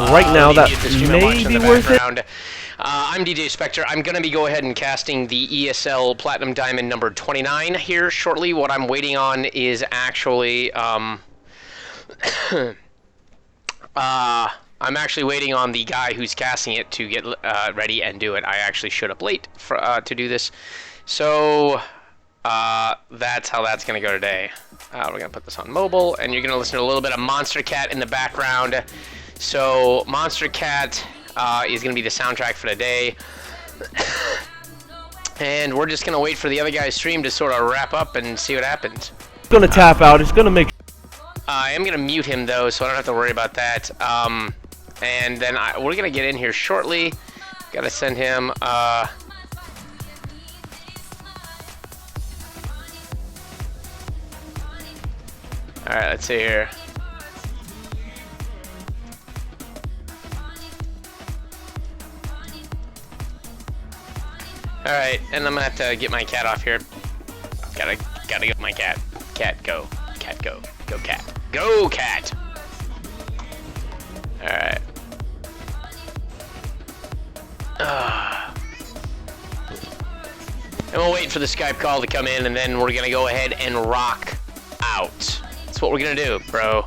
right now that may be worth it. I'm DJ Spectre. I'm going to be go ahead and casting the ESL Platinum Diamond number 29 here shortly. What I'm waiting on is actually I'm actually waiting on the guy who's casting it to get ready and do it. I actually showed up late for, to do this. So that's how that's going to go today. We're going to put this on mobile, and you're going to listen to a little bit of Monster Cat in the background. So Monster Cat is going to be the soundtrack for today. And we're just going to wait for the other guy's stream to sort of wrap up and see what happens. It's going to tap out. It's going to make... I am going to mute him, though, so I don't have to worry about that. And then we're going to get in here shortly. Got to send him... Alright, let's see here. Alright, and I'm gonna have to get my cat off here. Gotta get my cat. Cat, go. Cat, go. Go, cat. Go, cat! Alright. And we'll wait for the Skype call to come in, and then we're gonna go ahead and rock out. That's what we're gonna do, bro.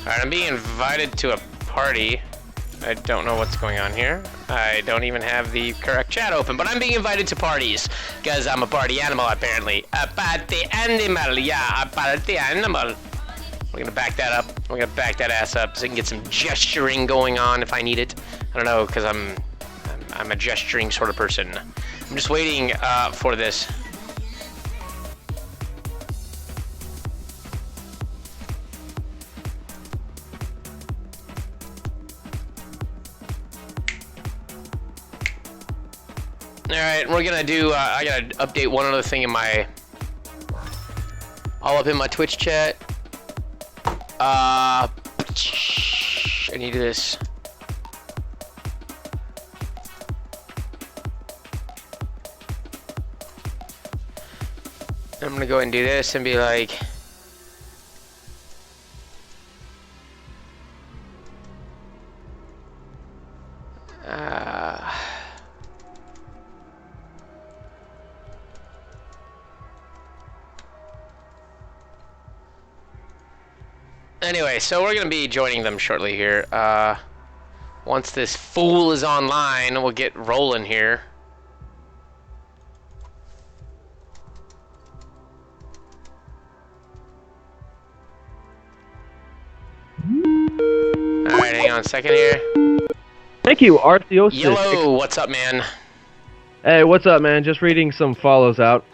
Alright, I'm being invited to a party. I don't know what's going on here. I don't even have the correct chat open, but I'm being invited to parties because I'm a party animal, apparently. A party animal, yeah, a party animal. We're gonna back that up. We're gonna back that ass up so I can get some gesturing going on if I need it. I don't know, because I'm a gesturing sort of person. I'm just waiting for this. Alright, we're gonna do, I gotta update one other thing in my, all up in my Twitch chat. I need this. I'm gonna go ahead and do this and be like, anyway, so we're gonna be joining them shortly here. Once this fool is online, we'll get rolling here. Alright, hang on a second here. Thank you, RCO6. Yellow, what's up, man? Hey, what's up, man? Just reading some follows out.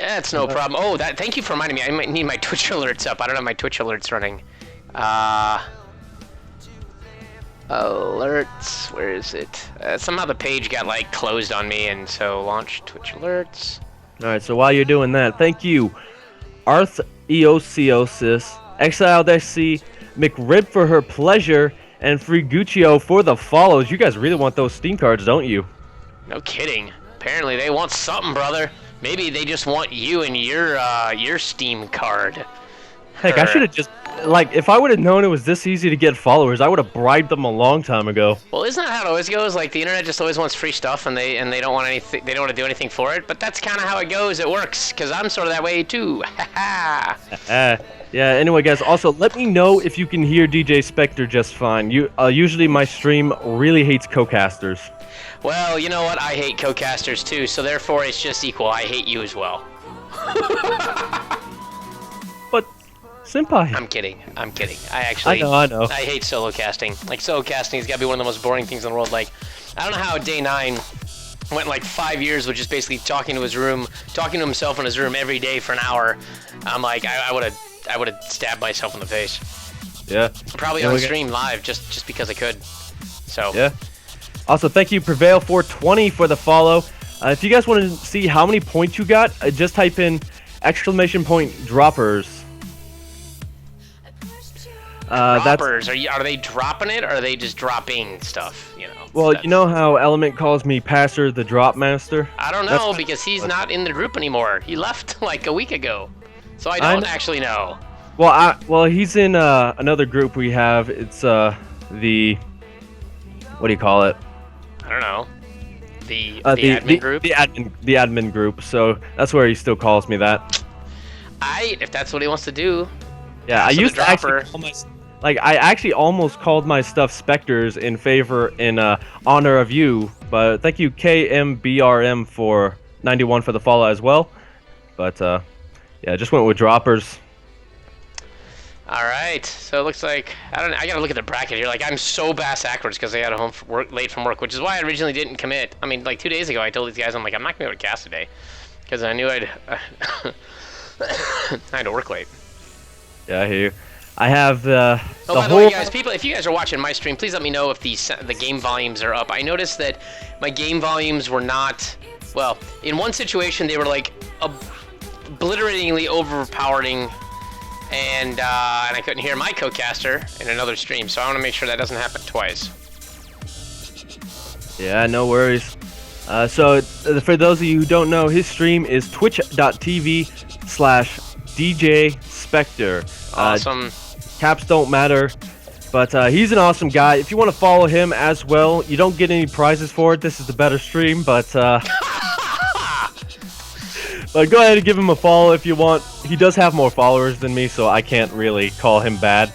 Yeah, it's no problem. Oh, thank you for reminding me. I might need my Twitch alerts up. I don't have my Twitch alerts running. Alerts, where is it? Somehow the page got, like, closed on me, and so launch Twitch alerts. Alright, so while you're doing that, thank you, RCO6, Exiled SC, McRib for her pleasure, and Friguccio for the follows. You guys really want those Steam cards, don't you? No kidding. Apparently they want something, brother. Maybe they just want you and your Steam card. Heck, I should have just, like, if I would have known it was this easy to get followers, I would have bribed them a long time ago. Well, isn't that how it always goes? Like, the internet just always wants free stuff, and they don't want anything. They don't want to do anything for it. But that's kind of how it goes. It works, because I'm sort of that way too. Yeah. Anyway, guys. Also, let me know if you can hear DJ Spectre just fine. Usually my stream really hates co-casters. Well, you know what? I hate co-casters too, so therefore it's just equal. I hate you as well. But, senpai. I'm kidding. I'm kidding. I know. I hate solo casting. Like, solo casting has got to be one of the most boring things in the world. Like, I don't know how Day 9 went like 5 years with just basically talking to himself in his room every day for an hour. I'm like, I would have stabbed myself in the face. Yeah. Probably on stream live, just because I could. So. Yeah. Also, thank you, Prevail420, for the follow. If you guys want to see how many points you got, just type in ! droppers. Droppers? Are they dropping it, or are they just dropping stuff? You know. Well, you know how Element calls me Passer the Drop Master? I don't know, because he's not in the group anymore. He left like a week ago, so I don't actually know. Well, he's in another group we have. It's the what do you call it? I don't know. The admin group? The admin group. So that's where he still calls me that. If that's what he wants to do. Yeah, I So the used to actually dropper. call I actually almost called my stuff Spectres in honor of you, but thank you KMBRM for 91 for the follow as well. But yeah, just went with droppers. All right, so it looks like I gotta look at the bracket here. Like I'm so bass backwards because I got home from work late from work, which is why I originally didn't commit. I mean, like 2 days ago, I told these guys I'm not gonna be able to cast today because I knew I had to work late. Yeah, I hear you. I have the by the whole. way, guys, if you guys are watching my stream, please let me know if the game volumes are up. I noticed that my game volumes were not. Well, in one situation, they were like obliteratingly overpowering. And I couldn't hear my co-caster in another stream, so I want to make sure that doesn't happen twice. Yeah, no worries. So for those of you who don't know, his stream is twitch.tv/DJ Spectre. Awesome. Caps don't matter, but he's an awesome guy. If you want to follow him as well, you don't get any prizes for it. This is the better stream, but but go ahead and give him a follow if you want. He does have more followers than me, so I can't really call him bad.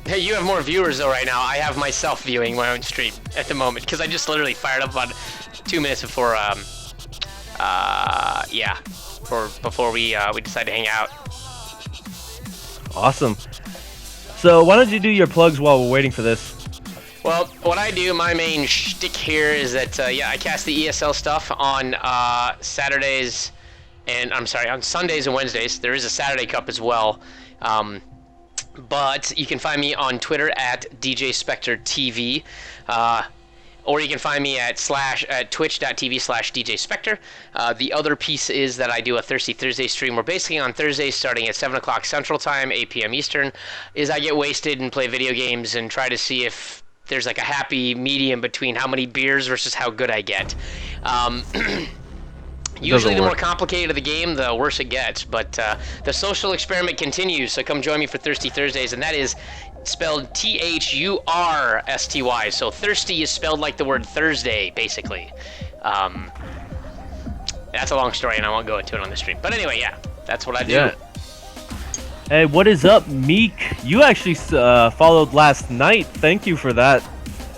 Hey, you have more viewers though right now. I have myself viewing my own stream at the moment because I just literally fired up about 2 minutes before before we decided to hang out. Awesome. So why don't you do your plugs while we're waiting for this? Well, what I do, my main shtick here is that I cast the ESL stuff on Saturdays. And I'm sorry, on Sundays and Wednesdays. There is a Saturday Cup as well. But you can find me on Twitter at DJ Spectre TV. Or you can find me at twitch.tv/DJ Spectre. The other piece is that I do a Thirsty Thursday stream where basically on Thursdays starting at 7 o'clock Central Time, 8 p.m. Eastern, is I get wasted and play video games and try to see if there's like a happy medium between how many beers versus how good I get. Usually the more complicated the game, the worse it gets, but the social experiment continues, so come join me for Thirsty Thursdays, and that is spelled Thursty, so thirsty is spelled like the word Thursday, basically. That's a long story, and I won't go into it on the stream. But anyway, yeah, that's what I do. Yeah. Hey, what is up, Meek? You actually followed last night. Thank you for that.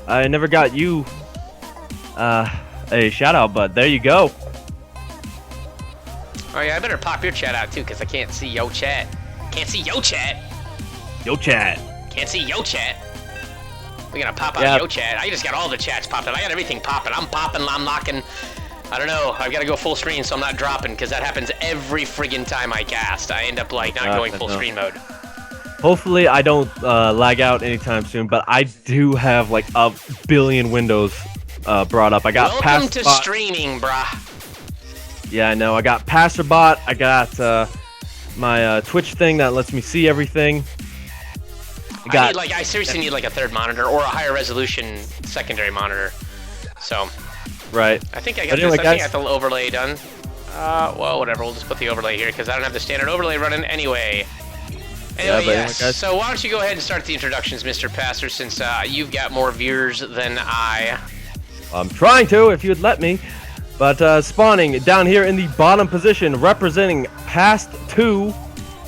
I never got you a shout out, but there you go. Oh yeah, I better pop your chat out too, because I can't see yo chat. Can't see yo chat. Yo chat. Can't see yo chat. We're gonna pop out yo chat. I just got all the chats popping. I got everything popping. I'm popping, I'm knocking. I don't know. I've got to go full screen so I'm not dropping, because that happens every friggin' time I cast. I end up like not going full screen mode. Hopefully I don't lag out anytime soon, but I do have like a billion windows brought up. I got Welcome to streaming, brah. Yeah, I know. I got Passerbot. I got my Twitch thing that lets me see everything. I seriously need like a third monitor or a higher resolution secondary monitor. So. Right. I think I got this. I think I got the overlay done. Well, whatever. We'll just put the overlay here because I don't have the standard overlay running anyway. Anyway, yes. So why don't you go ahead and start the introductions, Mr. Passer, since you've got more viewers than I. I'm trying to, if you'd let me. But spawning down here in the bottom position, representing past 2,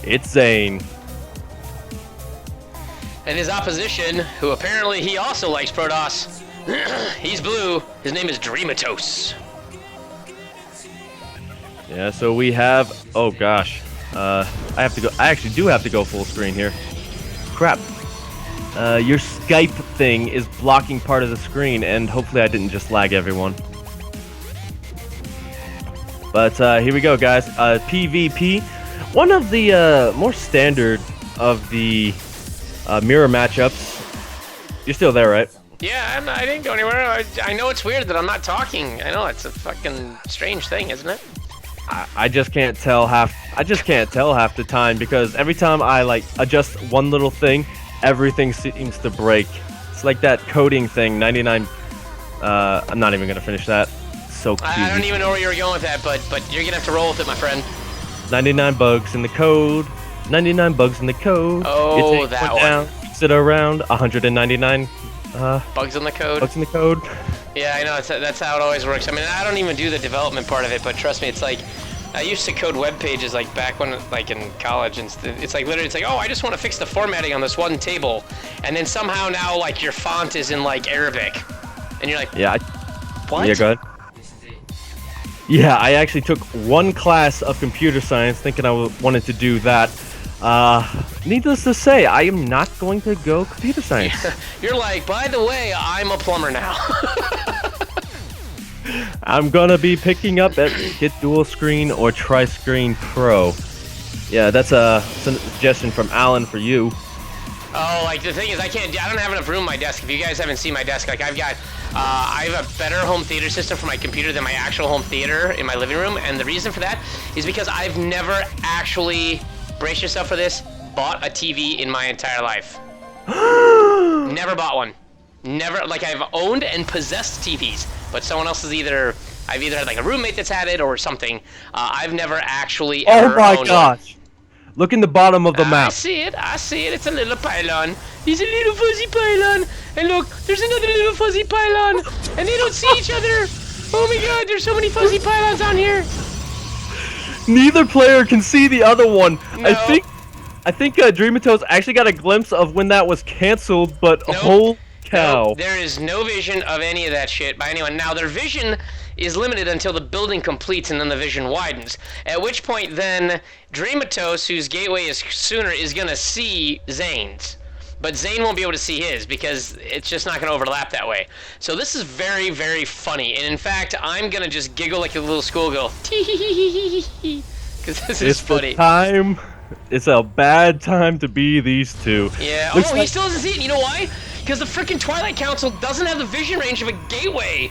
it's Zane. And his opposition, who apparently he also likes Protoss. He's blue. His name is Dreamatos. Yeah, so we have. Oh gosh, I have to go. I actually do have to go full screen here. Crap. Your Skype thing is blocking part of the screen, and hopefully I didn't just lag everyone. But here we go, guys. PvP. One of the more standard of the mirror matchups. You're still there, right? Yeah, I didn't go anywhere. I know it's weird that I'm not talking. I know it's a fucking strange thing, isn't it? I just can't tell half. I just can't tell half the time because every time I like adjust one little thing, everything seems to break. It's like that coding thing. 99. I'm not even gonna finish that. So cute. I don't even know where you were going with that, but you're gonna have to roll with it, my friend. 99 bugs in the code. 99 bugs in the code. Oh, that one. Down, sit around. 199 Bugs in the code. Bugs in the code. Yeah, I know. That's how it always works. I mean, I don't even do the development part of it, but trust me, it's like I used to code web pages like back when, like in college, and it's like literally, it's like, oh, I just want to fix the formatting on this one table, and then somehow now like your font is in like Arabic, and you're like, Yeah. what? Yeah, go ahead. Yeah, I actually took one class of computer science thinking I wanted to do that. Needless to say, I am not going to go computer science. You're like, by the way, I'm a plumber now. I'm gonna be picking up at Get Dual Screen or Tri-Screen Pro. Yeah, that's a suggestion from Alan for you. Oh, like the thing is, I don't have enough room on my desk. If you guys haven't seen my desk, like I have a better home theater system for my computer than my actual home theater in my living room. And the reason for that is because I've never actually, brace yourself for this, bought a TV in my entire life. Never bought one. Never, like I've owned and possessed TVs, but someone else has I've either had like a roommate that's had it or something. I've never actually ever Oh my owned gosh! Look in the bottom of the I map. see it, it's a little pylon. He's a little fuzzy pylon. And look, there's another little fuzzy pylon. And they don't see each other. Oh my god, there's so many fuzzy pylons on here. Neither player can see the other one. No. I think Dreamatoes actually got a glimpse of when that was canceled, but Nope. whole cow. Nope, there is no vision of any of that shit by anyone. Now, their vision is limited until the building completes and then the vision widens. At which point, then, Dreamatos, whose gateway is sooner, is going to see Zane's. But Zane won't be able to see his because it's just not going to overlap that way. So this is very, very funny. And in fact, I'm going to just giggle like a little schoolgirl. Because this is funny. It's a bad time to be these two. Yeah. Looks He like- still doesn't see it. You know why? Because the freaking Twilight Council doesn't have the vision range of a gateway.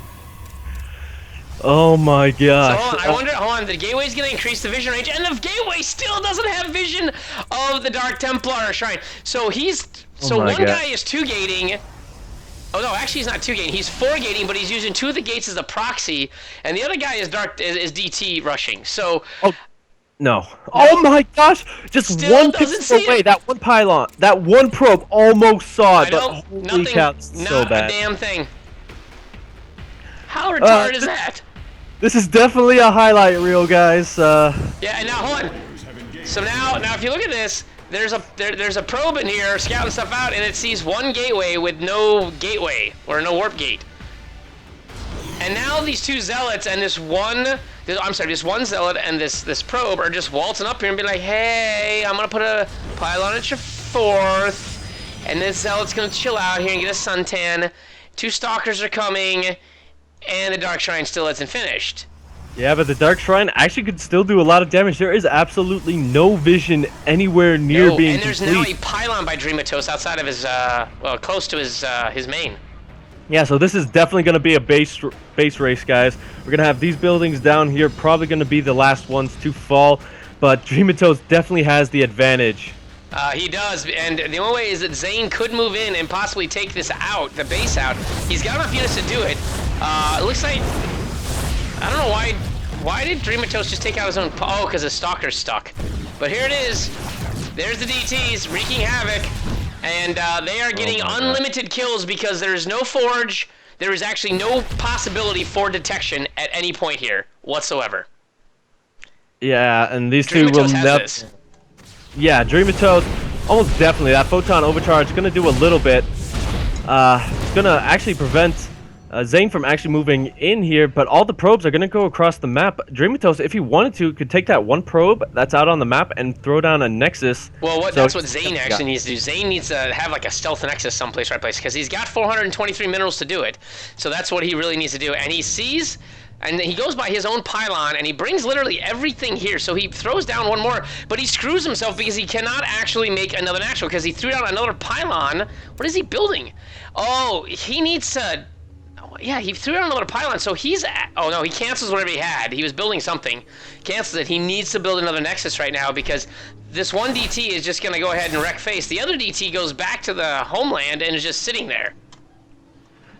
Oh my gosh. So hold on, the gateway's gonna increase the vision range, and the gateway still doesn't have vision of the Dark Templar Shrine. So one guy is 2-gating. Oh no, actually he's not 2-gating, he's 4-gating, but he's using 2 of the gates as a proxy, and the other guy is DT rushing. So No. Oh my gosh! Just Still one doesn't pixel see away. it. That one pylon, that one probe almost saw it, I but know, holy nothing, cow, it's not so a bad. damn thing. How retarded is that? This is definitely a highlight reel, guys. Yeah, and now hold on. So now if you look at this, there's a probe in here scouting stuff out, and it sees one gateway with no gateway or no warp gate. And now these 2 zealots and this one zealot and this probe are just waltzing up here and be like, hey, I'm gonna put a pylon at your 4th, and this zealot's gonna chill out here and get a suntan. 2 stalkers are coming. And the Dark Shrine still isn't finished. Yeah, but the Dark Shrine actually could still do a lot of damage. There is absolutely no vision anywhere near being and there's complete. now a pylon by Dreamatos outside of his, close to his main. Yeah, so this is definitely going to be a base race, guys. We're going to have these buildings down here, probably going to be the last ones to fall, but Dreamatos definitely has the advantage. He does, and the only way is that Zane could move in and possibly take this out, the base out. He's got enough units to do it. It looks like, I don't know why did Dreamatos just take out his own, oh, because his stalker's stuck. But here it is, there's the DTs wreaking havoc, and they are getting unlimited kills because there's no forge, there is actually no possibility for detection at any point here, whatsoever. Yeah, and these two will never... Yeah, Dreamatos, almost definitely. That Photon Overcharge is going to do a little bit. It's going to actually prevent Zane from actually moving in here, but all the probes are going to go across the map. Dreamatos, if he wanted to, could take that one probe that's out on the map and throw down a Nexus. Well, that's what Zane actually needs to do. Zane needs to have like a stealth Nexus someplace, right place, because he's got 423 minerals to do it. So that's what he really needs to do. And he sees... And he goes by his own pylon, and he brings literally everything here. So he throws down one more, but he screws himself because he cannot actually make another natural because he threw down another pylon. What is he building? Oh, he needs to... Yeah, he threw down another pylon, so he's... Oh, no, he cancels whatever he had. He was building something. Cancels it. He needs to build another Nexus right now because this one DT is just going to go ahead and wreck face. The other DT goes back to the homeland and is just sitting there.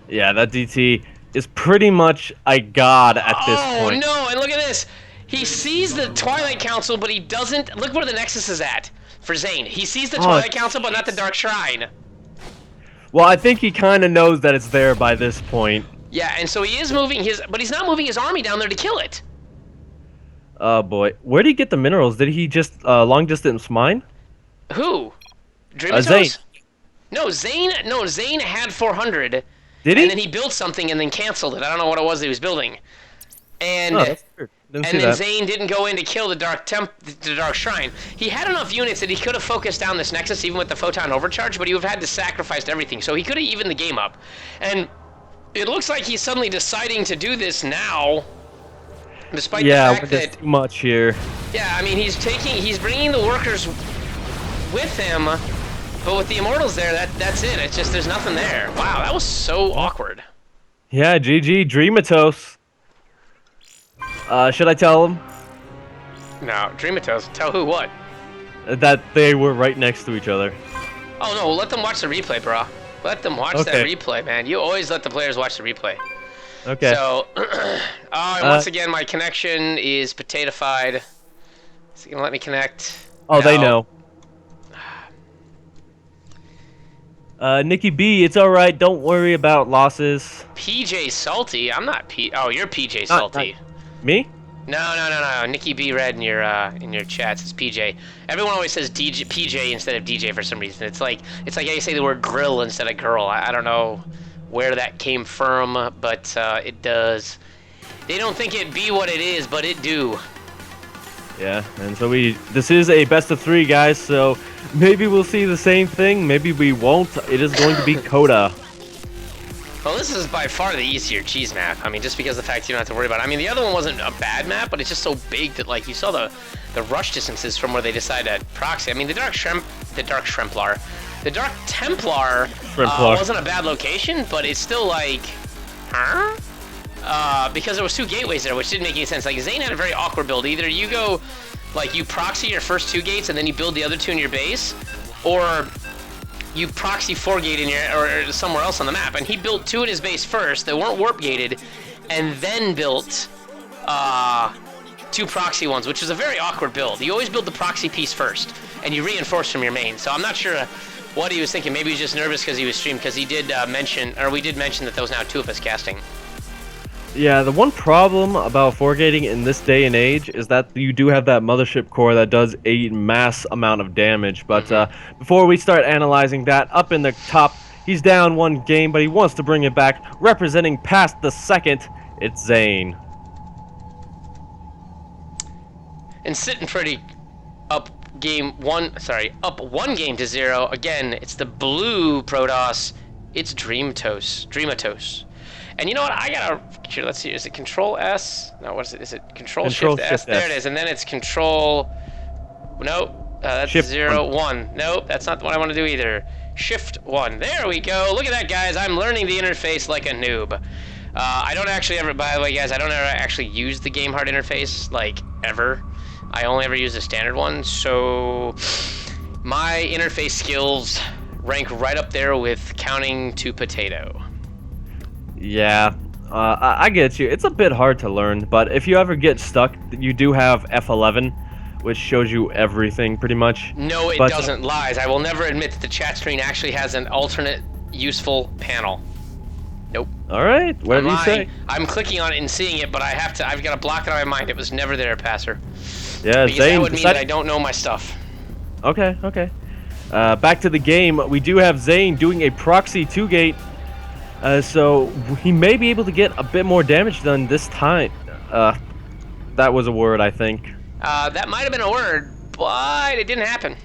Yeah, that DT... is pretty much a god at this point. Oh no, and look at this. He sees the Twilight Council, but he doesn't... Look where the Nexus is at for Zane. He sees the Twilight Council, but not the Dark Shrine. Well, I think he kind of knows that it's there by this point. Yeah, and so he is moving but he's not moving his army down there to kill it. Oh boy, where did he get the minerals? Did he just long distance mine? Who? Zane. Dreamatos? No, Zane had 400. Did he? And then he built something and then canceled it. I don't know what it was that he was building. And Oh, that's weird. Didn't see and then that. Zane didn't go in to kill the Dark Shrine. He had enough units that he could have focused down this Nexus even with the Photon Overcharge, but he would have had to sacrifice everything. So he could have evened the game up. And it looks like he's suddenly deciding to do this now, despite the fact there's that too much here. yeah, I mean he's bringing the workers with him, but with the Immortals there, that's it. It's just there's nothing there. Wow, that was so awkward. Yeah, GG Dreamatos. Should I tell him No, Dreamatos, tell who what? that they were right next to each other? Oh no, let them watch the replay, bro. Let them watch that replay, man. You always let the players watch the replay. Okay. So, and once again, my connection is potato-fied. Is it gonna let me connect? Oh, No. they know. Nikki B, it's alright. Don't worry about losses. PJ Salty? I'm not P. Oh, you're PJ Salty. Me? No. Nikki B Red in your chats is PJ. Everyone always says DJ, PJ instead of DJ for some reason. It's like how you say the word grill instead of girl. I don't know where that came from, but it does. They don't think it be what it is, but it do. Yeah, and so this is a best of 3, guys, so maybe we'll see the same thing, maybe we won't. It is going to be Coda. Well, this is by far the easier cheese map. I mean, just because of the fact you don't have to worry about it. I mean, the other one wasn't a bad map, but it's just so big that, like, you saw the rush distances from where they decided to proxy. I mean, the Dark Templar wasn't a bad location, but it's still like, huh? Because there was 2 gateways there, which didn't make any sense. Like, Zane had a very awkward build. Either you go, like, you proxy your first 2 gates and then you build the other 2 in your base, or you proxy 4 gate in your or somewhere else on the map. And he built 2 in his base first that weren't warp gated, and then built 2 proxy ones, which is a very awkward build. You always build the proxy piece first, and you reinforce from your main. So I'm not sure what he was thinking. Maybe he was just nervous because he was streamed, because he did we did mention that there was now 2 of us casting. Yeah, the one problem about 4-gating in this day and age is that you do have that mothership core that does a mass amount of damage. But before we start analyzing that, up in the top, he's down 1 game, but he wants to bring it back. Representing past the second, it's Zane. And sitting pretty up 1 game to 0. Again, it's the blue Protoss. It's Dreamatos. And you know what? Here, let's see. Is it Control S? No, what is it? Is it Control Shift S? There it is. And then it's Control. Nope. That's Shift 0, 1. Nope, that's not what I want to do either. Shift 1. There we go. Look at that, guys. I'm learning the interface like a noob. I don't actually ever, by the way, guys, I don't ever actually use the game hard interface, like, ever. I only ever use the standard one, so my interface skills rank right up there with counting to potato. Yeah, I get you. It's a bit hard to learn, but if you ever get stuck, you do have F11, which shows you everything pretty much. No, it doesn't. Lies. I will never admit that the chat screen actually has an alternate useful panel. Nope. All right, whatever you say. I'm clicking on it and seeing it, but I've got to block it on my mind. It was never there, Passer. Yeah, because that would mean that I don't know my stuff. Okay. Back to the game. We do have Zane doing a proxy 2-gate. So he may be able to get a bit more damage done this time. That was a word, I think. That might have been a word, but it didn't happen.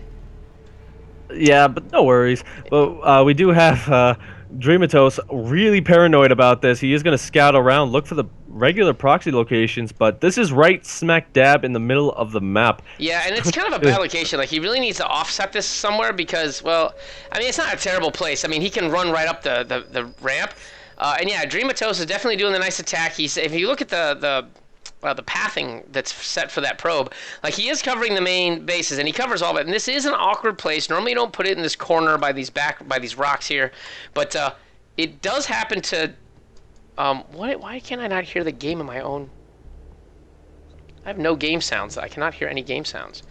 Yeah, but no worries. But we do have Dreamatos really paranoid about this. He is going to scout around, look for the regular proxy locations, but this is right smack dab in the middle of the map. Yeah, and it's kind of a bad location. Like, he really needs to offset this somewhere because, well, I mean, it's not a terrible place. I mean, he can run right up the ramp. And yeah, Dreamatos is definitely doing the nice attack. If you look at the pathing that's set for that probe, like, he is covering the main bases, and he covers all of it. And this is an awkward place. Normally, you don't put it in this corner by these rocks here, but it does happen to. Why can't I not hear the game in my own? I have no game sounds. I cannot hear any game sounds.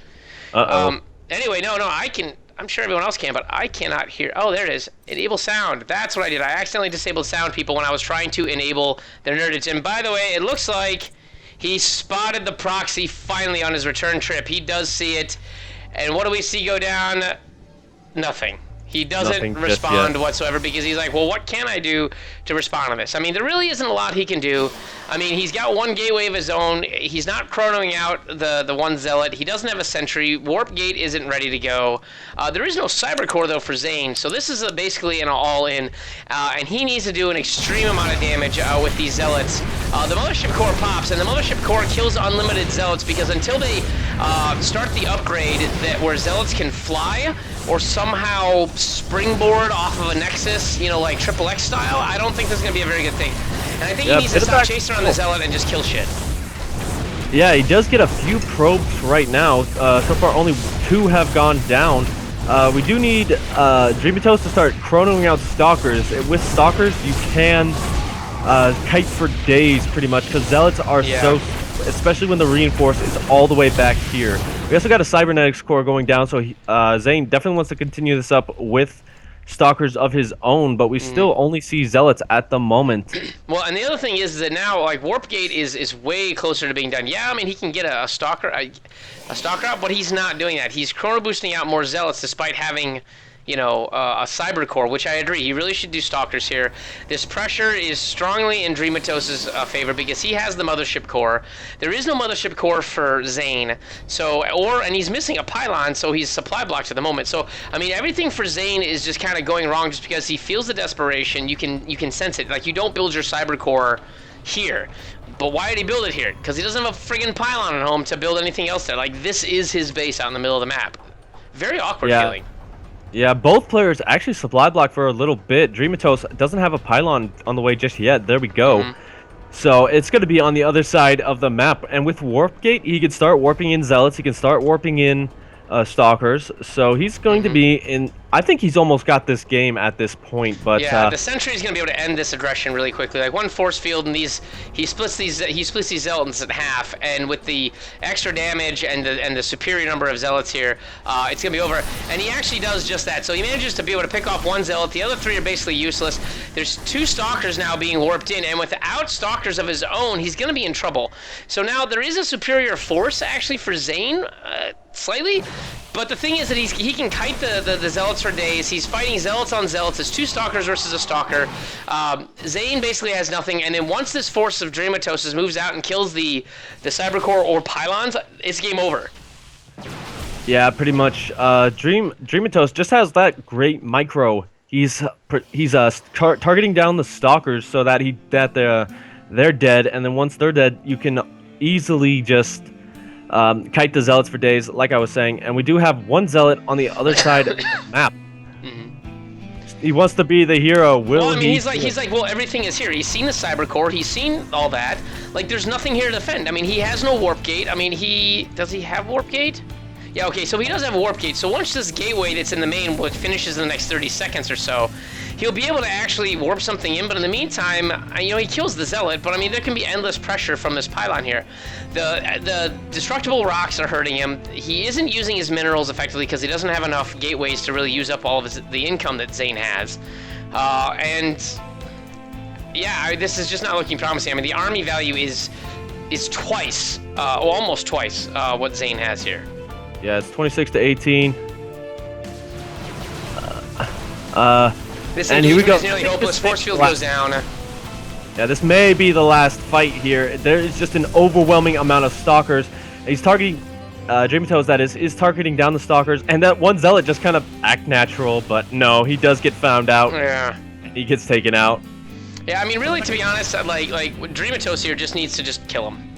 Uh-oh. Anyway, no, I can. I'm sure everyone else can, but I cannot hear. Oh, there it is. Enable sound. That's what I did. I accidentally disabled sound people when I was trying to enable their nerdage. And by the way, it looks like he spotted the proxy finally on his return trip. He does see it. And what do we see go down? Nothing. He doesn't respond whatsoever because he's like, well, what can I do to respond to this? I mean, there really isn't a lot he can do. I mean, he's got one gateway of his own. He's not chronoing out the one zealot. He doesn't have a sentry. Warp gate isn't ready to go. There is no cyber core, though, for Zane. So this is basically an all-in. And he needs to do an extreme amount of damage with these zealots. The mothership core pops, and the mothership core kills unlimited zealots because until they start the upgrade where zealots can fly or somehow springboard off of a Nexus, you know, like Triple X style, I don't think this is going to be a very good thing. And I think he needs to stop chasing around the Zealot and just kill shit. Yeah, he does get a few probes right now. So far, only 2 have gone down. We do need Dreamatos to start chronoing out Stalkers. With Stalkers, you can kite for days, pretty much, because Zealots are so... especially when the reinforce is all the way back here. We also got a cybernetics core going down, so Zane definitely wants to continue this up with Stalkers of his own, but we still only see Zealots at the moment. Well, and the other thing is that now, like, Warp Gate is way closer to being done. Yeah, I mean, he can get a Stalker out, but he's not doing that. He's chrono boosting out more Zealots despite having... you know, a cyber core, which I agree. He really should do Stalkers here. This pressure is strongly in Dreamatos' favor because he has the mothership core. There is no mothership core for Zane, and he's missing a pylon, so he's supply blocked at the moment. So, I mean, everything for Zane is just kind of going wrong just because he feels the desperation. You can sense it. Like, you don't build your cyber core here. But why did he build it here? Because he doesn't have a friggin' pylon at home to build anything else there. Like, this is his base out in the middle of the map. Very awkward feeling. Yeah, both players actually supply block for a little bit. Dreamatos doesn't have a pylon on the way just yet. There we go. So it's going to be on the other side of the map. And with Warp Gate, he can start warping in Zealots. He can start warping in Stalkers. So he's going to be in... I think he's almost got this game at this point, but... yeah, the Sentry's going to be able to end this aggression really quickly. Like, one force field, and he splits these Zealots in half, and with the extra damage and the superior number of Zealots here, it's going to be over. And he actually does just that. So he manages to be able to pick off one Zealot. The other 3 are basically useless. There's 2 Stalkers now being warped in, and without Stalkers of his own, he's going to be in trouble. So now there is a superior force, actually, for Zane, slightly. But the thing is that he can kite the Zealots for days. He's fighting Zealots on Zealots. It's 2 Stalkers versus a Stalker. Zane basically has nothing, and then once this force of Dreamatos moves out and kills the Cybercore or Pylons, it's game over. Yeah, pretty much. Dreamatos just has that great micro. He's targeting down the Stalkers so that they're dead, and then once they're dead, you can easily just... kite the Zealots for days, like I was saying, and we do have one Zealot on the other side of the map. He wants to be the hero. Well, I mean, he's like, well, everything is here. He's seen the cyber core. He's seen all that. Like, there's nothing here to defend. I mean, he has no warp gate. I mean, does he have warp gate? Yeah, okay, so he does have a warp gate. So once this gateway that's in the main finishes in the next 30 seconds or so, he'll be able to actually warp something in. But in the meantime, you know, he kills the Zealot. But I mean, there can be endless pressure from this pylon here. The destructible rocks are hurting him. He isn't using his minerals effectively because he doesn't have enough gateways to really use up all of the income that Zane has. And yeah, this is just not looking promising. I mean, the army value is twice, almost twice, what Zane has here. Yeah, it's 26 to 18. This engagement is nearly hopeless. Force field goes down. Yeah, this may be the last fight here. There is just an overwhelming amount of Stalkers. He's targeting, Dreamatos, that is targeting down the Stalkers, and that one Zealot just kind of act natural, but no, he does get found out. Yeah. He gets taken out. Yeah, I mean, really, to be honest, like Dreamatos here just needs to just kill him.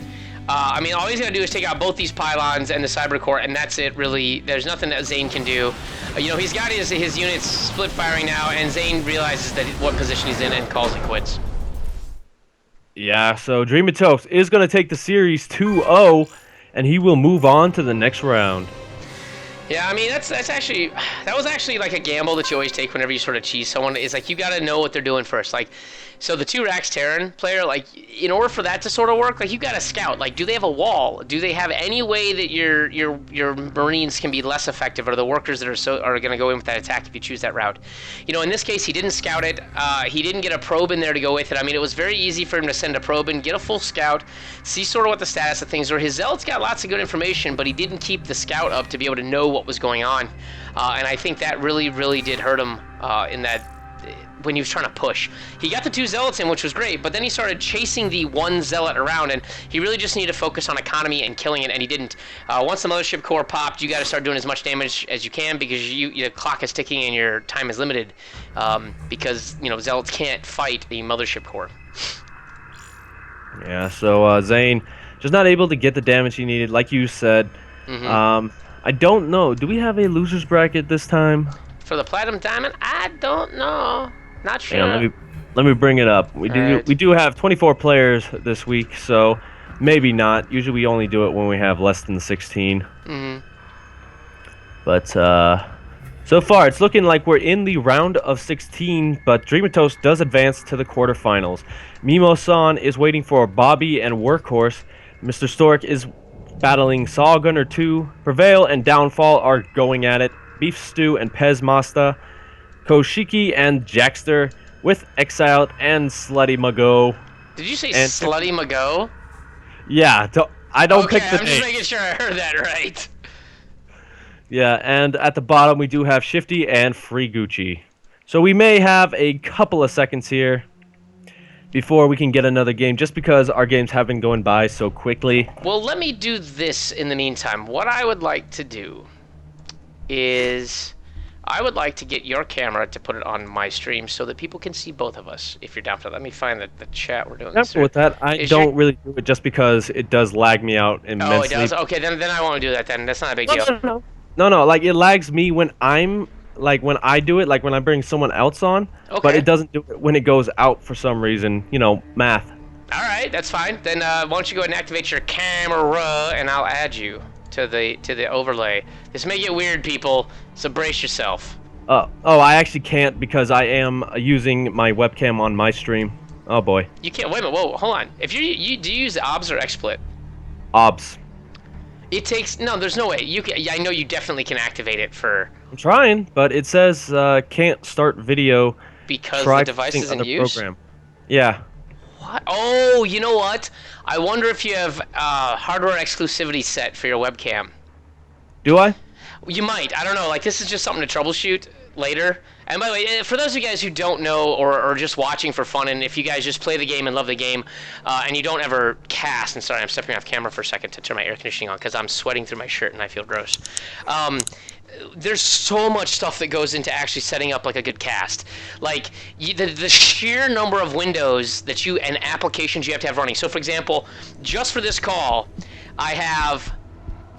I mean, all he's gonna do is take out both these pylons and the cyber core, and that's it, really. There's nothing that Zane can do. You know, he's got his units split firing now, and Zane realizes that what position he's in and calls it quits. Yeah, so Dreamatos is gonna take the series 2-0, and he will move on to the next round. Yeah, I mean that's actually that was actually like a gamble that you always take whenever you sort of cheese someone. Is like you got to know what they're doing first. Like, so the two Rax Terran player, like in order for that to sort of work, like you got to scout. Like, do they have a wall? Do they have any way that your Marines can be less effective, or the workers that are going to go in with that attack if you choose that route? You know, in this case, he didn't scout it. He didn't get a probe in there to go with it. I mean, it was very easy for him to send a probe in, get a full scout, see sort of what the status of things were. His zealots got lots of good information, but he didn't keep the scout up to be able to know what was going on. And I think that really, really did hurt him in that when he was trying to push. He got the two zealots in, which was great, but then he started chasing the one zealot around, and he really just needed to focus on economy and killing it, and he didn't. Once the mothership core popped, you got to start doing as much damage as you can because the clock is ticking and your time is limited because, you know, zealots can't fight the mothership core. Yeah, so Zane just not able to get the damage he needed, like you said. I don't know. Do we have a losers bracket this time? For the Platinum Diamond, I don't know. Not sure. Yeah, let me bring it up. We do have 24 players this week, so maybe not. Usually we only do it when we have less than 16. But so far it's looking like we're in the round of 16, but Dreamatos does advance to the quarterfinals. Mimo-san is waiting for Bobby and Workhorse. Mr. Stork is battling Saw Gunner 2. Prevail and Downfall are going at it. Beef Stew and Pez Masta. Koshiki and Jackster with Exiled and Slutty Mago. Did you say Slutty Mago? Yeah, I don't pick the name. I'm just making sure I heard that right. Yeah, and at the bottom we do have Shifty and Free Gucci. So we may have a couple of seconds here before we can get another game, just because our games have been going by so quickly. Well, let me do this in the meantime. What I would like to do is I would like to get your camera to put it on my stream so that people can see both of us, if you're down for that. Let me find the chat we're doing. I'm cool with that. I don't really do it just because it does lag me out immensely. Oh, it does? Okay, then I won't do that then. That's not a big deal. No, like it lags me when I'm when I do it, like when I bring someone else on, but it doesn't do it when it goes out for some reason, you know, math. All right, that's fine. Then why don't you go ahead and activate your camera, and I'll add you to the overlay. This may get weird, people, so brace yourself. Oh, I actually can't because I am using my webcam on my stream. Oh boy. You can't. Wait a minute. Whoa, hold on. If do you use OBS or XSplit? OBS. It takes no. There's no way. You can. Yeah, I know you definitely can activate it for. I'm trying, but it says can't start video because the device is in use. Program. Yeah. What? Oh, you know what? I wonder if you have hardware exclusivity set for your webcam. Do I? You might. I don't know. Like, this is just something to troubleshoot later. And by the way, for those of you guys who don't know or are just watching for fun, and if you guys just play the game and love the game, and you don't ever cast, and sorry, I'm stepping off camera for a second to turn my air conditioning on because I'm sweating through my shirt and I feel gross. There's so much stuff that goes into actually setting up like a good cast. Like the sheer number of windows that and applications you have to have running. So for example, just for this call, I have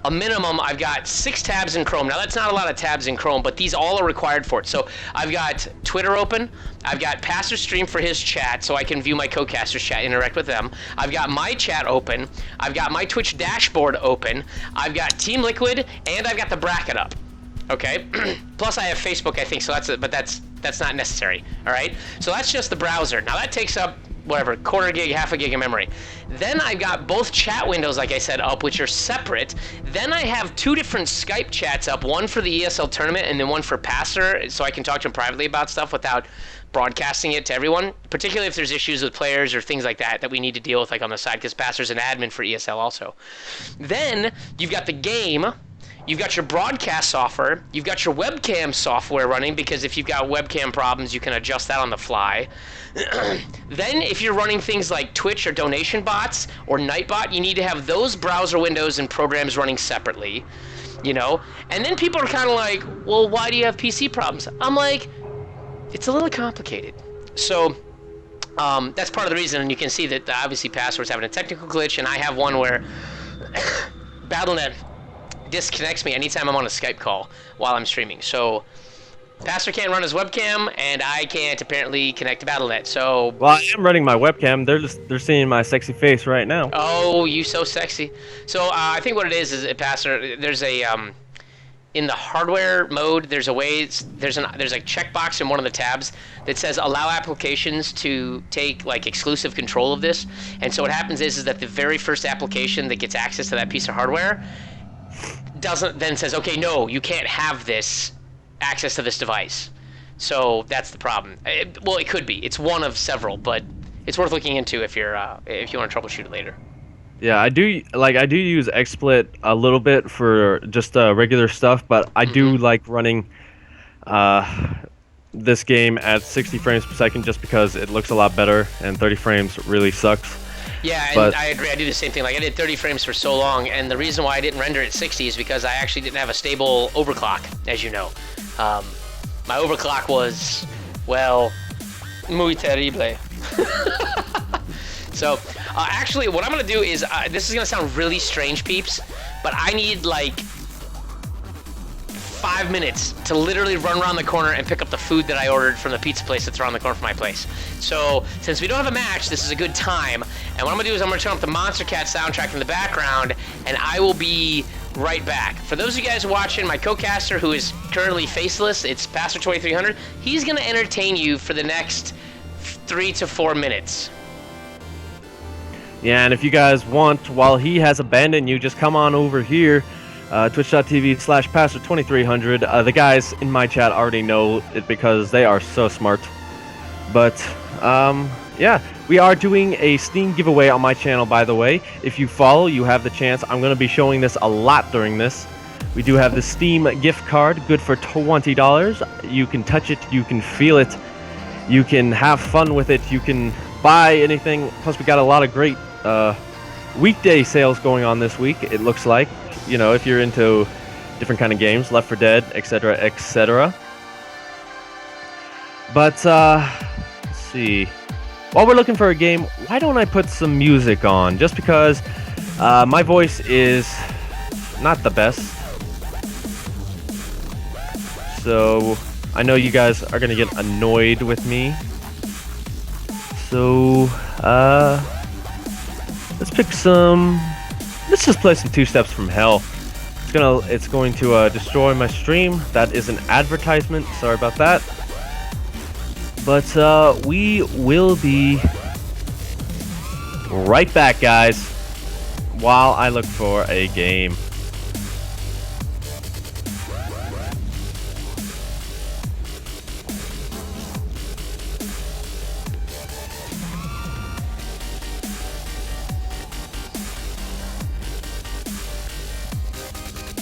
a minimum, I've got 6 tabs in Chrome. Now that's not a lot of tabs in Chrome, but these all are required for it. So I've got Twitter open, I've got Pastor's stream for his chat so I can view my co-casters chat, interact with them. I've got my chat open, I've got my Twitch dashboard open, I've got Team Liquid, and I've got the bracket up. Okay, plus I have Facebook, I think, so that's it, but that's not necessary. All right, so that's just the browser. Now that takes up whatever, quarter gig, half a gig of memory. Then I've got both chat windows, like I said, up, which are separate. Then I have 2 different Skype chats up, one for the ESL tournament and then one for Passer, so I can talk to him privately about stuff without broadcasting it to everyone, particularly if there's issues with players or things like that we need to deal with, like on the side, because Passer's an admin for ESL also. Then you've got the game. You've got your broadcast software, you've got your webcam software running, because if you've got webcam problems, you can adjust that on the fly. Then if you're running things like Twitch or donation bots or Nightbot, you need to have those browser windows and programs running separately, you know? And then people are kind of like, well, why do you have PC problems? I'm like, it's a little complicated. So that's part of the reason, and you can see that obviously Password's having a technical glitch, and I have one where Battle.net disconnects me anytime I'm on a Skype call while I'm streaming. So Pastor can't run his webcam, and I can't apparently connect to Battle.net. So well, I am running my webcam. They're seeing my sexy face right now. Oh, you so sexy. So I think what it is Pastor, there's a in the hardware mode, there's a way. There's a checkbox in one of the tabs that says allow applications to take like exclusive control of this. And so what happens is that the very first application that gets access to that piece of hardware says, okay, no, you can't have this access to this device. So that's the problem. Well, it could be. It's one of several, but it's worth looking into if you want to troubleshoot it later. Yeah, I do use XSplit a little bit for just regular stuff, but I do like running this game at 60 frames per second just because it looks a lot better, and 30 frames really sucks. Yeah, and I agree. I do the same thing. Like, I did 30 frames for so long, and the reason why I didn't render at 60 is because I actually didn't have a stable overclock, as you know. My overclock was, well, muy terrible. So, actually, what I'm going to do is, this is going to sound really strange, peeps, but I need, like, 5 minutes to literally run around the corner and pick up the food that I ordered from the pizza place that's around the corner from my place. So, since we don't have a match, this is a good time, and what I'm going to do is I'm going to turn up the Monster Cat soundtrack in the background, and I will be right back. For those of you guys watching, my co-caster, who is currently faceless, it's Pastor2300, he's going to entertain you for the next 3 to 4 minutes. Yeah, and if you guys want, while he has abandoned you, just come on over here, twitch.tv/Pastor2300. The guys in my chat already know it because they are so smart. But, yeah, we are doing a Steam giveaway on my channel, by the way. If you follow, you have the chance. I'm going to be showing this a lot during this. We do have the Steam gift card, good for $20. You can touch it, you can feel it, you can have fun with it, you can buy anything. Plus, we got a lot of great weekday sales going on this week, it looks like. You know, if you're into different kind of games, Left 4 Dead, etc., etc. But, let's see. While we're looking for a game, why don't I put some music on? Just because my voice is not the best. So, I know you guys are going to get annoyed with me. So, let's pick some... Let's just play some Two Steps from Hell. It's going to destroy my stream. That is an advertisement. Sorry about that. But we will be right back, guys, while I look for a game.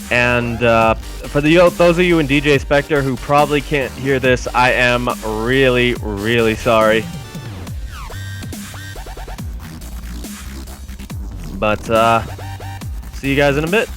And for those of you in DJ Spectre who probably can't hear this, I am really, really sorry. But see you guys in a bit.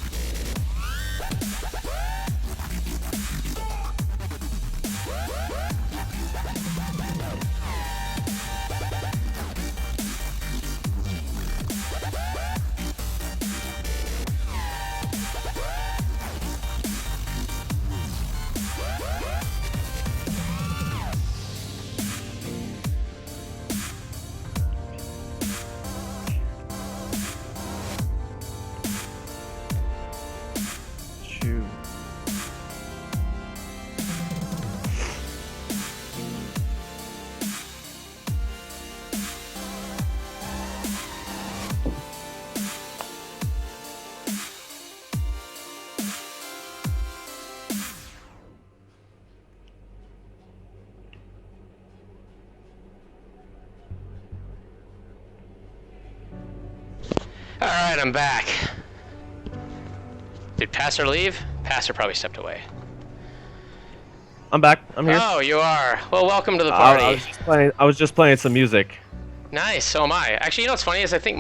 Alright, I'm back. Did Pastor leave? Pastor probably stepped away. I'm back. I'm here. Oh, you are. Well, welcome to the party. I was just playing some music. Nice, so am I. Actually, you know what's funny is I think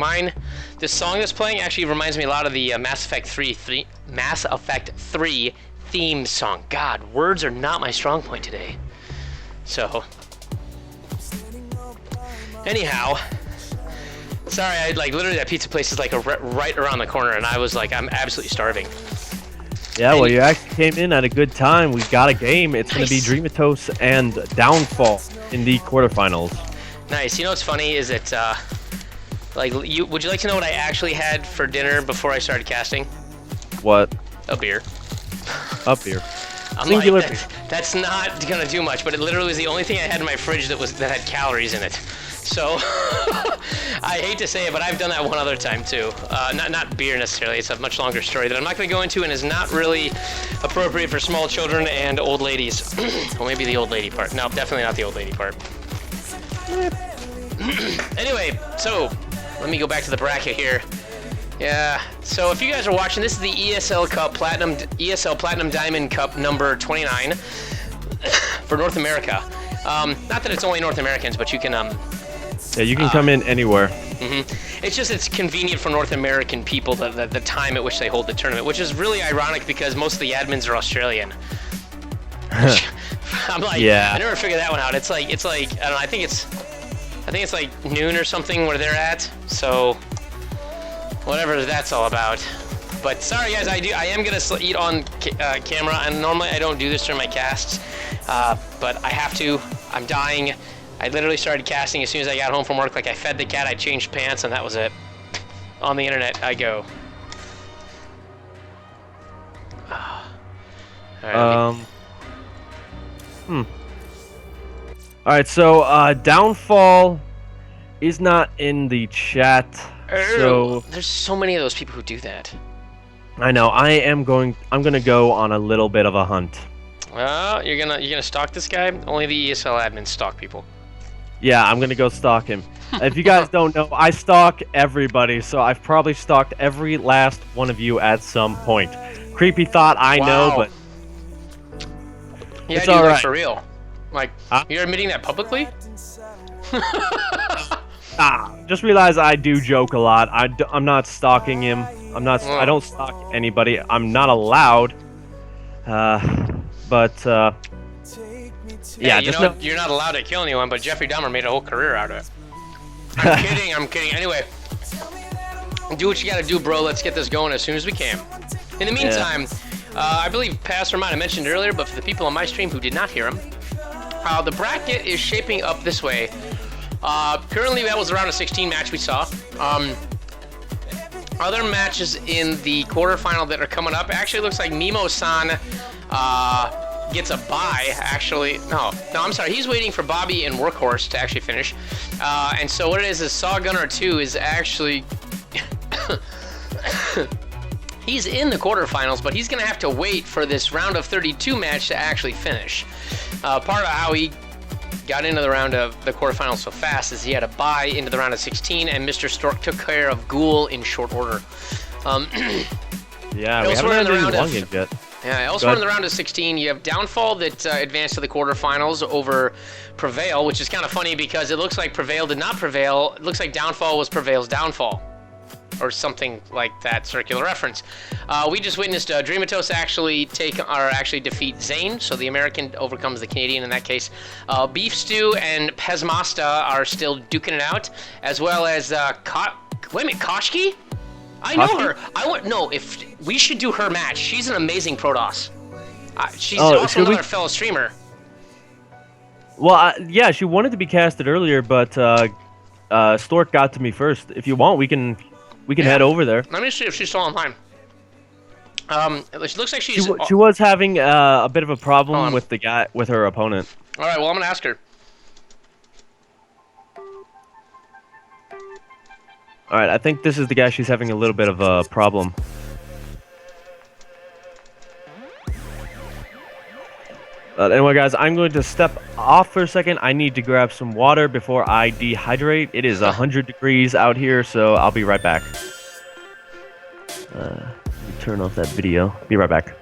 this song that's playing actually reminds me a lot of the Mass Effect 3 theme song. God, words are not my strong point today. So, anyhow, sorry, literally that pizza place is like right around the corner, and I was like, I'm absolutely starving. Yeah, well, you actually came in at a good time. We got a game. It's going to be Dreamatos and Downfall in the quarterfinals. Nice. You know what's funny is that, would you like to know what I actually had for dinner before I started casting? What? A beer. Up here. I'm Singular. like, that's not gonna do much, but it literally was the only thing I had in my fridge that had calories in it. So I hate to say it, but I've done that one other time too. Not beer necessarily. It's a much longer story that I'm not gonna go into and is not really appropriate for small children and old ladies. Well, maybe the old lady part. No, definitely not the old lady part. Anyway, so let me go back to the bracket here. Yeah, so if you guys are watching, this is the ESL Cup ESL Platinum Diamond Cup number 29 for North America. Not that it's only North Americans, but you can Yeah, you can come in anywhere. It's convenient for North American people the time at which they hold the tournament, which is really ironic because most of the admins are Australian. I'm like, yeah. I never figured that one out. It's like I don't know. I think it's like noon or something where they're at. So whatever that's all about. But sorry guys, I am gonna eat on camera, and normally I don't do this during my casts, but I have to. I'm dying. I literally started casting as soon as I got home from work. Like, I fed the cat, I changed pants, and that was it. On the internet I go. Alright, so Downfall is not in the chat. So there's so many of those people who do that. I know. I'm gonna go on a little bit of a hunt. Well, you're gonna stalk this guy? Only the ESL admins stalk people. Yeah, I'm gonna go stalk him. If you guys don't know, I stalk everybody, so I've probably stalked every last one of you at some point. Creepy thought, I know, but yeah, it's dude, all like, right. for real. Like, you're admitting that publicly? Just realize I do joke a lot. I'm not stalking him. I don't stalk anybody. I'm not allowed. But yeah, you know, you're not allowed to kill anyone, but Jeffrey Dahmer made a whole career out of it. I'm kidding. Anyway, do what you gotta do, bro. Let's get this going as soon as we can. In the meantime, I believe Pastor might have mentioned earlier, but for the people on my stream who did not hear him, the bracket is shaping up this way. Currently, that was the round of 16 match we saw. Other matches in the quarterfinal that are coming up, actually looks like Mimo-san gets a bye, actually. No, I'm sorry. He's waiting for Bobby and Workhorse to actually finish. And so what it is Saw Gunner 2 is actually... he's in the quarterfinals, but he's going to have to wait for this round of 32 match to actually finish. Part of how he got into the round of the quarterfinals so fast is he had a bye into the round of 16, and Mr. Stork took care of Ghoul in short order. Yeah, we haven't really won it yet. Yeah, elsewhere in the round of 16, you have Downfall that advanced to the quarterfinals over Prevail, which is kind of funny because it looks like Prevail did not prevail. It looks like Downfall was Prevail's downfall, or something like that circular reference. We just witnessed Dreamatos actually defeat Zane, so the American overcomes the Canadian in that case. Beef Stew and Pesmasta are still duking it out, as well as wait a minute, Koshki? I know her. If we should do her match. She's an amazing Protoss. She's also another fellow streamer. Well, yeah, she wanted to be casted earlier, but Stork got to me first. If you want, we can head over there. Let me see if she's still on time. It looks like she's... She was having a bit of a problem with her opponent. All right, well, I'm gonna ask her. All right, I think this is the guy she's having a little bit of a problem. Anyway, guys, I'm going to step off for a second. I need to grab some water before I dehydrate. It is 100 degrees out here, so I'll be right back. Let me turn off that video. Be right back.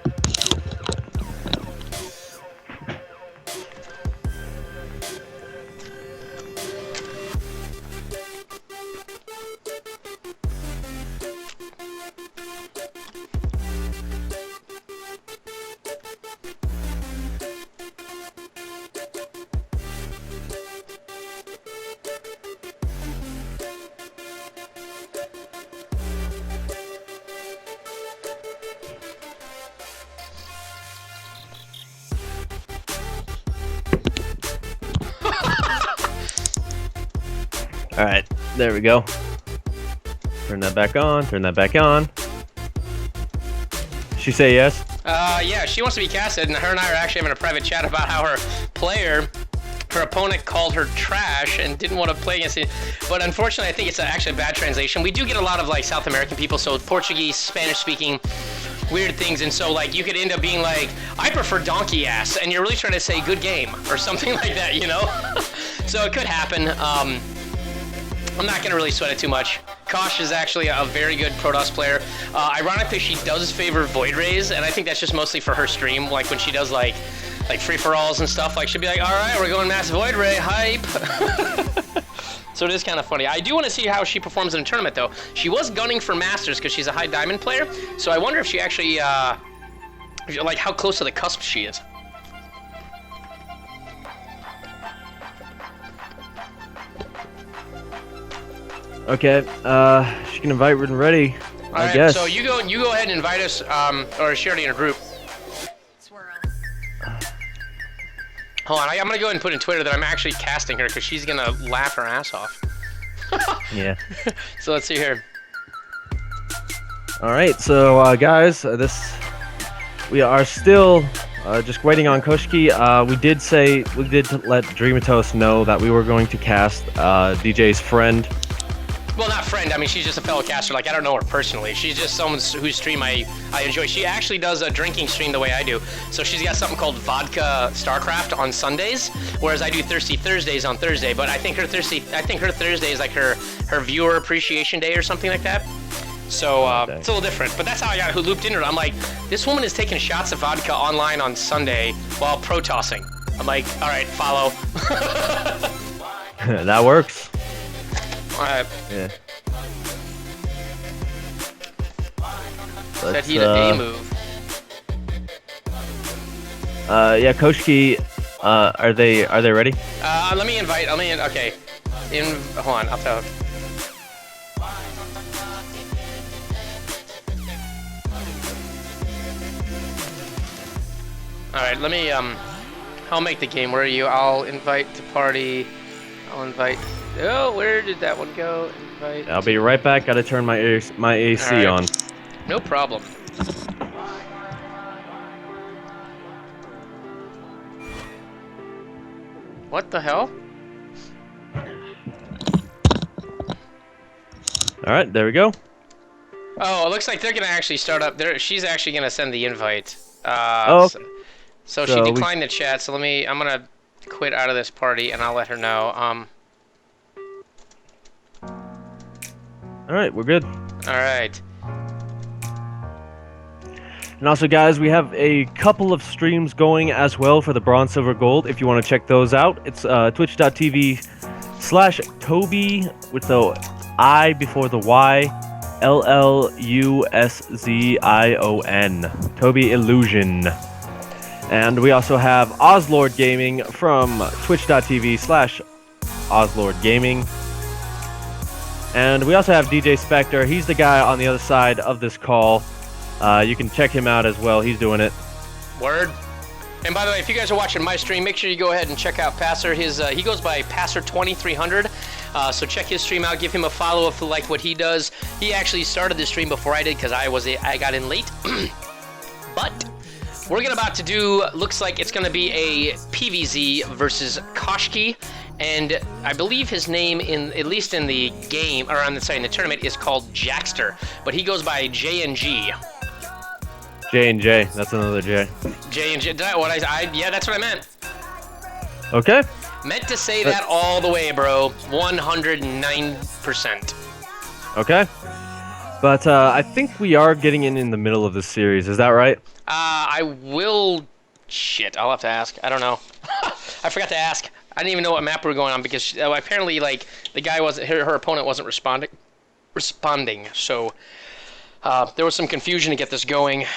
Alright, there we go. Turn that back on, turn that back on. She say yes? Yeah, she wants to be casted, and her and I are actually having a private chat about how her opponent called her trash and didn't want to play against it. But unfortunately, I think it's actually a bad translation. We do get a lot of like South American people, so Portuguese, Spanish speaking, weird things, and so like you could end up being like, I prefer donkey ass, and you're really trying to say good game or something like that, you know? So it could happen. I'm not gonna really sweat it too much. Kosh is actually a very good Protoss player. Ironically, she does favor Void Rays, and I think that's just mostly for her stream, like when she does like free-for-alls and stuff. Like she'll be like, all right, we're going Mass Void Ray, hype. So it is kind of funny. I do want to see how she performs in a tournament, though. She was gunning for Masters because she's a high diamond player, so I wonder if she actually, like how close to the cusp she is. Okay, she can invite when ready. I guess. So you go ahead and invite us, or is she already in a group? Hold on, I'm gonna go ahead and put in Twitter that I'm actually casting her because she's gonna laugh her ass off. Yeah. So let's see here. All right, so guys, we are still just waiting on Koshki. We did let Dreamatos know that we were going to cast DJ's friend. Well, not friend. I mean, she's just a fellow caster. Like, I don't know her personally. She's just someone whose stream I enjoy. She actually does a drinking stream the way I do. So she's got something called Vodka StarCraft on Sundays, whereas I do Thirsty Thursdays on Thursday. But I think her Thursday is like her viewer appreciation day or something like that. So it's a little different. But that's how I got looped into it. I'm like, this woman is taking shots of vodka online on Sunday while pro-tossing. I'm like, all right, follow. That works. Yeah. Said he had a move. Yeah, Koshki, are they ready? Let me invite. Okay. Hold on. I'll tell. All right. Let me. I'll make the game. Where are you? I'll invite to party. I'll invite. Oh, where did that one go? Invite. I'll be right back. Gotta turn my AC on. No problem. What the hell? All right, there we go. Oh, it looks like they're gonna actually start up. She's actually gonna send the invite. So she declined the chat. So I'm gonna quit out of this party and I'll let her know. All right, we're good. All right. And also, guys, we have a couple of streams going as well for the Bronze, Silver, Gold. If you want to check those out, it's twitch.tv/Toby with the I before the Y, LLUSZION. Toby Illusion. And we also have Ozlord Gaming from twitch.tv/Ozlord Gaming. And we also have DJ Spectre. He's the guy on the other side of this call. You can check him out as well. He's doing it. Word. And by the way, if you guys are watching my stream, make sure you go ahead and check out Passer. He goes by Passer2300. So check his stream out. Give him a follow if you like what he does. He actually started the stream before I did because I got in late. But we're about to do, looks like it's going to be a PVZ versus Koshki. And I believe his name, at least in the game, or in the tournament, is called Jackster. But he goes by J&G. J&J, that's another J. J&J, yeah, that's what I meant. Okay. Meant to say that all the way, bro. 109%. Okay. But I think we are getting in the middle of this series. Is that right? I will... Shit, I'll have to ask. I don't know. I forgot to ask. I didn't even know what map we were going on because apparently, like, the guy wasn't... Her opponent wasn't responding. So, there was some confusion to get this going.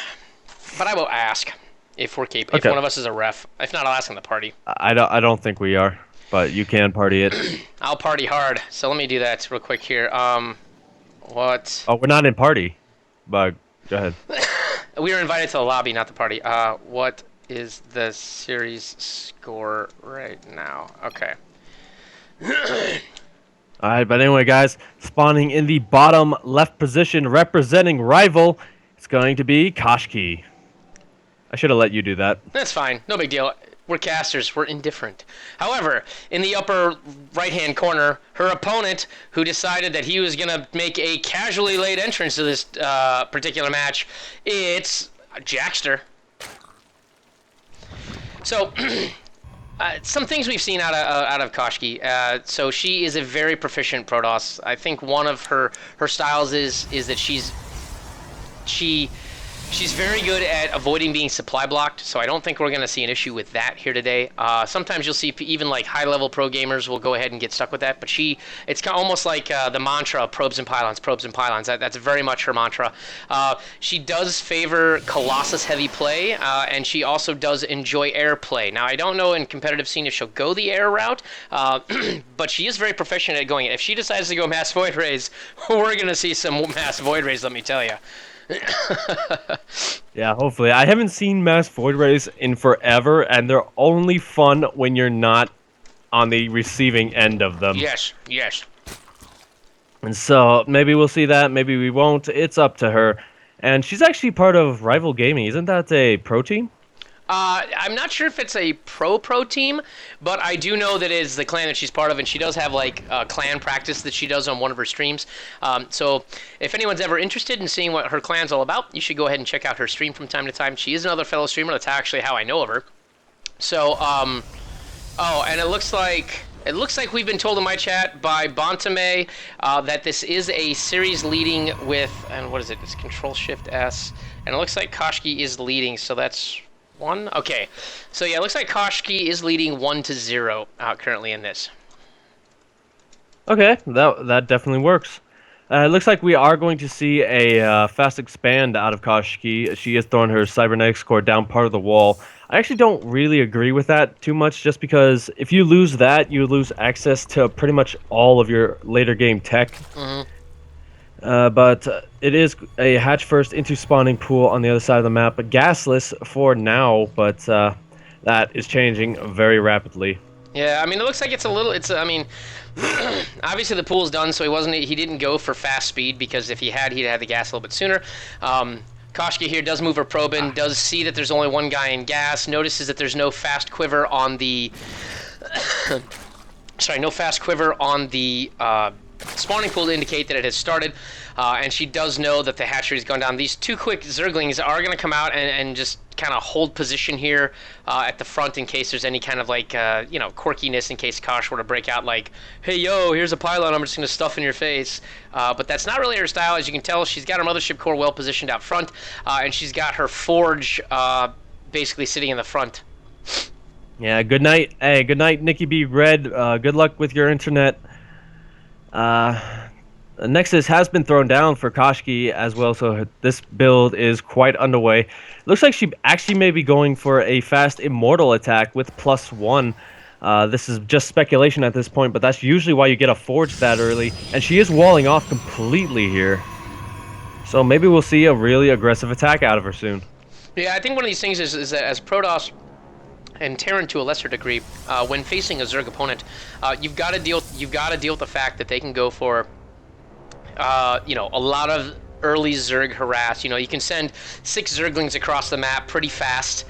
But I will ask if we're capable. Okay. If one of us is a ref. If not, I'll ask in the party. I don't think we are, but you can party it. I'll party hard. So let me do that real quick here. What? Oh, we're not in party. But go ahead. We were invited to the lobby, not the party. What is the series score right now? Okay. Alright, but anyway, guys, spawning in the bottom left position, representing rival, it's going to be Koshki. I should have let you do that. That's fine. No big deal. We're casters. We're indifferent. However, in the upper right-hand corner, her opponent, who decided that he was going to make a casually late entrance to this particular match, it's Jackster. So, some things we've seen out of Koshki. So she is a very proficient Protoss. I think one of her styles is that she's very good at avoiding being supply blocked, so I don't think we're going to see an issue with that here today. Sometimes you'll see even like high-level pro gamers will go ahead and get stuck with that, but it's almost like the mantra of probes and pylons, probes and pylons. That's very much her mantra. She does favor Colossus-heavy play, and she also does enjoy air play. Now, I don't know in competitive scene if she'll go the air route, but she is very proficient at going it. If she decides to go Mass Void Rays, we're going to see some Mass Void Rays, let me tell you. Yeah, hopefully. I haven't seen Mass Void Rays in forever, and they're only fun when you're not on the receiving end of them. Yes, yes. And so maybe we'll see that, maybe we won't. It's up to her. And she's actually part of Rival Gaming. Isn't that a pro team? I'm not sure if it's a pro team, but I do know that it is the clan that she's part of, and she does have like clan practice that she does on one of her streams. So if anyone's ever interested in seeing what her clan's all about, you should go ahead and check out her stream from time to time. She is another fellow streamer. That's actually how I know of her. So, oh, and it looks like we've been told in my chat by Bontame that this is a series leading with, and what is it? It's Control Shift S, and it looks like Koshki is leading. So that's. Okay, so yeah, it looks like Koshki is leading 1-0 currently in this. Okay, that definitely works. It looks like we are going to see a fast expand out of Koshki. She is throwing her cybernetics core down part of the wall. I actually don't really agree with that too much, just because if you lose that, you lose access to pretty much all of your later game tech. Mm-hmm. But it is a hatch first into spawning pool on the other side of the map. Gasless for now, but that is changing very rapidly. Yeah, I mean, it looks like I mean, obviously the pool's done, so he didn't go for fast speed, because if he had, he'd had the gas a little bit sooner. Koshki here does move her probe in, does see that there's only one guy in gas, notices that there's no fast quiver on the... Sorry, no fast quiver on the... spawning pool to indicate that it has started, and she does know that the hatchery has gone down. These two quick Zerglings are going to come out and just kind of hold position here at the front in case there's any kind of like, quirkiness, in case Kosh were to break out like, hey, yo, here's a pylon, I'm just going to stuff in your face. But that's not really her style. As you can tell, she's got her mothership core well positioned out front, and she's got her forge basically sitting in the front. Yeah, good night. Hey, good night, Nikki B. Red. Good luck with your internet. Nexus has been thrown down for Koshki as well, so this build is quite underway. Looks like she actually may be going for a fast immortal attack with +1. This is just speculation at this point, but that's usually why you get a forge that early, and she is walling off completely here. So maybe we'll see a really aggressive attack out of her soon. Yeah, I think one of these things is that as Protoss and Terran to a lesser degree, when facing a Zerg opponent, you've got to deal with the fact that they can go for, a lot of early Zerg harass. You can send 6 Zerglings across the map pretty fast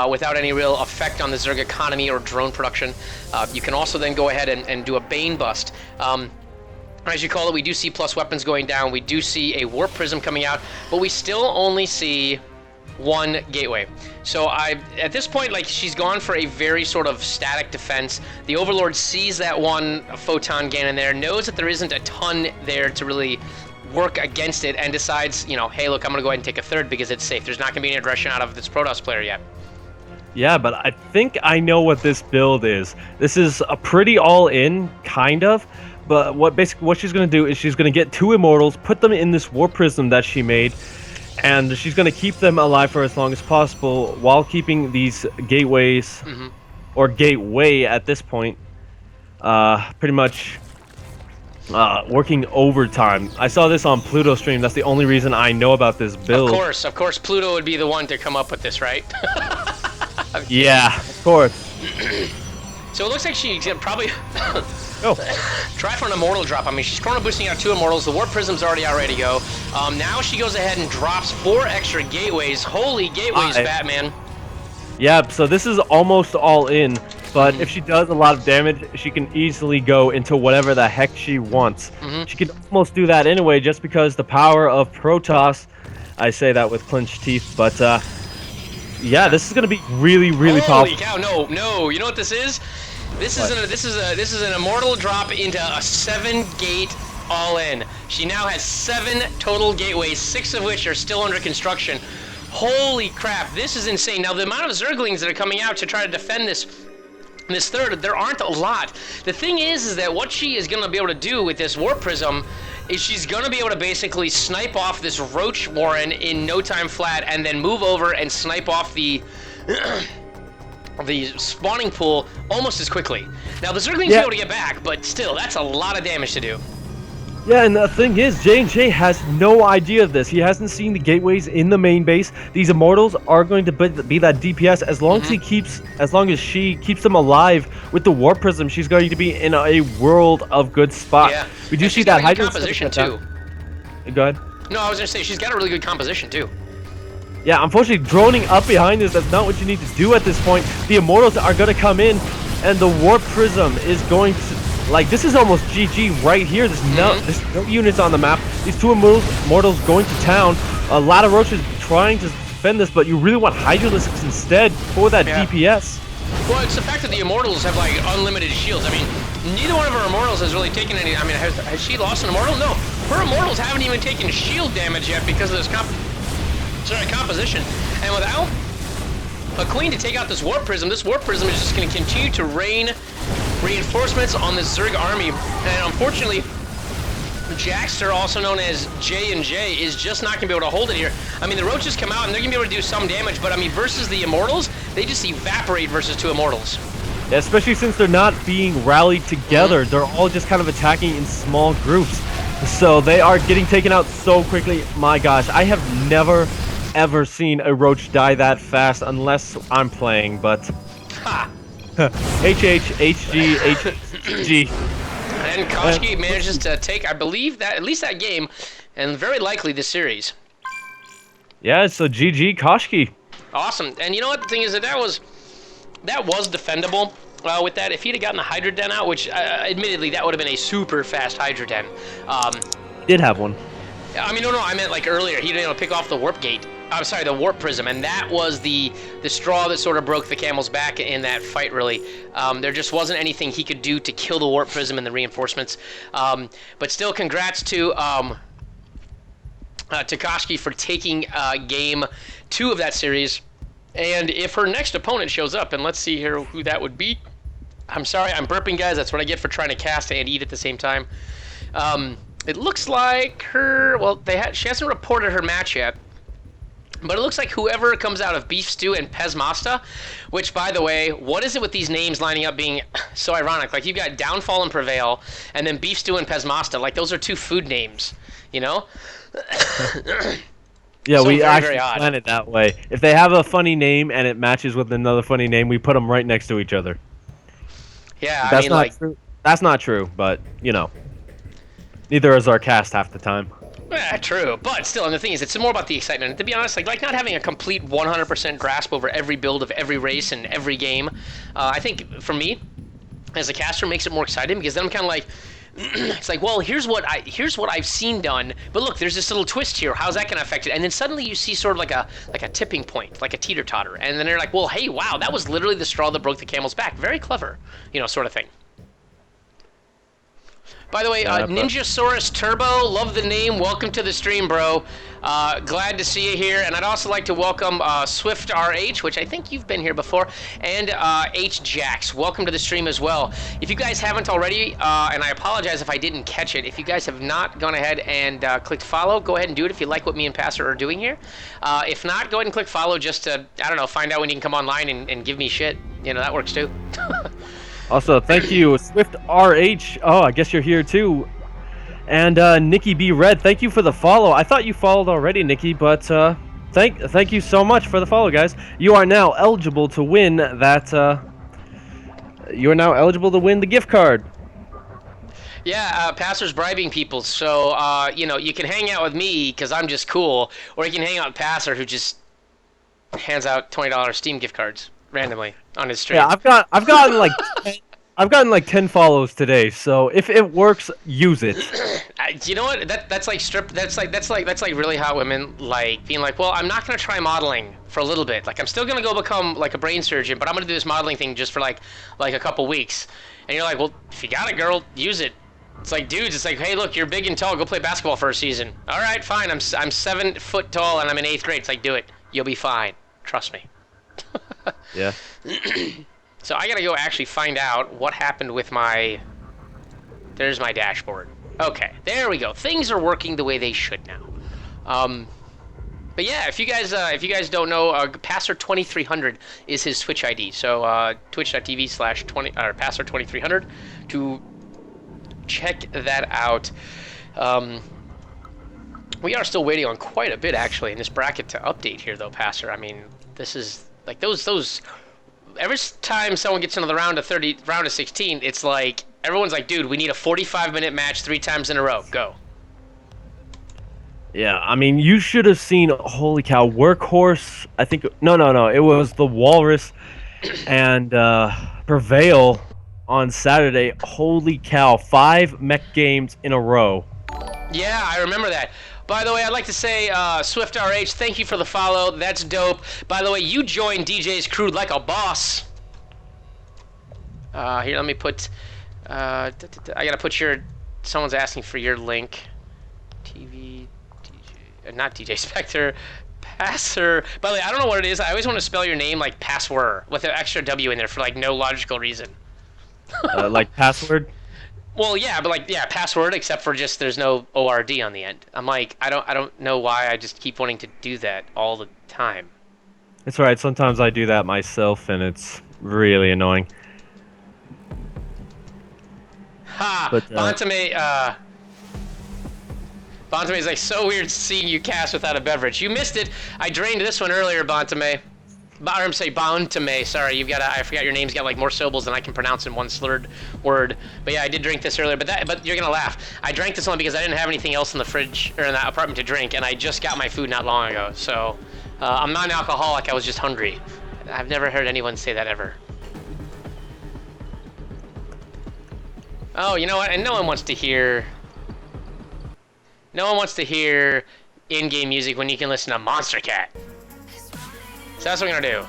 without any real effect on the Zerg economy or drone production. You can also then go ahead and do a Bane bust. As you call it, we do see plus weapons going down. We do see a Warp Prism coming out, but we still only see one gateway. So at this point, like, she's gone for a very sort of static defense. The Overlord sees that one photon gain in there, knows that there isn't a ton there to really work against it, and decides, hey, look, I'm going to go ahead and take a third because it's safe. There's not going to be any aggression out of this Protoss player yet. Yeah, but I think I know what this build is. This is a pretty all-in, kind of. But what she's going to do is she's going to get 2 Immortals, put them in this Warp Prism that she made, and she's going to keep them alive for as long as possible while keeping these gateways, or gateway at this point, pretty much working overtime. I saw this on Pluto stream. That's the only reason I know about this build. Of course, Pluto would be the one to come up with this, right? Yeah, of course. So it looks like she probably Oh. try for an immortal drop. I mean, she's chrono boosting out 2 immortals. The warp prism's already out ready to go. Now she goes ahead and drops 4 extra gateways. Holy gateways, Batman. Yeah, so this is almost all in, but Mm-hmm. if she does a lot of damage, she can easily go into whatever the heck she wants. Mm-hmm. She can almost do that anyway, just because the power of Protoss. I say that with clenched teeth, but yeah, this is gonna be really, really Holy powerful. cow! No, no. You know what this is? What? This is an immortal drop into a 7-gate all-in. She now has 7 total gateways, 6 of which are still under construction. Holy crap! This is insane. Now the amount of Zerglings that are coming out to try to defend this third, there aren't a lot. The thing is that what she is going to be able to do with this Warp Prism is she's going to be able to basically snipe off this Roach Warren in no time flat and then move over and snipe off the the spawning pool almost as quickly. Now the Zerglings be able to get back, but still, that's a lot of damage to do. Yeah, and the thing is, J&J has no idea of this. He hasn't seen the gateways in the main base. These Immortals are going to be that DPS as long as she keeps them alive with the Warp Prism. She's going to be in a world of good spot. Yeah, We do and see she's that got a good Hydra composition too. Go ahead. No, I was gonna say she's got a really good composition too. Yeah, unfortunately, droning up behind this, that's not what you need to do at this point. The Immortals are going to come in, and the Warp Prism is going to... Like, this is almost GG right here. There's no units on the map. These two Immortals going to town. A lot of Roaches trying to defend this, but you really want Hydralisks instead for that DPS. Well, it's the fact that the Immortals have, like, unlimited shields. I mean, neither one of her Immortals has really taken any... I mean, has she lost an Immortal? No. Her Immortals haven't even taken shield damage yet because of this composition. And without a Queen to take out this Warp Prism is just going to continue to rain reinforcements on this Zerg army. And unfortunately, Jaxter, also known as J&J, is just not going to be able to hold it here. I mean, the Roaches come out and they're going to be able to do some damage, but I mean, versus the Immortals, they just evaporate versus 2 Immortals. Yeah, especially since they're not being rallied together. They're all just kind of attacking in small groups. So they are getting taken out so quickly. My gosh, I have never, ever seen a Roach die that fast unless I'm playing, but... Ha! HG. And Koshki manages to take, I believe, that at least that game, and very likely the series. Yeah, so GG Koshki. Awesome. And you know what the thing is, that was defendable with that. If he'd have gotten the Hydra Den out, which admittedly that would have been a super fast Hydra Den. Did have one. I mean, no, I meant like earlier. He didn't able to pick off the Warp Gate. I'm sorry, the Warp Prism, and that was the straw that sort of broke the camel's back in that fight, really. There just wasn't anything he could do to kill the Warp Prism and the reinforcements. But still, congrats to Koshki for taking game 2 of that series. And if her next opponent shows up, and let's see here who that would be. I'm sorry, I'm burping, guys. That's what I get for trying to cast and eat at the same time. It looks like her... Well, she hasn't reported her match yet. But it looks like whoever comes out of Beef Stew and Pesmasta, which, by the way, what is it with these names lining up being so ironic? Like, you've got Downfall and Prevail, and then Beef Stew and Pesmasta. Like, those are 2 food names, you know? Yeah, so we very, actually very plan it that way. If they have a funny name and it matches with another funny name, we put them right next to each other. Yeah, That's not true. That's not true, but, you know. Neither is our cast half the time. Yeah, true. But still, and the thing is, it's more about the excitement. And to be honest, like not having a complete 100% grasp over every build of every race and every game, I think, for me, as a caster, makes it more exciting, because then I'm kind of like, it's like, well, here's what I've seen done, but look, there's this little twist here. How's that going to affect it? And then suddenly you see sort of like a tipping point, like a teeter-totter, and then you're like, well, hey, wow, that was literally the straw that broke the camel's back. Very clever, you know, sort of thing. By the way, Ninjasaurus Turbo, love the name. Welcome to the stream, bro. Glad to see you here. And I'd also like to welcome Swift RH, which I think you've been here before, and H Jax. Welcome to the stream as well. If you guys haven't already, and I apologize if I didn't catch it, if you guys have not gone ahead and clicked follow, go ahead and do it if you like what me and Pastor are doing here. If not, go ahead and click follow just to, I don't know, find out when you can come online and give me shit. You know, that works too. Also, thank you, Swift RH. Oh, I guess you're here too. And Nikki B Red, thank you for the follow. I thought you followed already, Nikki, but thank you so much for the follow, guys. You are now eligible to win that. You are now eligible to win the gift card. Yeah, Pastor's bribing people, so you know, you can hang out with me because I'm just cool, or you can hang out with Pastor, who just hands out $20 Steam gift cards randomly on his stream. Yeah, I've gotten like 10 follows today. So if it works, use it. You know what? That's like really hot women like being like, well, I'm not gonna try modeling for a little bit. Like I'm still gonna go become like a brain surgeon, but I'm gonna do this modeling thing just for like a couple weeks. And you're like, well, if you got it, girl, use it. It's like dudes. It's like, hey, look, you're big and tall. Go play basketball for a season. All right, fine. I'm 7 foot tall and I'm in 8th grade. It's like, do it. You'll be fine. Trust me. Yeah. So I gotta go actually find out what happened with my... There's my dashboard. Okay, there we go. Things are working the way they should now. But yeah, if you guys don't know, Passer2300 is his Twitch ID. So twitch.tv/Passer2300 to check that out. We are still waiting on quite a bit actually in this bracket to update here, though, Passer. I mean, this is like those. Every time someone gets into the round of 16, it's like everyone's like, dude, we need a 45-minute match 3 times in a row. Go. Yeah, I mean, you should have seen, holy cow, Workhorse, I think, no, it was the Walrus and Prevail on Saturday. Holy cow, 5 mech games in a row. Yeah, I remember that. By the way, I'd like to say, SwiftRH, thank you for the follow. That's dope. By the way, you joined DJ's crew like a boss. Here, let me put... I gotta put your... Someone's asking for your link. TV... DJ... not DJ Spectre. Passer... By the way, I don't know what it is. I always want to spell your name like Password with an extra W in there for, like, no logical reason. Like password? Well, yeah, but like, yeah, password, except for just there's no ORD on the end. I'm like, I don't know why I just keep wanting to do that all the time. It's alright, sometimes I do that myself, and it's really annoying. Ha! But, Bontame is like, so weird seeing you cast without a beverage. You missed it. I drained this one earlier, Bontame. I'm saying Bontame, sorry, I forgot your name's got like more syllables than I can pronounce in one slurred word. But yeah, I did drink this earlier, but you're gonna laugh. I drank this one because I didn't have anything else in the fridge, or in that apartment to drink, and I just got my food not long ago. So, I'm not an alcoholic, I was just hungry. I've never heard anyone say that ever. Oh, you know what, and no one wants to hear in-game music when you can listen to Monster Cat. So that's what we're gonna do.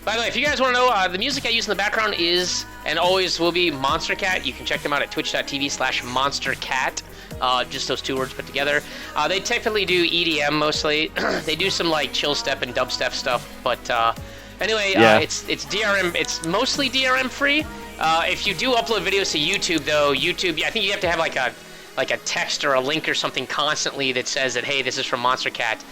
By the way, if you guys want to know, the music I use in the background is, and always will be, Monster Cat. You can check them out at twitch.tv/monstercat. Just those 2 words put together. They typically do EDM mostly. They do some like chill step and dubstep stuff, but anyway, yeah. It's DRM. It's mostly DRM free. If you do upload videos to YouTube, though, YouTube, I think you have to have like a text or a link or something constantly that says that, hey, this is from Monster Cat.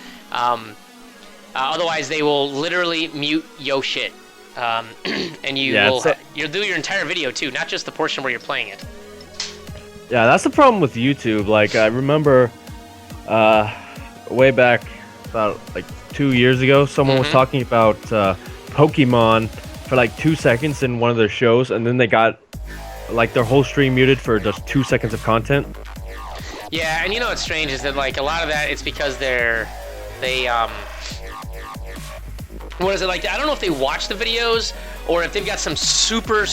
Otherwise, they will literally mute yo shit, and you'll do your entire video too, not just the portion where you're playing it. Yeah, that's the problem with YouTube. Like, I remember way back about like 2 years ago, someone was talking about Pokemon for like 2 seconds in one of their shows, and then they got like their whole stream muted for just 2 seconds of content. Yeah, and you know what's strange is that like a lot of that, it's because they what is it like? I don't know if they watch the videos or if they've got some super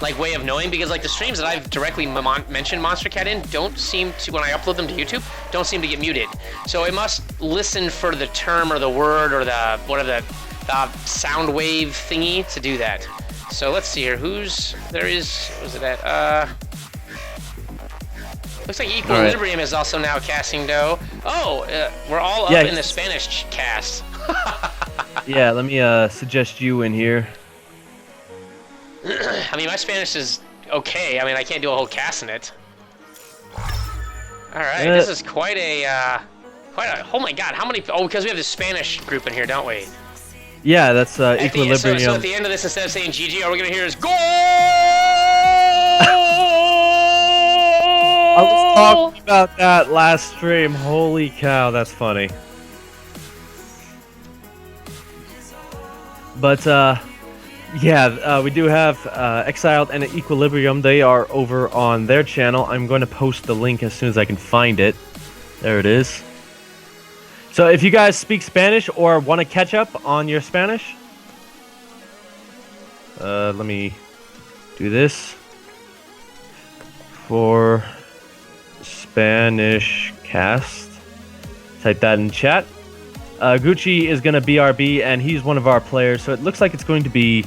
like way of knowing, because like the streams that I've directly mentioned Monster Cat in don't seem to, when I upload them to YouTube, don't seem to get muted. So it must listen for the term or the word or the whatever the sound wave thingy to do that. So let's see here. Was it at? Looks like Equilibrium is also now casting though. Oh, we're all up in the Spanish cast. Yeah, let me suggest you in here. I mean, my Spanish is okay. I mean, I can't do a whole cast in it. All right, this is quite a. Oh my God, how many? Oh, because we have the Spanish group in here, don't we? Yeah, that's Equilibrium. So at the end of this, instead of saying GG, all we're gonna hear is goal. I was talking about that last stream. Holy cow, that's funny. But yeah, we do have Exiled and Equilibrium. They are over on their channel. I'm going to post the link as soon as I can find it. There it is. So if you guys speak Spanish or want to catch up on your Spanish, let me do this for Spanish cast. Type that in chat. Gucci is going to BRB, and he's one of our players, so it looks like it's going to be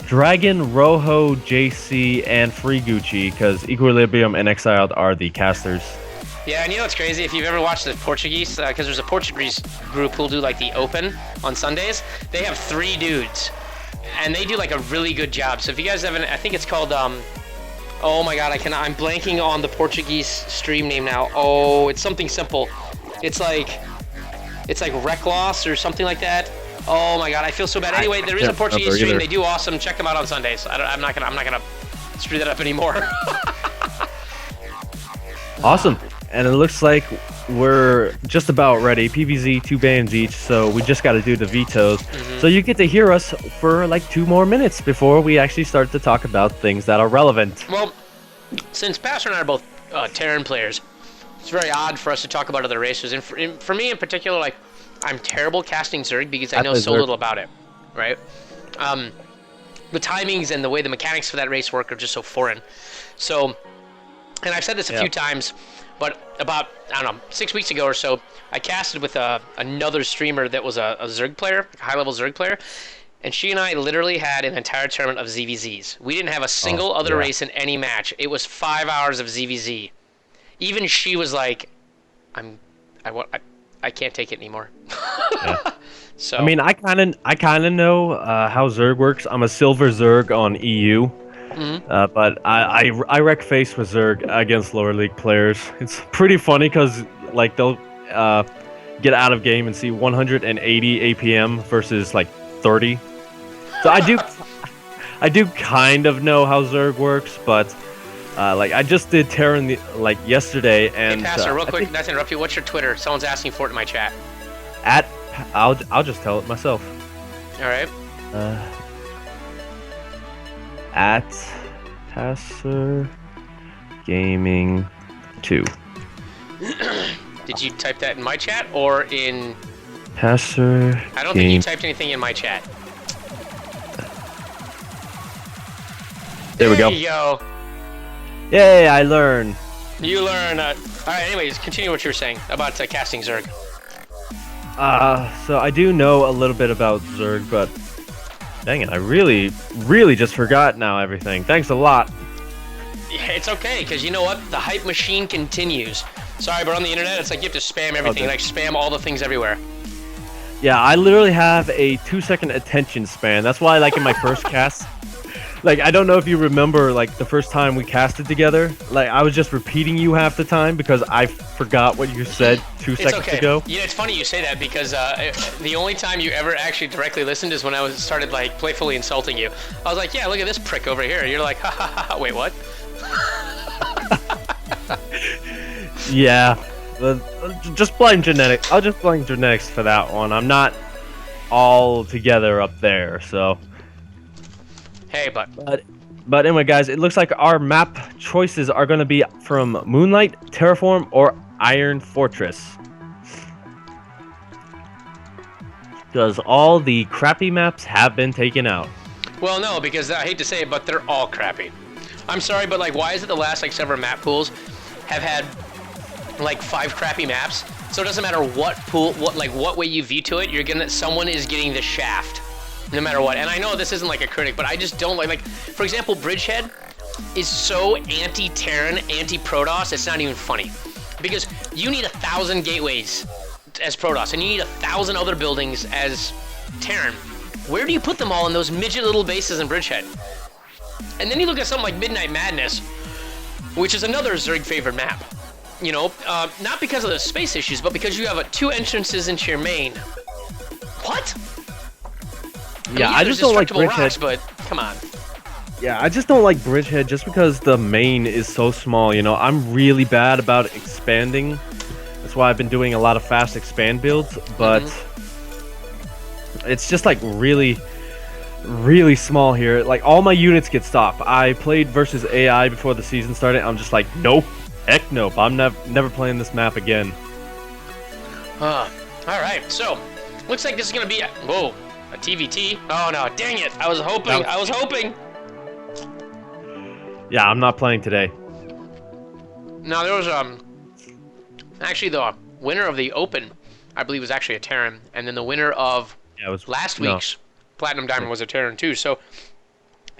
Dragon, Rojo, JC, and Free Gucci, because Equilibrium and Exiled are the casters. Yeah, and you know what's crazy? If you've ever watched the Portuguese, because there's a Portuguese group who'll do like the Open on Sundays, they have 3 dudes, and they do like a really good job. So if you guys haven't, I think it's called, oh my god, I'm blanking on the Portuguese stream name now. Oh, it's something simple. It's like Recloss or something like that. Oh my god, I feel so bad. Anyway, there is a Portuguese stream. They do awesome. Check them out on Sundays. I'm not gonna screw that up anymore. Awesome. And it looks like we're just about ready. PVZ, 2 bans each, so we just got to do the vetoes. So you get to hear us for like 2 more minutes before we actually start to talk about things that are relevant. Well, since Pastor and I are both Terran players, it's very odd for us to talk about other races. And for me in particular, like, I'm terrible casting Zerg because I know so little about it, right? The timings and the way the mechanics for that race work are just so foreign. So, and I've said this a few times, but about, I don't know, 6 weeks ago or so, I casted with another streamer that was a Zerg player, a high-level Zerg player, and she and I literally had an entire tournament of ZVZs. We didn't have a single other race in any match. It was 5 hours of ZVZ. Even she was like, I can't take it anymore. So I mean, I kind of know how Zerg works. I'm a silver Zerg on EU. But I wreck face with Zerg against lower league players. It's pretty funny because like they'll get out of game and see 180 APM versus like 30. So I do kind of know how Zerg works, but like I just did Terran like yesterday, and hey, Pastor, real quick, not to interrupt you. What's your Twitter? Someone's asking for it in my chat. I'll just tell it myself. All right. At Passer Gaming 2. Did you type that in my chat or in Passer? I don't think you typed anything in my chat. There we go. There you go. Yay, I learn. You learn. All right, anyways, continue what you were saying about casting Zerg. So I do know a little bit about Zerg, but dang it, I really just forgot now everything. Thanks a lot. Yeah, it's okay, because you know what? The hype machine continues. Sorry, but on the internet, it's like you have to spam everything, like spam all the things everywhere. Yeah, I literally have a 2-second attention span. That's why, like, in my first cast, like, I don't know if you remember, like, the first time we casted together, like, I was just repeating you half the time because I forgot what you said 2 seconds ago. Yeah, it's funny you say that because the only time you ever actually directly listened is when I started, like, playfully insulting you. I was like, yeah, look at this prick over here. You're like, ha ha ha, wait, what? Yeah, just blame genetics. I'll just blame genetics for that one. I'm not all together up there, so. Hey, but anyway, guys, it looks like our map choices are going to be from Moonlight, Terraform, or Iron Fortress. Because all the crappy maps have been taken out. Well, no, because I hate to say it, but they're all crappy. I'm sorry, but like, why is it the last like several map pools have had like 5 crappy maps? So it doesn't matter what pool, what way you veto it, someone is getting the shaft, no matter what. And I know this isn't like a critic, but I just don't like, for example, Bridgehead is so anti-Terran, anti-Protoss, it's not even funny. Because you need 1,000 gateways as Protoss, and you need 1,000 other buildings as Terran. Where do you put them all in those midget little bases in Bridgehead? And then you look at something like Midnight Madness, which is another Zerg favorite map. You know, not because of the space issues, but because you have 2 entrances into your main. What? Yeah, I just don't like Bridgehead. Rocks, but come on. Yeah, I just don't like Bridgehead just because the main is so small, you know. I'm really bad about expanding. That's why I've been doing a lot of fast expand builds, but it's just like really small here. Like all my units get stopped. I played versus AI before the season started. I'm just like, nope, heck nope. I'm never playing this map again. All right, so looks like this is gonna be whoa, a TVT. Oh no, dang it! I was hoping. I was hoping. Yeah, I'm not playing today. No, there was actually the winner of the Open, I believe, was actually a Terran, and then the winner of last week's Platinum Diamond was a Terran too. So,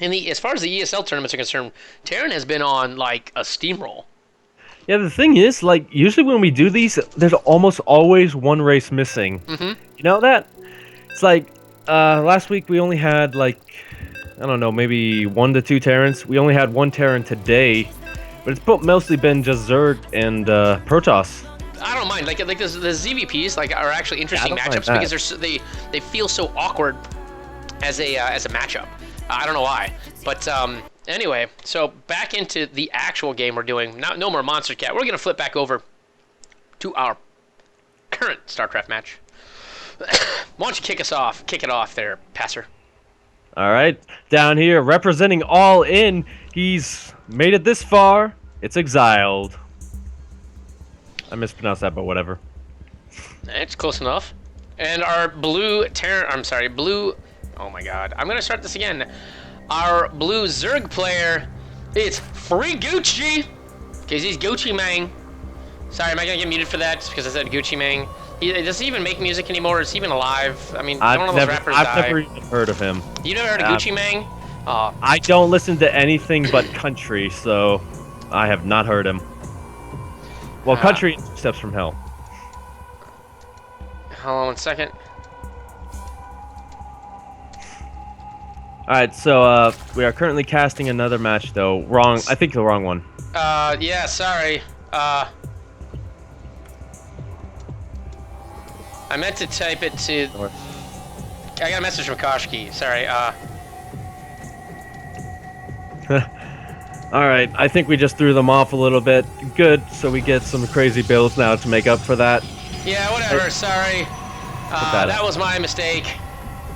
as far as the ESL tournaments are concerned, Terran has been on like a steamroll. Yeah, the thing is, like, usually when we do these, there's almost always one race missing. Mm-hmm. You know that? It's like, last week we only had, like, I don't know, maybe 1 to 2 Terrans. We only had 1 Terran today, but it's mostly been just Zerg and Protoss. I don't mind, like the ZVPs, like, are actually interesting matchups because they feel so awkward as a matchup. I don't know why, but anyway, so back into the actual game we're doing. No more Monster Cat. We're gonna flip back over to our current StarCraft match. Why don't you kick it off there, Passer? All right, down here representing All In. He's made it this far. It's Exiled. I mispronounced that, but whatever. It's close enough. And our blue oh my god, I'm gonna start this again. Our blue Zerg player, it's Free Gucci, because he's Gucci Mang. Sorry, am I gonna get muted for that just because I said Gucci Mang? Does he even make music anymore? Is he even alive? I mean, one of those rappers I've never even heard of him. You never heard of Gucci Mang? I don't listen to anything but country, so I have not heard him. Well, country and 2 Steps from Hell. Hold on 1 second. Alright, so we are currently casting another match, though. I think the wrong one. Yeah, sorry. I meant to type it to... I got a message from Koshki, sorry, Alright, I think we just threw them off a little bit. Good, so we get some crazy builds now to make up for that. Yeah, whatever, sorry. That was my mistake.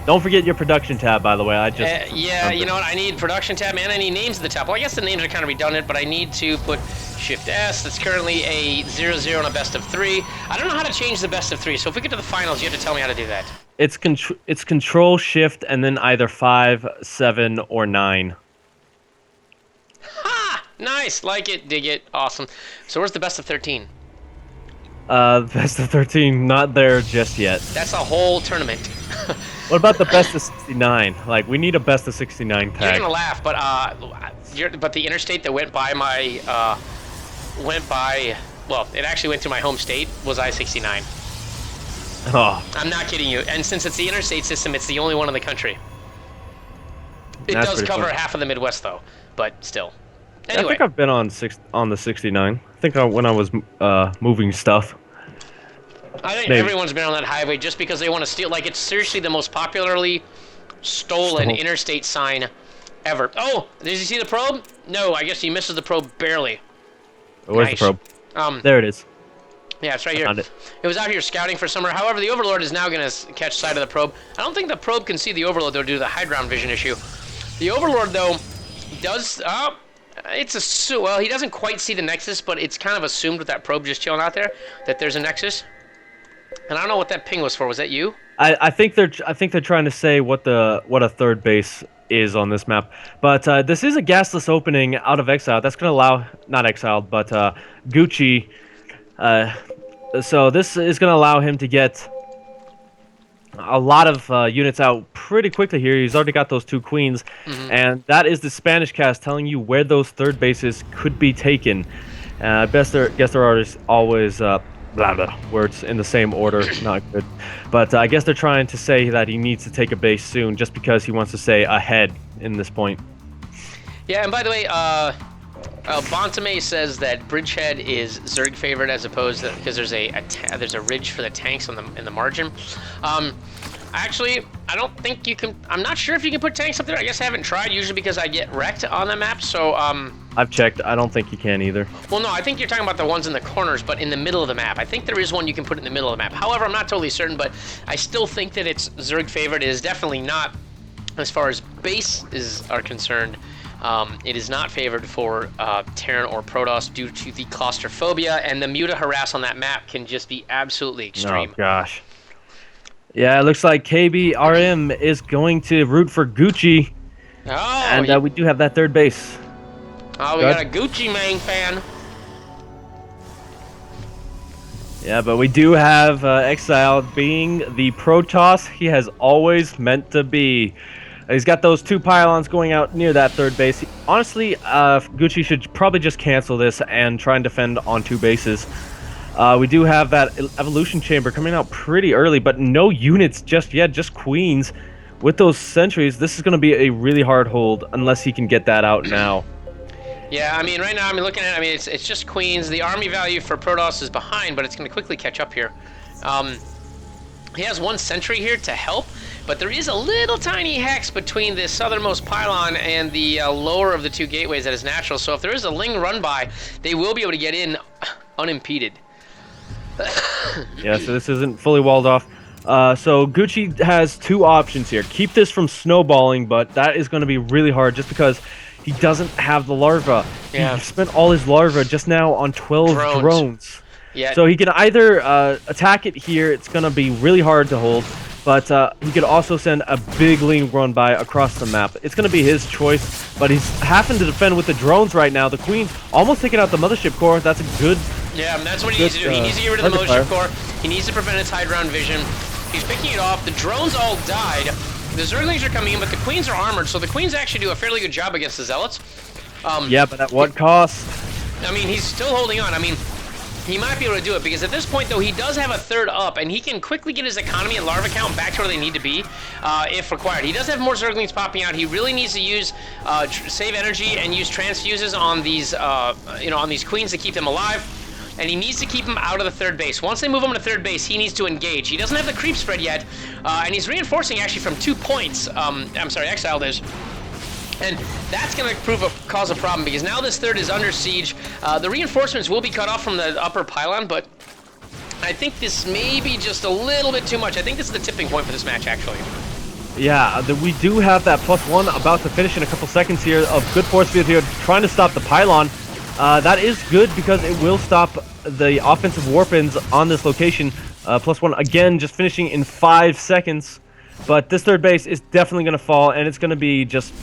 Don't forget your production tab, by the way. Yeah, you know what? I need production tab and I need names at the top. Well, I guess the names are kind of redundant, but I need to put Shift S. That's currently a 0-0 and a best of 3. I don't know how to change the best of 3, so if we get to the finals, you have to tell me how to do that. It's Control Shift and then either 5, 7, or 9. Ha! Nice, like it, dig it, awesome. So where's the best of 13? Best of 13, not there just yet. That's a whole tournament. What about the best of 69? Like, we need a best of 69 tag. You're gonna laugh, but but the interstate that went by my well, it actually went to my home state was I-69. Oh. I'm not kidding you. And since it's the interstate system, it's the only one in the country. It does cover half of the Midwest, though, but still. Anyway. I think I've been on the 69. I think when I was moving stuff. I think everyone's been on that highway just because they want to steal. Like, it's seriously the most popularly stolen interstate sign ever. Oh, did you see the probe? No, I guess he misses the probe barely. Where's the probe? There it is. Yeah, it's right here. It was out here scouting for somewhere. However, the Overlord is now going to catch sight of the probe. I don't think the probe can see the Overlord, though, due to the high ground vision issue. The Overlord, though, does... well, he doesn't quite see the Nexus, but it's kind of assumed with that probe just chilling out there that there's a Nexus. And I don't know what that ping was for. Was that you? I think they're trying to say what a third base is on this map. But this is a gasless opening out of Exile. That's going to allow, not Exiled, but Gucci. So this is going to allow him to get a lot of units out pretty quickly here. He's already got those 2 queens. Mm-hmm. And that is the Spanish cast telling you where those third bases could be taken. Guess there are always... blah blah words in the same order, not good. But I guess they're trying to say that he needs to take a base soon, just because he wants to stay ahead in this point. Yeah, and by the way, Bontame says that Bridgehead is Zerg favored as opposed to because there's a ridge for the tanks in the margin. Actually, I don't think you can. I'm not sure if you can put tanks up there. I guess I haven't tried, usually because I get wrecked on the map. So I've checked. I don't think you can either. Well, no, I think you're talking about the ones in the corners, but in the middle of the map. I think there is one you can put in the middle of the map. However, I'm not totally certain, but I still think that it's Zerg favored. It is definitely not, as far as bases are concerned. It is not favored for Terran or Protoss due to the claustrophobia, and the Muta harass on that map can just be absolutely extreme. Oh gosh. Yeah, it looks like KBRM is going to root for Gucci, Oh, and we do have that third base. oh, we Go got ahead. a Gucci Mane fan. Yeah, but we do have Exile being the Protoss he has always meant to be. He's got those 2 pylons going out near that third base. Honestly, Gucci should probably just cancel this and try and defend on 2 bases. We do have that evolution chamber coming out pretty early, but no units just yet, just queens. With those sentries, this is going to be a really hard hold unless he can get that out now. Yeah, I mean, right now, looking at it, it's just queens. The army value for Protoss is behind, but it's going to quickly catch up here. He has 1 sentry here to help, but there is a little tiny hex between the southernmost pylon and the lower of the 2 gateways that is natural. So if there is a Ling run by, they will be able to get in unimpeded. Yeah, so this isn't fully walled off. So Gucci has 2 options here. Keep this from snowballing, but that is going to be really hard just because he doesn't have the larva. Yeah. He spent all his larva just now on 12 drones. Yeah. So he can either attack it here. It's going to be really hard to hold. But he could also send a big Ling run by across the map. It's going to be his choice, but he's having to defend with the drones right now. The Queen's almost taking out the Mothership Core. That's a good... Yeah, that's what he needs to do. He needs to get rid of the Mothership Core. He needs to prevent its high ground vision. He's picking it off. The drones all died. The Zerglings are coming in, but the Queens are armored, so the Queens actually do a fairly good job against the Zealots. Yeah, but at what cost? I mean, he's still holding on. I mean, he might be able to do it, because at this point, though, he does have a third up, and he can quickly get his economy and larva count back to where they need to be, if required. He does have more Zerglings popping out. He really needs to use, save energy and use transfuses on these, on these Queens to keep them alive. And he needs to keep him out of the third base. Once they move him to third base, he needs to engage. He doesn't have the creep spread yet, and he's reinforcing actually from 2 points. I'm sorry, Exiled is. And that's going to cause a problem, because now this third is under siege. The reinforcements will be cut off from the upper pylon, but I think this may be just a little bit too much. I think this is the tipping point for this match, actually. Yeah, we do have that +1 about to finish in a couple seconds here of good force field here, trying to stop the pylon. That is good because it will stop the offensive warpins on this location. +1 again, just finishing in 5 seconds. But this third base is definitely going to fall, and it's going to be just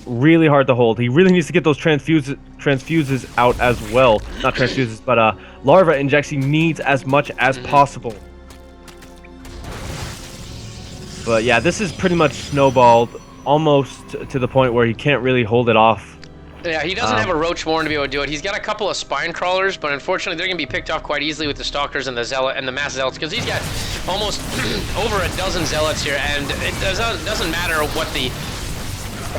really hard to hold. He really needs to get those transfuses out as well. Not transfuses, but larva injects. He needs as much as possible. But yeah, this is pretty much snowballed almost to the point where he can't really hold it off. Yeah, he doesn't have a Roach Warren to be able to do it. He's got a couple of Spine Crawlers, but unfortunately they're going to be picked off quite easily with the Stalkers and the Zealot and the Mass Zealots, because he's got almost over a dozen Zealots here, and it doesn't matter what the...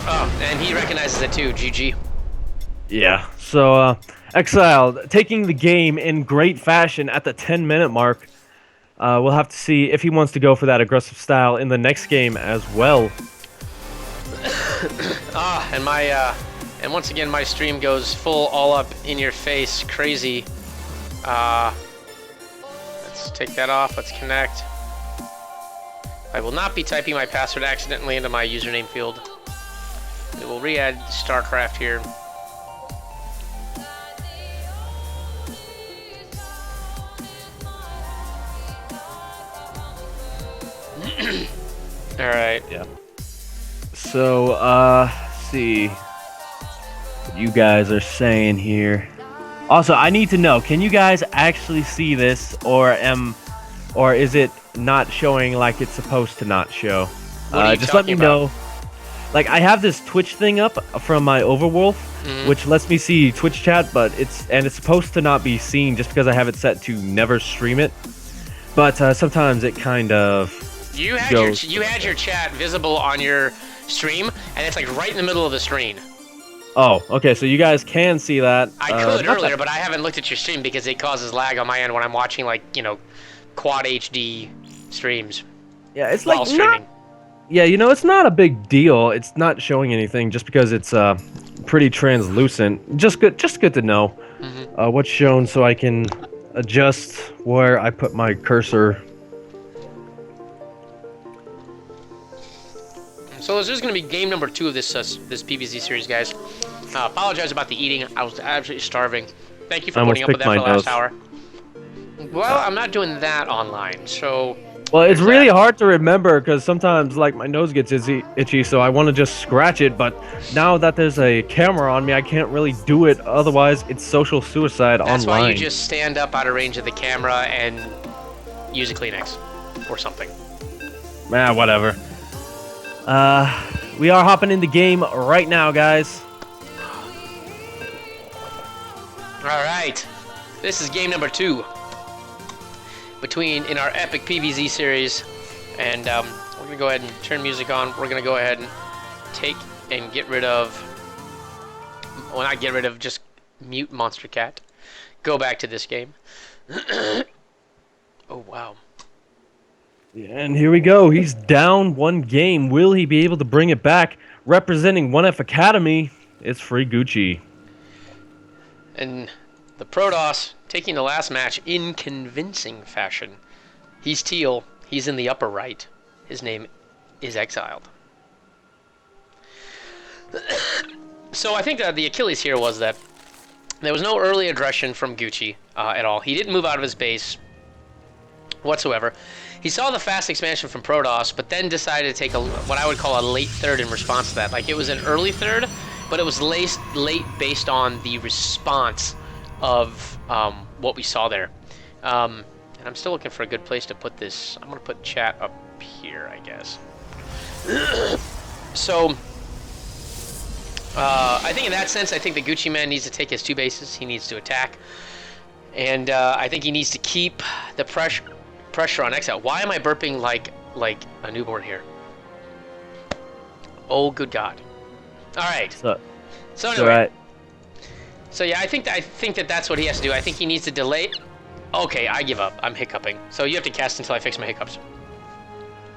Oh, and he recognizes it too, GG. Yeah, so Exile taking the game in great fashion at the 10-minute mark. We'll have to see if he wants to go for that aggressive style in the next game as well. And once again, my stream goes full all up in your face, crazy. Let's take that off, let's connect. I will not be typing my password accidentally into my username field. We will re-add StarCraft here. Alright. Yeah. So, let's see what you guys are saying here. Also, I need to know, can you guys actually see this, or is it not showing like it's supposed to not show? Just let me know. Like, I have this Twitch thing up from my Overwolf, which lets me see Twitch chat, but it's supposed to not be seen just because I have it set to never stream it. But sometimes it kind of you had your chat visible on your stream, and it's like right in the middle of the screen. Oh, okay, so you guys can see that. I could earlier, but I haven't looked at your stream because it causes lag on my end when I'm watching, like, quad HD streams. Yeah, it's like streaming. Yeah, it's not a big deal. It's not showing anything just because it's pretty translucent. Just good to know what's shown so I can adjust where I put my cursor. So this is going to be game number 2 of this PvZ series, guys. Apologize about the eating. I was absolutely starving. Thank you for putting up with that for the last hour. Well, I'm not doing that online, so Well, it's Where's really that? hard to remember because sometimes, like, my nose gets itchy, so I want to just scratch it. But now that there's a camera on me, I can't really do it. Otherwise, it's social suicide That's why you online. just stand up out of range of the camera and use a Kleenex or something. Whatever. We are hopping in the game right now, guys. All right, this is game number 2 in our epic PvZ series, and we're gonna go ahead and turn music on. We're gonna go ahead and take and get rid of, well, not get rid of, just mute Monster Cat. Go back to this game. Oh wow. Yeah, and here we go. He's down 1 game. Will he be able to bring it back? Representing 1F Academy, it's Free Gucci. And the Protoss taking the last match in convincing fashion. He's teal. He's in the upper right. His name is Exiled. So I think that the Achilles here was that there was no early aggression from Gucci at all. He didn't move out of his base whatsoever. He saw the fast expansion from Protoss, but then decided to take what I would call a late third in response to that. Like, it was an early third, but it was late based on the response of what we saw there. And I'm still looking for a good place to put this. I'm going to put chat up here, I guess. So, I think in that sense, I think the Gucci man needs to take his 2 bases. He needs to attack. And I think he needs to keep the pressure on Exile. Why am I burping like a newborn here? Oh, good God. All right. So anyway. Right. So yeah, I think that that's what he has to do. I think he needs to delay. Okay, I give up. I'm hiccuping. So you have to cast until I fix my hiccups.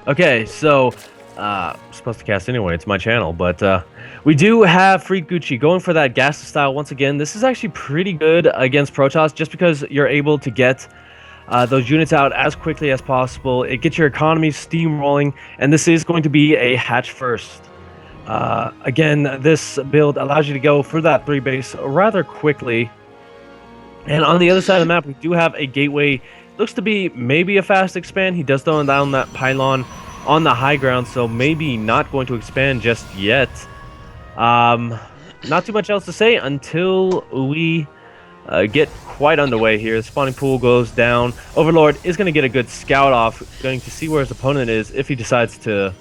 Okay, so I'm supposed to cast anyway. It's my channel, but we do have Free Gucci going for that gas style once again. This is actually pretty good against Protoss, just because you're able to get those units out as quickly as possible. It gets your economy steamrolling, and this is going to be a hatch first. Again, this build allows you to go for that 3 base rather quickly. And on the other side of the map, we do have a gateway. Looks to be maybe a fast expand. He does throw down that pylon on the high ground, so maybe not going to expand just yet. Not too much else to say until we get quite underway here. The spawning pool goes down. Overlord is going to get a good scout off, going to see where his opponent is if he decides to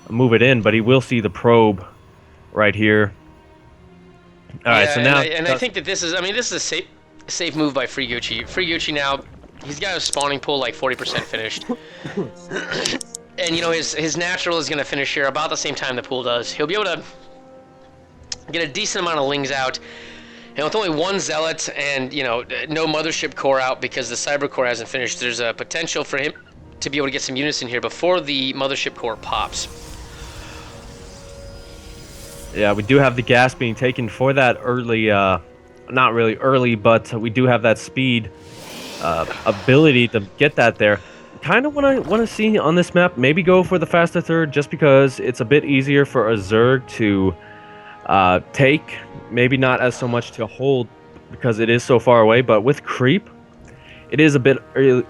move it in, but he will see the probe right here. All right, so now... And I think that this is a safe move by Free Gucci. Free Gucci now, he's got a spawning pool like 40% finished. And, you know, his natural is going to finish here about the same time the pool does. He'll be able to get a decent amount of lings out. And with only 1 zealot and, you know, no mothership core out because the cyber core hasn't finished, there's a potential for him to be able to get some units in here before the mothership core pops. Yeah, we do have the gas being taken for that early, not really early, but we do have that speed ability to get that there. Kind of want to see on this map, maybe go for the faster third, just because it's a bit easier for a Zerg to take. Maybe not as so much to hold because it is so far away, but with creep, it is a bit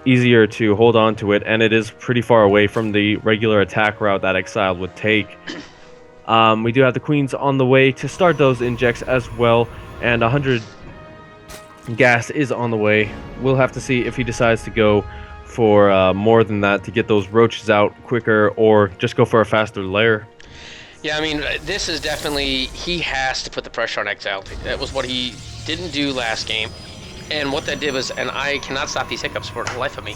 easier to hold on to it, and it is pretty far away from the regular attack route that Exiled would take. We do have the Queens on the way to start those injects as well, and 100 gas is on the way. We'll have to see if he decides to go for more than that to get those roaches out quicker, or just go for a faster layer. Yeah, I mean, this is definitely, he has to put the pressure on Exile. That was what he didn't do last game. And what that did was, and I cannot stop these hiccups for the life of me.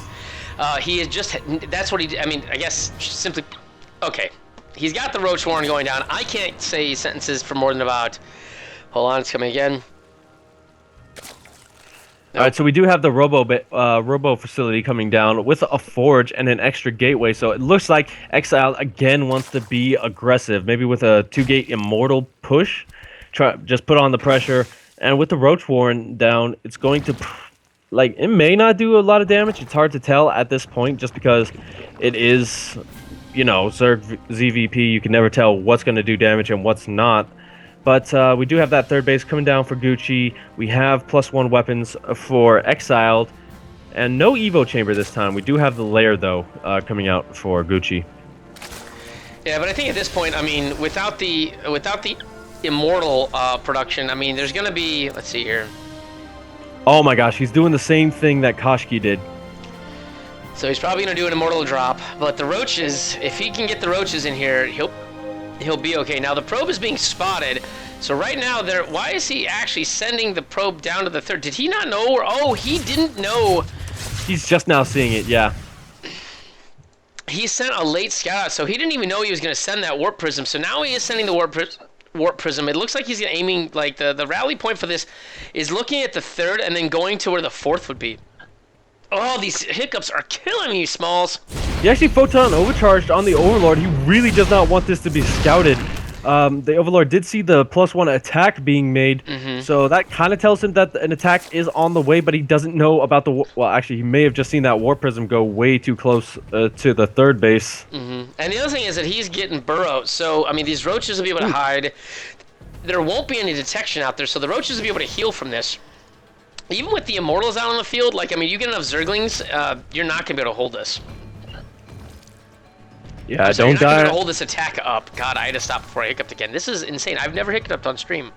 He is just, that's what he did. I mean, I guess simply, okay. He's got the Roach Warren going down. I can't say sentences for more than about, hold on, it's coming again. All right, so we do have the Robo facility coming down with a forge and an extra gateway. So it looks like Exile again wants to be aggressive, maybe with a 2-gate Immortal push. Just put on the pressure, and with the Roach Warren down, it's going to, like, it may not do a lot of damage. It's hard to tell at this point, just because it is, you know, Zerg ZVP. You can never tell what's going to do damage and what's not. But we do have that 3rd base coming down for Gucci. We have +1 weapons for Exiled. And no Evo chamber this time. We do have the lair, though, coming out for Gucci. Yeah, but I think at this point, I mean, without the immortal production, I mean, there's gonna be. Let's see here. Oh my gosh, he's doing the same thing that Koshki did. So he's probably gonna do an immortal drop, but the roaches, if he can get the roaches in here, he'll be okay. Now the probe is being spotted, so right now why is he actually sending the probe down to the third? Did he not know? Or oh, he didn't know. He's just now seeing it, yeah. He sent a late scout out, so he didn't even know he was gonna send that warp prism. So now he is sending the warp prism. It looks like he's aiming, like the rally point for this is looking at the third and then going to where the fourth would be. Oh, these hiccups are killing me, Smalls. He actually photon overcharged on the Overlord. He really does not want this to be scouted. The Overlord did see the +1 attack being made, so that kind of tells him that an attack is on the way, but he doesn't know about the... Well, actually, he may have just seen that Warp Prism go way too close to the third base. And the other thing is that he's getting burrowed, so, I mean, these roaches will be able to hide. There won't be any detection out there, so the roaches will be able to heal from this. Even with the Immortals out on the field, like, I mean, you get enough Zerglings, you're not going to be able to hold this. Yeah, so don't you're not die. Gonna hold this attack up. God, I had to stop before I hiccuped again. This is insane. I've never hiccuped on stream.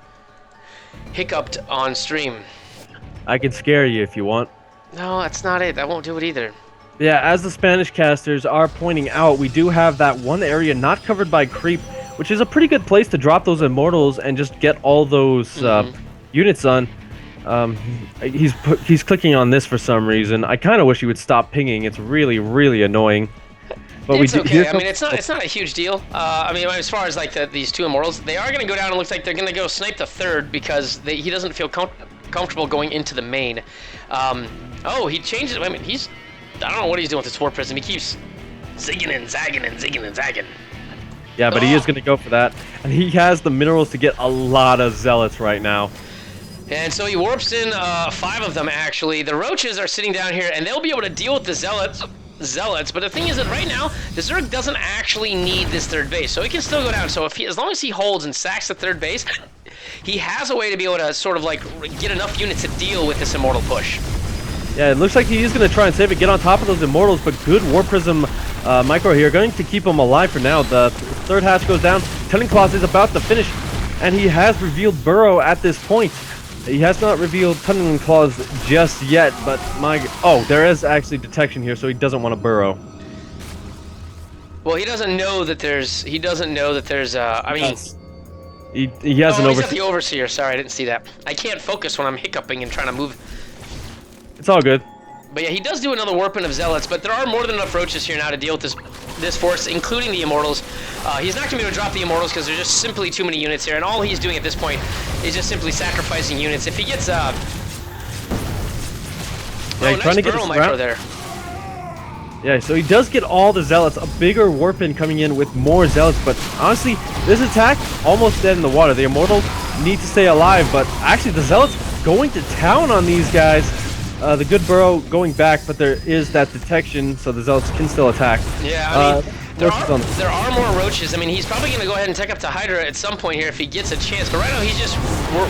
Hiccuped on stream. I can scare you if you want. No, that's not it. That won't do it either. Yeah, as the Spanish casters are pointing out, we do have that one area not covered by creep, which is a pretty good place to drop those Immortals and just get all those units on. He's clicking on this for some reason. I kind of wish he would stop pinging. It's really, really annoying. But it's okay. I mean, it's not a huge deal. I mean, as far as like these two Immortals, they are going to go down. It looks like they're going to go snipe the third because he doesn't feel comfortable going into the main. Oh, he changed it. I mean, I don't know what he's doing with this Warp Prism. He keeps zigging and zagging and zigging and zagging. Yeah, but he is going to go for that. And he has the minerals to get a lot of Zealots right now. And so he warps in 5 of them, actually. The Roaches are sitting down here, and they'll be able to deal with the Zealots. But the thing is that right now, the Zerg doesn't actually need this third base, so he can still go down. So as long as he holds and sacks the third base, he has a way to be able to sort of like get enough units to deal with this Immortal push. Yeah, it looks like he is going to try and save it, get on top of those Immortals, but good Warp Prism micro here, going to keep him alive for now. The third hatch goes down, Telling Claws is about to finish, and he has revealed Burrow at this point. He has not revealed Tunneling Claws just yet, but oh, there is actually detection here, so he doesn't want to burrow. Well, he doesn't know that there's. I mean, he has an overseer. He's at the overseer. Sorry, I didn't see that. I can't focus when I'm hiccuping and trying to move. It's all good. But yeah, he does do another warping of Zealots, but there are more than enough Roaches here now to deal with this force, including the Immortals. He's not going to be able to drop the Immortals because there's just simply too many units here, and all he's doing at this point is just simply sacrificing units. If he gets yeah, nice trying to get burrow micro there. Yeah, so he does get all the Zealots, a bigger warp-in coming in with more Zealots, but honestly, this attack almost dead in the water. The Immortals need to stay alive, but actually the Zealots going to town on these guys. The good burrow going back, but there is that detection, so the Zealots can still attack. Yeah, I mean, there are more Roaches. I mean, he's probably going to go ahead and take up to Hydra at some point here if he gets a chance, but right now he's just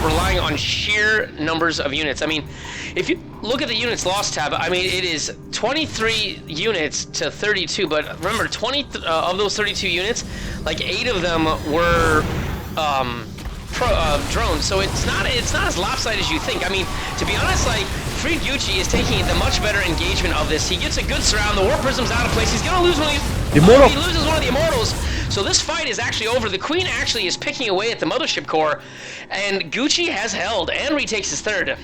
relying on sheer numbers of units. I mean, if you look at the units lost tab, I mean, it is 23 units to 32, but remember, 20 of those 32 units, like 8 of them were drones, so it's not as lopsided as you think. I mean, to be honest, like, Freed Gucci is taking the much better engagement of this. He gets a good surround. The Warp Prism's out of place. He's gonna lose one of these. He loses one of the Immortals. So this fight is actually over. The Queen actually is picking away at the Mothership Core, and Gucci has held and retakes his third.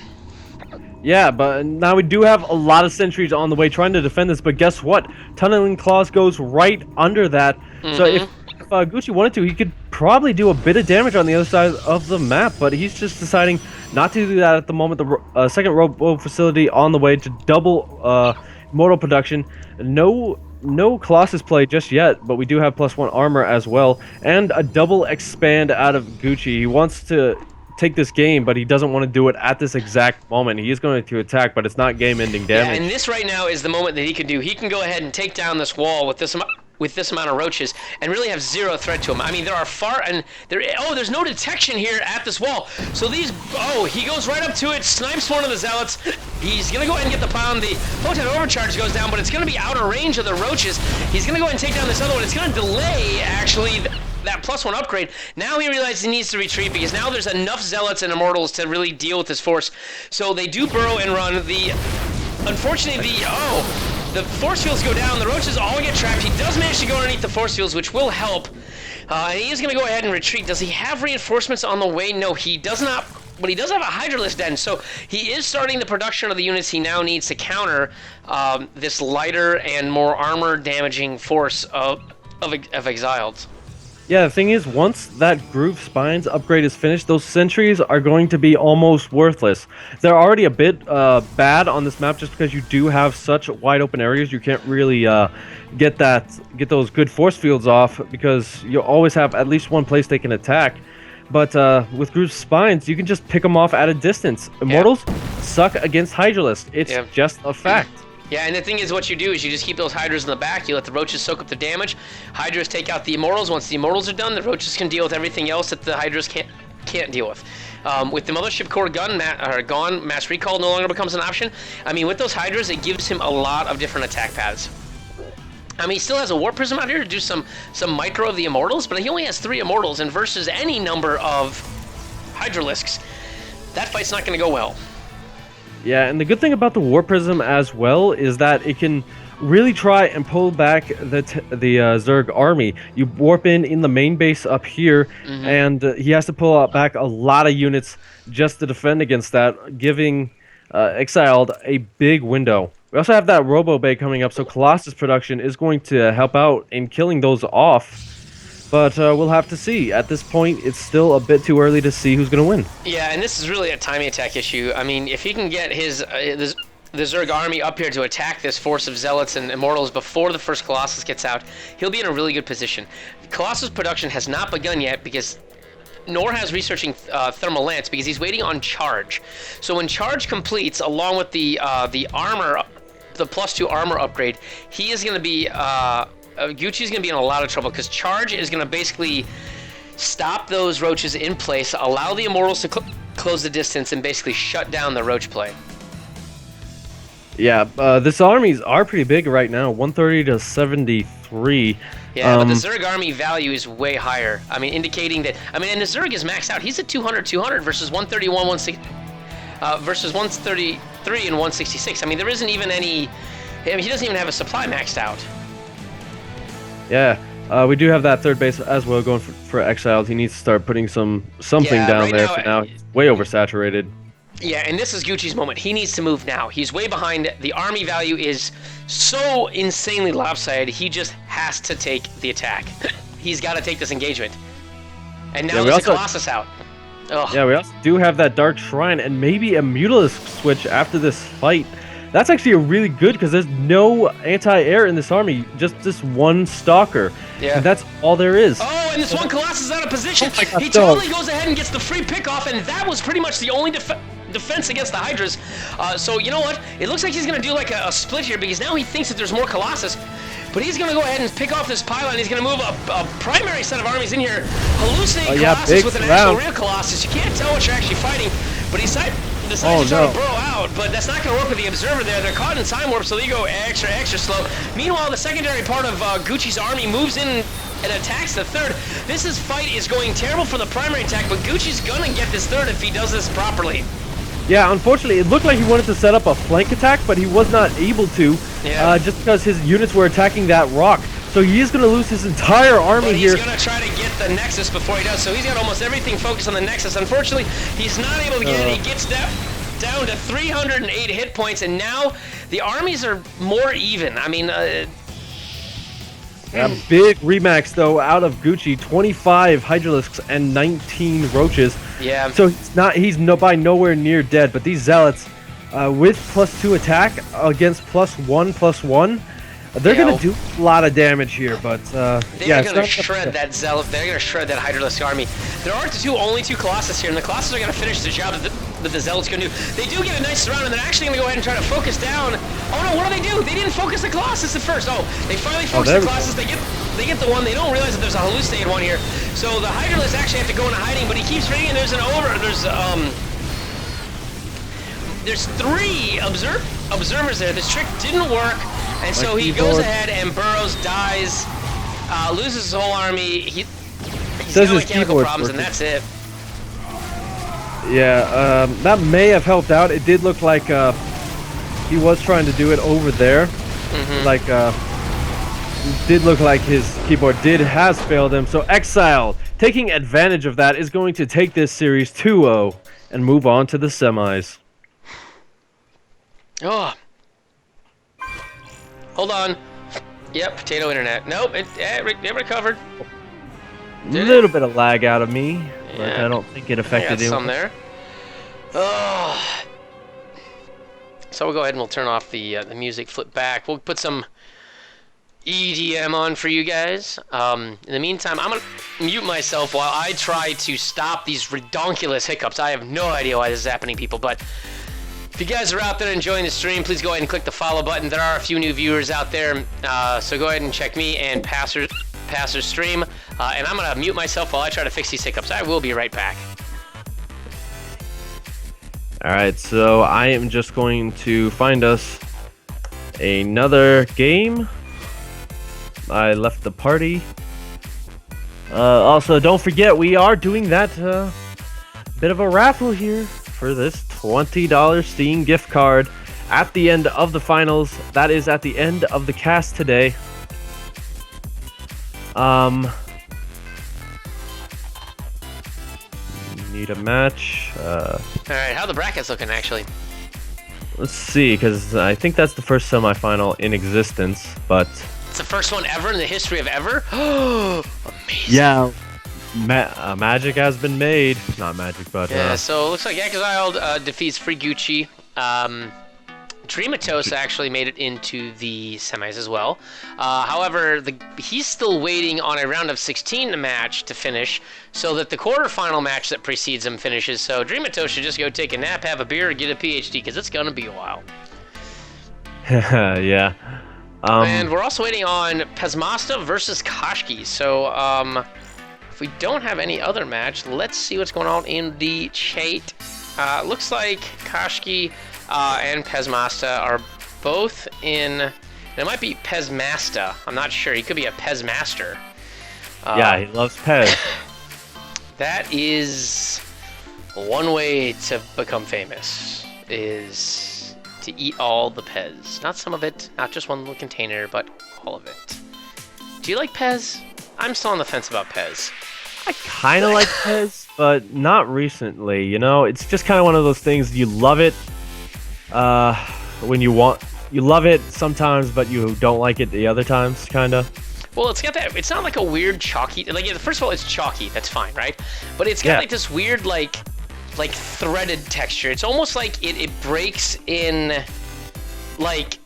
Yeah, but now we do have a lot of sentries on the way trying to defend this, but guess what? Tunneling Claws goes right under that. So if Gucci wanted to, he could probably do a bit of damage on the other side of the map, but he's just deciding not to do that at the moment. The second robo facility on the way to double Immortal production. No Colossus play just yet, but we do have +1 armor as well, and a double expand out of Gucci. He wants to take this game, but he doesn't want to do it at this exact moment. He is going to attack, but it's not game-ending damage. Yeah, and this right now is the moment that he can do. He can go ahead and take down this wall with this with this amount of roaches and really have zero threat to them. I mean, there are there's no detection here at this wall. So these, he goes right up to it, snipes one of the zealots. He's gonna go ahead and get the pound. The potent overcharge goes down, but it's gonna be out of range of the roaches. He's gonna go ahead and take down this other one. It's gonna delay, actually, that +1 upgrade. Now he realizes he needs to retreat because now there's enough zealots and immortals to really deal with this force. So they do burrow and run. Unfortunately, the force fields go down. The roaches all get trapped. He does manage to go underneath the force fields, which will help. And he is going to go ahead and retreat. Does he have reinforcements on the way? No, he does not. But he does have a Hydralisk Den, so he is starting the production of the units he now needs to counter this lighter and more armor-damaging force of Exiled. Yeah, the thing is, once that Groove Spines upgrade is finished, those sentries are going to be almost worthless. They're already a bit bad on this map just because you do have such wide open areas. You can't really get those good force fields off because you always have at least one place they can attack. But with Groove Spines, you can just pick them off at a distance. Immortals suck against Hydralisk. It's just a fact. Yeah, and the thing is, what you do is you just keep those Hydras in the back. You let the roaches soak up the damage. Hydras take out the Immortals. Once the Immortals are done, the roaches can deal with everything else that the Hydras can't deal with. With the Mothership Core gone, Mass Recall no longer becomes an option. I mean, with those Hydras, it gives him a lot of different attack paths. I mean, he still has a Warp Prism out here to do some micro of the Immortals, but he only has 3 Immortals, and versus any number of Hydralisks, that fight's not going to go well. Yeah, and the good thing about the Warp Prism as well is that it can really try and pull back the Zerg army. You warp in the main base up here, and he has to pull back a lot of units just to defend against that, giving Exiled a big window. We also have that Robo Bay coming up, so Colossus production is going to help out in killing those off. But we'll have to see. At this point, it's still a bit too early to see who's going to win. Yeah, and this is really a timing attack issue. I mean, if he can get the Zerg army up here to attack this force of Zealots and Immortals before the first Colossus gets out, he'll be in a really good position. Colossus production has not begun yet because nor has researching Thermal Lance because he's waiting on Charge. So when Charge completes, along with the armor, the +2 armor upgrade, he is going to be... Gucci's going to be in a lot of trouble because Charge is going to basically stop those roaches in place, allow the Immortals to close the distance, and basically shut down the roach play. Yeah, this armies are pretty big right now, 130 to 73. Yeah, but the Zerg army value is way higher. I mean, indicating that... I mean, and the Zerg is maxed out. He's at 200 versus 131, 160, versus 133 and 166. I mean, there isn't even any... I mean, he doesn't even have a supply maxed out. Yeah, we do have that third base as well going for Exiled. He needs to start putting something down right there. For now, he's way oversaturated. Yeah, and this is Gucci's moment. He needs to move now. He's way behind. The army value is so insanely lopsided. He just has to take the attack. He's got to take this engagement. And now there's a Colossus out. Ugh. Yeah, we also do have that Dark Shrine and maybe a Mutalisk switch after this fight. That's actually a really good because there's no anti-air in this army, just this one Stalker. Yeah. And that's all there is. Oh, and this one Colossus is out of position. He totally goes ahead and gets the free pick-off, and that was pretty much the only defense against the Hydras. So, you know what? It looks like he's going to do like a split here because now he thinks that there's more Colossus. But he's going to go ahead and pick off this pylon. He's going to move a primary set of armies in here, hallucinate Colossus with an actual real Colossus. You can't tell what you're actually fighting, but he decides to try to burrow out, but that's not going to work with the Observer there. They're caught in time warp, so they go extra slow. Meanwhile, the secondary part of Gucci's army moves in and attacks the third. This fight is going terrible for the primary attack, but Gucci's going to get this third if he does this properly. Yeah, unfortunately, it looked like he wanted to set up a flank attack, but he was not able to, just because his units were attacking that rock. So he is going to lose his entire army here. He's going to try to get the Nexus before he does, so he's got almost everything focused on the Nexus. Unfortunately, he's not able to get it. He gets down to 308 hit points, and now the armies are more even. I mean... a big remax, though, out of Gucci. 25 Hydralisks and 19 Roaches. Yeah. So he's by nowhere near dead, but these Zealots, with +2 attack against +1/+1, they're going to do a lot of damage here, but they're going to shred that Zealot. They're going to shred that Hydralisk army. There are only two Colossus here, and the Colossus are going to finish the job. the Zealots gonna do. They do get a nice surround, and they're actually gonna go ahead and try to focus down. Oh no, what do? They didn't focus the Colossus at first. Oh, they finally focus the Colossus. They get the one. They don't realize that there's a hallucinated one here. So the Hydralisk actually have to go into hiding, but he keeps ringing. There's 3 observers there. This trick didn't work, and so he goes ahead and Burrows dies, loses his whole army. He's got mechanical problems, and that's it. Yeah, that may have helped out. It did look like he was trying to do it over there. Like, it did look like his keyboard has failed him. So Exile, taking advantage of that, is going to take this series 2-0 and move on to the semis. Oh. Hold on. Yep, potato internet. Nope, it recovered. A little bit of lag out of me, but I don't think it affected him. Some there. Oh. So we'll go ahead and we'll turn off the music, flip back. We'll put some EDM on for you guys. In the meantime, I'm going to mute myself while I try to stop these redonkulous hiccups. I have no idea why this is happening, people, but if you guys are out there enjoying the stream, please go ahead and click the follow button. There are a few new viewers out there, so go ahead and check me and Passer's stream. And I'm going to mute myself while I try to fix these hiccups. I will be right back. Alright, so I am just going to find us another game. I left the party. Also, don't forget, we are doing that bit of a raffle here for this $20 Steam gift card at the end of the finals. That is at the end of the cast today. Need a match. Alright, how are the brackets looking, actually? Let's see, because I think that's the first semifinal in existence, but... It's the first one ever in the history of ever? Oh, amazing. Yeah, magic has been made. Not magic, but... Yeah, so it looks like Exiled defeats Free Gucci. Dreamatos actually made it into the semis as well. However, he's still waiting on a round of 16 match to finish, so that the quarterfinal match that precedes him finishes. So Dreamatos should just go take a nap, have a beer, and get a PhD, because it's going to be a while. Yeah. And we're also waiting on Pesmasta versus Koshki. So if we don't have any other match, let's see what's going on in the chat. Looks like Koshki and Pesmasta are both in... It might be Pesmasta. I'm not sure. He could be a Pesmaster. Yeah, he loves Pez. That is one way to become famous, is to eat all the Pez. Not some of it, not just one little container, but all of it. Do you like Pez? I'm still on the fence about Pez. I kind of like Pez, but not recently, you know? It's just kind of one of those things, you love it when you love it sometimes, but you don't like it the other times, kind of. Well, it's got that, it's not like a weird chalky, like, first of all, it's chalky, that's fine, right? But it's got like this weird, like threaded texture. It's almost like it breaks in, like,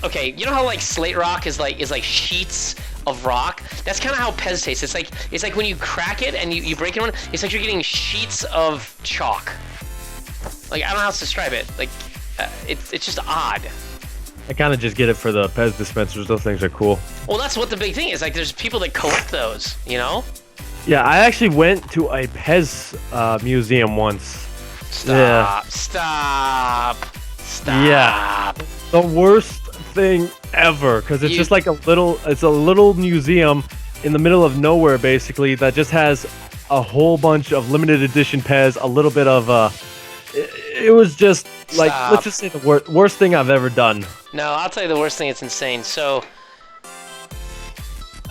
okay, you know how like slate rock is like sheets of rock? That's kind of how Pez tastes. It's like when you crack it and you break it on, it's like you're getting sheets of chalk. Like, I don't know how else to describe it. Like, it's just odd. I kind of just get it for the Pez dispensers. Those things are cool. Well, that's what the big thing is. Like, there's people that collect those, you know? Yeah, I actually went to a Pez museum once. Stop. Yeah. The worst thing ever, because it's just like a little museum in the middle of nowhere, basically, that just has a whole bunch of limited edition Pez, a little bit of it was just like, let's just say the worst thing I've ever done. No, I'll tell you the worst thing. It's insane. So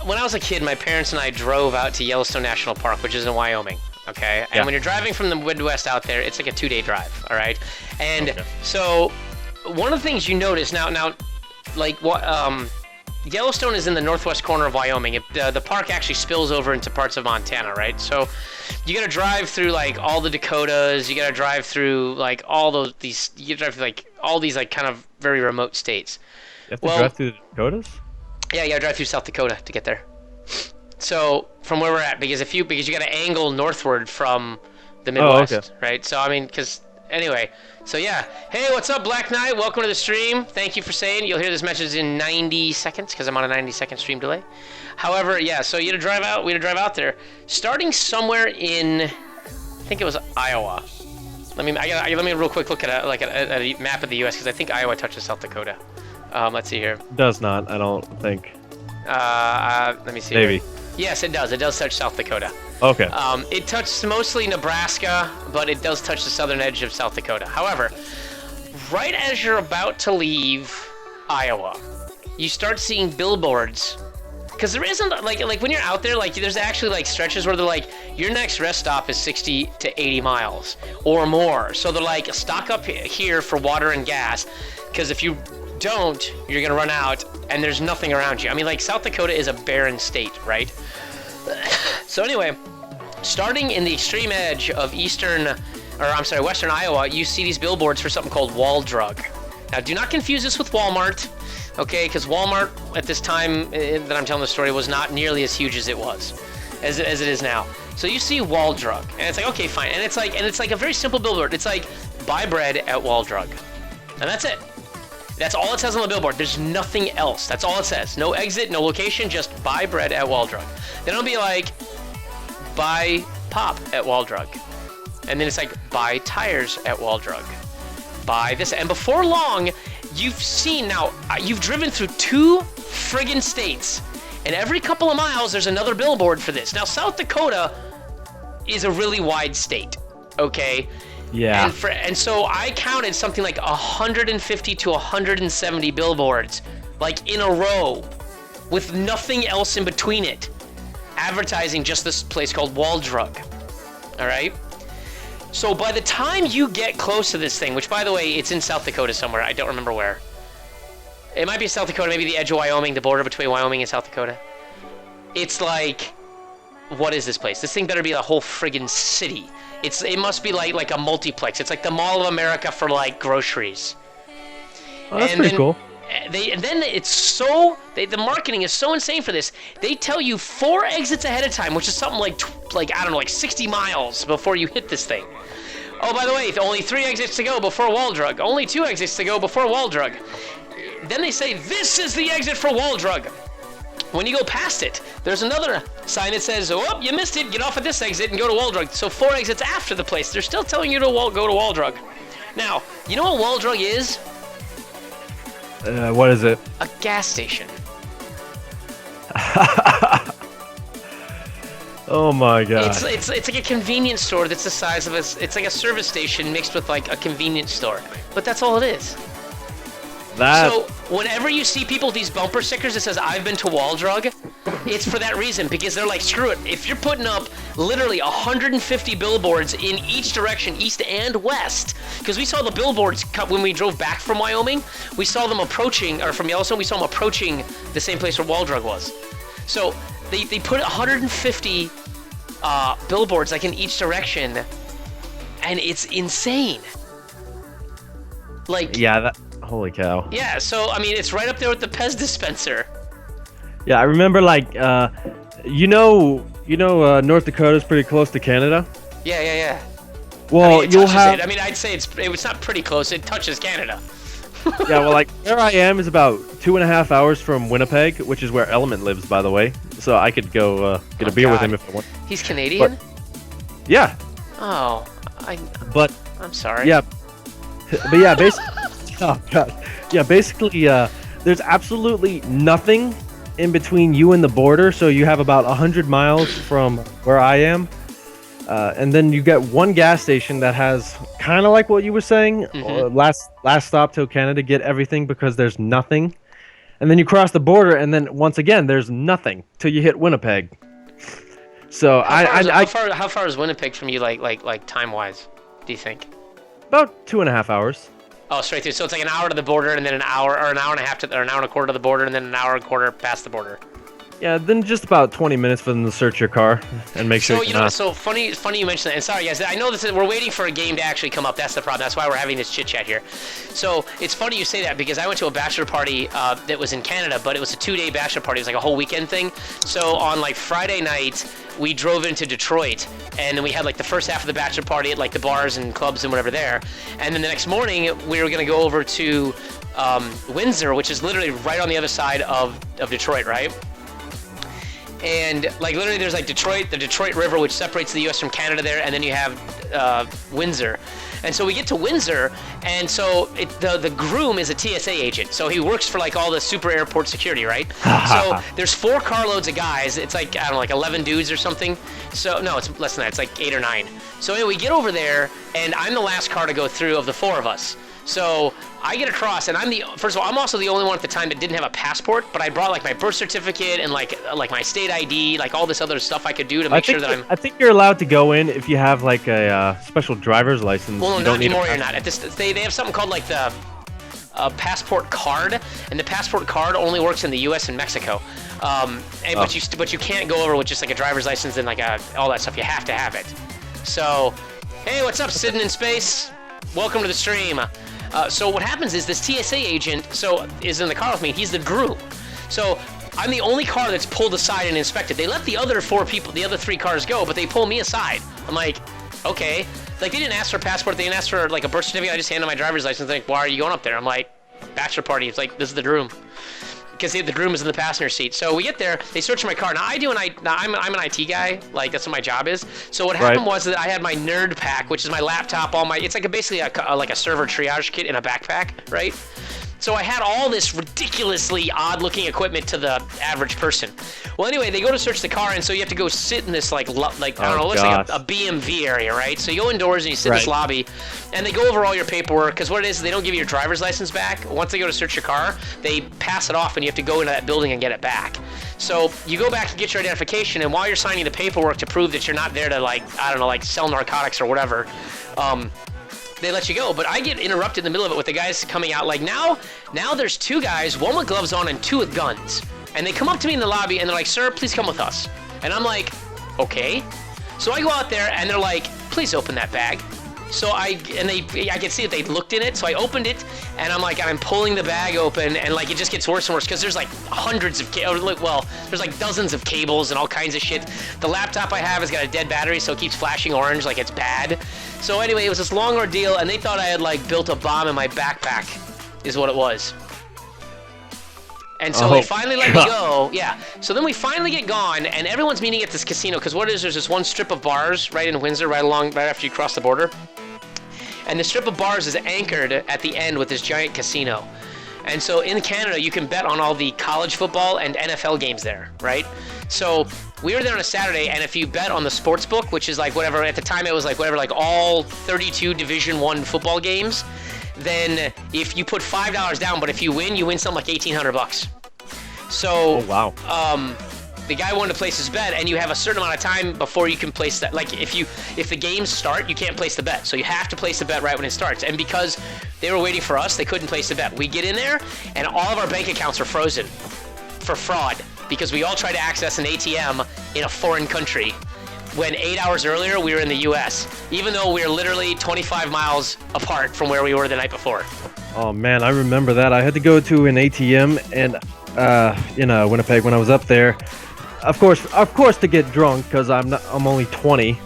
when I was a kid, my parents and I drove out to Yellowstone National Park, which is in Wyoming. Okay, and when you're driving from the Midwest out there, it's like a 2-day drive. All right, and so one of the things you notice now, like what Yellowstone is in the northwest corner of Wyoming. The park actually spills over into parts of Montana, right? So you gotta drive through like all the Dakotas. You gotta drive through like all these. You gotta drive through like all these like kind of very remote states. You have to drive through the Dakotas? Yeah, you gotta drive through South Dakota to get there. So from where we're at, because you gotta angle northward from the Midwest, right? So I mean, because Anyway, so yeah. Hey, what's up, Black Knight? Welcome to the stream. Thank you for saying. You'll hear this message in 90 seconds because I'm on a 90-second stream delay. However, yeah. So you had to drive out. We had to drive out there, starting somewhere in, I think it was Iowa. Let me real quick look at a map of the U.S. because I think Iowa touches South Dakota. Let's see here. Does not. I don't think. Let me see. Maybe. Here. Yes, it does. It does touch South Dakota. Okay. It touches mostly Nebraska, but it does touch the southern edge of South Dakota. However, right as you're about to leave Iowa, you start seeing billboards. Because there isn't, like when you're out there, like there's actually like stretches where they're like, your next rest stop is 60 to 80 miles or more. So they're like, stock up here for water and gas. Because if you don't, you're going to run out and there's nothing around you. I mean, like South Dakota is a barren state, right? So anyway, starting in the extreme edge of western Iowa, you see these billboards for something called wall drug. Now, do not confuse this with Walmart, okay? Because Walmart at this time that I'm telling the story was not nearly as huge as it was, as it is now. So you see wall drug, and it's like, okay, fine, and it's like a very simple billboard. It's like, buy bread at wall drug, and that's it. That's all it says on the billboard. There's nothing else. That's all it says. No exit, no location, just buy bread at Wall Drug. Then it'll be like, buy pop at Wall Drug. And then it's like, buy tires at Wall Drug. Buy this. And before long, you've seen, now, you've driven through 2 friggin' states. And every couple of miles, there's another billboard for this. Now, South Dakota is a really wide state, okay? Yeah. And so I counted something like 150 to 170 billboards, like in a row, with nothing else in between it, advertising just this place called Wall Drug. All right? So by the time you get close to this thing, which by the way, it's in South Dakota somewhere, I don't remember where. It might be South Dakota, maybe the edge of Wyoming, the border between Wyoming and South Dakota. It's like, what is this place? This thing better be a whole friggin' city. It must be like a multiplex. It's like the Mall of America for like groceries. Oh, that's pretty cool. The marketing is so insane for this. They tell you 4 exits ahead of time, which is something like I don't know, like 60 miles before you hit this thing. Oh, by the way, only 3 exits to go before Wall Drug. Only 2 exits to go before Wall Drug. Then they say, this is the exit for Wall Drug. When you go past it, there's another sign that says, oh, you missed it, get off at this exit and go to Wall Drug. So 4 exits after the place, they're still telling you to go to Wall Drug. Now, you know what Wall Drug is? What is it? A gas station. Oh my god. It's like a convenience store that's the size of it's like a service station mixed with like a convenience store. But that's all it is. So whenever you see people with these bumper stickers that says, I've been to Wall Drug, it's for that reason, because they're like, screw it. If you're putting up literally 150 billboards in each direction, east and west, because we saw the billboards when we drove back from Wyoming, we saw them approaching, or from Yellowstone, we saw them approaching the same place where Wall Drug was. So they put 150 billboards like in each direction, and it's insane. Like, yeah, holy cow. Yeah, so I mean, it's right up there with the Pez dispenser. Yeah, I remember like North Dakota's pretty close to Canada. Yeah. Well, I mean, you'll have. I mean, I'd say it's not pretty close. It touches Canada. Yeah, well, like where I am is about 2.5 hours from Winnipeg, which is where Element lives, by the way. So I could go get a beer with him if I want. He's Canadian? But, yeah. Oh, I'm sorry. Yeah. But yeah, basically. Oh god. Yeah, basically, there's absolutely nothing in between you and the border. So you have about 100 miles from where I am. And then you get one gas station that has kind of like what you were saying, last stop till Canada, get everything because there's nothing. And then you cross the border, and then once again, there's nothing till you hit Winnipeg. So how far is Winnipeg from you, like time wise? Do you think? About 2.5 hours. Oh, straight through. So it's like an hour to the border, and then an hour and a half or an hour and a quarter to the border, and then an hour and a quarter past the border. Yeah, then just about 20 minutes for them to search your car and make sure So you're you know, not. so funny you mentioned that. And sorry guys, I know we're waiting for a game to actually come up. That's the problem. That's why we're having this chit chat here. So it's funny you say that because I went to a bachelor party that was in Canada, but it was a 2-day bachelor party. It was like a whole weekend thing. So on like Friday night, we drove into Detroit, and then we had like the first half of the bachelor party at like the bars and clubs and whatever there. And then the next morning, we were gonna go over to Windsor, which is literally right on the other side of Detroit, right? And like literally there's like the Detroit River, which separates the US from Canada there, and then you have Windsor. And so we get to Windsor, and so the groom is a TSA agent, so he works for like all the super airport security, right? So there's 4 carloads of guys. It's like, I don't know, like 11 dudes or something. So no, it's less than that. It's like 8 or 9. So anyway, we get over there, and I'm the last car to go through of the 4 of us. So I get across, and first of all, I'm also the only one at the time that didn't have a passport, but I brought like my birth certificate and like my state ID, like all this other stuff I could do to make sure that I'm. I think you're allowed to go in if you have like a special driver's license. Well, no, you not don't need anymore. You're not. At this, they have something called like the passport card, and the passport card only works in the U.S. and Mexico. But you can't go over with just like a driver's license and like all that stuff. You have to have it. So, hey, what's up, sitting in space? Welcome to the stream. So what happens is this TSA agent is in the car with me. He's the groom. So I'm the only car that's pulled aside and inspected. They let the other 4 people, the other 3 cars go, but they pull me aside. I'm like, okay. Like they didn't ask for a passport. They didn't ask for like a birth certificate. I just handed my driver's license. They're like, why are you going up there? I'm like, bachelor party. It's like, this is the groom. Because the groom is in the passenger seat. So we get there, they search my car. Now I'm an IT guy, like that's what my job is. So what happened was that I had my nerd pack, which is my laptop, it's like basically like a server triage kit in a backpack, right? So I had all this ridiculously odd-looking equipment to the average person. Well, anyway, they go to search the car, and so you have to go sit in this like I don't know, it looks like a BMV area, right? So you go indoors and you sit in this lobby, and they go over all your paperwork, because what it is they don't give you your driver's license back. Once they go to search your car, they pass it off, and you have to go into that building and get it back. So you go back and get your identification, and while you're signing the paperwork to prove that you're not there to like, I don't know, like sell narcotics or whatever, they let you go. But I get interrupted in the middle of it with the guys coming out. Like now there's 2 guys, 1 with gloves on and 2 with guns. And they come up to me in the lobby and they're like, sir, please come with us. And I'm like, okay. So I go out there and they're like, please open that bag. So I can see that they looked in it, so I opened it, and I'm pulling the bag open, and like it just gets worse and worse because there's like hundreds of there's like dozens of cables and all kinds of shit. The laptop I have has got a dead battery, so it keeps flashing orange like it's bad. So anyway, it was this long ordeal, and they thought I had like built a bomb in my backpack, is what it was. And so they finally let me go. Yeah. So then we finally get gone, and everyone's meeting at this casino because what it is, there's this one strip of bars right in Windsor, right after you cross the border. And the strip of bars is anchored at the end with this giant casino. And so in Canada, you can bet on all the college football and NFL games there, right? So we were there on a Saturday, and if you bet on the sports book, which is like whatever, at the time it was like whatever, like all 32 Division I football games, then if you put $5 down, but if you win something like $1,800. So, the guy wanted to place his bet, and you have a certain amount of time before you can place that. Like if the games start, you can't place the bet. So you have to place the bet right when it starts. And because they were waiting for us, they couldn't place the bet. We get in there, and all of our bank accounts are frozen for fraud because we all tried to access an ATM in a foreign country when 8 hours earlier we were in the U.S., even though we were literally 25 miles apart from where we were the night before. Oh man, I remember that. I had to go to an ATM and in Winnipeg when I was up there. Of course, to get drunk because I'm only 20.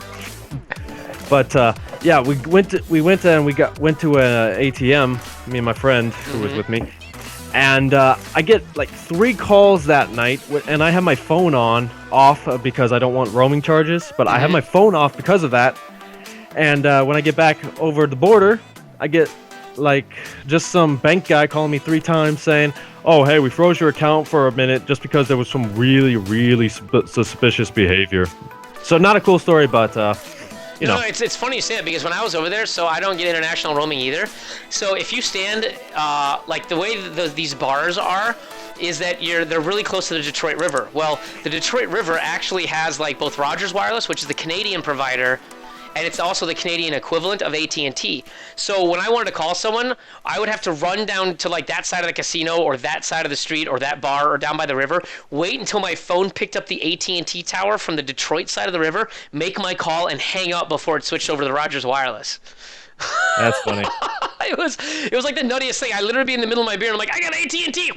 But yeah, we went to an ATM. Me and my friend who was with me, and I get like 3 calls that night, and I have my phone off because I don't want roaming charges. But I have my phone off because of that. And when I get back over the border, I get like just some bank guy calling me 3 times saying, oh hey, we froze your account for a minute just because there was some really suspicious behavior. So not a cool story, but you know. No, it's funny you say it because when I was over there, so I don't get international roaming either. So if you stand like the way these bars are is that they're really close to the Detroit River. Well, the Detroit River actually has like both Rogers Wireless, which is the Canadian provider, and it's also the Canadian equivalent of AT&T. So when I wanted to call someone, I would have to run down to like that side of the casino or that side of the street or that bar or down by the river, wait until my phone picked up the AT&T tower from the Detroit side of the river, make my call, and hang up before it switched over to the Rogers Wireless. That's funny. it was like the nuttiest thing. I'd literally be in the middle of my beer and I'm like, I got AT&T,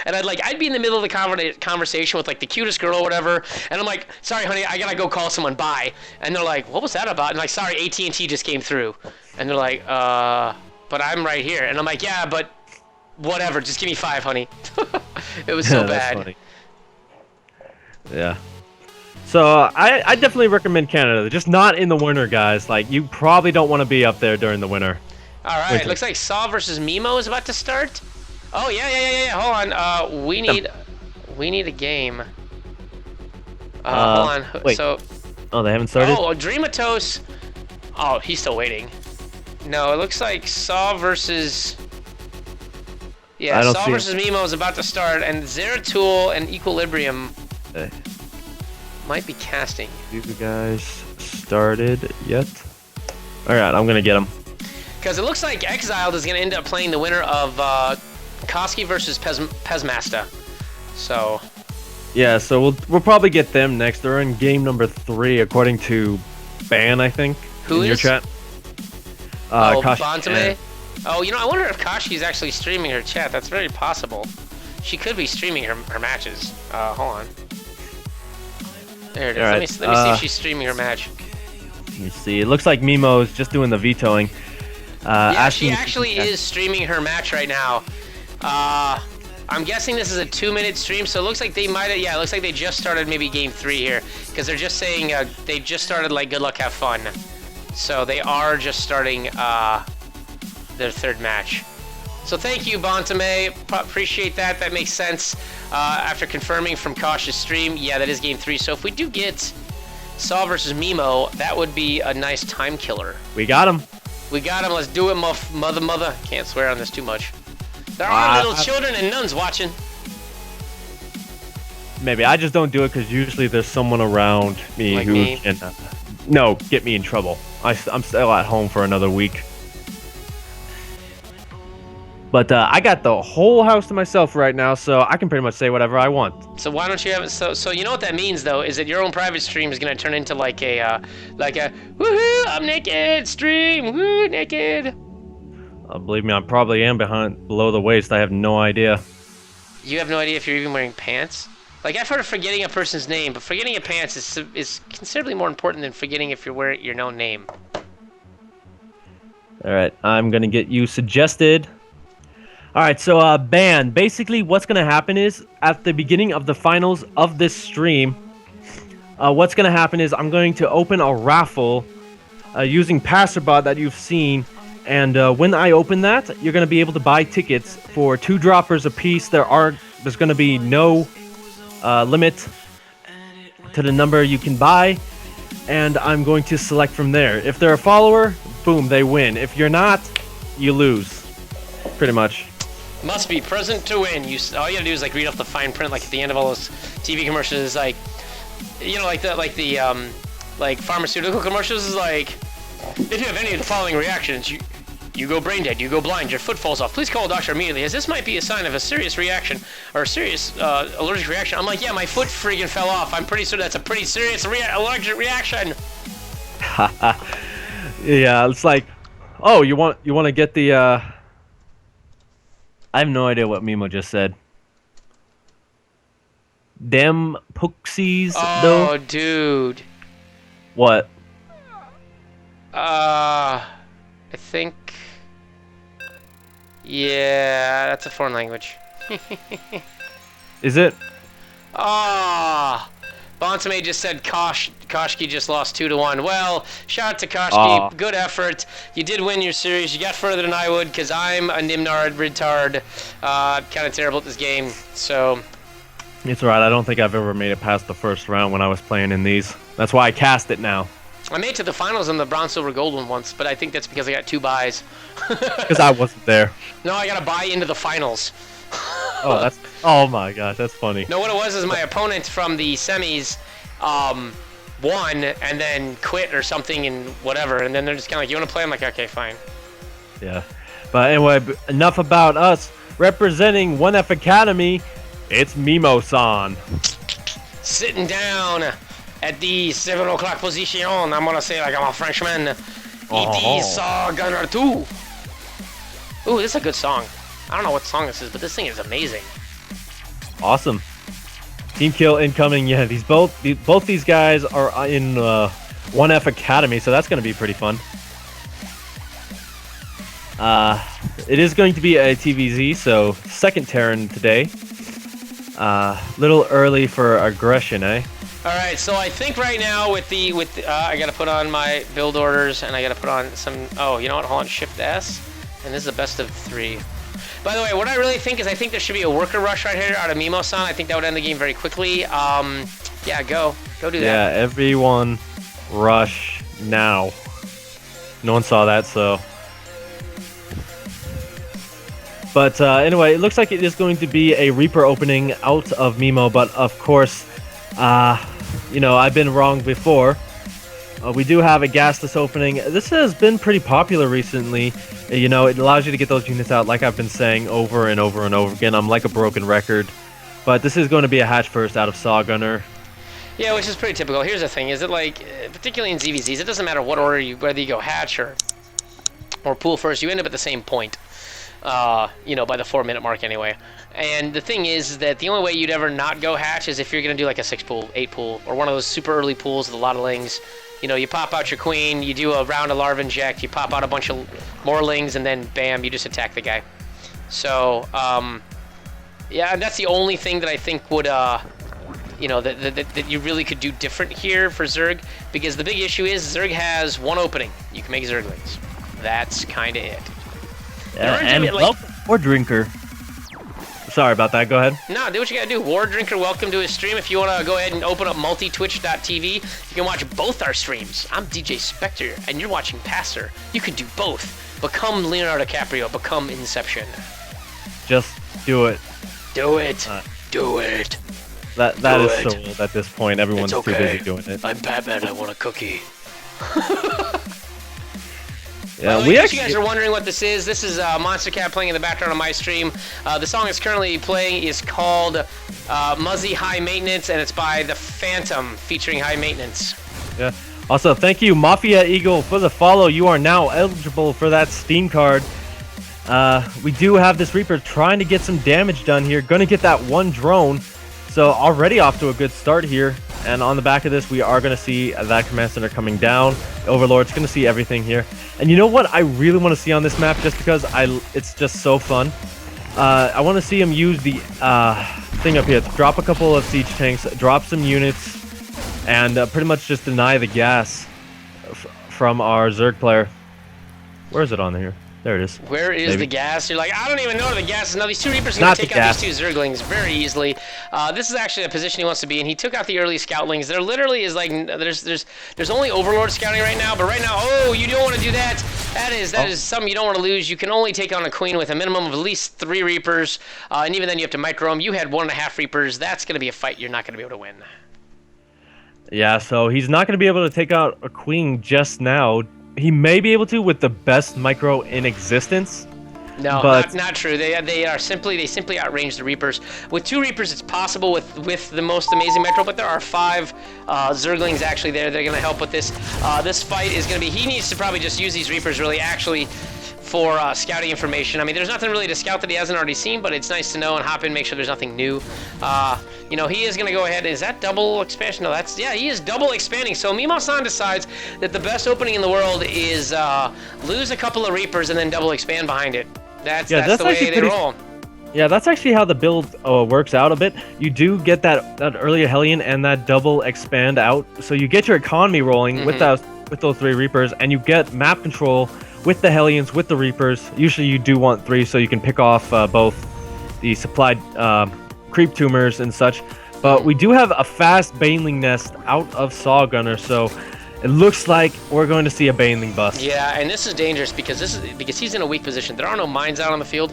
and I'd be in the middle of the conversation with like the cutest girl or whatever, and I'm like, sorry honey, I gotta go call someone, bye. And they're like, what was that about? And like, sorry, AT&T just came through. And they're like, but I'm right here. And I'm like, yeah, but whatever, just give me 5, honey. It was so That's bad. funny. Yeah. So I definitely recommend Canada, just not in the winter, guys. Like, you probably don't want to be up there during the winter. All right, Winter. looks like Saw versus Mimo is about to start. Oh yeah. Hold on. We need a game. Hold on. Wait. So. Oh, they haven't started? Oh, Dreamatos. Oh, he's still waiting. No, it looks like Saw versus. Yeah, Saw versus Mimo is about to start, and Zeratul and Equilibrium might be casting. You guys started yet? Alright, I'm gonna get him. Because it looks like Exiled is going to end up playing the winner of Koski versus Pezmasta. So. Yeah, so we'll probably get them next. They're in game number 3, according to Ban, I think. Who in is? your chat. Bantame. Oh, you know, I wonder if Kashi's actually streaming her chat. That's very possible. She could be streaming her matches. Hold on. There it is. Right. Let me see if she's streaming her match. Let me see. It looks like Mimo's just doing the vetoing. Yeah, she actually is streaming her match right now. I'm guessing this is a 2-minute stream, so it looks like they might have. Yeah, it looks like they just started maybe game 3 here, because they're just saying they just started like good luck, have fun. So they are just starting their 3rd match. So thank you, Bantame. Appreciate that. That makes sense. After confirming from Kosh's stream, yeah, that is game 3. So if we do get Saw versus Mimo, that would be a nice time killer. We got him. We got him. Let's do it, mother. Can't swear on this too much. There are little children and nuns watching. Maybe I just don't do it because usually there's someone around me Like who me? can get me in trouble. I'm still at home for another week. But I got the whole house to myself right now, so I can pretty much say whatever I want. So why don't you have it? So you know what that means, though, is that your own private stream is gonna turn into like a woohoo, I'm naked stream, woo, naked. Believe me, I probably am below the waist. I have no idea. You have no idea if you're even wearing pants. Like, I've heard of forgetting a person's name, but forgetting a pants is considerably more important than forgetting if you're wearing your own name. All right, I'm gonna get you suggested. All right, so Ban, basically what's going to happen is at the beginning of the finals of this stream, what's going to happen is I'm going to open a raffle using Passerbot that you've seen, and when I open that, you're going to be able to buy tickets for 2 droppers a piece. There's going to be no limit to the number you can buy, and I'm going to select from there. If they're a follower, boom, they win. If you're not, you lose, pretty much. Must be present to win. All you gotta do is like read off the fine print, like at the end of all those TV commercials. Is like, you know, like the pharmaceutical commercials is like, if you have any of the following reactions, you go brain dead, you go blind, your foot falls off. Please call a doctor immediately, as this might be a sign of a serious reaction or a serious allergic reaction. I'm like, yeah, my foot freaking fell off. I'm pretty sure that's a pretty serious allergic reaction. Yeah, it's like, oh, you want to get the. I have no idea what Mimo just said. Dem Puxies, though? Oh, dude. What? I think... Yeah, that's a foreign language. Is it? Ah, Bantame just said Koshki just lost 2-1. Well, shout out to Koshki. Good effort. You did win your series. You got further than I would because I'm a Nimnard retard. Kind of terrible at this game. So. It's alright. I don't think I've ever made it past the first round when I was playing in these. That's why I cast it now. I made it to the finals in the bronze, silver, gold one once, but I think that's because I got 2 buys. Because I wasn't there. No, I got to buy into the finals. Oh my gosh, that's funny. No, what it was is my opponent from the semis won and then quit or something and whatever, and then they're just kind of like, you want to play? I'm like, okay, fine. Yeah. But anyway, enough about us. Representing 1F Academy, it's Mimo-san. Sitting down at the 7 o'clock position, I'm gonna say like I'm a Frenchman. E.T. Saw Gunner 2. Ooh, this is a good song. I don't know what song this is, but this thing is amazing. Awesome. Team kill incoming. Yeah, both these guys are in 1F Academy, so that's going to be pretty fun. It is going to be a TVZ, so second Terran today. Little early for aggression, eh? All right, so I think right now with the I gotta put on my build orders and I gotta put on some. Oh, you know what? Hold on, Shift S, and this is a best of 3. By the way, what I really think is I think there should be a worker rush right here out of Mimo-san. I think that would end the game very quickly. Yeah, go do that. Yeah, everyone rush now. No one saw that, so. But anyway, it looks like it is going to be a Reaper opening out of Mimo, but of course, you know, I've been wrong before. We do have a gasless opening. This has been pretty popular recently. You know, it allows you to get those units out, like I've been saying over and over and over again. I'm like a broken record. But this is going to be a hatch first out of Saw Gunner. Yeah, which is pretty typical. Here's the thing, is it like, particularly in ZVZs, it doesn't matter what order whether you go hatch or pool first, you end up at the same point. You know, by the 4-minute mark anyway. And the thing is that the only way you'd ever not go hatch is if you're going to do like a 6 pool, 8 pool, or one of those super early pools with a lot of lings. You know, you pop out your queen, you do a round of larva inject, you pop out a bunch of more lings, and then bam, you just attack the guy. So, yeah, that's the only thing that I think would, you know, that you really could do different here for Zerg, because the big issue is Zerg has one opening. You can make Zerglings. That's kind of it. Yeah, and welcome, War Drinker. Sorry about that, go ahead. No, do what you gotta do. War Drinker, welcome to his stream. If you wanna go ahead and open up multitwitch.tv, you can watch both our streams. I'm DJ Spectre, and you're watching Passer. You can do both. Become Leonardo DiCaprio, become Inception. Just do it. Do it. Do it. That is so old at this point. Everyone's too busy doing it. I'm Batman, I want a cookie. Yeah, in case you guys are wondering what this is Monster Cat playing in the background on my stream. The song it's currently playing is called Muzzy High Maintenance, and it's by The Phantom, featuring High Maintenance. Yeah. Also, thank you, Mafia Eagle, for the follow. You are now eligible for that Steam card. We do have this Reaper trying to get some damage done here. Gonna get that one drone. So already off to a good start here. And on the back of this, we are going to see that command center coming down. Overlord's going to see everything here. And you know what I really want to see on this map, just because it's just so fun? I want to see him use the thing up here. Drop a couple of siege tanks, drop some units, and pretty much just deny the gas from our Zerg player. Where is it on here? There it is. Where is the gas? You're like, I don't even know where the gas is. No, these 2 Reapers are going to take out these 2 Zerglings very easily. This is actually a position he wants to be in. He took out the early Scoutlings. There literally is like, there's only Overlord scouting right now, but right now, oh, you don't want to do that. That is something you don't want to lose. You can only take on a Queen with a minimum of at least 3 Reapers, and even then you have to micro them. You had 1.5 Reapers. That's going to be a fight you're not going to be able to win. Yeah, so he's not going to be able to take out a Queen just now. He may be able to with the best micro in existence. No, but not true. They simply outrange the Reapers. With 2 Reapers, it's possible with the most amazing micro, but there are 5 Zerglings actually there. They're going to help with this. This fight is going to be. He needs to probably just use these Reapers really actually for scouting information. I mean, there's nothing really to scout that he hasn't already seen, but it's nice to know and hop in, make sure there's nothing new. You know, he is going to go ahead. Is that double expansion? No, he is double expanding. So Mimo-san decides that the best opening in the world is lose a couple of Reapers and then double expand behind it. That's the way they roll. Yeah, that's actually how the build works out a bit. You do get that early Hellion and that double expand out, so you get your economy rolling with those 3 Reapers, and you get map control with the Hellions, with the Reapers. Usually you do want 3 so you can pick off both the supplied creep tumors and such. But we do have a fast Baneling nest out of Saw Gunner, so it looks like we're going to see a Baneling bust. Yeah, and this is dangerous because he's in a weak position. There are no mines out on the field.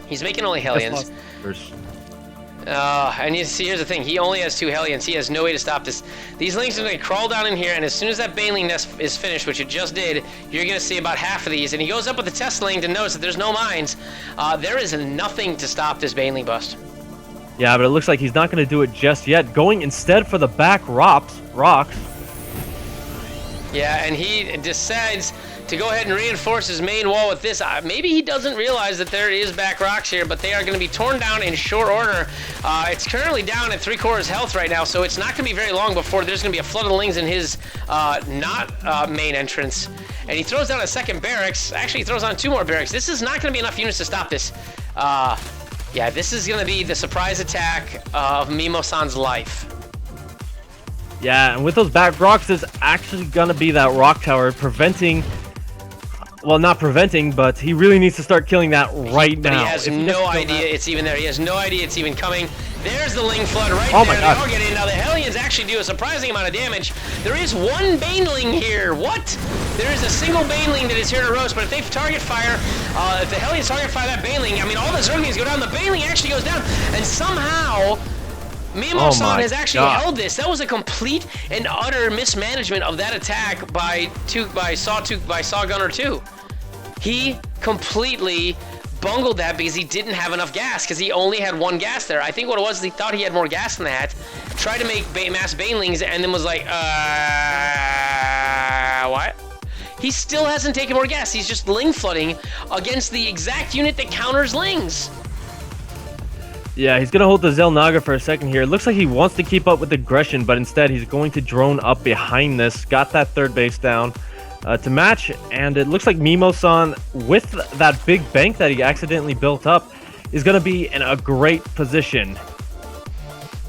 He's making only Hellions. And you see, here's the thing. He only has 2 Hellions. He has no way to stop this. These Lings are going to crawl down in here, and as soon as that Baneling nest is finished, which it just did, you're going to see about half of these. And he goes up with the test Ling to notice that there's no mines. There is nothing to stop this Baneling bust. Yeah, but it looks like he's not going to do it just yet. Going instead for the back rocks. Yeah, and he decides to go ahead and reinforce his main wall with this. Maybe he doesn't realize that there is back rocks here, but they are going to be torn down in short order. It's currently down at 3/4 health right now, so it's not going to be very long before there's going to be a flood of Lings in his main entrance. And he throws down a second barracks. Actually, he throws on 2 more barracks. This is not going to be enough units to stop this. Yeah, this is going to be the surprise attack of Mimo-san's life. Yeah, and with those back rocks, there's actually going to be that rock tower preventing... Well, not preventing, but he really needs to start killing that right now. But he has no idea it's even there. He has no idea it's even coming. There's the Ling flood right there. My God. They all get in. Now the Hellions actually do a surprising amount of damage. There is 1 Baneling here. What? There is a single Baneling that is here to roast, but if they target fire, if the Hellions target fire that Baneling, I mean, all the Zerglings go down. The Baneling actually goes down, and somehow... Mimo-san has actually held this. That was a complete and utter mismanagement of that attack by Saw Gunner 2. He completely bungled that because he didn't have enough gas, because he only had 1 gas there. I think what it was, he thought he had more gas than that, tried to make mass Banelings, and then was like, what? He still hasn't taken more gas. He's just Ling flooding against the exact unit that counters Lings. Yeah, he's going to hold the Xel'Naga for a second here. It looks like he wants to keep up with aggression, but instead he's going to drone up behind this. Got that 3rd base down to match, and it looks like Mimo-san, with that big bank that he accidentally built up, is going to be in a great position.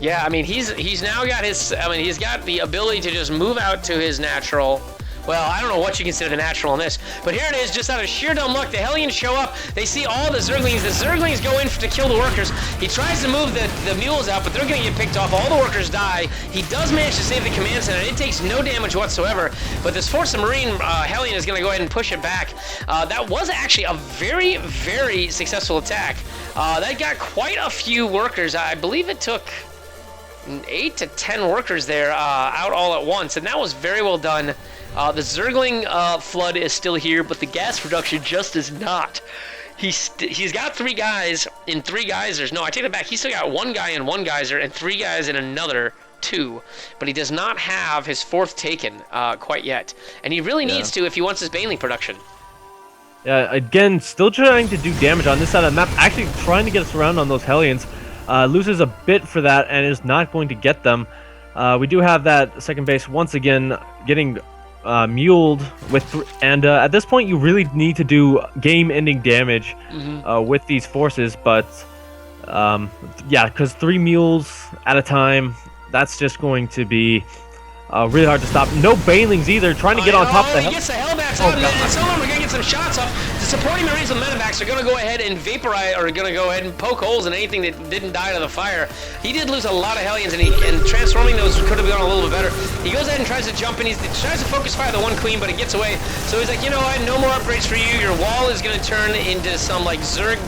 Yeah, I mean, he's now got his... I mean, he's got the ability to just move out to his natural... Well, I don't know what you consider the natural in this, but here it is, just out of sheer dumb luck. The Hellions show up. They see all the Zerglings. The Zerglings go in to kill the workers. He tries to move the mules out, but they're going to get picked off. All the workers die. He does manage to save the command center. It takes no damage whatsoever, but this Force of Marine Hellion is going to go ahead and push it back. That was actually a very, very successful attack. That got quite a few workers. I believe it took 8 to 10 workers there out all at once, and that was very well done. The Zergling flood is still here, but the gas production just is not. He's got 3 guys in 3 geysers. No, I take that back. He's still got 1 guy in 1 geyser and 3 guys in another 2. But he does not have his 4th taken quite yet. And he really needs to if he wants his Baneling production. Yeah, again, still trying to do damage on this side of the map. Actually trying to get us around on those Hellions. Loses a bit for that and is not going to get them. We do have that 2nd base once again getting... muled with and at this point you really need to do game-ending damage with these forces, but yeah, because 3 mules at a time, that's just going to be really hard to stop. No Banelings either, trying to get on top of the he gets the Hellbats out, and some of them are going to get some shots up. The supporting Marines and Medivacs are going to go ahead and vaporize, or going to go ahead and poke holes in anything that didn't die to the fire. He did lose a lot of Hellions, and transforming those could have gone a little bit better. He goes ahead and tries to jump in. He tries to focus fire the 1 Queen, but it gets away. So he's like, you know what, no more upgrades for you. Your wall is going to turn into some, like, Zerg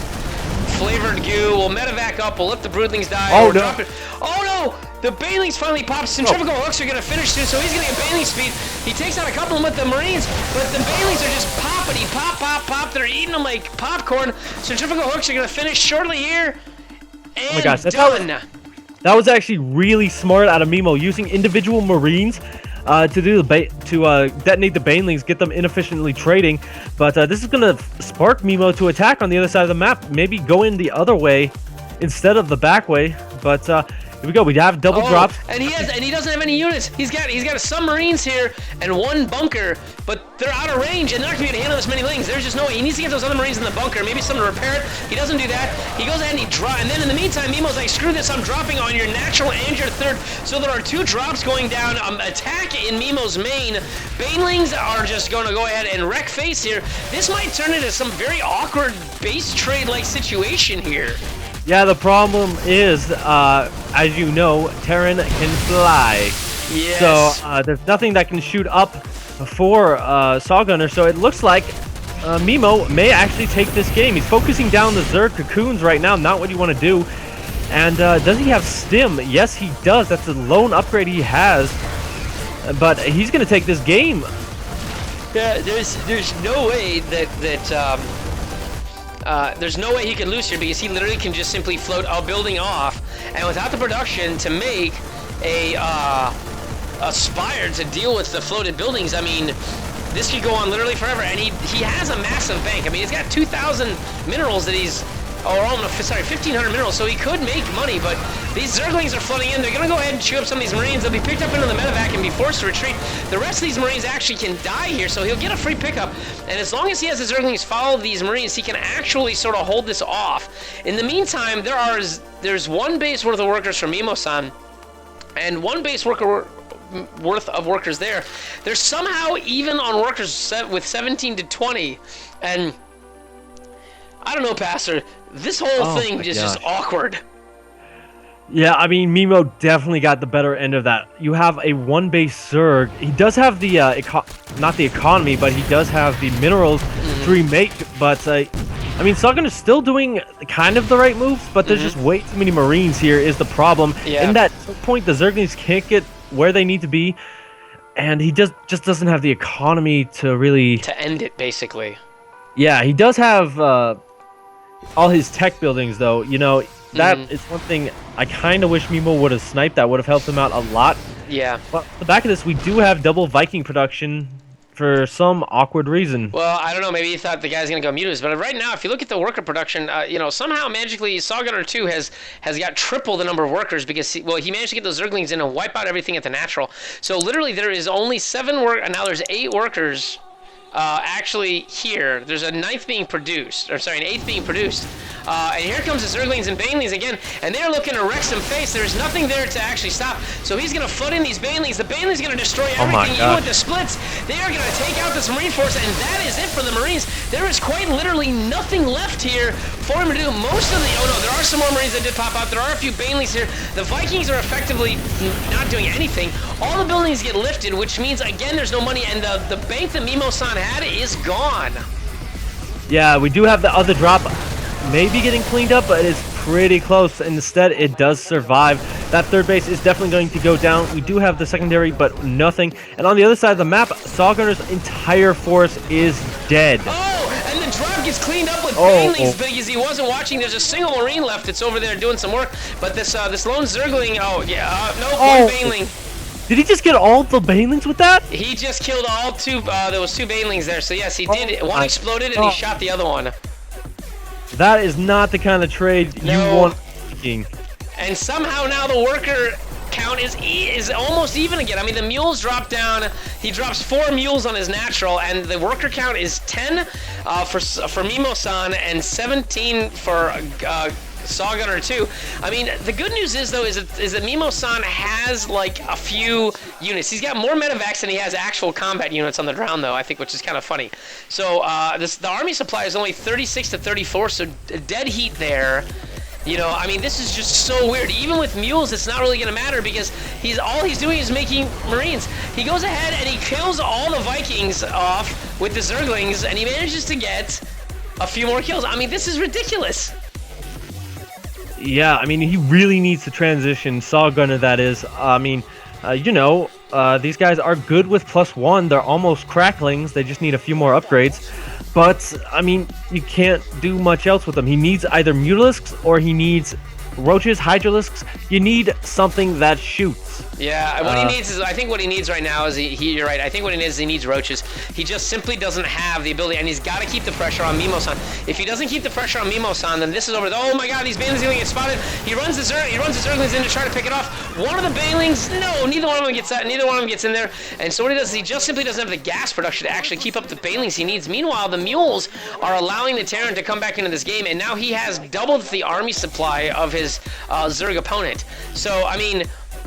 flavored goo. We'll medevac up. We'll let the Broodlings die. Oh, no. Oh, no! The Banelings finally pop. Centrifugal hooks are going to finish soon, so he's going to get Baneling speed. He takes out a couple of them with the Marines, but the Banelings are just poppity, pop, pop, pop. They're eating them like popcorn. Centrifugal hooks are going to finish shortly here. And oh my gosh, done. That was actually really smart out of Mimo, using individual Marines to do detonate the Banelings, get them inefficiently trading. But this is going to spark Mimo to attack on the other side of the map. Maybe go in the other way instead of the back way. But here we go. We have double drops, and he doesn't have any units. He's got some Marines here and 1 bunker, but they're out of range and they're not gonna be able to handle this many Lings. There's just no way. He needs to get those other Marines in the bunker. Maybe something to repair it. He doesn't do that. He goes ahead and he drops. And then in the meantime, Mimo's like, screw this. I'm dropping on your natural and your 3rd. So there are 2 drops going down. Attack in Mimo's main. Banelings are just going to go ahead and wreck face here. This might turn into some very awkward base trade like situation here. Yeah, the problem is, as you know, Terran can fly. Yes. So there's nothing that can shoot up for Saw Gunner. So it looks like Mimo may actually take this game. He's focusing down the Zerg cocoons right now, not what you want to do. And does he have Stim? Yes, he does. That's the lone upgrade he has. But he's going to take this game. Yeah, there's no way there's no way he could lose here, because he literally can just simply float a building off, and without the production to make a spire to deal with the floated buildings, I mean, this could go on literally forever. And he has a massive bank. I mean, he's got 2,000 minerals that he's, sorry, 1,500 minerals, so he could make money, but these Zerglings are flooding in. They're going to go ahead and chew up some of these Marines. They'll be picked up into the medevac and be forced to retreat. The rest of these Marines actually can die here, so he'll get a free pickup. And as long as he has his Zerglings follow these Marines, he can actually sort of hold this off. In the meantime, there's one base worth of workers from Mimo-san, and one base worth of workers there. They're somehow even on workers with 17 to 20, and I don't know, Pastor. This whole thing is just awkward. Yeah, I mean, Mimo definitely got the better end of that. You have a one-base Zerg. He does have the, not the economy, but he does have the minerals to remake. But, I mean, Sagan is still doing kind of the right moves, but there's just way too many Marines here is the problem. Yeah. In that point, the Zerglings can't get where they need to be, and he just doesn't have the economy to really... to end it, basically. Yeah, he does have all his tech buildings, though. You know, that is one thing I kind of wish Mimo would have sniped. That would have helped him out a lot. Yeah. But on the back of this, we do have double Viking production for some awkward reason. Well, I don't know. Maybe you thought the guy's going to go Mutas, but right now, if you look at the worker production, you know, somehow magically Saw Gunner 2 has got triple the number of workers, because he managed to get those Zerglings in and wipe out everything at the natural. So literally, there is only 7 work, and now there's 8 workers. Actually here, there's a 9th being produced, or sorry, an 8th being produced, and here comes the Zerglings and Banelings again, and they're looking to wreck some face. There's nothing there to actually stop, so he's going to flood in these Banelings. The Banelings are going to destroy everything. Even with the splits, they are going to take out this Marine force, and that is it for the Marines. There is quite literally nothing left here for him to do. Most of the, oh no, there are some more Marines that did pop out. There are a few Banelings here. The Vikings are effectively not doing anything. All the buildings get lifted, which means, again, there's no money, and the bank that Mimo-san had is gone. Yeah, we do have the other drop maybe getting cleaned up, but it's pretty close. Instead, it does survive. That third base is definitely going to go down. We do have the secondary, but nothing. And on the other side of the map, Saw Gunner's entire force is dead. Oh, and the drop gets cleaned up with Banelings because he wasn't watching. There's a single Marine left that's over there doing some work, but this lone Zergling, one Baneling. Did he just get all the Banelings with that? He just killed all 2, there was 2 Banelings there, so yes, he did. One exploded and he shot the other one. That is not the kind of trade you want. And somehow now the worker count is almost even again. I mean, the mules drop down. He drops 4 mules on his natural, and the worker count is 10 for Mimo-san and 17 for Saw Gunner 2. I mean, the good news is though is that Mimo-san has like a few units. He's got more medevacs than he has actual combat units on the ground, though, I think, which is kind of funny. So the army supply is only 36 to 34, so dead heat there. You know, I mean, this is just so weird. Even with mules, it's not really going to matter because all he's doing is making Marines. He goes ahead and he kills all the Vikings off with the Zerglings, and he manages to get a few more kills. I mean, this is ridiculous. Yeah, I mean, he really needs to transition. Saw Gunner, that is. I mean, you know, these guys are good with +1. They're almost cracklings. They just need a few more upgrades. But, I mean, you can't do much else with them. He needs either Mutalisks or he needs Roaches, Hydralisks. You need something that shoots. Yeah, what he needs is, I think what he needs right now is, you're right, I think what he needs is he needs Roaches. He just simply doesn't have the ability, and he's got to keep the pressure on Mimo-san. If he doesn't keep the pressure on Mimo-san, then this is over. Oh my god, these Banelings are going to get spotted. He runs the Zerglings in to try to pick it off. One of the Banelings, no, neither one of them gets that, neither one of them gets in there. And so what he does is he just simply doesn't have the gas production to actually keep up the Banelings he needs. Meanwhile, the Mules are allowing the Terran to come back into this game, and now he has doubled the army supply of his Zerg opponent. So, I mean,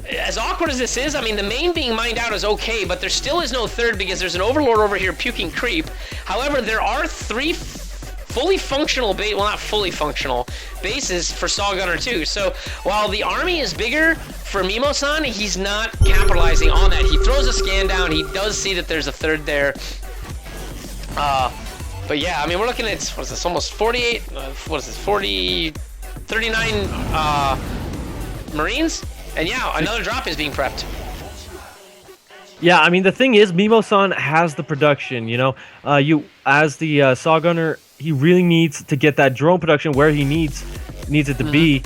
as awkward as this is, I mean, the main being mined out is okay, but there still is no third because there's an overlord over here puking creep. However, there are 3 fully functional well, not fully functional bases for Saw Gunner 2. So while the army is bigger for Mimo-san, he's not capitalizing on that. He throws a scan down. He does see that there's a third there. But yeah, I mean, we're looking at, what is this, almost 48, what is this, 40... 39 Marines, and yeah, another drop is being prepped. Yeah, I mean the thing is, Mimo-san has the production. You know, you as the Saw Gunner, he really needs to get that drone production where he needs it to be.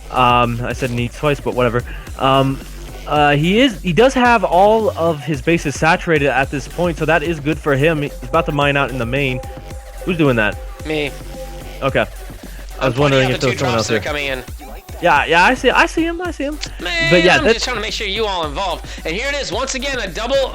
I said needs twice, but whatever. He does have all of his bases saturated at this point, so that is good for him. He's about to mine out in the main. Who's doing that? Me. Okay. I was wondering if there was someone else here. Coming in. Yeah, I see him. Man, But yeah, I'm just trying to make sure you all involved. And here it is, once again, a double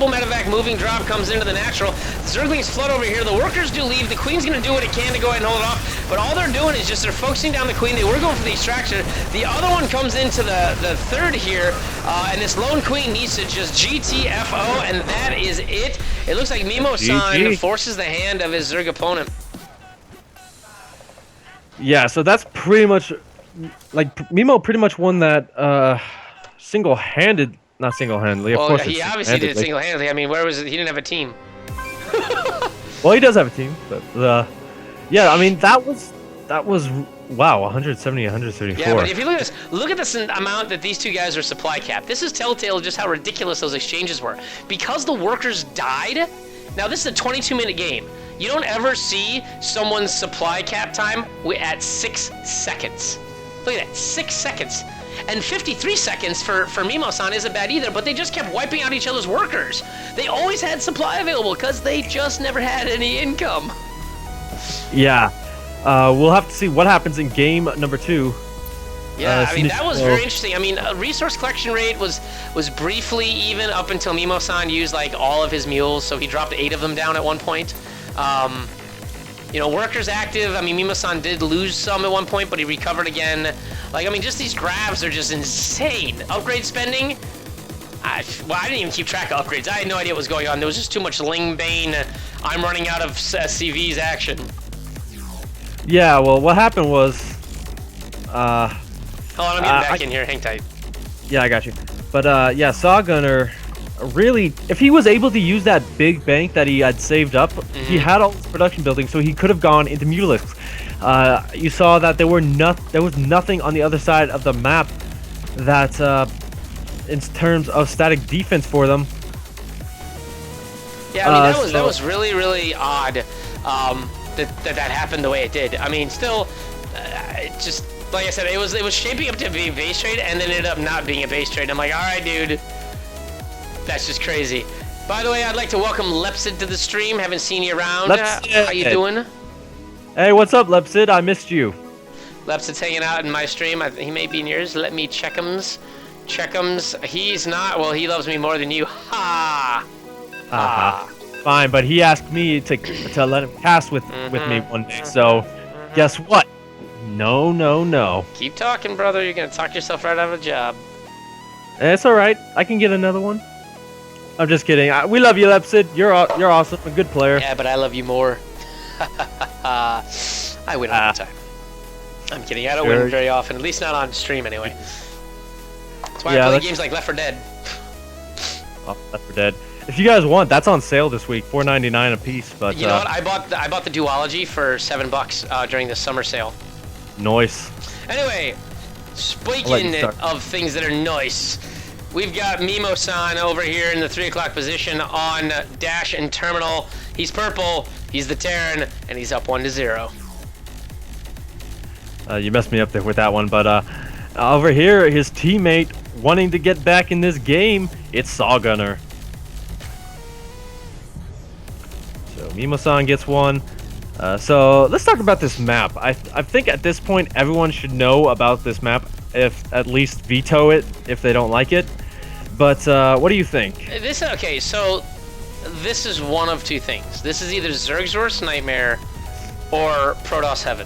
medevac moving drop comes into the natural. Zerglings flood over here. The workers do leave. The Queen's gonna do what it can to go ahead and hold it off. But all they're doing is just they're focusing down the Queen. They were going for the extraction. The other one comes into the third here, and this lone Queen needs to just GTFO, and that is it. It looks like Mimo-san forces the hand of his Zerg opponent. Yeah, so that's pretty much. Like, Mimo pretty much won that single-handed, not single-handedly, of well, course he obviously did it single-handedly. I mean, where was it? He didn't have a team. Well, he does have a team, but yeah, I mean, that was wow, 170, 134. Yeah, but if you look at this amount that these two guys are supply capped. This is telltale just how ridiculous those exchanges were. Because the workers died, now this is a 22-minute game. You don't ever see someone's supply cap time at 6 seconds. Look at that, 6 seconds. And 53 seconds for Mimo-san isn't bad either, but they just kept wiping out each other's workers. They always had supply available because they just never had any income. Yeah. We'll have to see what happens in game number 2. Yeah, I mean, that was very interesting. I mean, resource collection rate was briefly even up until Mimo-san used like all of his mules, so he dropped 8 of them down at one point. You know, workers active. I mean, Mimo-san did lose some at one point, but he recovered again. Like, I mean, just these graphs are just insane. Upgrade spending. I didn't even keep track of upgrades. I had no idea what was going on. There was just too much Ling Bane. I'm running out of CV's action. Yeah, well, what happened was. Hold on, I'm getting back in here. Hang tight. Yeah, I got you. But yeah, Saw Gunner. Really, if he was able to use that big bank that he had saved up, he had all his production buildings, so he could have gone into Mutalisks. You saw that there was nothing on the other side of the map that, in terms of static defense for them. Yeah, I mean that was really, really odd that happened the way it did. I mean, still, just like I said, it was shaping up to be a base trade, and then ended up not being a base trade. I'm like, all right, dude. That's just crazy. By the way, I'd like to welcome Lepsid to the stream. Haven't seen you around. How you doing? Hey, what's up, Lepsid? I missed you. Lepsid's hanging out in my stream. He may be in yours. Let me check'ems. He's not. Well, he loves me more than you. Ha! Fine, but he asked me to let him cast with me one day. So, guess what? No. Keep talking, brother. You're gonna talk yourself right out of a job. It's all right. I can get another one. I'm just kidding. We love you, Lepsid. You're awesome. A good player. Yeah, but I love you more. I win all the time. I'm kidding. I don't win very often. At least not on stream, anyway. That's why I play games like Left 4 Dead. Oh, Left 4 Dead. If you guys want, that's on sale this week, $4.99 a piece. But you know what? I bought the duology for $7 during the summer sale. Nice. Anyway, speaking of things that are nice. We've got Mimo-san over here in the 3 o'clock position on Dash and Terminal. He's purple, he's the Terran, and he's up 1-0. You messed me up there with that one, but over here, his teammate wanting to get back in this game, it's Saw Gunner. So Mimo-san gets one. So let's talk about this map. I think at this point, everyone should know about this map, if at least veto it if they don't like it. But what do you think? Okay, so this is one of two things. This is either Zerg's Nightmare or Protoss Heaven.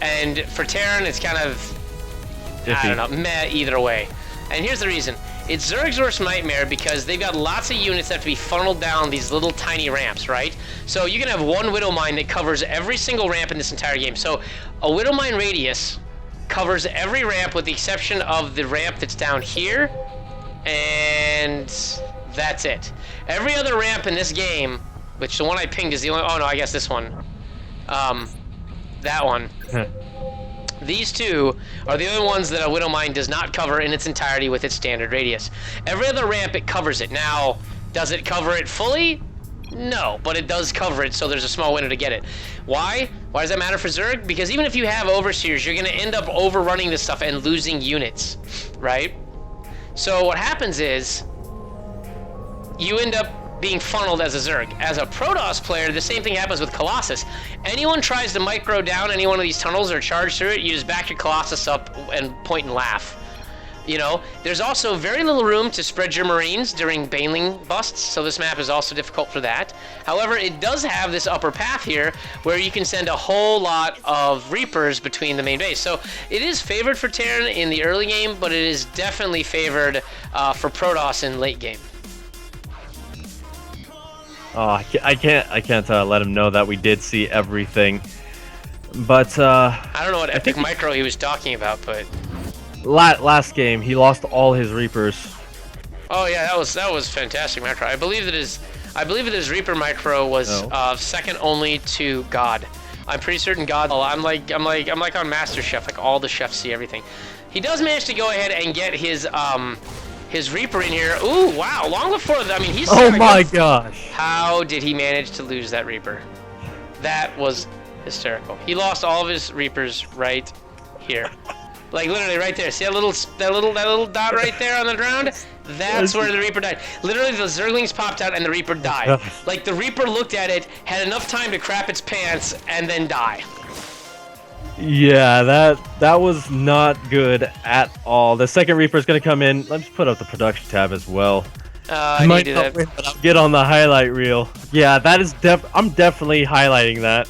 And for Terran, it's kind of, I don't know, meh either way. And here's the reason. It's Zerg's Nightmare because they've got lots of units that have to be funneled down these little tiny ramps, right? So you can have one Widow Mine that covers every single ramp in this entire game. So a Widow Mine radius covers every ramp with the exception of the ramp that's down here, and that's it. Every other ramp in this game, which the one I pinged is the only, oh no, I guess this one. That one. These two are the only ones that a Widow Mine does not cover in its entirety with its standard radius. Every other ramp, it covers it. Now, does it cover it fully? No, but it does cover it, so there's a small window to get it. Why? Why does that matter for Zerg? Because even if you have Overseers, you're going to end up overrunning this stuff and losing units, right? So what happens is, you end up being funneled as a Zerg. As a Protoss player, the same thing happens with Colossus. Anyone tries to micro down any one of these tunnels or charge through it, you just back your Colossus up and point and laugh. You know, there's also very little room to spread your Marines during Baneling busts, so this map is also difficult for that. However, it does have this upper path here where you can send a whole lot of Reapers between the main base. So it is favored for Terran in the early game, but it is definitely favored for Protoss in late game. Oh, I can't let him know that we did see everything. But I don't know what epic micro he was talking about, but last game he lost all his Reapers. Oh yeah, that was fantastic micro. I believe that his Reaper micro was second only to God. I'm pretty certain God. I'm like on MasterChef, like all the chefs see everything. He does manage to go ahead and get his Reaper in here. Ooh, wow! Long before that, I mean, he's. Oh my gosh! How did he manage to lose that Reaper? That was hysterical. He lost all of his Reapers right here, like literally right there. See that little dot right there on the ground? That's where the Reaper died. Literally, the Zerglings popped out and the Reaper died. Like the Reaper looked at it, had enough time to crap its pants, and then die. Yeah, that was not good at all. The second Reaper is going to come in. Let's put up the production tab as well. I need that. Win, but I'll get on the highlight reel. Yeah, that is I'm definitely highlighting that.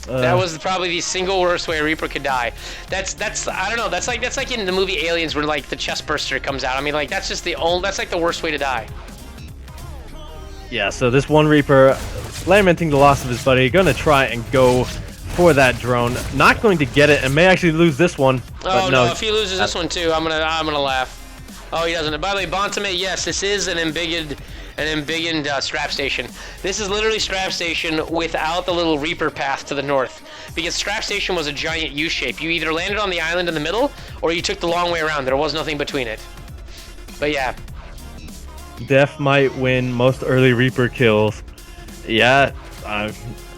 That was probably the single worst way a Reaper could die. That's I don't know. That's like in the movie Aliens where like the chest burster comes out. I mean, like that's like the worst way to die. Yeah. So this one Reaper, lamenting the loss of his buddy, gonna try and go for that drone. Not going to get it, and may actually lose this one. Oh no! If he loses this one too, I'm gonna laugh. Oh, he doesn't. By the way, Bontame, yes, this is an embiggened strap station. This is literally strap station without the little Reaper path to the north, because strap station was a giant U shape. You either landed on the island in the middle, or you took the long way around. There was nothing between it. But yeah. Def might win most early Reaper kills. Yeah.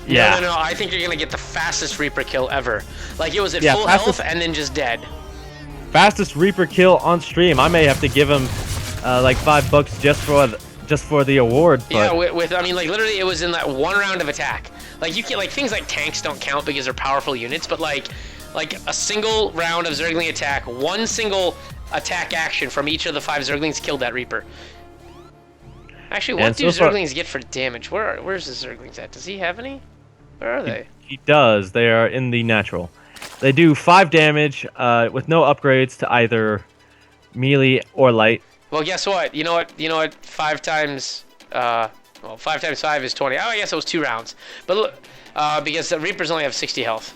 Yeah. No. I think you're gonna get the fastest Reaper kill ever. Like it was at full health and then just dead. Fastest Reaper kill on stream. I may have to give him like $5 just for the award. But... Yeah, I mean, like literally, it was in that one round of attack. Like you can like things like tanks don't count because they're powerful units, but like a single round of Zergling attack, one single attack action from each of the 5 Zerglings killed that Reaper. Actually, what do Zerglings get for damage? Where's the Zerglings at? Does he have any? Where are they? He does. They are in the natural. They do 5 damage with no upgrades to either melee or light. Well, guess what? You know what? 5 times 5 times 5 is 20. Oh, I guess it was 2 rounds. But look, because the Reapers only have 60 health.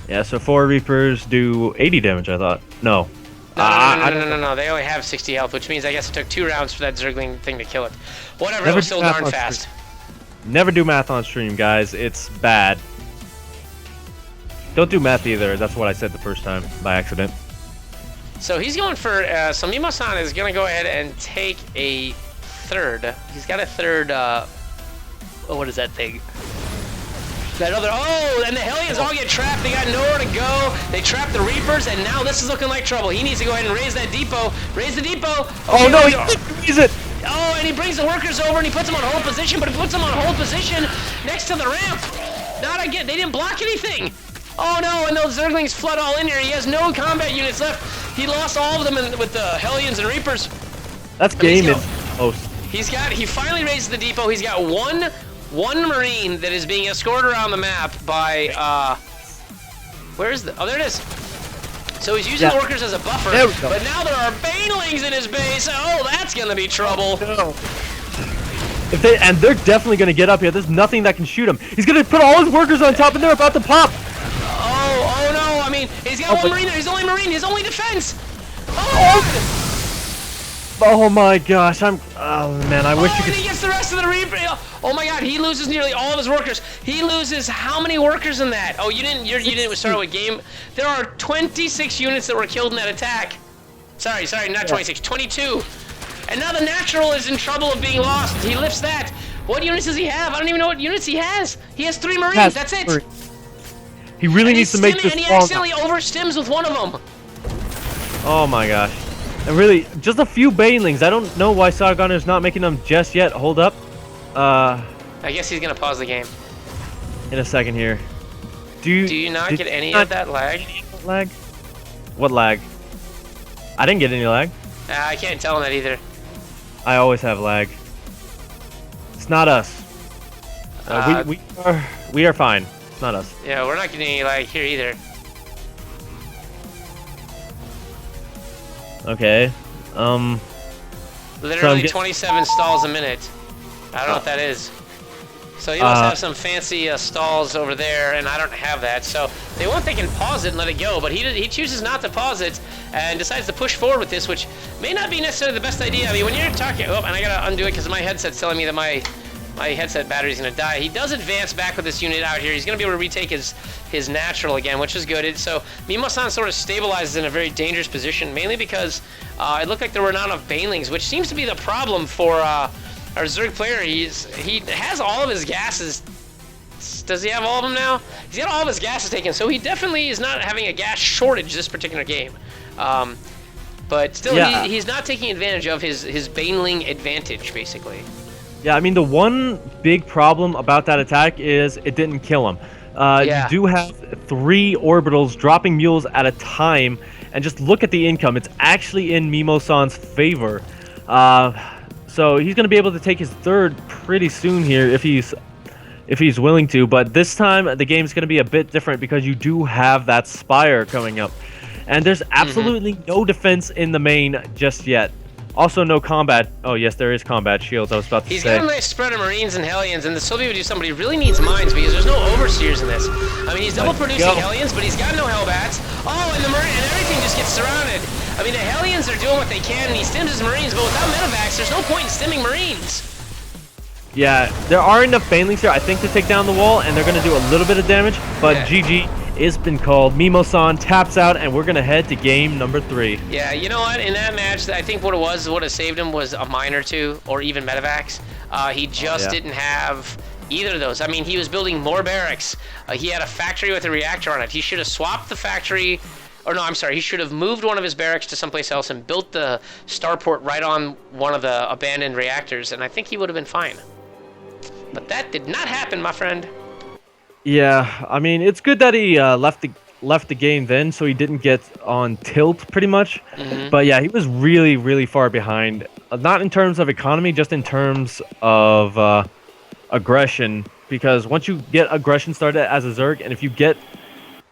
Yeah, so 4 Reapers do 80 damage, I thought. No. No. They only have 60 health, which means I guess it took 2 rounds for that Zergling thing to kill it. Whatever, it was still darn fast. Never do math on stream, guys. It's bad. Don't do math either. That's what I said the first time by accident. So he's going for... so Mimo-san is going to go ahead and take a third. He's got a third... what is that thing? That other... Oh, and the Hellions all get trapped. They got nowhere to go. They trapped the Reapers, and now this is looking like trouble. He needs to go ahead and raise that depot. Raise the depot. Okay, oh, no, he didn't raise it. Oh, and he brings the workers over, and he puts them on hold position, but he puts them on hold position next to the ramp. Not again. They didn't block anything. Oh, no, and those Zerglings flood all in here. He has no combat units left. He lost all of them with the Hellions and Reapers. That's game in post. He finally raises the depot. He's got one Marine that is being escorted around the map by, oh, there it is. So he's using the workers as a buffer, but now there are Banelings in his base. Oh, that's gonna be trouble. No. And they're definitely gonna get up here. There's nothing that can shoot him. He's gonna put all his workers on top, and they're about to pop. Oh no! I mean, he's got one Marine there. He's only Marine. His only defense. Oh! Oh my gosh, oh man, I wish you and could. he gets the rest of the replay. Oh my god, he loses nearly all of his workers. He loses how many workers in that? Oh, you didn't start with game. There are 26 units that were killed in that attack. Sorry, not 26, 22. And now the natural is in trouble of being lost. He lifts that. What units does he have? I don't even know what units he has. He has 3 Marines, that's it. He really needs to make this And he long. accidentally overstims with one of them. Oh my gosh. And really, just a few banelings. I don't know why Sargonner's not making them just yet. Hold up. I guess he's gonna pause the game. In a second here. Do you not get any of that lag? Lag? What lag? I didn't get any lag. I can't tell him that either. I always have lag. It's not us. We are fine. It's not us. Yeah, we're not getting any lag here either. Okay. Literally 27 stalls a minute. I don't know what that is. So he must have some fancy stalls over there, and I don't have that. So they can pause it and let it go, but he chooses not to pause it and decides to push forward with this, which may not be necessarily the best idea. I mean, when you're talking, and I gotta undo it because my headset's telling me that my headset battery's gonna die. He does advance back with this unit out here. He's gonna be able to retake his natural again, which is good. So Mimo-san sort of stabilizes in a very dangerous position, mainly because it looked like there were not enough banelings, which seems to be the problem for our Zerg player. He has all of his gases. Does he have all of them now? He's got all of his gases taken, so he definitely is not having a gas shortage this particular game. But still, yeah. he's not taking advantage of his baneling advantage, basically. Yeah, I mean, the one big problem about that attack is it didn't kill him. You do have 3 orbitals dropping mules at a time, and just look at the income. It's actually in Mimo-san's favor. So he's going to be able to take his 3rd pretty soon here if he's willing to. But this time, the game's going to be a bit different because you do have that Spire coming up. And there's absolutely no defense in the main just yet. Also, no combat. Oh, yes, there is combat shields. I was about to say. He's got a nice spread of Marines and Hellions, and the Sylvia would do somebody really needs mines because there's no Overseers in this. I mean, he's double producing Hellions, but he's got no Hellbats. Oh, and and everything just gets surrounded. I mean, the Hellions are doing what they can, and he stims his Marines, but without Medivacs, there's no point in stimming Marines. Yeah, there are enough banelings here, I think, to take down the wall, and they're going to do a little bit of damage, but GG has been called. Mimo-san taps out, and we're going to head to game number 3. Yeah, you know what? In that match, I think what would have saved him was a mine or 2, or even Medivacs. He just didn't have either of those. I mean, he was building more barracks. He had a factory with a reactor on it. He should have swapped the factory. Or no, I'm sorry, he should have moved one of his barracks to someplace else and built the starport right on one of the abandoned reactors, and I think he would have been fine. But that did not happen, my friend. Yeah, I mean, it's good that he left the game then, so he didn't get on tilt pretty much. But yeah, he was really, really far behind. Not in terms of economy, just in terms of aggression. Because once you get aggression started as a Zerg, and if you get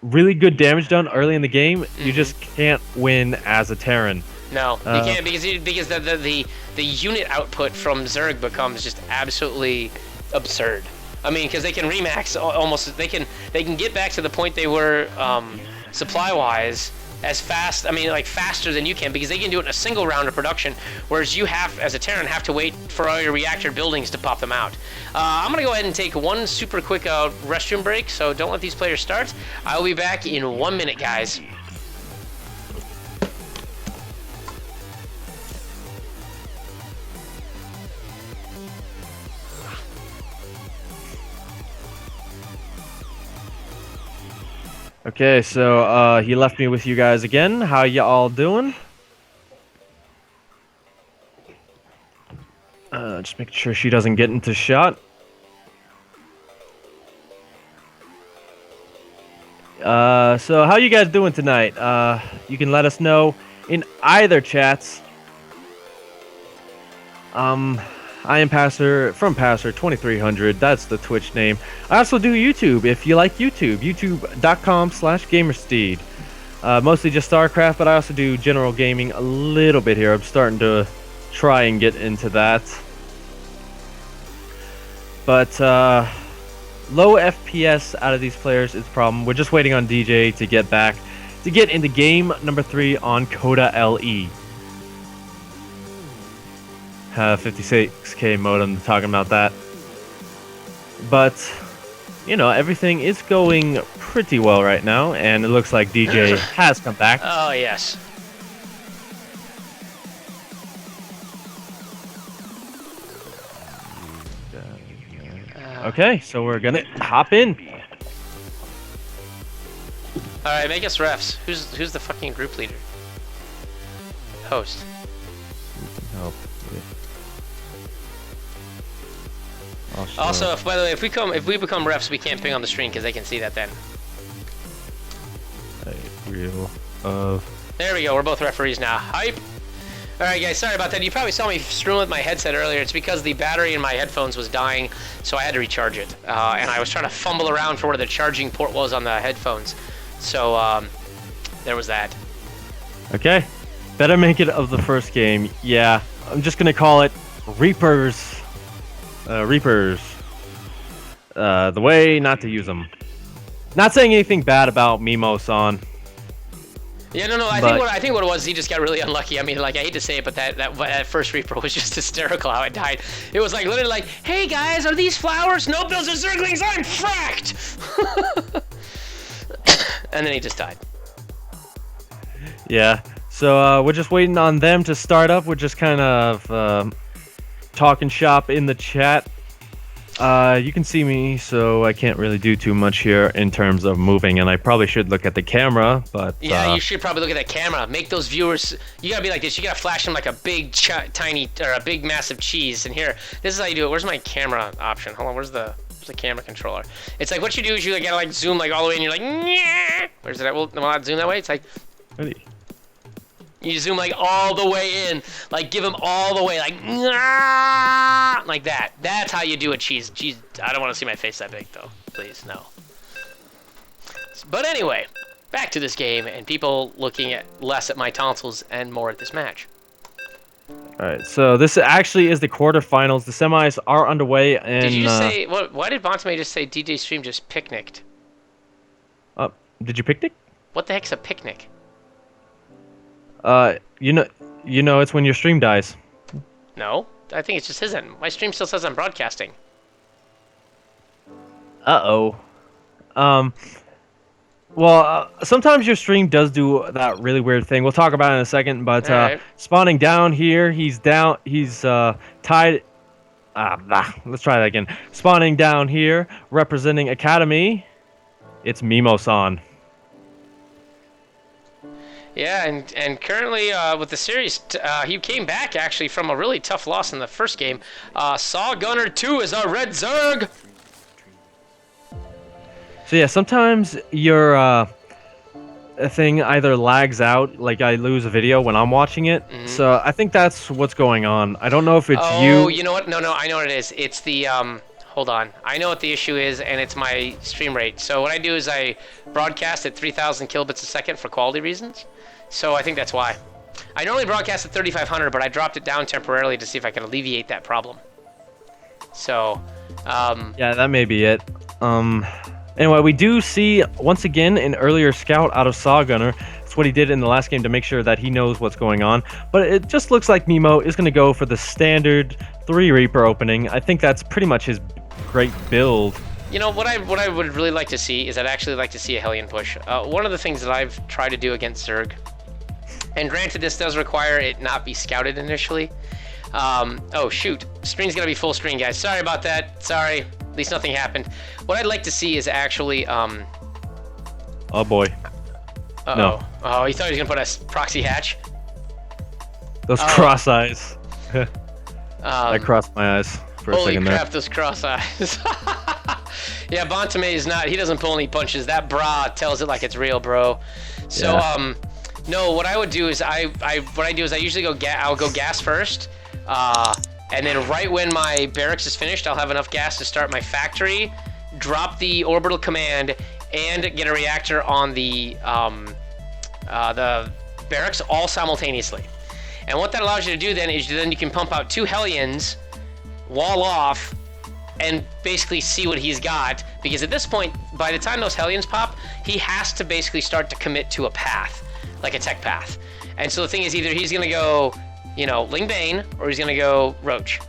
really good damage done early in the game, you just can't win as a Terran. No, you can't because the unit output from Zerg becomes just absolutely absurd. I mean, because they can remax almost. They can get back to the point they were supply-wise as fast. I mean, like faster than you can because they can do it in a single round of production, whereas you have, as a Terran, have to wait for all your reactor buildings to pop them out. I'm gonna go ahead and take one super quick restroom break, so don't let these players start. I'll be back in 1 minute, guys. Okay, so he left me with you guys again. How y'all doing? Just making sure she doesn't get into shot. So how you guys doing tonight? You can let us know in either chats. I am Passer from Passer 2300. That's the Twitch name. I also do YouTube. If you like YouTube, youtube.com/gamersteed. Mostly just StarCraft, but I also do general gaming a little bit here. I'm starting to try and get into that. But low FPS out of these players is a problem. We're just waiting on DJ to get back to get into game number 3 on Coda LE. 56k modem talking about that. But, you know, everything is going pretty well right now, and it looks like DJ has come back. Oh, yes. Okay, so we're gonna hop in. All right, make us refs. Who's the fucking group leader? Host. Help. Also, by the way, if we become refs, we can't ping on the screen because they can see that then. There we go. We're both referees now. Hype. All right, guys. Sorry about that. You probably saw me screwing with my headset earlier. It's because the battery in my headphones was dying, so I had to recharge it. And I was trying to fumble around for where the charging port was on the headphones. So there was that. Okay. Better make it of the first game. Yeah, I'm just gonna call it Reapers. Reapers. The way not to use them. Not saying anything bad about Mimo-san. Yeah, no. I think what it was, he just got really unlucky. I mean, like, I hate to say it, but that first Reaper was just hysterical how it died. It was like literally like, "Hey guys, are these flowers? Nope, those are zerglings. I'm fracked." And then he just died. Yeah. So we're just waiting on them to start up. We're just kind of talking shop in the chat. You can see me, so I can't really do too much here in terms of moving, and I probably should look at the camera, but... Yeah, you should probably look at that camera. Make those viewers... You gotta be like this. You gotta flash them like a big, tiny, or a big, massive cheese. And here, this is how you do it. Where's my camera option? Hold on, where's the camera controller? It's like, what you do is you gotta like zoom like all the way, and you're like, "Nyeh." Where's it at? Will not zoom that way? It's like... Ready. You zoom like all the way in, like give him all the way, like that. That's how you do a cheese. Cheese. I don't want to see my face that big though. Please, no. But anyway, back to this game and people looking at less at my tonsils and more at this match. All right, so this actually is the quarterfinals. The semis are underway, and did you just say? Why did Bontame just say DJ Stream just picnicked? Did you picnic? What the heck's a picnic? You know, it's when your stream dies. No, I think it's just his end. My stream still says I'm broadcasting. Uh-oh. Well, sometimes your stream does do that really weird thing. We'll talk about it in a second, but right. Spawning down here, he's tied... let's try that again. Spawning down here, representing Academy, it's Mimo-san. Yeah, and currently with the series, he came back actually from a really tough loss in the first game. Saw Gunner 2 is our red Zerg. So yeah, sometimes your thing either lags out, like I lose a video when I'm watching it. Mm-hmm. So I think that's what's going on. I don't know if it's you. Oh, you know what? No, I know what it is. It's the hold on. I know what the issue is, and it's my stream rate. So what I do is I broadcast at 3,000 kilobits a second for quality reasons. So I think that's why. I normally broadcast at 3,500, but I dropped it down temporarily to see if I could alleviate that problem. So, yeah, that may be it. Anyway, we do see, once again, an earlier scout out of Saw Gunner. That's what he did in the last game to make sure that he knows what's going on. But it just looks like Mimo is going to go for the standard 3 Reaper opening. I think that's pretty much his great build. You know, what I would really like to see is I'd actually like to see a Hellion push. One of the things that I've tried to do against Zerg, and granted this does require it not be scouted initially. Oh shoot, screen's gonna be full screen, guys. Sorry about that, sorry. At least nothing happened. What I'd like to see is actually, oh boy. Uh-oh. No. Oh, he thought he was gonna put a proxy hatch? Those cross eyes. I crossed my eyes for a second there. Holy crap, those cross eyes. Yeah, Bontame is not, he doesn't pull any punches. That bra tells it like it's real, bro. So, yeah. No, what I would do is I usually I'll go gas first, and then right when my barracks is finished, I'll have enough gas to start my factory, drop the orbital command, and get a reactor on the barracks all simultaneously. And what that allows you to do then is you can pump out 2 Hellions, wall off, and basically see what he's got, because at this point, by the time those Hellions pop, he has to basically start to commit to a path, like a tech path. And so the thing is, either he's gonna go you know, Ling Bane, or he's going to go Roach.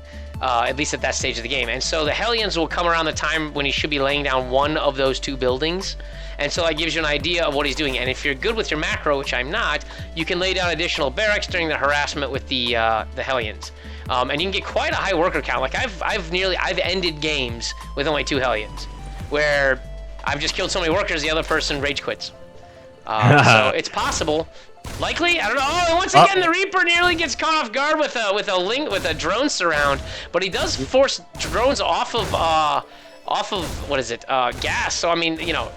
At least at that stage of the game. And so the Hellions will come around the time when he should be laying down one of those two buildings. And so that gives you an idea of what he's doing. And if you're good with your macro, which I'm not, you can lay down additional barracks during the harassment with the Hellions. And you can get quite a high worker count. Like I've ended games with only 2 Hellions, where I've just killed so many workers, the other person rage quits. So it's possible. Likely, I don't know. Oh, once again, the Reaper nearly gets caught off guard with a drone surround, but he does force drones off of what is it? Gas. So I mean, you know,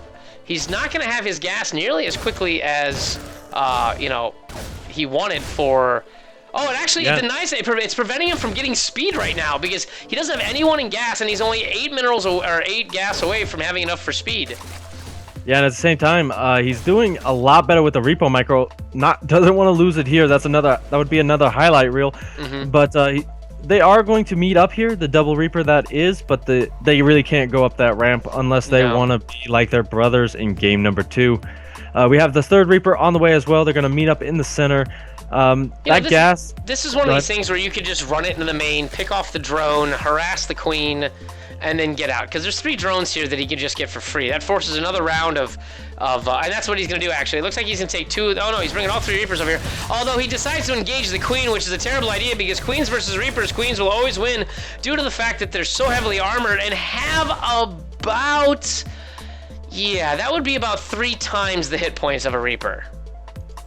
he's not going to have his gas nearly as quickly as you know, he wanted for. Oh, it actually denies it. It's preventing him from getting speed right now because he doesn't have anyone in gas, and he's only 8 minerals or 8 gas away from having enough for speed. Yeah, and at the same time, he's doing a lot better with the repo micro. Doesn't want to lose it here. That would be another highlight reel. Mm-hmm. But they are going to meet up here, the double reaper that is, but they really can't go up that ramp unless they want to be like their brothers in game number 2. We have the third reaper on the way as well. They're going to meet up in the center. This is one of these things where you could just run it into the main, pick off the drone, harass the queen, and then get out. Because there's 3 drones here that he can just get for free. That forces another round of and that's what he's going to do, actually. It looks like he's going to take 2. Oh, no, he's bringing all 3 Reapers over here. Although he decides to engage the Queen, which is a terrible idea because Queens versus Reapers, Queens will always win due to the fact that they're so heavily armored and have about... Yeah, that would be about 3 times the hit points of a Reaper.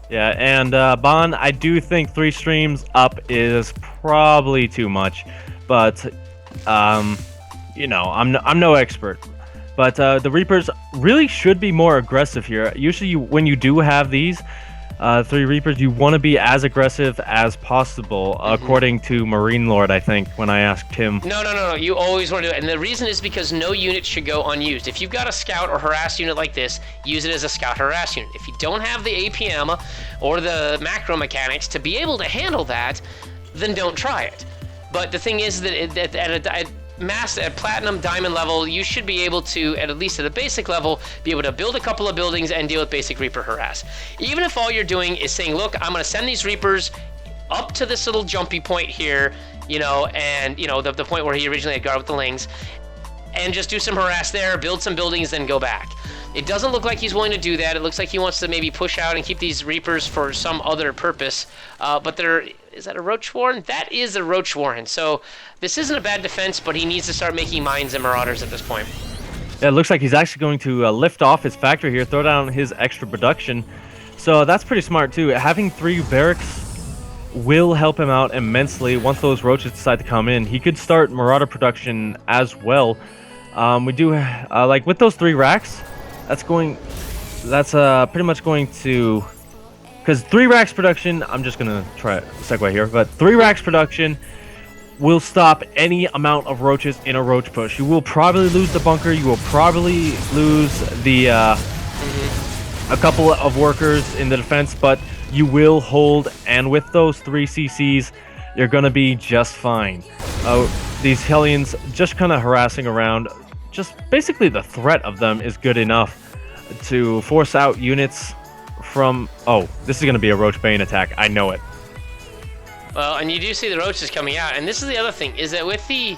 Yeah, and Bon, I do think 3 streams up is probably too much. But... you know, I'm no expert, but the Reapers really should be more aggressive here. Usually, when you do have these 3 Reapers, you want to be as aggressive as possible, according to Marine Lord, I think, when I asked him. No. You always want to do it, and the reason is because no unit should go unused. If you've got a scout or harass unit like this, use it as a scout harass unit. If you don't have the APM or the macro mechanics to be able to handle that, then don't try it. But the thing is that at platinum diamond level, you should be able to, at least at a basic level, be able to build a couple of buildings and deal with basic Reaper harass. Even if all you're doing is saying, look, I'm going to send these Reapers up to this little jumpy point here, you know, and, you know, the point where he originally had guard with the Lings, and just do some harass there, build some buildings, then go back. It doesn't look like he's willing to do that. It looks like he wants to maybe push out and keep these Reapers for some other purpose, but is that a Roach Warren? That is a Roach Warren. So this isn't a bad defense, but he needs to start making mines and marauders at this point. Yeah, it looks like he's actually going to lift off his factory here, throw down his extra production. So that's pretty smart too. Having 3 barracks will help him out immensely. Once those roaches decide to come in, he could start marauder production as well. We do like with those 3 racks. That's pretty much going to. Because 3 racks production, I'm just going to try a segue here, but 3 racks production will stop any amount of roaches in a roach push. You will probably lose the bunker, you will probably lose the a couple of workers in the defense, but you will hold, and with those 3 CCs, you're going to be just fine. These Hellions just kind of harassing around, just basically the threat of them is good enough to force out units from... Oh, this is going to be a Roach Bane attack. I know it. Well, and you do see the roaches coming out. And this is the other thing, is that with the...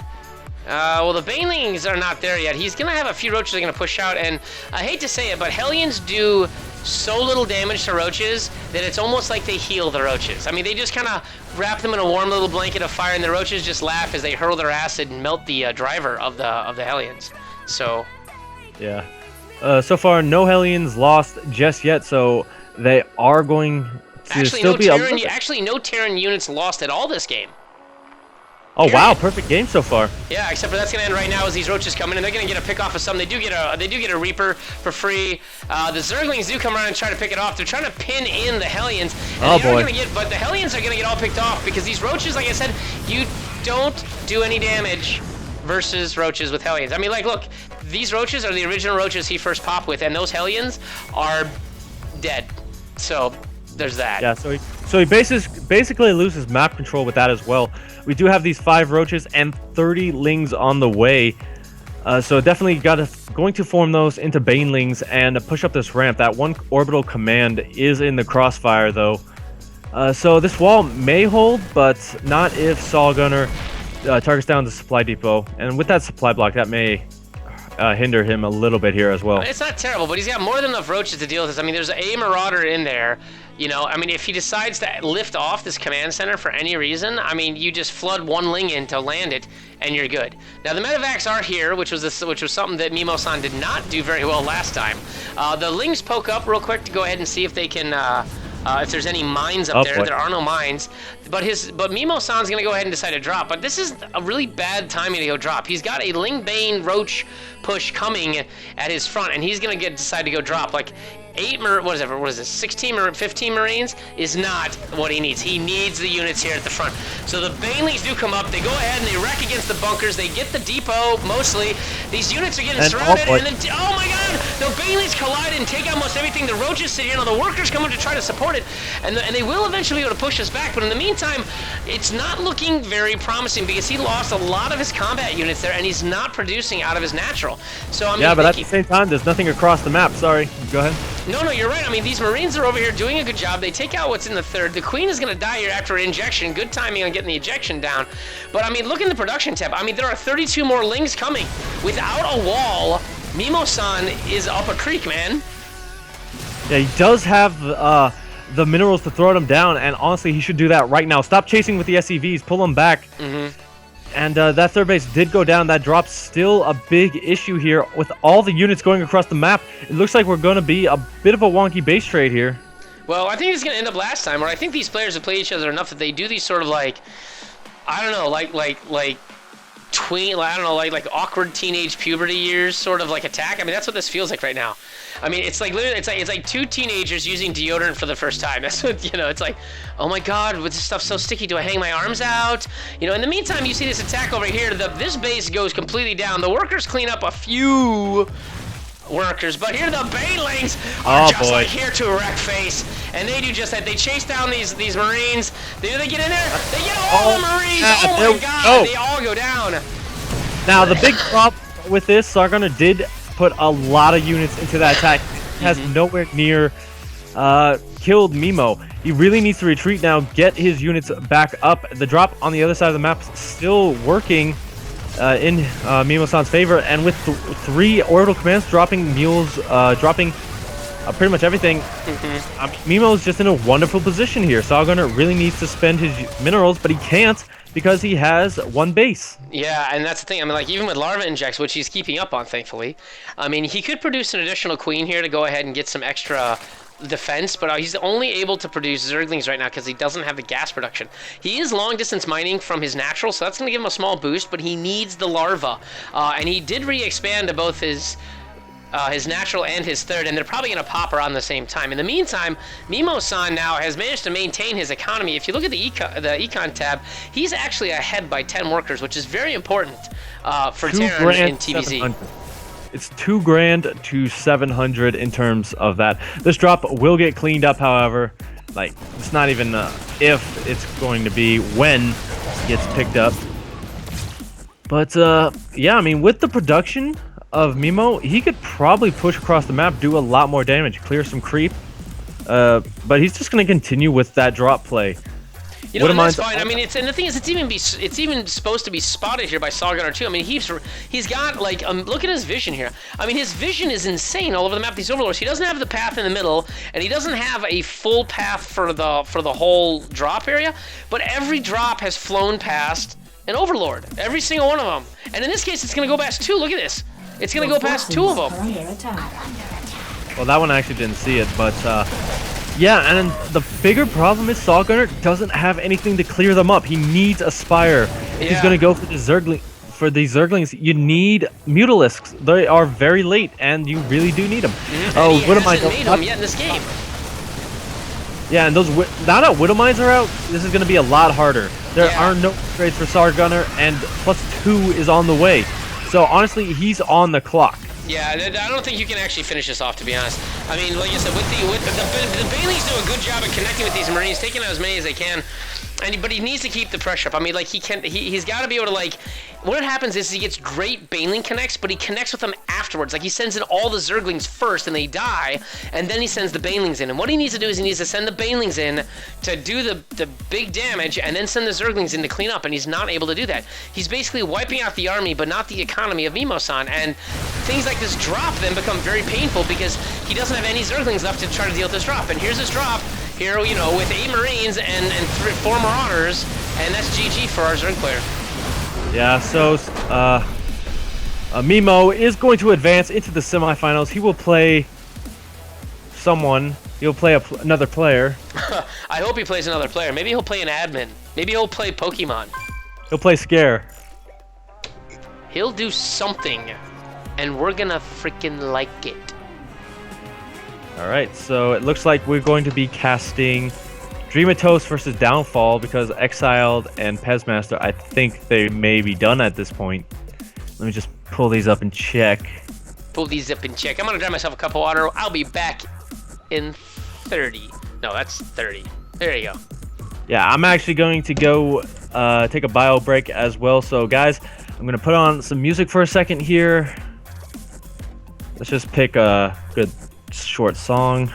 well, the Banelings are not there yet. He's going to have a few roaches that are going to push out. And I hate to say it, but Hellions do so little damage to roaches that it's almost like they heal the roaches. I mean, they just kind of wrap them in a warm little blanket of fire, and the roaches just laugh as they hurl their acid and melt the driver of the Hellions. So... Yeah. So far, no Hellions lost just yet, so they are going to actually, no Terran units lost at all this game. Oh wow, perfect game so far. Yeah, except for that's gonna end right now as these roaches come in, and they're gonna get a pick off of some. They do get a Reaper for free. The Zerglings do come around and try to pick it off. They're trying to pin in the Hellions. And but the Hellions are gonna get all picked off because these roaches, like I said, you don't do any damage versus roaches with Hellions. I mean, like, look, these roaches are the original roaches he first popped with, and those Hellions are dead. So there's that. Yeah, so he basically loses map control with that as well. We do have these 5 roaches and 30 lings on the way. So definitely going to form those into banelings and push up this ramp. That one orbital command is in the crossfire though. So this wall may hold, but not if Saw Gunner targets down the supply depot. And with that supply block, that may hinder him a little bit here as well. It's not terrible, but he's got more than enough roaches to deal with this. I mean, there's a Marauder in there. You know, I mean, if he decides to lift off this command center for any reason, I mean, you just flood one Ling in to land it, and you're good. Now, the medevacs are here, which was something that Mimo-san did not do very well last time. The Lings poke up real quick to go ahead and see if they can, if there's any mines up there. Boy. There are no mines. But Mimo-san's gonna go ahead and decide to drop. But this is a really bad timing to go drop. He's got a Ling Bane Roach push coming at his front, and he's gonna decide to go drop. Like, 16 or 15 Marines is not what he needs. He needs the units here at the front. So the Banelings do come up. They go ahead and they wreck against the bunkers. They get the depot, mostly. These units are getting surrounded, and then, oh my god, the Banelings collide and take almost everything. The Roaches sit here, and the workers come up to try to support it, and they will eventually be able to push us back, but in the meantime, it's not looking very promising because he lost a lot of his combat units there, and he's not producing out of his natural. So I mean, yeah, but at the same time, there's nothing across the map. Sorry, go ahead. No, you're right. I mean, these Marines are over here doing a good job. They take out what's in the third. The Queen is going to die here after injection. Good timing on getting the ejection down. But, I mean, look in the production tab. I mean, there are 32 more Lings coming. Without a wall, Mimo-san is up a creek, man. Yeah, he does have the minerals to throw them down, and honestly, he should do that right now. Stop chasing with the SCVs. Pull them back. And that third base did go down. That drop's still a big issue here. With all the units going across the map, it looks like we're going to be a bit of a wonky base trade here. Well, I think it's going to end up last time, where I think these players have played each other enough that they do these sort of like, I don't know, like awkward teenage puberty years sort of like attack. I mean, that's what this feels like right now. I mean, it's like literally, it's like two teenagers using deodorant for the first time. That's what, you know, it's like, oh my god, with this stuff so sticky, do I hang my arms out? You know, in the meantime, you see this attack over here. This base goes completely down. The workers clean up a few workers, but here the Banelings are like here to wreck face, and they do just that. They chase down these Marines. They get in there. They get all the Marines. Oh my god, they all go down. Now the big problem with this, Sargoner did put a lot of units into that attack. Has nowhere near killed Mimo. He really needs to retreat now, get his units back up. The drop on the other side of the map still working in Mimo-san's favor, and with 3 orbital commands dropping mules, dropping pretty much everything. Mimo's just in a wonderful position here. Sargoner really needs to spend his minerals, but he can't because he has 1 base. Yeah, and that's the thing. I mean, like, even with larva injects, which he's keeping up on, thankfully, I mean, he could produce an additional queen here to go ahead and get some extra defense, but he's only able to produce Zerglings right now because he doesn't have the gas production. He is long distance mining from his natural, so that's going to give him a small boost, but he needs the larva. And he did re-expand to both his natural and his third, and they're probably going to pop around the same time. In the meantime, Mimo-san now has managed to maintain his economy. If you look at the econ tab, he's actually ahead by 10 workers, which is very important for Terran in TVZ. It's 2 grand to 700 in terms of that. This drop will get cleaned up, however. Like, it's not even if it's going to be when it gets picked up. But yeah, I mean, with the production of Mimo, he could probably push across the map, do a lot more damage, clear some creep. But he's just going to continue with that drop play. You know, and that's fine. I mean, and the thing is, it's even supposed to be spotted here by Sargoner too. I mean, he's got like look at his vision here. I mean, his vision is insane all over the map. These overlords. He doesn't have the path in the middle, and he doesn't have a full path for the whole drop area. But every drop has flown past an overlord. Every single one of them. And in this case, it's going to go past 2. Look at this. It's going to go past 2 of them. Well, that one I actually didn't see it, but yeah, and the bigger problem is Sargoner doesn't have anything to clear them up. He needs a Spire. If he's going to go for the Zerglings, you need Mutalisks. They are very late, and you really do need them. Oh, Widowmines made them yet in this game. Yeah, and those now that Widowmines are out, this is going to be a lot harder. There are no upgrades for Sargoner, and +2 is on the way. So honestly, he's on the clock. Yeah, I don't think you can actually finish this off, to be honest. I mean, like you said, the Baileys do a good job of connecting with these Marines, taking out as many as they can. But he needs to keep the pressure up. I mean, like, he's got to be able to, like, what happens is he gets great Baneling connects, but he connects with them afterwards. Like, he sends in all the Zerglings first, and they die, and then he sends the Banelings in. And what he needs to do is he needs to send the Banelings in to do the big damage, and then send the Zerglings in to clean up, and he's not able to do that. He's basically wiping out the army, but not the economy of Mimo-san, and things like this drop then become very painful because he doesn't have any Zerglings left to try to deal with this drop. And here's this drop. Here, you know, with 8 Marines and 4 Marauders, and that's GG for our Zerg player. Yeah, so Mimo is going to advance into the semifinals. He will play someone. He'll play another player. I hope he plays another player. Maybe he'll play an admin. Maybe he'll play Pokemon. He'll play Scare. He'll do something, and we're gonna freaking like it. Alright, so it looks like we're going to be casting Dreamatos versus Downfall because Exiled and Pezmaster, I think they may be done at this point. Let me just pull these up and check. Pull these up and check. I'm gonna grab myself a cup of water. I'll be back in 30. No, that's 30. There you go. Yeah, I'm actually going to go take a bio break as well. So guys, I'm going to put on some music for a second here. Let's just pick a good short song.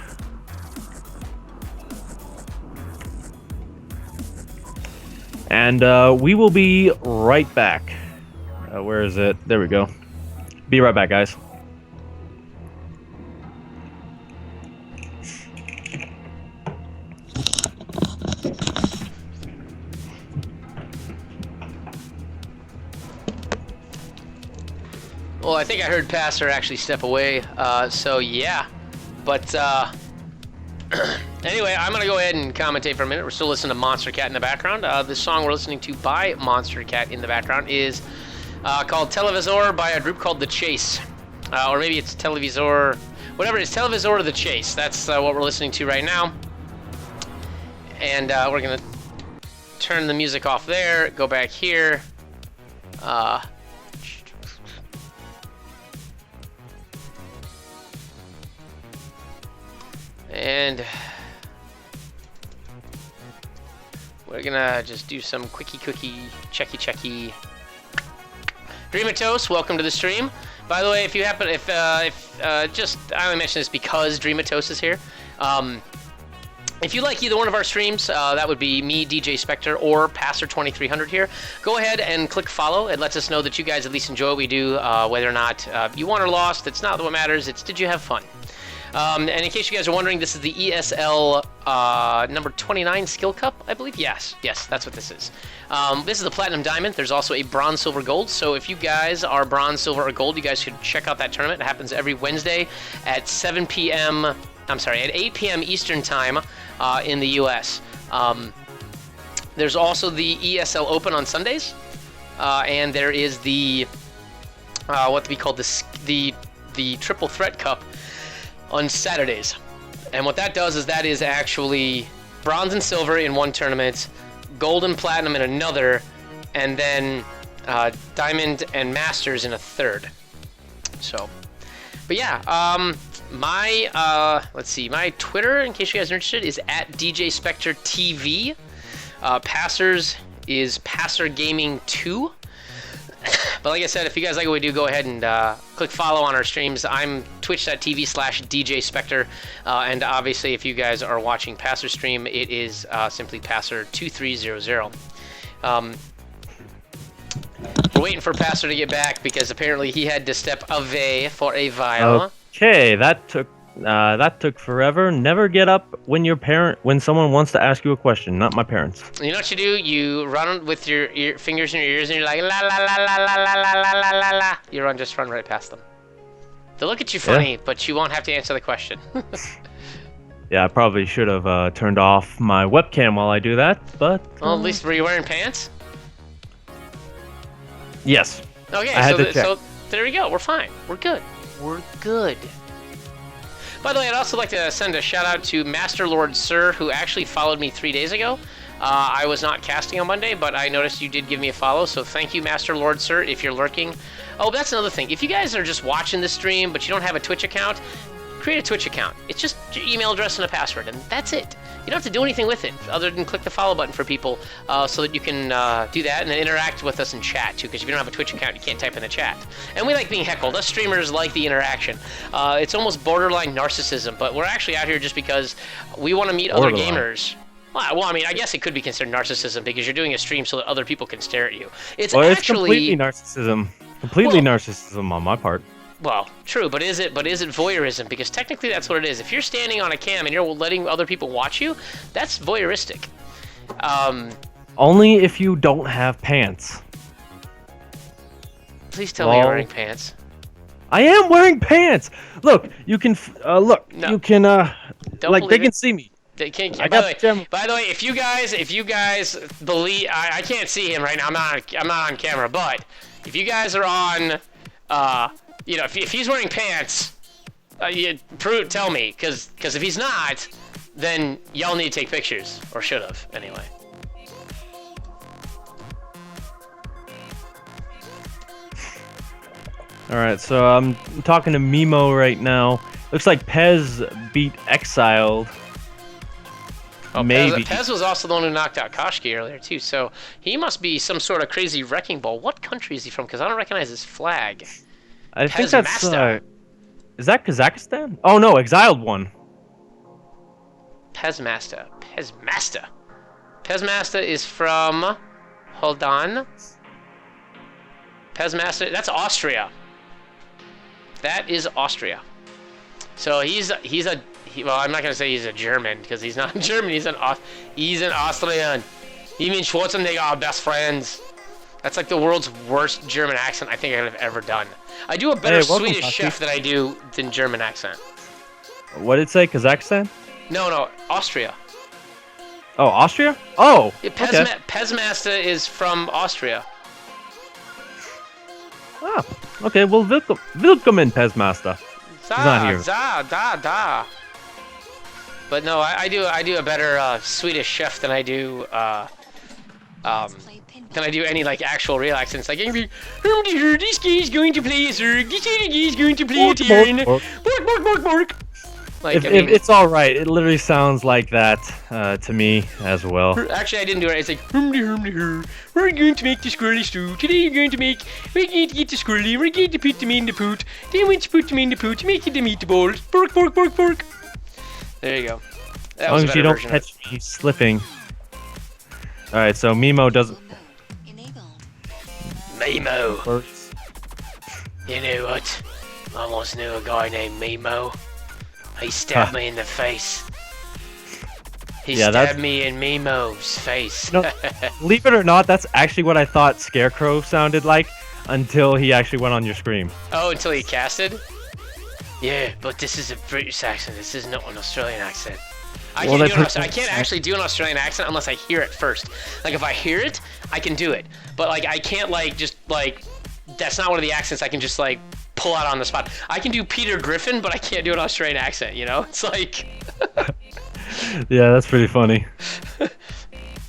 And we will be right back. Where is it? There we go. Be right back, guys. Well, I think I heard Passer actually step away, so yeah. But anyway, I'm gonna go ahead and commentate for a minute. We're still listening to Monster Cat in the background. The song we're listening to by Monster Cat in the background is called Televisor by a group called The Chase. Or maybe it's Televisor, whatever, it's Televisor or The Chase. That's what we're listening to right now. And we're gonna turn the music off there, go back here. And we're gonna just do some quickie checky. Dreamatos, welcome to the stream. By the way, if you happen, I only mention this because Dreamatos is here. If you like either one of our streams, that would be me, DJ Spectre, or Passer2300 here. Go ahead and click follow. It lets us know that you guys at least enjoy what we do, whether or not you won or lost. It's not what matters. It's did you have fun. And in case you guys are wondering, this is the ESL number 29 Skill Cup, I believe. Yes, that's what this is. This is the Platinum Diamond. There's also a Bronze, Silver, Gold. So if you guys are Bronze, Silver, or Gold, you guys should check out that tournament. It happens every Wednesday at 7 p.m. I'm sorry, at 8 p.m. Eastern Time in the U.S. There's also the ESL Open on Sundays, and there is the what we call the Triple Threat Cup on Saturdays. And what that does is that is actually bronze and silver in one tournament, gold and platinum in another, and then diamond and masters in a third. So, but yeah, let's see, my Twitter, in case you guys are interested, is at DJ Spectre TV. Passers is Passer Gaming 2. But like I said, if you guys like what we do, go ahead and click follow on our streams. I'm twitch.tv/DJ Spectre. And obviously, if you guys are watching Passer stream, it is simply Passer2300. We're waiting for Passer to get back because apparently he had to step away for a while. Okay, that took forever. Never get up when someone wants to ask you a question. Not my parents. You know what you do? You run with your fingers in your ears and you're like la la la la la la la la la la. You just run right past them. They'll look at you funny, but you won't have to answer the question. Yeah, I probably should have turned off my webcam while I do that, but... Well, at least were you wearing pants? Yes. Okay, so there we go. We're fine. We're good. We're good. By the way, I'd also like to send a shout out to Master Lord Sir, who actually followed me 3 days ago. I was not casting on Monday, but I noticed you did give me a follow, so thank you, Master Lord Sir, if you're lurking. Oh, that's another thing. If you guys are just watching the stream, but you don't have a Twitch account, create a Twitch account. It's just your email address and a password, and that's it. You don't have to do anything with it other than click the follow button for people so that you can do that and then interact with us in chat too, because if you don't have a Twitch account, you can't type in the chat. And we like being heckled. Us streamers like the interaction. It's almost borderline narcissism, but we're actually out here just because we want to meet other gamers. Well, I mean, I guess it could be considered narcissism because you're doing a stream so that other people can stare at you. It's completely narcissism. Completely narcissism on my part. Well, true, but is it voyeurism? Because technically that's what it is. If you're standing on a cam and you're letting other people watch you, that's voyeuristic. Only if you don't have pants. Please tell me you're wearing pants. I am wearing pants. Look, you can look. No. You can like they can see me. They can't. By the way, if you guys believe, I can't see him right now. I'm not on camera, but if you guys are on, you know, if he's wearing pants, tell me, because if he's not, then y'all need to take pictures, or should have anyway. All right, so I'm talking to Mimo right now. Looks like Pez beat Exiled. Oh, maybe. Pez was also the one who knocked out Koshki earlier, too, so he must be some sort of crazy wrecking ball. What country is he from? Because I don't recognize his flag. I think that's... is that Kazakhstan? Oh, no, Exiled won. Pezmaster is from... Hold on. Pezmaster, that's Austria. That is Austria. So well, I'm not gonna say he's a German because he's not German. He's an Austrian. He and Schwarzenegger are best friends. That's like the world's worst German accent I think I've ever done. I do a better Swedish chef than I do than German accent. What did it say? Kazakhstan? No, Austria. Oh, Austria? Oh. Yeah, Pezmaster is from Austria. Oh, okay. Well, willkommen, Pezmaster. He's not here. Da. But no, I do a better Swedish chef than I do any like actual real accents. Like, this guy's going to play a Zerg. This guy's going to play a Tyrion. Bork. Like, if it's all right, it literally sounds like that to me as well. Actually, I didn't do it. It's like, we're going to make the squirrely stew. Today we're going to get the squirrely. We're going to put them in the pot. Then once you put them in the pot, make it the meatballs. Bork. There you go. As long as you don't catch me slipping. All right, so Mimo doesn't. Mimo. You know what? I once knew a guy named Mimo. He stabbed me in the face. He stabbed me in Mimo's face. No, believe it or not, that's actually what I thought Scarecrow sounded like until he actually went on your screen. Oh, until he casted? Yeah, but this is a British accent. This is not an Australian accent. I can't actually do an Australian accent unless I hear it first. Like, if I hear it, I can do it. But, like, I can't, like, just, like... That's not one of the accents I can just, like, pull out on the spot. I can do Peter Griffin, but I can't do an Australian accent, you know? It's like... Yeah, that's pretty funny.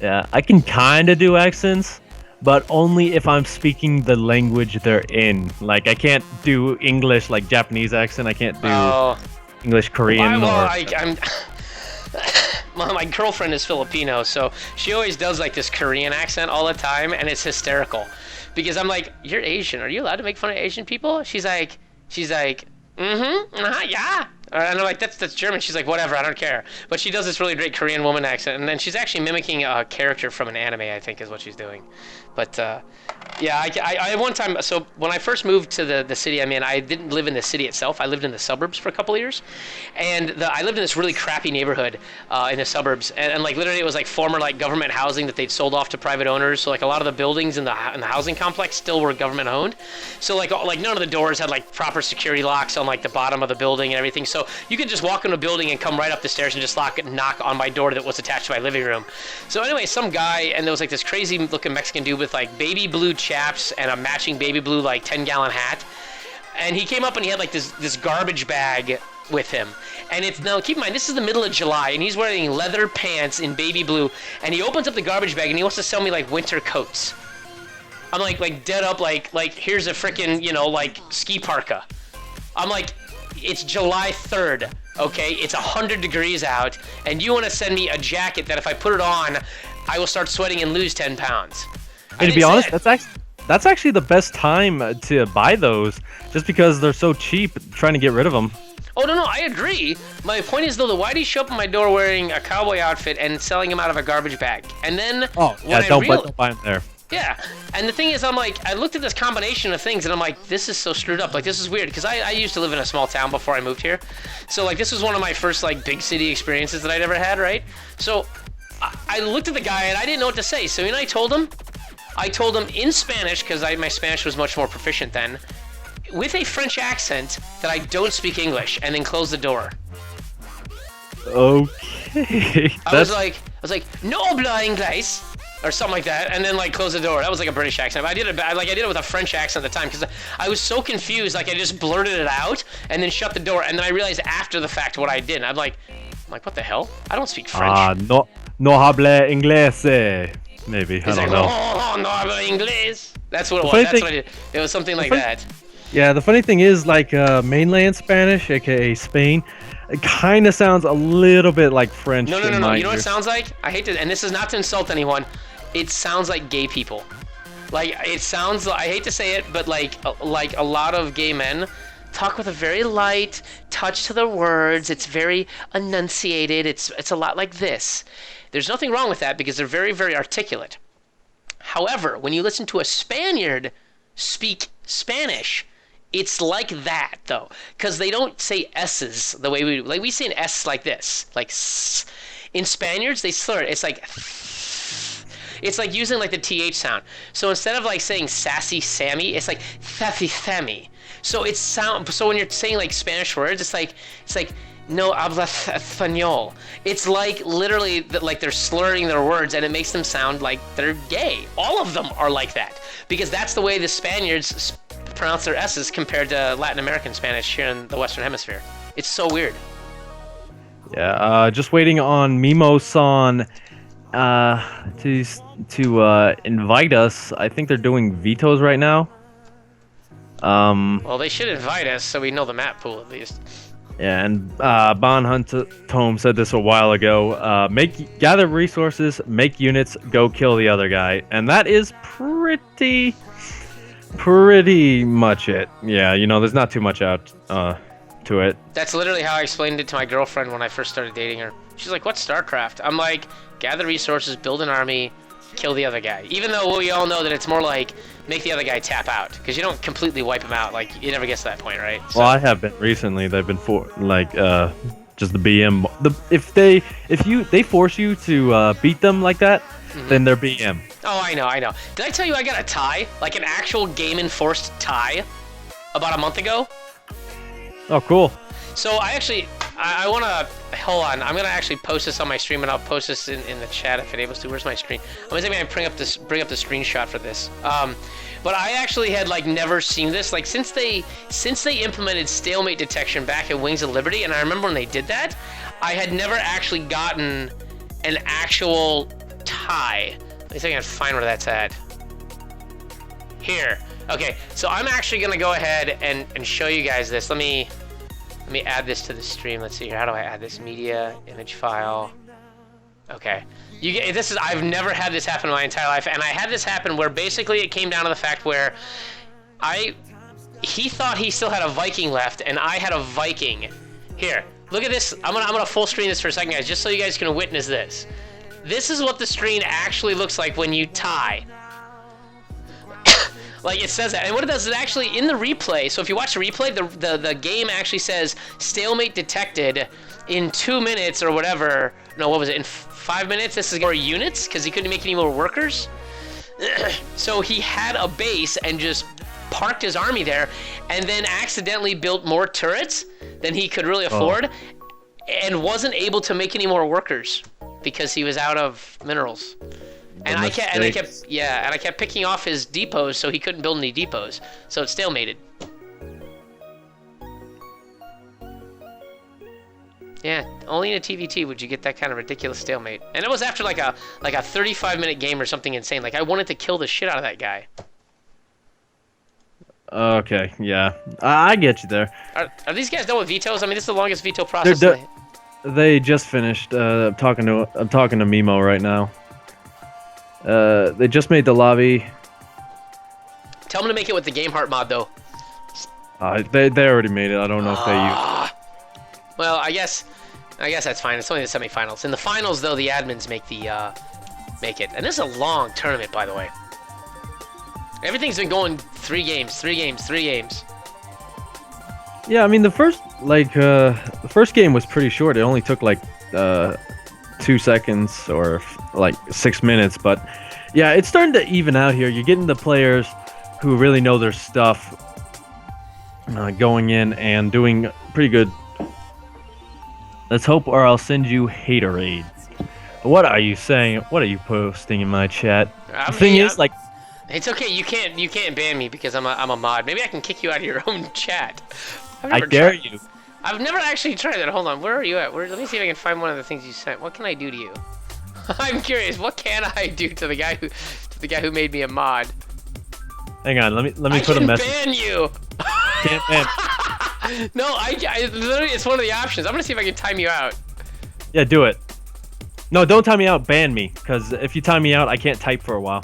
Yeah, I can kind of do accents, but only if I'm speaking the language they're in. Like, I can't do English, like, Japanese accent. I can't do English, Korean, Well, my girlfriend is Filipino, so she always does, like, this Korean accent all the time, and it's hysterical. Because I'm like, you're Asian. Are you allowed to make fun of Asian people? She's like, yeah. And I'm like, that's German. She's like, whatever, I don't care. But she does this really great Korean woman accent, and then she's actually mimicking a character from an anime, I think, is what she's doing. But, yeah, I one time, so when I first moved to the city I'm in, I didn't live in the city itself. I lived in the suburbs for a couple of years. And I lived in this really crappy neighborhood in the suburbs. And like, literally, it was like former, like, government housing that they'd sold off to private owners. So, like, a lot of the buildings in the housing complex still were government owned. So, like none of the doors had, like, proper security locks on, like, the bottom of the building and everything. So you could just walk into a building and come right up the stairs and just knock on my door that was attached to my living room. So anyway, some guy, and there was, like, this crazy looking Mexican dude with, like, baby blue chaps and a matching baby blue, like, 10-gallon hat. And he came up and he had, like, this garbage bag with him. And it's, now keep in mind, this is the middle of July, and he's wearing leather pants in baby blue, and he opens up the garbage bag and he wants to sell me, like, winter coats. I'm like dead up, like here's a frickin', you know, like, ski parka. I'm like, it's July 3rd, okay? It's 100 degrees out, and you want to send me a jacket that if I put it on, I will start sweating and lose 10 pounds. And to be honest, that's actually the best time to buy those, just because they're so cheap. Trying to get rid of them. Oh, no, I agree. My point is, though, why do you show up at my door wearing a cowboy outfit and selling them out of a garbage bag? And then... Oh, yeah, don't buy them there. Yeah, and the thing is, I'm like, I looked at this combination of things, and I'm like, this is so screwed up. Like, this is weird, because I used to live in a small town before I moved here. So, like, this was one of my first, like, big city experiences that I'd ever had, right? So, I looked at the guy, and I didn't know what to say. So, you know, I told him in Spanish, because my Spanish was much more proficient then, with a French accent, that I don't speak English, and then closed the door. Okay. I was like, no habla inglés, or something like that, and then like close the door. That was like a British accent. But I did it with a French accent at the time because I was so confused. Like I just blurted it out and then shut the door, and then I realized after the fact what I did. And I'm like, what the hell? I don't speak French. No habla inglés. Maybe I don't know. No habla inglés. That's what it was. That's what I did. It was something like that. Yeah, the funny thing is, like mainland Spanish, aka Spain, it kind of sounds a little bit like French. No. You know what it sounds like? I hate to, and this is not to insult anyone. It sounds like gay people. Like it sounds. I hate to say it, but like a lot of gay men talk with a very light touch to the words. It's very enunciated. It's a lot like this. There's nothing wrong with that because they're very, very articulate. However, when you listen to a Spaniard speak Spanish, it's like that though, because they don't say S's the way we say an S like this, like S. In Spaniards they slur it. It's like using like the TH sound. So instead of like saying sassy Sammy, it's like sassy Sammy. So so when you're saying like Spanish words, it's like no hablas español. It's like literally like they're slurring their words and it makes them sound like they're gay. All of them are like that because that's the way the Spaniards pronounce their S's compared to Latin American Spanish here in the Western Hemisphere. It's so weird. Yeah, just waiting on Mimo-san to invite us. I think they're doing vetoes right now. Well, they should invite us so we know the map pool at least. Yeah, and Bon Hunt Tome said this a while ago. Gather resources, make units, go kill the other guy, and that is pretty much it. Yeah, you know, there's not too much out to it. That's literally how I explained it to my girlfriend when I first started dating her. She's like, "What's StarCraft?" I'm like, "Gather resources, build an army, kill the other guy." Even though we all know that it's more like make the other guy tap out, because you don't completely wipe him out. Like it never gets to that point, right? So, well, I have been recently. They've been just the BM. If they force you to beat them like that, then they're BM. Oh, I know. Did I tell you I got a tie, like an actual game enforced tie, about a month ago? Oh, cool. So I want to, hold on, I'm going to actually post this on my stream and I'll post this in the chat if it able to. Where's my screen? I'm going to bring up the screenshot for this. But I actually had like never seen this, like since they implemented stalemate detection back at Wings of Liberty, and I remember when they did that, I had never actually gotten an actual tie. Let me see if I can find where that's at. Here. Okay, so I'm actually going to go ahead and show you guys this. Let me add this to the stream. Let's see here. How do I add this? Media, image file. Okay. I've never had this happen in my entire life, and I had this happen where basically it came down to the fact where he thought he still had a Viking left, and I had a Viking. Here, look at this. I'm gonna full screen this for a second, guys, just so you guys can witness this. This is what the screen actually looks like when you tie. Like it says that, and what it does is actually in the replay. So if you watch the replay, the game actually says stalemate detected in 2 minutes or whatever. No, what was it? In 5 minutes. This is more units because he couldn't make any more workers. So he had a base and just parked his army there, and then accidentally built more turrets than he could really afford, and wasn't able to make any more workers because he was out of minerals. And I kept picking off his depots, so he couldn't build any depots. So it's stalemated. Yeah, only in a TVT would you get that kind of ridiculous stalemate. And it was after like a 35-minute game or something insane. Like I wanted to kill the shit out of that guy. Okay, yeah, I get you there. Are these guys done with vetoes? I mean, this is the longest veto They're process. they just finished. I'm talking to Mimo right now. They just made the lobby. Tell them to make it with the Game Heart mod, though. They already made it. I don't know if they used. Well, I guess that's fine. It's only the semifinals. In the finals, though, the admins make it. And this is a long tournament, by the way. Everything's been going 3 games. Yeah, I mean the first game was pretty short. It only took like 2 seconds or like 6 minutes. But yeah, it's starting to even out here. You're getting the players who really know their stuff going in and doing pretty good. Let's hope, or I'll send you haterade. What are you saying? What are you posting in my chat? The thing is, like, it's okay. You can't ban me because I'm a mod. Maybe I can kick you out of your own chat. I dare you. I've never actually tried that. Hold on. Where are you at? Let me see if I can find one of the things you sent. What can I do to you? I'm curious. What can I do to the guy who made me a mod? Hang on. Let me put a message. I can ban you. Can't ban. No, I literally, it's one of the options. I'm gonna see if I can time you out. Yeah, do it. No, don't time me out. Ban me, because if you time me out, I can't type for a while.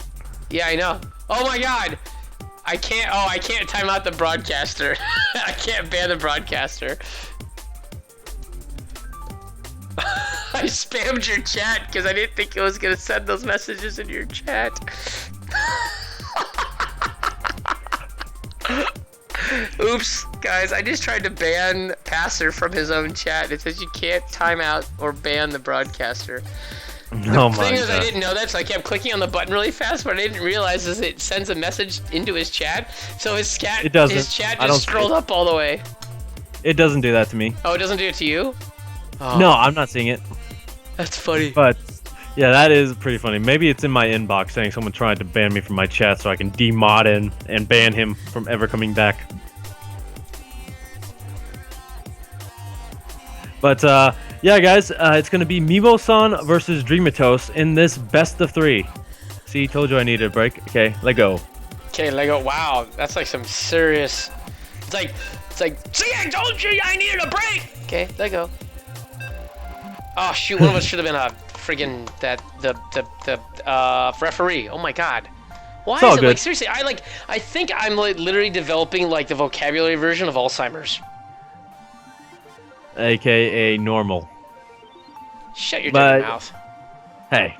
Yeah, I know. Oh my god. I can't time out the broadcaster. I can't ban the broadcaster. I spammed your chat because I didn't think it was gonna send those messages in your chat. Oops, guys, I just tried to ban Passer from his own chat. It says you can't time out or ban the broadcaster. The thing is, I didn't know that, so I kept clicking on the button really fast, but I didn't realize is it sends a message into his chat, so his chat just scrolled up all the way. It doesn't do that to me. Oh, it doesn't do it to you? Oh. No, I'm not seeing it. That's funny. But, yeah, that is pretty funny. Maybe it's in my inbox saying someone tried to ban me from my chat so I can demod him and ban him from ever coming back. But, yeah, guys, it's going to be Mimo-san versus Dreamatos in this best of 3. See, told you I needed a break. Okay, let go. Okay, let go. Wow, that's like some serious... It's like, see, I told you I needed a break! Okay, let go. Oh, shoot, one of us should have been a friggin' the referee. Oh my god. Why is it, like, seriously, I think I'm, like, literally developing, like, the vocabulary version of Alzheimer's. AKA normal. Shut your dirty mouth. Hey.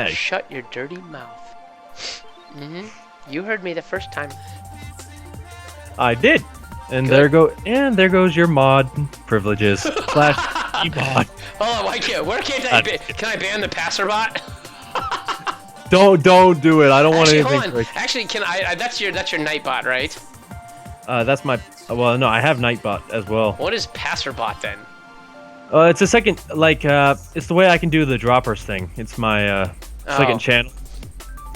Shut your dirty mouth. You heard me the first time. I did. And there goes your mod privileges. / e-mod. Hold on, where can't I ban the passer bot? Don't do it. I don't want anything. Hold on. Actually, can I? That's your Nightbot, right? That's my. Well, no, I have Nightbot as well. What is Passerbot then? It's a second, like, it's the way I can do the droppers thing. It's my second channel.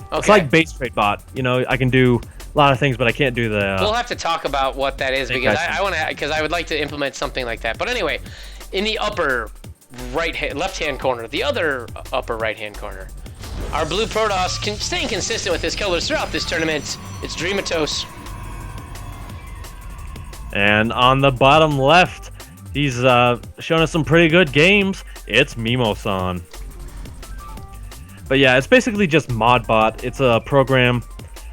Okay. It's like base trade bot. You know, I can do a lot of things, but I can't do the. We'll have to talk about what that is because I would like to implement something like that. But anyway, in the upper left-hand corner, the other upper right-hand corner, our blue Protoss staying consistent with his colors throughout this tournament. It's Dreamatos. And on the bottom left, he's shown us some pretty good games. It's Mimo-san. But yeah, it's basically just ModBot. It's a program,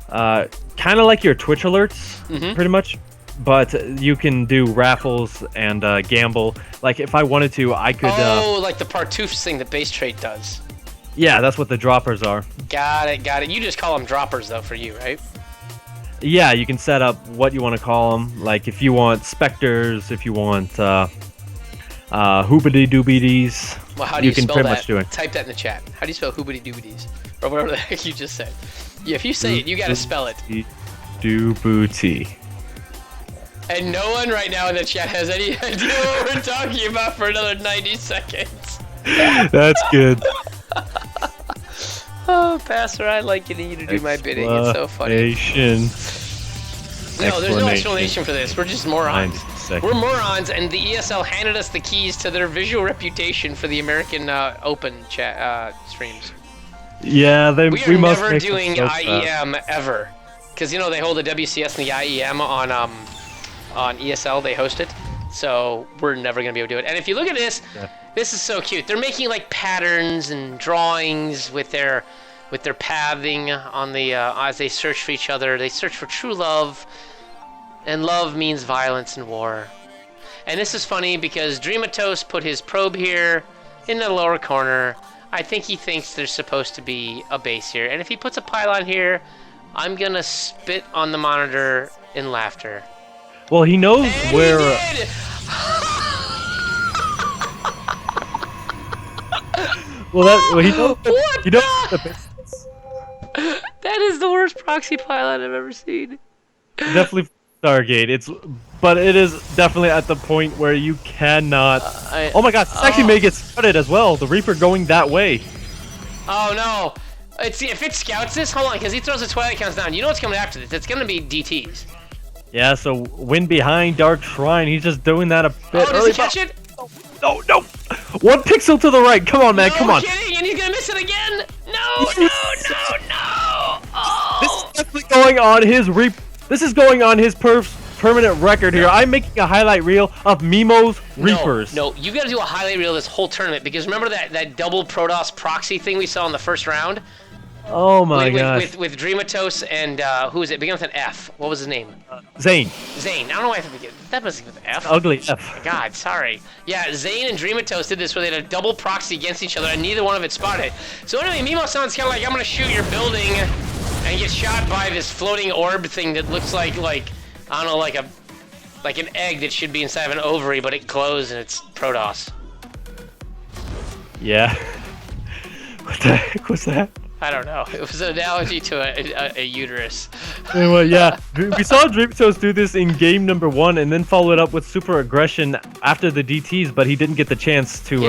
kind of like your Twitch alerts, pretty much. But you can do raffles and gamble. Like if I wanted to, I could. Oh, like the Partoofs thing that Base Trade does. Yeah, that's what the droppers are. Got it. You just call them droppers though for you, right? Yeah, you can set up what you want to call them. Like if you want specters, if you want hoobity doobities. Well, how do you can spell pretty that? much do it. Type that in the chat. How do you spell hoobity doobities? Or whatever the heck you just said. Yeah, if you say it, you gotta spell it. Doobuti. And no one right now in the chat has any idea what we're talking about for another 90 seconds. That's good. Oh, Pastor, I like getting you to do my bidding. It's so funny. No, there's no explanation for this. We're just morons. We're morons, and the ESL handed us the keys to their visual reputation for the American Open chat streams. Yeah, we are must never doing IEM ever. Because, you know, they hold the WCS and the IEM on ESL. They host it. So we're never going to be able to do it. And if you look at this, this is so cute. They're making, like, patterns and drawings with their pathing on the as they search for each other. They search for true love. And love means violence and war. And this is funny because Dreamatos put his probe here in the lower corner. I think he thinks there's supposed to be a base here. And if he puts a pylon here, I'm going to spit on the monitor in laughter. Well, he knows and where... He did! he knows the base. That is the worst proxy pylon I've ever seen. Definitely Stargate. But it is definitely at the point where you cannot... oh my god, it's actually may get started as well. The Reaper going that way. Oh no. If it scouts this, hold on, because he throws the Twilight counts down. You know what's coming after this. It's going to be DTs. Yeah, so wind behind Dark Shrine. He's just doing that a bit early. Does he catch it? No. 1 pixel to the right. Come on, man. Come on. No kidding, and he's going to miss it again. No. Oh. This is definitely going on his This is going on his permanent record here. I'm making a highlight reel of Memo's Reapers. No, you got to do a highlight reel of this whole tournament because remember that double Protoss proxy thing we saw in the first round? Oh my gosh. With Dreamatos and who is it? Begins with an F. What was his name? Zane. Zane. I don't know why I have to get that must be with F. Ugly F. Oh my God, sorry. Yeah, Zane and Dreamatos did this where they had a double proxy against each other and neither one of it spotted. So anyway, Memo sounds kind of like I'm gonna shoot your building and get shot by this floating orb thing that looks like I don't know, like an egg that should be inside of an ovary, but it glows and it's Protoss. Yeah. What the heck was that? I don't know. It was an analogy to a uterus. Anyway, yeah. We saw Dreamatos do this in game number 1 and then follow it up with super aggression after the DTs, but he didn't get the chance to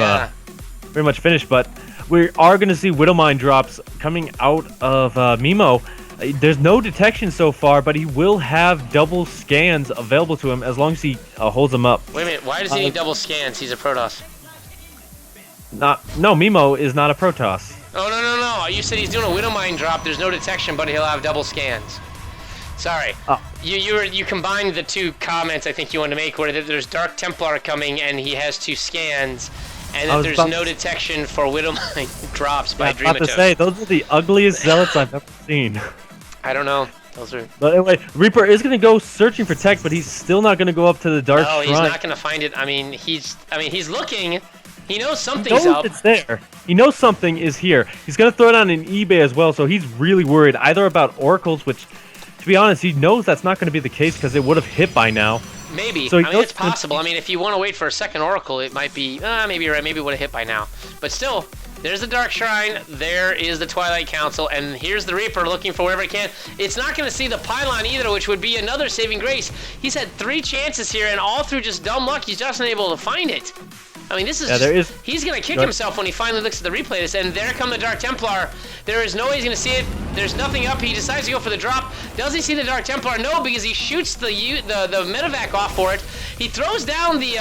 very much finish. But we are going to see Widowmine drops coming out of Memo. There's no detection so far, but he will have double scans available to him as long as he holds them up. Wait a minute. Why does he need double scans? He's a Protoss. No, Memo is not a Protoss. Oh, no. You said he's doing a Widowmine drop. There's no detection, but he'll have double scans. Sorry. Oh. You combined the two comments I think you wanted to make, where there's Dark Templar coming and he has 2 scans, and that there's no detection for Widowmine drops by Dreamatos. I was about to say, those are the ugliest zealots I've ever seen. I don't know. Those are... But anyway, Reaper is going to go searching for tech, but he's still not going to go up to the Dark Shrine. No, he's not going to find it. I mean, he's looking... He knows something's he knows up. It's there. He knows something is here. He's going to throw it on an eBay as well, so he's really worried either about oracles, which, to be honest, he knows that's not going to be the case because it would have hit by now. Maybe. So I mean, it's possible. I mean, if you want to wait for a second oracle, it might be... maybe you're right. Maybe it would have hit by now. But still, there's the Dark Shrine. There is the Twilight Council. And here's the Reaper looking for whatever he can. It's not going to see the pylon either, which would be another saving grace. He's had 3 chances here, and all through just dumb luck, he's just unable to find it. I mean, this is he's going to kick himself when he finally looks at the replay of this, and there come the Dark Templar. There is no way he's going to see it. There's nothing up. He decides to go for the drop. Does he see the Dark Templar? No, because he shoots the medevac off for it. He throws down the,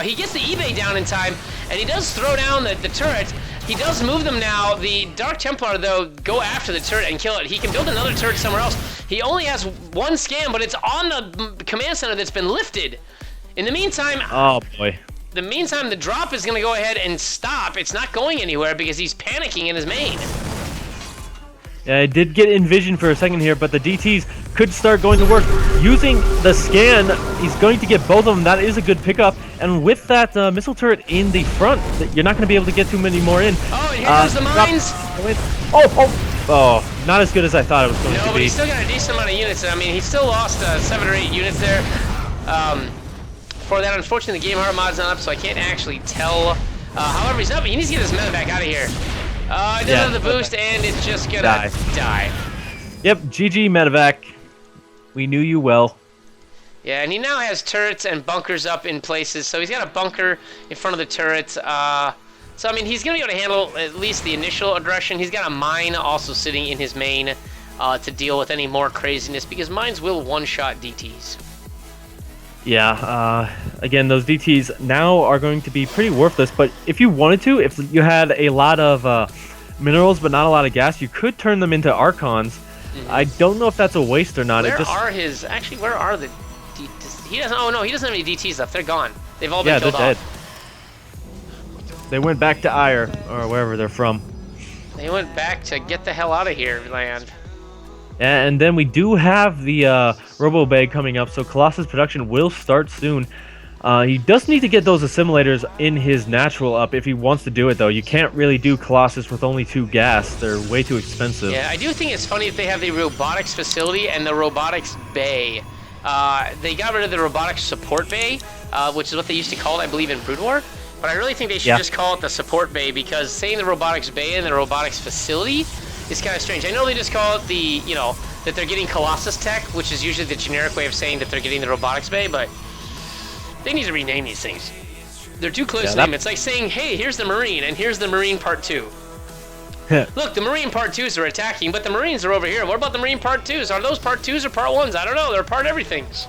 he gets the eBay down in time, and he does throw down the turret. He does move them now. The Dark Templar, though, go after the turret and kill it. He can build another turret somewhere else. He only has 1 scan, but it's on the command center that's been lifted. In the meantime... Oh, boy. In the meantime, the drop is going to go ahead and stop. It's not going anywhere because he's panicking in his main. Yeah, it did get envisioned for a second here, but the DTs could start going to work. Using the scan, he's going to get both of them. That is a good pickup. And with that missile turret in the front, you're not going to be able to get too many more in. Oh, and here comes the mines. Oh, not as good as I thought it was going to be. No, but he's still got a decent amount of units. I mean, he still lost 7 or 8 units there. For that, unfortunately, the game heart mod's not up, so I can't actually tell. However, he's up. He needs to get his medevac out of here. It doesn't have the boost, and it's just gonna die. Yep, GG medevac. We knew you well. Yeah, and he now has turrets and bunkers up in places. So he's got a bunker in front of the turrets. So, I mean, he's gonna be able to handle at least the initial aggression. He's got a mine also sitting in his main to deal with any more craziness, because mines will one-shot DTs. Yeah, again, those DTs now are going to be pretty worthless, but if you wanted to, if you had a lot of minerals but not a lot of gas, you could turn them into Archons. I don't know if that's a waste or not. Where are his? Actually, where are the? He doesn't. Oh no, he doesn't have any DTs left. They're gone. They've all been killed off. Dead. They went back to Ire or wherever they're from. They went back to get the hell out of here, land. And then we do have the Robo Bay coming up, so Colossus production will start soon. He does need to get those assimilators in his natural up if he wants to do it, though. You can't really do Colossus with only 2 gas. They're way too expensive. Yeah, I do think it's funny that they have the robotics facility and the robotics bay. They got rid of the robotics support bay, which is what they used to call it, I believe, in Brood War. But I really think they should just call it the support bay, because saying the robotics bay and the robotics facility is kind of strange. I know they just call it the, that they're getting Colossus tech, which is usually the generic way of saying that they're getting the robotics bay, but they need to rename these things. They're too close to name. It's like saying, hey, here's the Marine, and here's the Marine Part 2. Look, the Marine Part 2s are attacking, but the Marines are over here. What about the Marine Part 2s? Are those Part 2s or Part 1s? I don't know. They're Part everythings.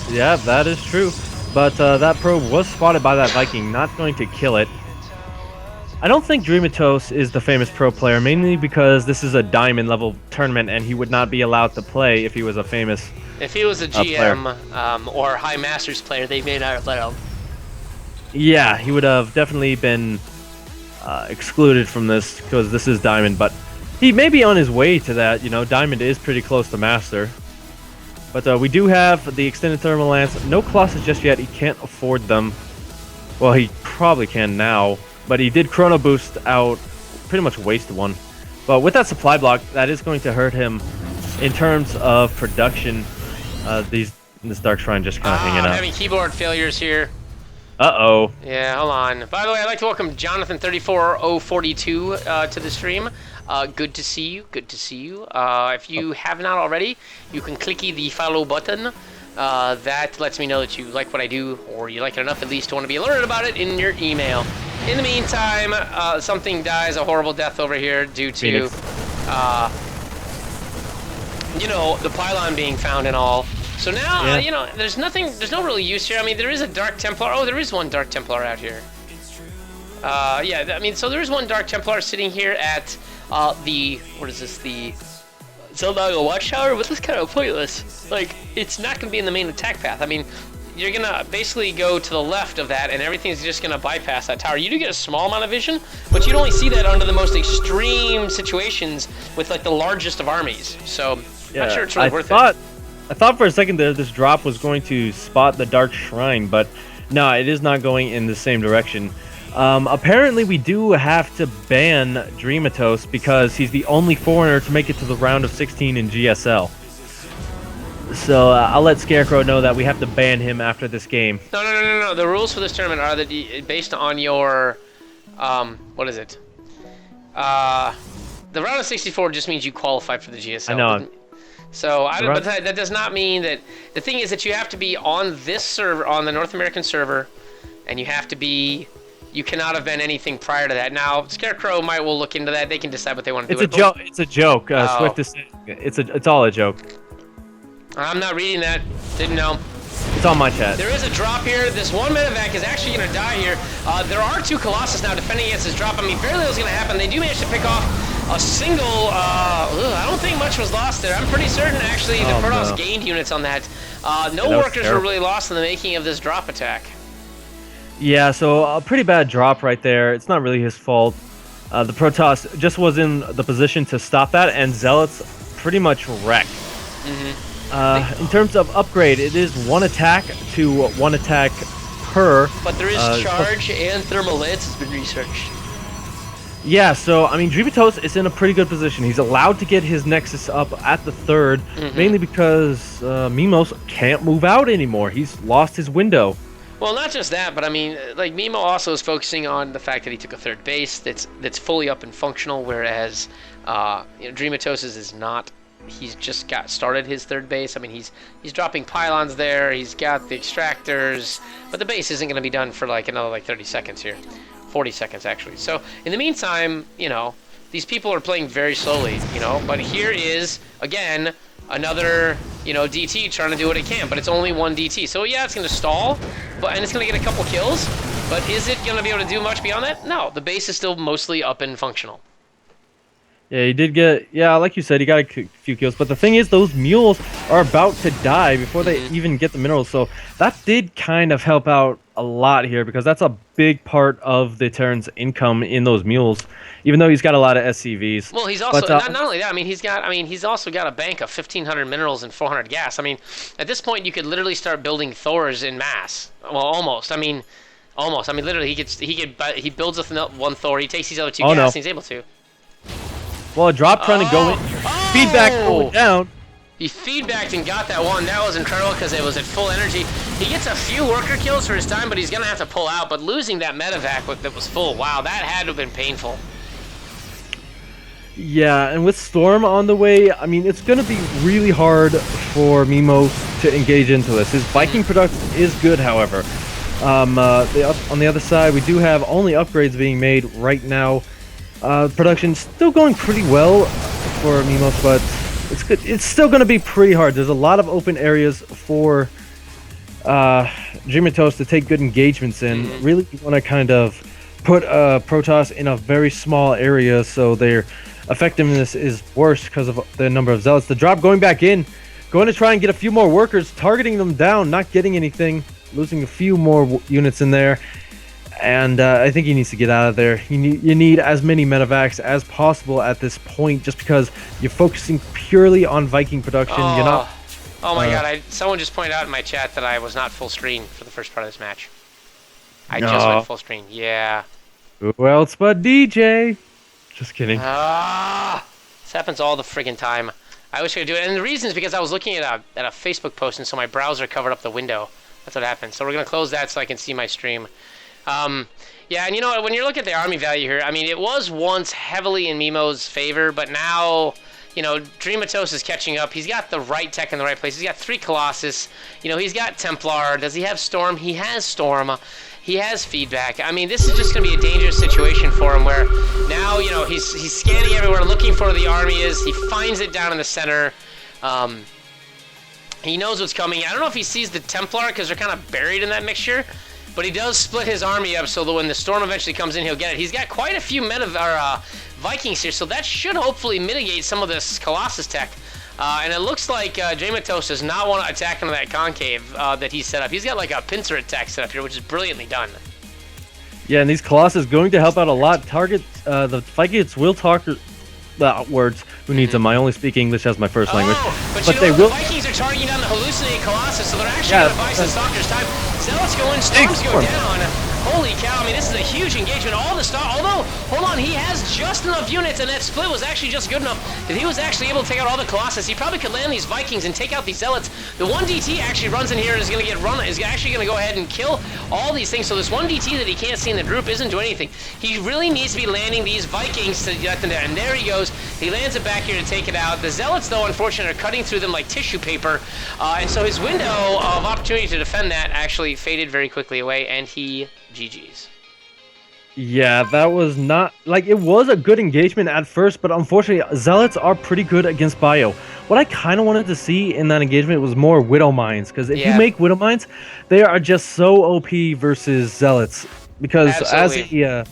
Yeah, that is true. But that probe was spotted by that Viking, not going to kill it. I don't think Dreamatos is the famous pro player, mainly because this is a diamond level tournament and he would not be allowed to play if he was a famous If he was a GM or High Masters player, they may not have let him. Yeah, he would have definitely been excluded from this because this is diamond, but he may be on his way to that. Diamond is pretty close to master. But we do have the extended thermal lance. No Colossus just yet. He can't afford them. Well, he probably can now. But he did chrono boost out, pretty much wasted one. But with that supply block, that is going to hurt him in terms of production. This Dark Shrine just kind of hanging out. I'm having keyboard failures here. Uh-oh. Yeah, hold on. By the way, I'd like to welcome Jonathan34042 to the stream. Good to see you. Good to see you. If you have not already, you can clicky the follow button. That lets me know that you like what I do, or you like it enough at least to want to be alerted about it in your email. In the meantime, something dies a horrible death over here due to, the pylon being found and all. So now, there's no really use here. I mean, there is a Dark Templar. Oh, there is one Dark Templar out here. So there is one Dark Templar sitting here at the Zeldaga Watchtower, but this is kind of pointless. Like, it's not going to be in the main attack path. I mean, you're going to basically go to the left of that, and everything's just going to bypass that tower. You do get a small amount of vision, but you'd only see that under the most extreme situations with, like, the largest of armies. So, not sure it's really worth it. I thought for a second that this drop was going to spot the Dark Shrine, but no, it is not going in the same direction. Apparently, we do have to ban Dreamatos because he's the only foreigner to make it to the round of 16 in GSL. So I'll let Scarecrow know that we have to ban him after this game. No. The rules for this tournament are that based on your, what is it? The round of 64 just means you qualify for the GSL. I know. So but that does not mean that. The thing is that you have to be on this server, on the North American server, and you have to be. You cannot have been anything prior to that. Now, Scarecrow will look into that. They can decide what they want to do. It's a joke. Swift is saying it's all a joke. I'm not reading that. Didn't know. It's on my chat. There is a drop here. This one medevac is actually going to die here. There are 2 Colossus now defending against this drop. I mean, very little is going to happen. They do manage to pick off a single. I don't think much was lost there. I'm pretty certain, actually, the Protoss gained units on that. No workers were really lost in the making of this drop attack. Yeah, so a pretty bad drop right there. It's not really his fault. The Protoss just was in the position to stop that, and Zealots pretty much wrecked. In terms of upgrade, it is 1 attack to 1 attack per. But there is charge and thermal lance has been researched. Yeah, so, I mean, Dreamatos is in a pretty good position. He's allowed to get his Nexus up at the 3rd, mainly because Mimos can't move out anymore. He's lost his window. Well, not just that, but I mean, like, Mimo also is focusing on the fact that he took a 3rd base that's fully up and functional, whereas Dreamatos is not. He's just got started his 3rd base. I mean, he's dropping pylons there. He's got the extractors, but the base isn't going to be done for like another 30 seconds here, 40 seconds actually. So in the meantime, these people are playing very slowly, But here is again another DT trying to do what it can, but it's only 1 DT. So yeah, it's going to stall, and it's going to get a couple kills. But is it going to be able to do much beyond that? No, the base is still mostly up and functional. Yeah, he did get. Yeah, like you said, he got a few kills. But the thing is, those mules are about to die before they even get the minerals. So that did kind of help out a lot here because that's a big part of the Terran's income in those mules. Even though he's got a lot of SCVs. Well, he's But also not only that. I mean, he's also got a bank of 1,500 minerals and 400 gas. I mean, at this point, you could literally start building Thors in mass. Well, almost. I mean, almost. I mean, literally, he builds one Thor. He takes these other two gas, no. and he's able to. Well, a drop trying to go in. Feedback going down. He feedbacked and got that one. That was incredible because it was at full energy. He gets a few worker kills for his time, but he's going to have to pull out. But losing that medevac that was full, wow, that had to have been painful. Yeah, and with Storm on the way, I mean, it's going to be really hard for Mimos to engage into this. His Viking production is good, however. On the other side, we do have only upgrades being made right now. Production's still going pretty well for Mimos, but it's good. It's still going to be pretty hard. There's a lot of open areas for Dreamatos to take good engagements in. Really want to kind of put Protoss in a very small area so their effectiveness is worse because of the number of zealots. The drop going back in, going to try and get a few more workers, targeting them down, not getting anything, losing a few more units in there. And I think he needs to get out of there. You need as many medevacs as possible at this point, just because you're focusing purely on Viking production. You're not. Oh my god! Someone just pointed out in my chat that I was not full screen for the first part of this match. I just went full screen. Yeah. Who else but DJ? Just kidding. This happens all the friggin' time. I wish I could do it, and the reason is because I was looking at a Facebook post, and so my browser covered up the window. That's what happened. So we're gonna close that so I can see my stream. Yeah, and you know what, when you look at the army value here, I mean, it was once heavily in Mimo's favor, but now, you know, Dreamatos is catching up. He's got the right tech in the right place. He's got 3 Colossus. You know, he's got Templar. Does he have Storm? He has Storm. He has feedback. I mean, this is just going to be a dangerous situation for him where now, you know, he's scanning everywhere, looking for where the army is. He finds it down in the center. He knows what's coming. I don't know if he sees the Templar because they're kind of buried in that mixture. But he does split his army up so that when the storm eventually comes in, he'll get it. He's got quite a few Vikings here, so that should hopefully mitigate some of this Colossus tech. And it looks like Dreamatos does not want to attack into that concave that he's set up. He's got like a pincer attack set up here, which is brilliantly done. Yeah, and these Colossus going to help out a lot. The Vikings will talk words. Who needs them? I only speak English as my first language. But you know what? The Vikings are targeting down the hallucinated Colossus, so they're actually going to buy some Stalkers time. Zealots go in, Storms go down. Holy cow, I mean, this is a huge engagement. Although, hold on, he has just enough units, and that split was actually just good enough that he was actually able to take out all the Colossus. He probably could land these Vikings and take out these Zealots. The 1DT actually runs in here and is actually going to go ahead and kill all these things. So this 1DT that he can't see in the group isn't doing anything. He really needs to be landing these Vikings to get them there. And there he goes. He lands it back here to take it out. The Zealots, though, unfortunately, are cutting through them like tissue paper. And so his window of opportunity to defend that actually faded very quickly away, and he GG's. Yeah, that was not, like, it was a good engagement at first, but unfortunately, Zealots are pretty good against Bio. What I kind of wanted to see in that engagement was more Widow Mines, because if you make Widow Mines, they are just so OP versus Zealots. Because as a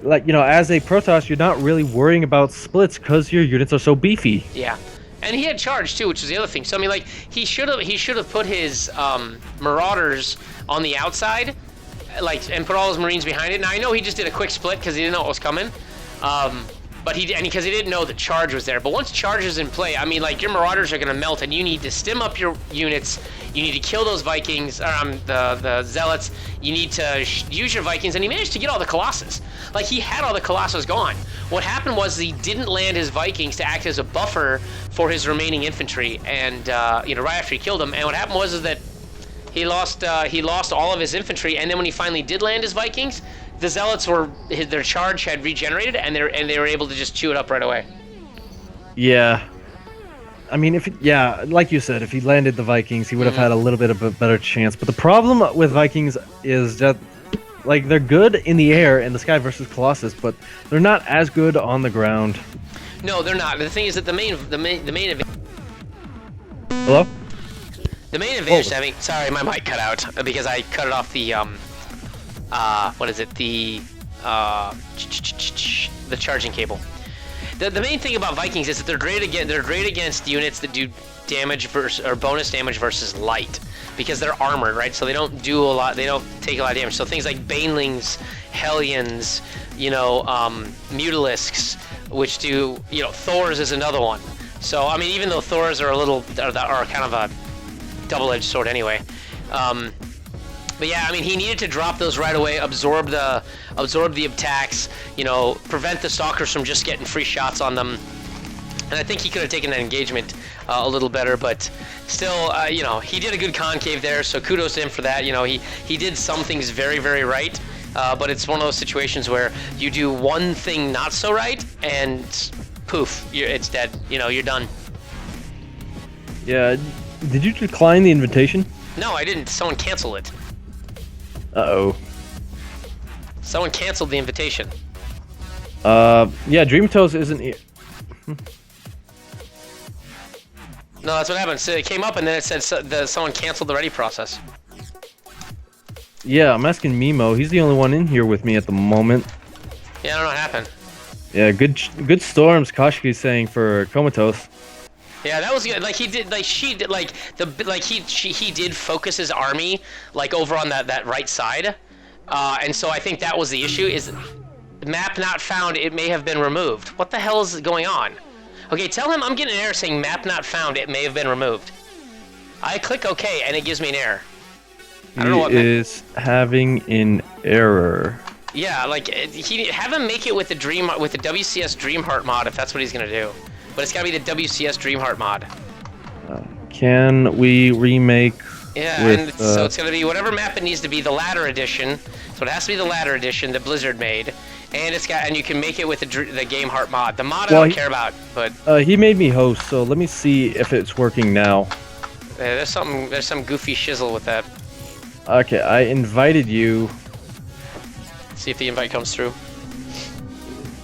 Protoss, you're not really worrying about splits because your units are so beefy. Yeah. And he had charge too, which is the other thing. So I mean, like, he should have put his Marauders on the outside, like, and put all his Marines behind it. Now I know he just did a quick split because he didn't know what was coming, but because he didn't know the charge was there. But once charge is in play, I mean, like, your Marauders are gonna melt, and you need to stim up your units. You need to kill those Vikings, the Zealots. You need to use your Vikings, and he managed to get all the Colossus. Like, he had all the Colossus gone. What happened was he didn't land his Vikings to act as a buffer for his remaining infantry, and right after he killed them. And what happened was that he lost all of his infantry, and then when he finally did land his Vikings, the Zealots their charge had regenerated, and they were able to just chew it up right away. Yeah. I mean, like you said, if he landed the Vikings, he would have had a little bit of a better chance. But the problem with Vikings is that, like, they're good in the air in the sky versus Colossus, but they're not as good on the ground. No, they're not. The thing is that the main advantage. Hello? The main advantage to having, sorry, my mic cut out because I cut it off the what is it? The charging cable. The main thing about Vikings is that they're great against units that do damage versus or bonus damage versus light, because they're armored, right? So they don't do a lot. They don't take a lot of damage. So things like Banelings, Hellions, you know, Mutalisks, which do, you know, Thors is another one. So I mean, even though Thors are are kind of a double-edged sword anyway. But yeah, I mean, he needed to drop those right away, absorb the attacks, you know, prevent the stalkers from just getting free shots on them. And I think he could have taken that engagement a little better, but still, you know, he did a good concave there, so kudos to him for that. You know, he did some things very, very right, but it's one of those situations where you do one thing not so right, and poof, it's dead. You know, you're done. Yeah, did you decline the invitation? No, I didn't. Someone canceled it. Uh-oh. Someone canceled the invitation. Yeah, Dreamtoes isn't here. No, that's what happened. So it came up and then it said someone canceled the ready process. Yeah, I'm asking Mimo. He's the only one in here with me at the moment. Yeah, I don't know what happened. Yeah, good storms, Koshki's saying for Comatose. Yeah, that was good. Like he did, like she did, like he did focus his army like over on that right side, and so I think that was the issue. Is map not found? It may have been removed. What the hell is going on? Okay, tell him I'm getting an error saying map not found. It may have been removed. I click OK and it gives me an error. I don't know what. He is having an error. Yeah, like have him make it with the WCS Dreamheart mod if that's what he's gonna do. But it's gotta be the WCS Dreamheart mod. Can we remake? Yeah, and so it's gonna be whatever map it needs to be, the ladder edition. So it has to be the ladder edition that Blizzard made, and you can make it with the Game Heart mod. The mod I don't care about, but he made me host, so let me see if it's working now. There's some goofy shizzle with that. Okay, I invited you. See if the invite comes through.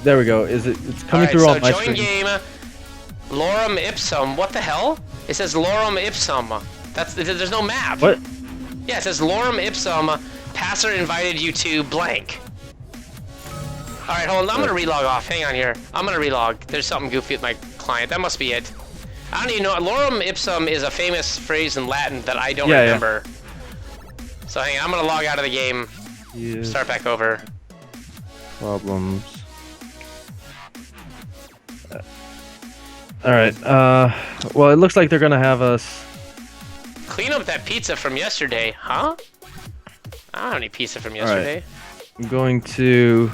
There we go. It's coming through on my screen. So join game. Lorem ipsum. What the hell? It says Lorem ipsum. There's no map. What? Yeah, it says Lorem ipsum. Passer invited you to blank. All right, hold on. I'm gonna relog off. Hang on here. I'm gonna relog. There's something goofy with my client. That must be it. I don't even know. Lorem ipsum is a famous phrase in Latin that I don't remember. Yeah. So hang on. I'm gonna log out of the game. Yes. Start back over. Problems. Alright, well, it looks like they're gonna have us clean up that pizza from yesterday, huh? I don't have any pizza from yesterday. Right. I'm going to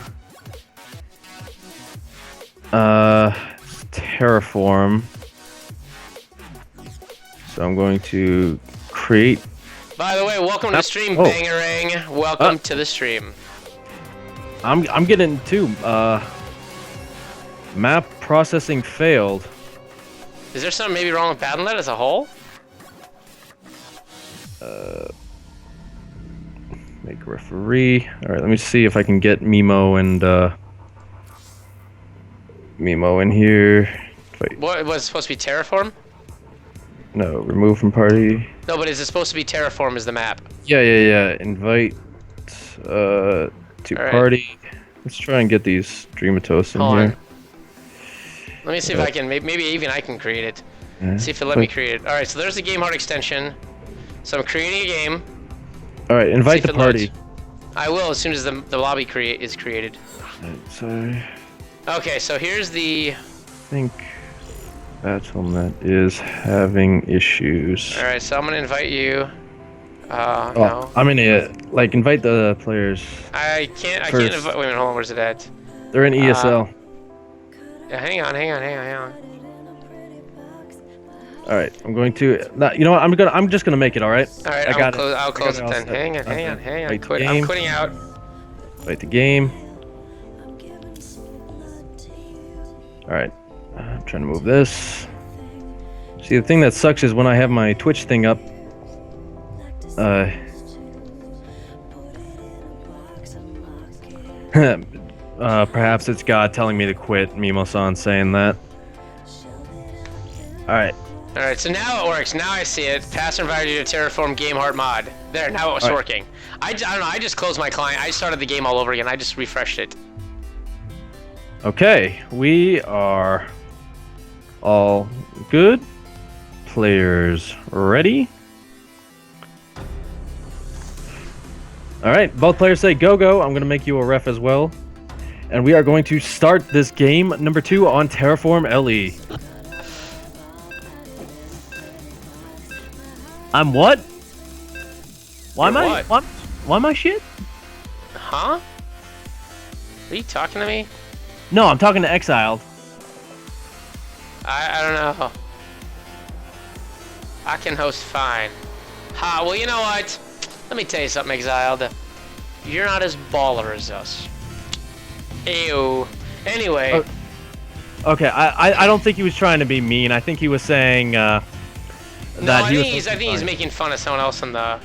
terraform. So I'm going to create. By the way, welcome to the stream, Bangarang. Welcome to the stream. I'm getting too. Map processing failed. Is there something maybe wrong with Battle.net as a whole? Make a referee. All right, let me see if I can get Mimo and Mimo in here. Wait. What was it supposed to be Terraform? No, remove from party. No, but is it supposed to be Terraform as the map? Yeah. Invite to party. Let's try and get these Dreamatos in here. Let me see if I can, maybe even I can create it. Yeah. See if it let me create it. All right, so there's the Game Heart extension. So I'm creating a game. All right, invite the party. I will as soon as the lobby is created. Right, sorry. Okay, so here's the... I think Battle.net is having issues. All right, so I'm gonna invite you. No. I'm gonna invite the players. I can't invite. Wait a minute, hold on. Where's it at? They're in ESL. Yeah, hang on. All right, I'm going to. You know what? I'm just gonna make it. All right. All right. I'll close it then. Hang on. I'm quitting out. Wait the game. All right. I'm trying to move this. See, the thing that sucks is when I have my Twitch thing up. Perhaps it's God telling me to quit. Mimo-san saying that. Alright. Alright, so now it works. Now I see it. Passer invited you to Terraform Game Heart mod. There, now it's working. I don't know, I just closed my client. I started the game all over again. I just refreshed it. Okay, we are all good. Players ready? All right, both players say go, go. I'm going to make you a ref as well. And we are going to start this game number 2 on Terraform LE. I'm what? Why am I? Why am I shit? Huh? Are you talking to me? No, I'm talking to Exiled. I don't know. I can host fine. Ha, well, you know what? Let me tell you something, Exiled. You're not as baller as us. Ew. Anyway. Okay, I don't think he was trying to be mean. I think he was saying that I think he's making fun of someone else in the...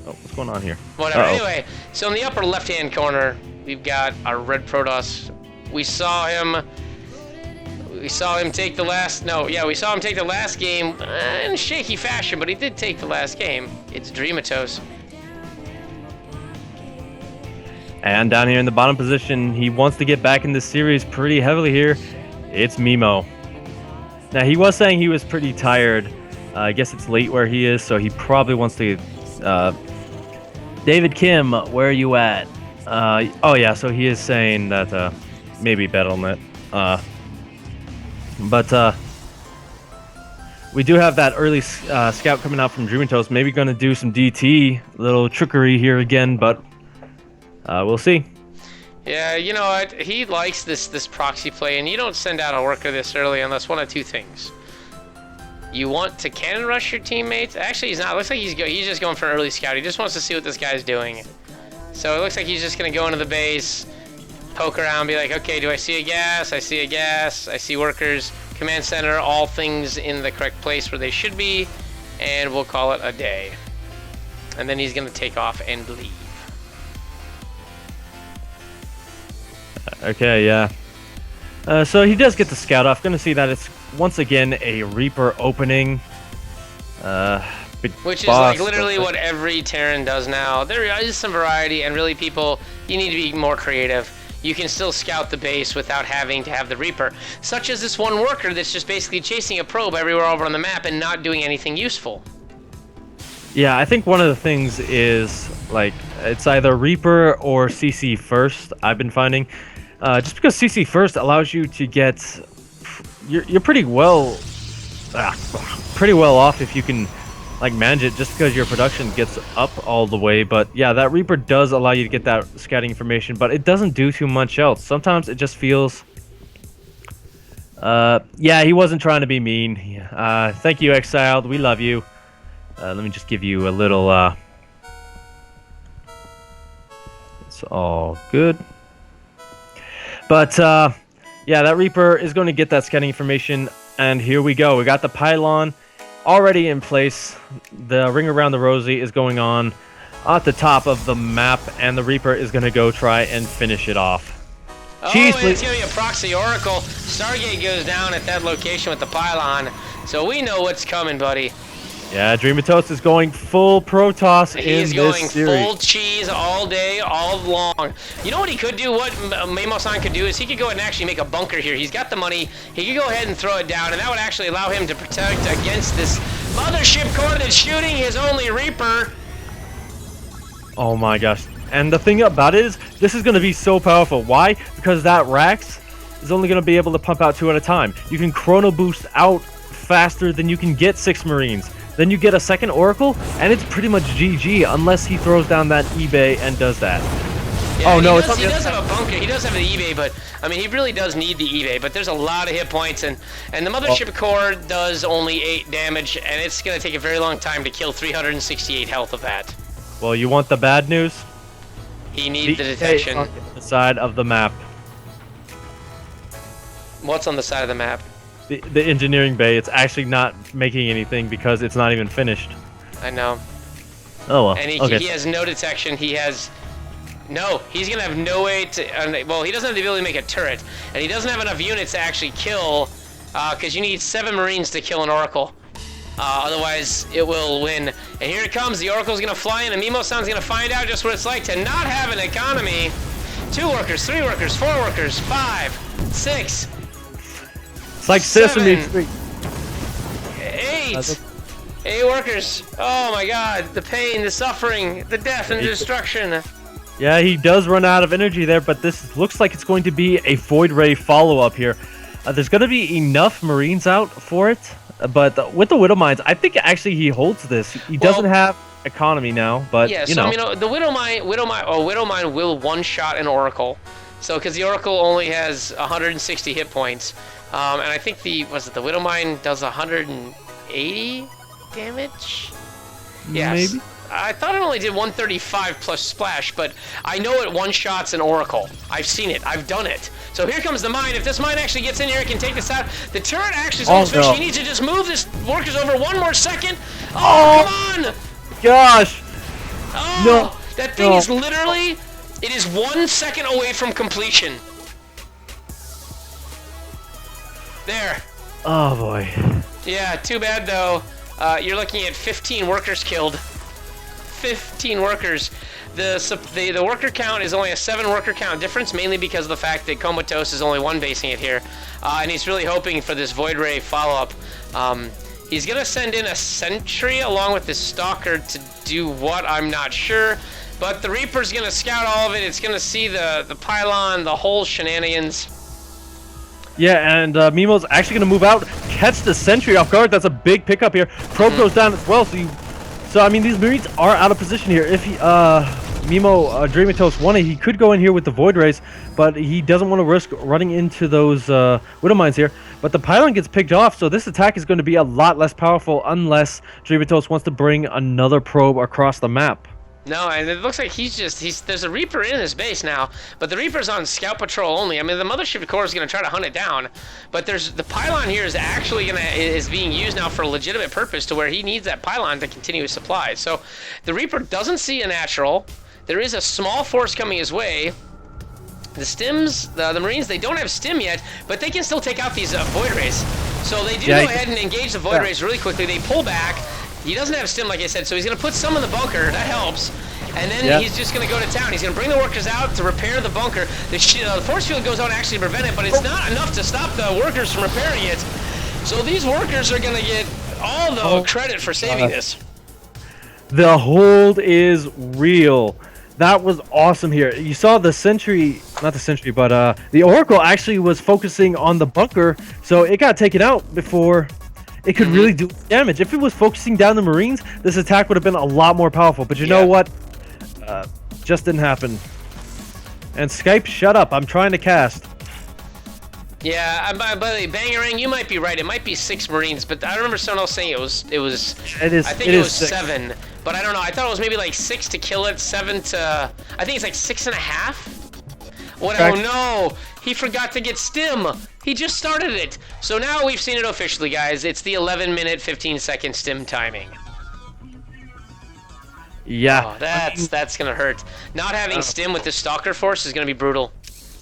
Oh, what's going on here? Whatever. Anyway, so in the upper left-hand corner, we've got our red Protoss. We saw him take the last... No, yeah, we saw him take the last game in shaky fashion, but he did take the last game. It's Dreamatos. And down here in the bottom position, he wants to get back in this series pretty heavily here. It's Mimo. Now, he was saying he was pretty tired. I guess it's late where he is, so he probably wants to... David Kim, where are you at? Oh, yeah, so he is saying that maybe Battle.net. But we do have that early scout coming out from Dreamatos. Maybe going to do some DT, little trickery here again, but we'll see. Yeah, you know what? He likes this proxy play, and you don't send out a worker this early unless one of two things. You want to cannon rush your teammates. Actually, he's not. It looks like he's just going for an early scout. He just wants to see what this guy's doing. So it looks like he's just going to go into the base, poke around, be like, okay, do I see a gas? I see a gas. I see workers. Command center, all things in the correct place where they should be, and we'll call it a day. And then he's going to take off and leave. Okay, yeah. So he does get the scout off. Going to see that it's once again a Reaper opening. Which is like literally what every Terran does now. There is some variety, and really, people, you need to be more creative. You can still scout the base without having to have the Reaper, such as this one worker that's just basically chasing a probe everywhere over on the map and not doing anything useful. Yeah, I think one of the things is, like, it's either Reaper or CC first, I've been finding. Just because CC first allows you to get... You're pretty well off if you can, like, manage it, just because your production gets up all the way. But yeah, that Reaper does allow you to get that scouting information, but it doesn't do too much else. Sometimes it just feels... yeah, he wasn't trying to be mean. Thank you, Exiled. We love you. Let me just give you a little... It's all good. But, yeah, that Reaper is going to get that scouting information, and here we go. We got the pylon already in place. The ring around the rosy is going on at the top of the map, and the Reaper is going to go try and finish it off. Oh, Jeez, and it's going to be a proxy oracle. Stargate goes down at that location with the pylon, so we know what's coming, buddy. Yeah, Dreamatos is going full Protoss in He's this going series. full cheese all day, all long. You know what he could do? What Mamo-san could do is he could go ahead and actually make a bunker here. He's got the money. He could go ahead and throw it down, and that would actually allow him to protect against this mothership core that's shooting his only Reaper. Oh my gosh. And the thing about it is, this is going to be so powerful. Why? Because that Rax is only going to be able to pump out 2 at a time. You can chrono boost out faster than you can get 6 Marines. Then you get a second Oracle, and it's pretty much GG unless he throws down that eBay and does that. Yeah, oh no, he does have a bunker. He does have the eBay, but I mean, he really does need the eBay. But there's a lot of hit points, and the mothership core does only 8 damage, and it's gonna take a very long time to kill 368 health of that. Well, you want the bad news? He needs the detection. On the side of the map. What's on the side of the map? The engineering bay. It's actually not making anything because it's not even finished. I know. Oh well. And he has no detection. He has no. He's gonna have no way to. Well, he doesn't have the ability to make a turret, and he doesn't have enough units to actually kill. Because you need 7 Marines to kill an Oracle. Otherwise, it will win. And here it comes. The Oracle's gonna fly in, and Mimo-san's gonna find out just what it's like to not have an economy. 2 workers, 3 workers, 4 workers, 5. 6. It's like Sesame 7, Street. 8. 8 workers. Oh my god. The pain, the suffering, the death and destruction. Yeah, he does run out of energy there, but this looks like it's going to be a Void Ray follow-up here. There's going to be enough Marines out for it, but with the Widow Mines, I think actually he holds this. He doesn't have economy now, but yeah, you so know. I mean, the Widow Mine will one-shot an Oracle. So, because the Oracle only has 160 hit points, and I think the Widow Mine does 180 damage. Yes. Maybe. I thought it only did 135 plus splash, but I know it one-shots an Oracle. I've seen it. I've done it. So here comes the mine. If this mine actually gets in here, it can take this out. The turret actually is almost finished. He needs to just move this workers over one more second. Oh, come on! Gosh! Oh, No! That thing is literally... It is 1 second away from completion. There. Oh, boy. Yeah, too bad, though. You're looking at 15 workers killed. 15 workers. The worker count is only a 7 worker count difference, mainly because of the fact that Comatose is only one basing it here. And he's really hoping for this Void Ray follow-up. He's going to send in a Sentry along with his Stalker to do what, I'm not sure. But the Reaper's going to scout all of it. It's going to see the pylon, the whole shenanigans. Yeah, and Mimo's actually going to move out, catch the Sentry off guard. That's a big pickup here. Probe goes down as well, so I mean, these Marines are out of position here. If he, Mimo Dreamatos wanted, he could go in here with the Void Rays, but he doesn't want to risk running into those Widow Mines here. But the pylon gets picked off, so this attack is going to be a lot less powerful unless Dreamatos wants to bring another probe across the map. No, and it looks like there's a Reaper in his base now, but the Reaper's on scout patrol only. I mean, the Mothership Core is going to try to hunt it down, but the pylon here is actually is being used now for a legitimate purpose to where he needs that pylon to continue his supply. So the Reaper doesn't see a natural. There is a small force coming his way. The Stims, the Marines, they don't have Stim yet, but they can still take out these Void Rays. So they do go ahead and engage the Void Rays really quickly. They pull back. He doesn't have Stim, like I said, so he's going to put some in the bunker. That helps. And then he's just going to go to town. He's going to bring the workers out to repair the bunker. The force field goes on actually to prevent it, but it's not enough to stop the workers from repairing it. So these workers are going to get all the credit for saving this. The hold is real. That was awesome here. You saw the Sentry, not the Sentry, but the Oracle actually was focusing on the bunker, so it got taken out before it could really do damage. If it was focusing down the Marines, this attack would have been a lot more powerful. But you know what? Just didn't happen. And Skype, shut up. I'm trying to cast. Yeah, by the way, Bangarang, you might be right. It might be 6 Marines, but I remember someone else saying it was. It is. I think it was 6. 7, but I don't know. I thought it was maybe like 6 to kill it, 7 to. I think it's like 6.5. What? Oh no! He forgot to get Stim. He just started it. So now we've seen it officially, guys. It's the 11-minute, 15-second Stim timing. Yeah. Oh, that's gonna hurt. Not having Stim with the Stalker Force is gonna be brutal.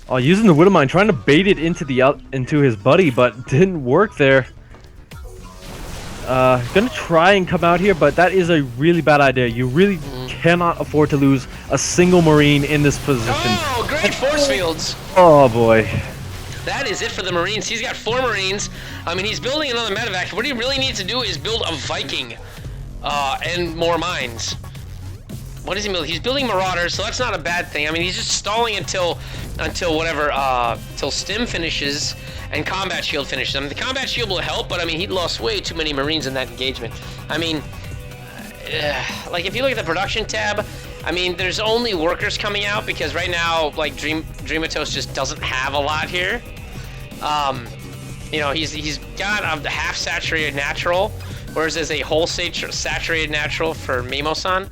Oh, using the Widow Mine, trying to bait it into his buddy, but didn't work there. Gonna try and come out here, but that is a really bad idea. You really cannot afford to lose a single Marine in this position. Oh, great force fields. Oh boy. That is it for the Marines. He's got 4 Marines. I mean, he's building another medevac. What he really needs to do is build a Viking and more mines. What is he building? He's building Marauders, so that's not a bad thing. I mean, he's just stalling until whatever, till Stim finishes and Combat Shield finishes. I mean, the Combat Shield will help, but I mean, he lost way too many Marines in that engagement. I mean, like if you look at the production tab, I mean, there's only workers coming out because right now, like Dreamatos just doesn't have a lot here. You know, he's got a half saturated natural, whereas there's a whole saturated natural for Mimo-san.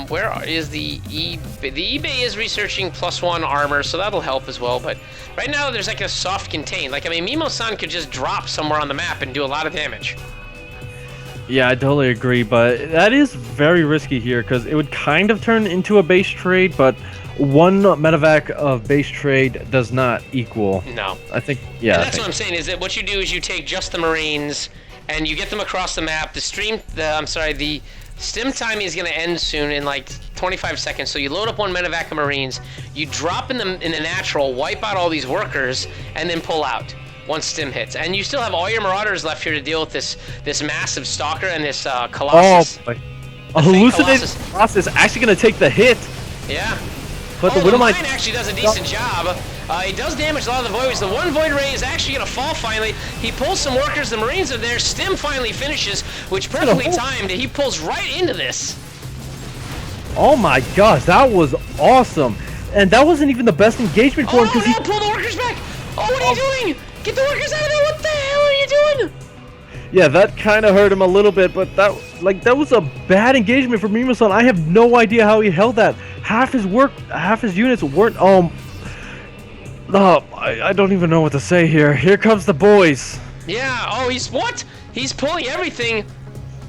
Where is the eBay? The eBay is researching +1 armor, so that'll help as well. But right now, there's like a soft contain. Like, I mean, Mimo-san could just drop somewhere on the map and do a lot of damage. Yeah, I totally agree, but that is very risky here because it would kind of turn into a base trade, but one medevac of base trade does not equal. No. I think, yeah. And that's what I'm saying, is that what you do is you take just the Marines and you get them across the map. The Stim timing is going to end soon in like 25 seconds. So you load up 1 medevac of Marines, you drop in the natural, wipe out all these workers, and then pull out once stim hits. And you still have all your Marauders left here to deal with this massive Stalker and this Colossus. Oh, a hallucinated Colossus is actually going to take the hit. Yeah. But the Mine Widowmine actually does a decent job. He does damage a lot of the Voids. The one Void Ray is actually going to fall finally. He pulls some workers. The Marines are there. Stim finally finishes, which perfectly timed. He pulls right into this. Oh my gosh, that was awesome. And that wasn't even the best engagement for him. Oh no, pull the workers back. Oh, what are you doing? Get the workers out of there. What the hell are you doing? Yeah, that kind of hurt him a little bit, but that was a bad engagement for Mimo-san. I have no idea how he held that. Half his units weren't. I don't even know what to say here. Here comes the boys. Yeah. Oh, he's pulling everything.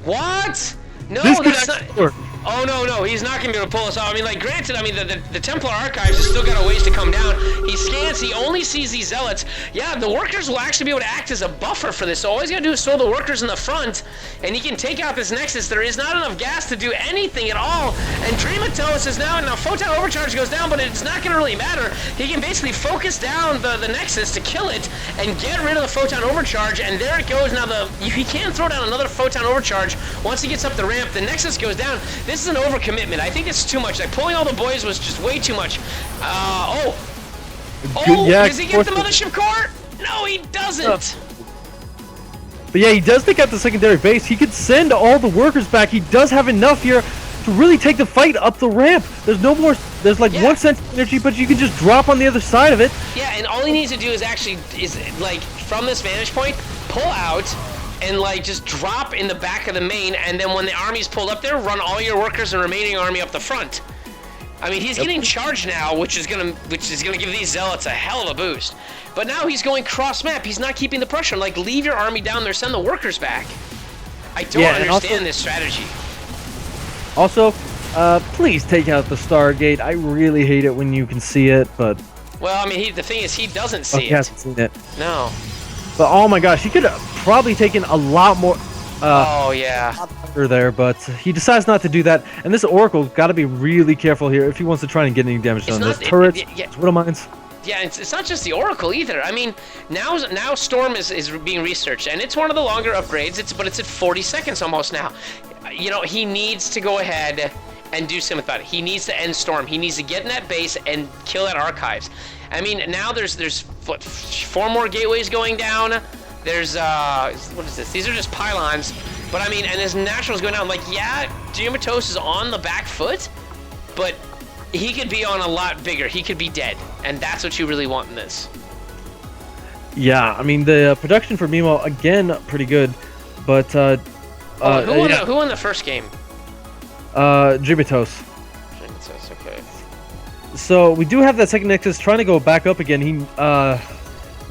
What? No, This that's could not. actually work. Oh no, he's not gonna be able to pull us off. I mean, like, granted, I mean, the Templar Archives has still got a ways to come down. He scans, he only sees these zealots. Yeah, the workers will actually be able to act as a buffer for this. So all he's gotta do is throw the workers in the front, and he can take out this Nexus. There is not enough gas to do anything at all. And Dreamatellis is now Photon Overcharge goes down, but it's not gonna really matter. He can basically focus down the Nexus to kill it and get rid of the Photon Overcharge, and there it goes. Now he can throw down another Photon Overcharge once he gets up the ramp. The Nexus goes down. This is an overcommitment. I think it's too much. Like, pulling all the boys was just way too much. Yeah, does he get the mothership core? No, he doesn't. But yeah, he does take out the secondary base. He could send all the workers back. He does have enough here to really take the fight up the ramp. There's no more. There's like 1 cent energy, but you can just drop on the other side of it. Yeah, and all he needs to do is like from this vantage point, pull out. And like just drop in the back of the main, and then when the army's pulled up there, run all your workers and remaining army up the front. I mean, he's getting charged now, which is gonna give these zealots a hell of a boost. But now he's going cross map. He's not keeping the pressure. Like, leave your army down there, send the workers back. I don't understand this strategy. Also, please take out the Stargate. I really hate it when you can see it, but. Well, I mean, the thing is, he doesn't see it. He hasn't seen it. No. But oh my gosh, he could have probably taken a lot more. Oh yeah. There, but he decides not to do that. And this Oracle got to be really careful here if he wants to try and get any damage done. Those turrets, Widow Mines. Yeah, it's not just the Oracle either. I mean, now Storm is being researched, and it's one of the longer upgrades. But it's at 40 seconds almost now. You know, he needs to go ahead and do something about it. He needs to end Storm. He needs to get in that base and kill that Archives. I mean, now there's what, 4 more gateways going down. There's what is this? These are just pylons. But I mean, and his National's going down. Like, yeah, Diamatos is on the back foot, but he could be on a lot bigger. He could be dead, and that's what you really want in this. Yeah, I mean, the production for Mimo, again, pretty good, but who won the first game? Dribitos. Okay. So we do have that second Nexus trying to go back up again.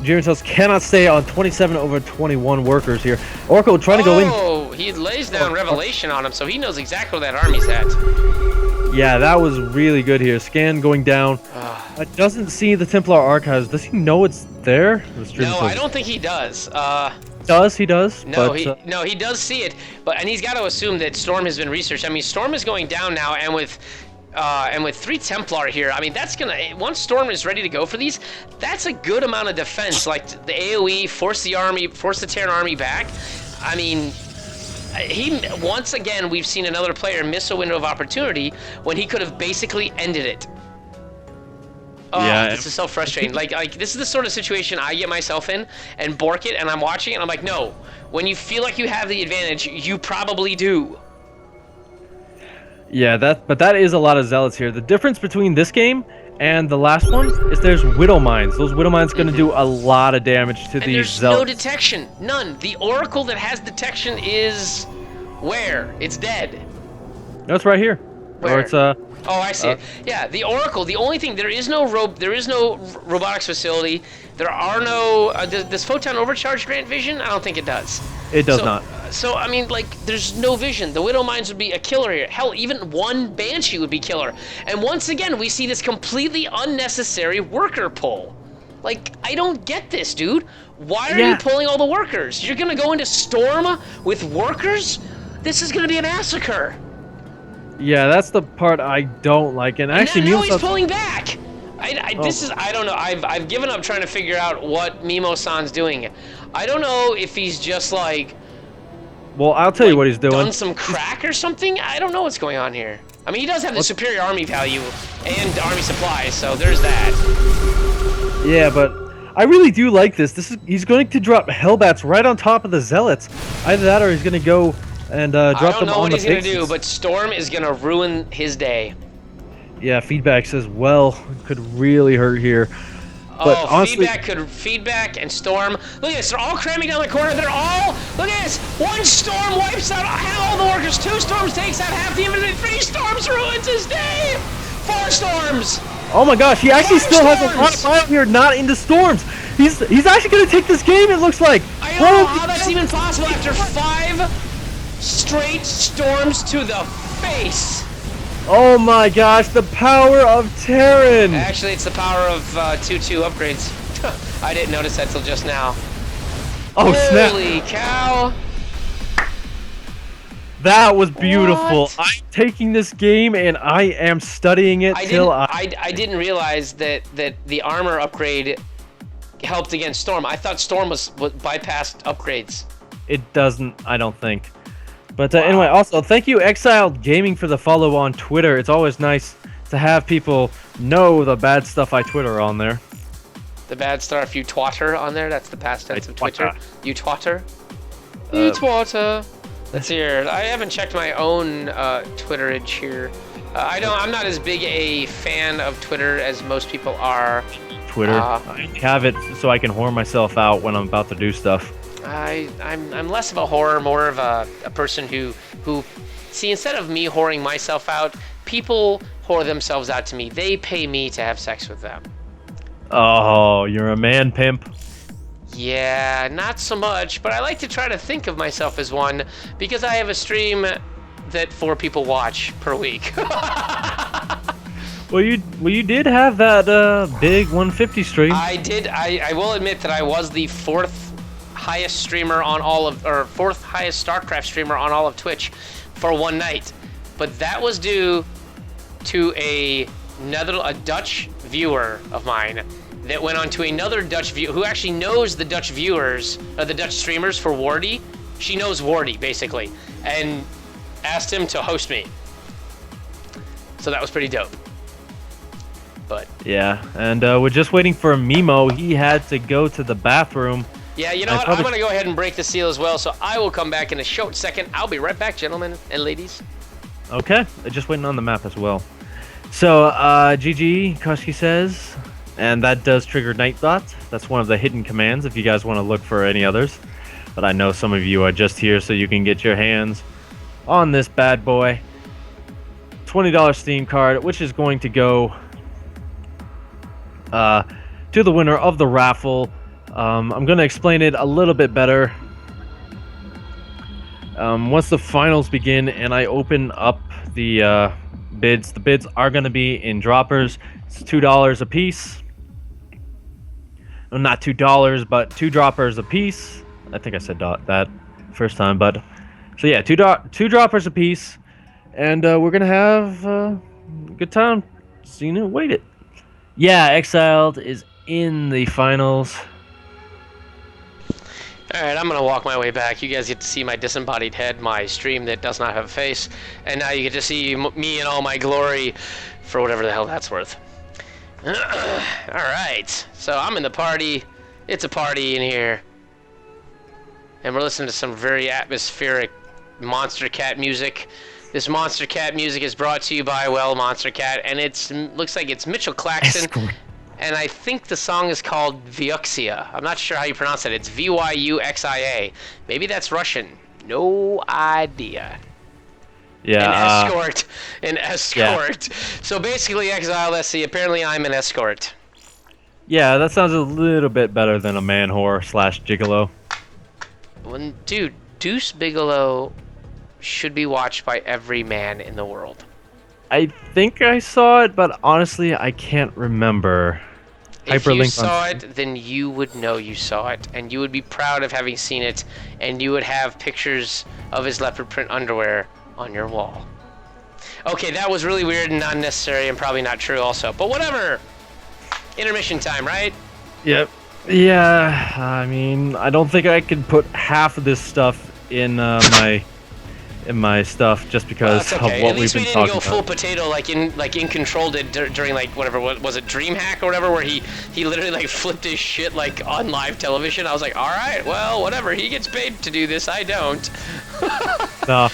Dribitos cannot stay on 27 over 21 workers here. Oracle trying to go in. Oh, he lays down Revelation on him, so he knows exactly where that army's at. Yeah, that was really good here. Scan going down. Doesn't see the Templar Archives. Does he know it's there? No, I don't think he does. He does. No, he does see it, and he's got to assume that Storm has been researched. I mean, Storm is going down now, and with 3 Templar here, I mean, that's gonna, once Storm is ready to go for these, that's a good amount of defense. Like the AoE, force the Terran army back. I mean, once again, we've seen another player miss a window of opportunity when he could have basically ended it. Oh, yeah, this is so frustrating. Like this is the sort of situation I get myself in and bork it, and I'm watching it, and I'm like, no. When you feel like you have the advantage, you probably do. Yeah, but that is a lot of zealots here. The difference between this game and the last one is there's Widow Mines. Those Widow Mines going to do a lot of damage to these zealots. There's no detection. None. The Oracle that has detection is where? It's dead. No, it's right here. Where? Or it's Oh, I see it. Yeah, the Oracle. The only thing, there is no robotics facility. There are no. Does Photon Overcharge grant vision? I don't think it does. It does not. So I mean, like, there's no vision. The Widow Mines would be a killer here. Hell, even one Banshee would be killer. And once again, we see this completely unnecessary worker pull. Like, I don't get this, dude. Why are you pulling all the workers? You're gonna go into Storm with workers? This is gonna be a massacre. Yeah, that's the part I don't like. And And actually, now he's Mimo-san's... pulling back. This Oh, is, I don't know. I've given up trying to figure out what Mimo-san's doing. I don't know if he's just well, I'll tell you what he's doing. done some crack or something. I don't know what's going on here. I mean, he does have the What? superior army value and army supplies, so there's that. Yeah, but I really do like this. He's going to drop Hellbats right on top of the Zealots. Either that or he's going to go and I drop don't them know on what the he's gonna bases. do, but Storm is gonna ruin his day. Yeah, feedback says, well, could really hurt here. But Oh, honestly, feedback and Storm. Look at this, they're all cramming down the corner. They're all, look at this. One Storm wipes out all the workers. 2 Storms takes out half the infantry. 3 Storms ruins his day. 4 Storms. oh my gosh, he actually 5 still has a lot of storms! fire here, not into storms. He's actually going to take this game, it looks like. I don't know how that's even possible after 5 straight storms to the face. Oh my gosh, the power of Terran. Actually, it's the power of 2-2 upgrades. I didn't notice that till just now. Oh snap. Holy cow. That was beautiful. What? I'm taking this game and I am studying it till I didn't realize that the armor upgrade helped against Storm. I thought Storm was bypassed upgrades. It doesn't, I don't think. But anyway, also, thank you, Exiled Gaming, for the follow on Twitter. It's always nice to have people know the bad stuff I Twitter on there. The bad stuff you twatter on there. That's the past tense of Twitter. twatter. You twatter. You twatter. Let's hear. I haven't checked my own Twitterage here. I'm not as big a fan of Twitter as most people are. Twitter. I have it so I can whore myself out when I'm about to do stuff. I'm less of a whore, more of a person who see, instead of me whoring myself out, people whore themselves out to me. They pay me to have sex with them. Oh, you're a man pimp. Yeah, not so much, but I like to try to think of myself as one because I have a stream that 4 people watch per week. Well, you did have that big 150 stream. I did. I will admit that I was the 4th highest streamer on all of, or 4th highest StarCraft streamer on all of Twitch for one night, but that was due to a Dutch viewer of mine that went on to another Dutch viewer who actually knows the Dutch viewers, or the Dutch streamers for Wardy. She knows Wardy basically, and asked him to host me. So that was pretty dope. But yeah, and we're just waiting for Mimo. He had to go to the bathroom. yeah, you know what? I'm going to go ahead and break the seal as well, so I will come back in a short second. I'll be right back, gentlemen and ladies. Okay, just waiting on the map as well. So, GG, Koski says, and that does trigger Night Thought. That's one of the hidden commands if you guys want to look for any others. But I know some of you are just here so you can get your hands on this bad boy. $20 Steam card, which is going to go to the winner of the raffle. I'm going to explain it a little bit better once the finals begin and I open up the bids. The bids are going to be in droppers. It's $2 a piece. Well, not $2, but 2 droppers a piece. I think I said that first time, but so yeah, two droppers a piece, and we're gonna have a good time. Wait it. Yeah, Exiled is in the finals. Alright, I'm gonna walk my way back. You guys get to see my disembodied head, my stream that does not have a face, and now you get to see me in all my glory for whatever the hell that's worth. Alright, so I'm in the party. It's a party in here. And we're listening to some very atmospheric Monster Cat music. This Monster Cat music is brought to you by, well, Monster Cat, and looks like it's Mitchell Claxton. And I think the song is called Vyuxia. I'm not sure how you pronounce it. It's Vyuxia. Maybe that's Russian. No idea. Yeah. An escort. Yeah. So basically, Exile, let's see. Apparently, I'm an escort. Yeah, that sounds a little bit better than a man whore / gigolo. Dude, Deuce Bigelow should be watched by every man in the world. I think I saw it, but honestly, I can't remember. If you saw it, then you would know you saw it, and you would be proud of having seen it, and you would have pictures of his leopard print underwear on your wall. Okay, that was really weird and not necessary and probably not true also. But whatever. Intermission time, right? Yep. Yeah, I mean, I don't think I could put half of this stuff in my stuff just because That's okay. of what At least we've we been didn't talking go full about. potato like in Control did during like whatever was it DreamHack or whatever where he literally like flipped his shit like on live television. I was like, all right, well whatever. He gets paid to do this. I don't. No,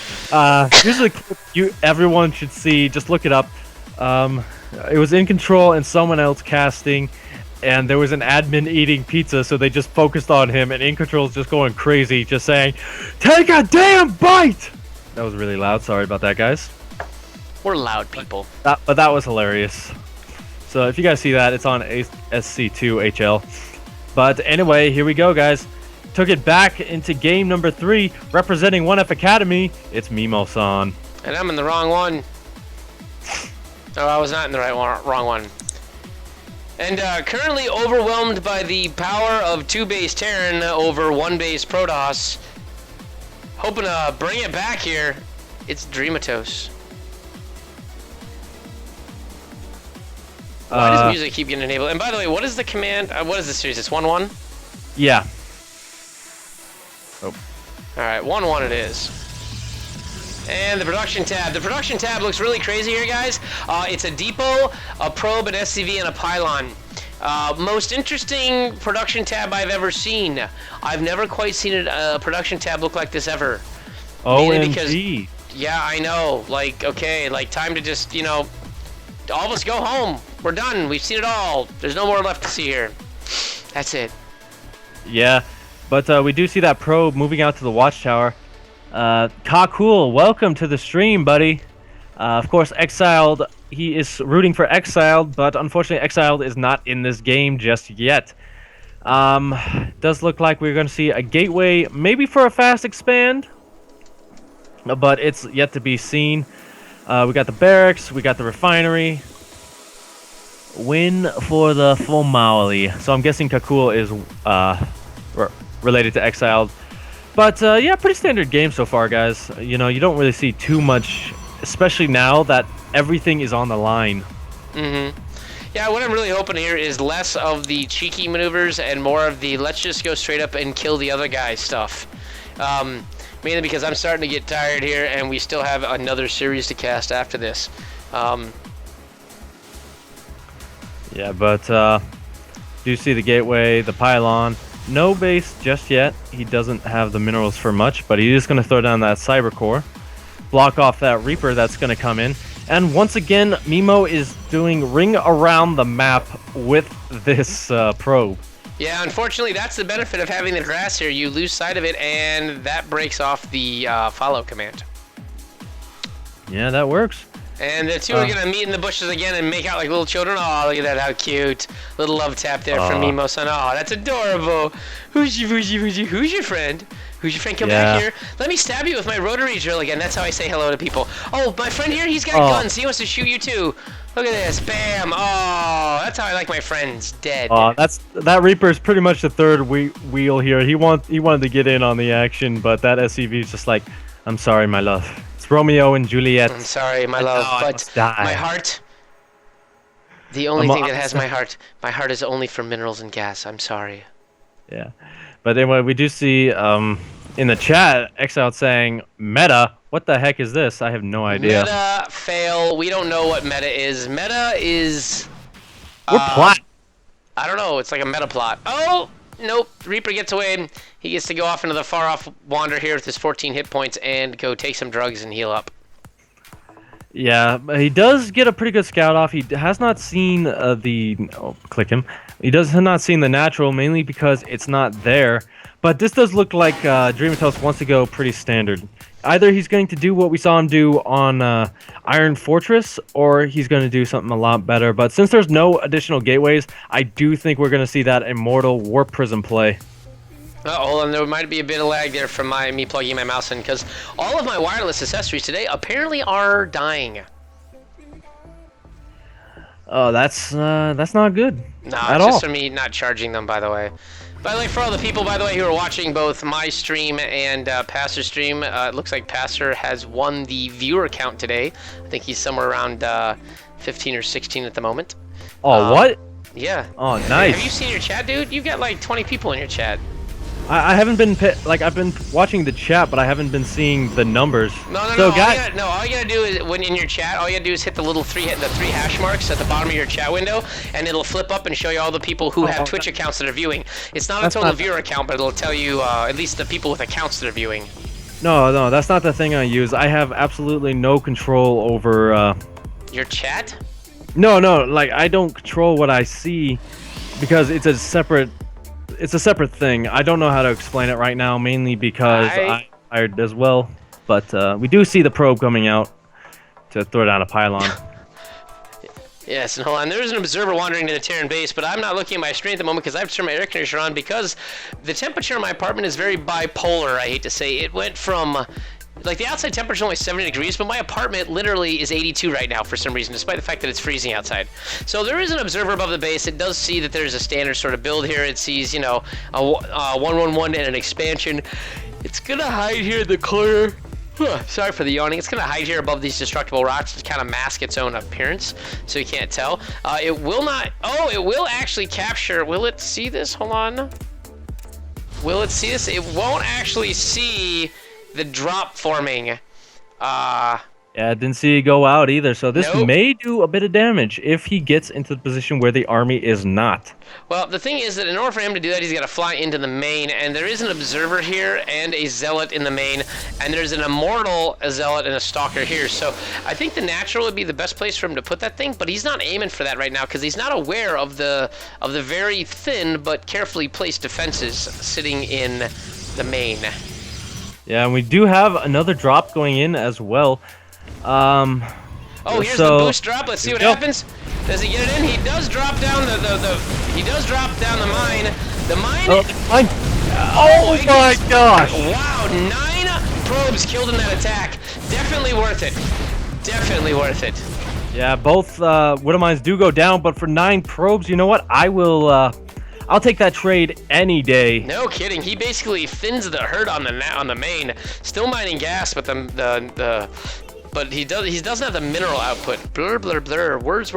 here's a clip everyone should see. Just look it up. It was in Control and someone else casting, and there was an admin eating pizza, so they just focused on him, and In Control's just going crazy, just saying, "Take a damn bite!" That was really loud. Sorry about that, guys. We're loud people. But that was hilarious. So if you guys see that, it's on SC2 HL. But anyway, here we go, guys. Took it back into game number 3, representing 1F Academy. It's Mimo-san. And I'm in the wrong one. Oh, I was not in the wrong one. And currently overwhelmed by the power of 2 base Terran over 1 base Protoss. Hoping to bring it back here. It's Dreamatos. Why does music keep getting enabled? And by the way, what is the command? What is the series? It's 1-1? Yeah. Oh. Alright, 1-1 it is. And the production tab. The production tab looks really crazy here, guys. It's a depot, a probe, an SCV, and a pylon. Most interesting production tab I've ever seen. I've never quite seen a production tab look like this ever. OMG. Yeah, I know. Like, okay, like time to just, you know, all of us go home. We're done. We've seen it all. There's no more left to see here. That's it. Yeah, but we do see that probe moving out to the watchtower. Kakul, welcome to the stream, buddy. Of course, Exiled, he is rooting for Exiled, but unfortunately Exiled is not in this game just yet. Does look like we're going to see a gateway, maybe for a fast expand, but it's yet to be seen. We got the barracks, we got the refinery. Win for the Fomali. So I'm guessing Kakul is related to Exiled. But yeah, pretty standard game so far, guys. You know, you don't really see too much, especially now that everything is on the line. Mm-hmm. Yeah, what I'm really hoping here is less of the cheeky maneuvers and more of the let's just go straight up and kill the other guy stuff. Mainly because I'm starting to get tired here, and we still have another series to cast after this. Yeah, but do see the gateway, the pylon. No base just yet. He doesn't have the minerals for much, but he's just going to throw down that cyber core, block off that Reaper that's going to come in. And once again, Mimo is doing ring around the map with this probe. Yeah, unfortunately, that's the benefit of having the grass here. You lose sight of it, and that breaks off the follow command. Yeah, that works. And the two are going to meet in the bushes again and make out like little children. Oh, look at that, how cute. Little love tap there from Mimo-san. Oh, that's adorable. Who's your friend? Who's your friend? Come back here. Let me stab you with my rotary drill again. That's how I say hello to people. Oh, my friend here, he's got guns. He wants to shoot you too. Look at this. Bam. Oh, that's how I like my friends. Dead. That Reaper is pretty much the third wheel here. He wanted to get in on the action, but that SCV is just like, I'm sorry, my love. It's Romeo and Juliet. I'm sorry, my love, but my heart, the only thing that has my heart is only for minerals and gas. I'm sorry. Yeah. But anyway, we do see in the chat, Exiled saying, meta, what the heck is this? I have no idea. Meta, fail, we don't know what meta is. Meta is... We're Plat. I don't know, it's like a meta plot. Oh, nope, Reaper gets away. He gets to go off into the far-off wander here with his 14 hit points and go take some drugs and heal up. Yeah, he does get a pretty good scout off. He has not seen click him. He has not seen the natural, mainly because it's not there. But this does look like Dreamatos wants to go pretty standard. Either he's going to do what we saw him do on Iron Fortress, or he's going to do something a lot better. But since there's no additional gateways, I do think we're going to see that Immortal Warp Prism play. Uh-oh, and there might be a bit of lag there from me plugging my mouse in, because all of my wireless accessories today apparently are dying. Oh, that's not good. No, it's just for me not charging them, by the way. By the way, for all the people, by the way, who are watching both my stream and Pastor's stream, it looks like Pastor has won the viewer count today. I think he's somewhere around 15 or 16 at the moment. Oh, what? Yeah. Oh, nice. Have you seen your chat, dude? You've got like 20 people in your chat. I haven't been like I've been watching the chat, but I haven't been seeing the numbers. No. So, All you gotta do is when in your chat, all you gotta do is hit the little three hash marks at the bottom of your chat window, and it'll flip up and show you all the people who have Twitch accounts that are viewing. It's not a total viewer account, but it'll tell you at least the people with accounts that are viewing. No, that's not the thing I use. I have absolutely no control over. Your chat? No, like I don't control what I see because it's a separate thing. I don't know how to explain it right now, mainly because I'm tired as well. But we do see the probe coming out to throw down a pylon. Yes, and hold on. There's an observer wandering to the Terran base, but I'm not looking at my screen at the moment because I have to turn my air conditioner on because the temperature in my apartment is very bipolar, I hate to say. It went from... Like, the outside temperature is only 70 degrees, but my apartment literally is 82 right now for some reason, despite the fact that it's freezing outside. So there is an observer above the base. It does see that there's a standard sort of build here. It sees, you know, a 111 and an expansion. It's going to hide here in the corner. Sorry for the yawning. It's going to hide here above these destructible rocks to kind of mask its own appearance, so you can't tell. It will not... Oh, it will actually capture... Will it see this? Hold on. Will it see this? It won't actually see... the drop forming. Yeah, I didn't see it go out either, so this Nope. may do a bit of damage if he gets into the position where the army is not. Well, the thing is that in order for him to do that, he's got to fly into the main, and there is an observer here and a zealot in the main, and there's an immortal, a zealot, and a stalker here. So I think the natural would be the best place for him to put that thing, but he's not aiming for that right now because he's not aware of the very thin but carefully placed defenses sitting in the main. Yeah, and we do have another drop going in as well. Oh, here's the boost drop. Let's see what happens. Does he get it in? He does drop down he does drop down the mine. The mine. Oh my gosh! Wow, 9 probes killed in that attack. Definitely worth it. Definitely worth it. Yeah, both Widow Mines do go down, but for 9 probes, you know what? I'll take that trade any day. No kidding. He basically thins the herd on the main. Still mining gas, but but he doesn't have the mineral output. Blur blur blur. Words.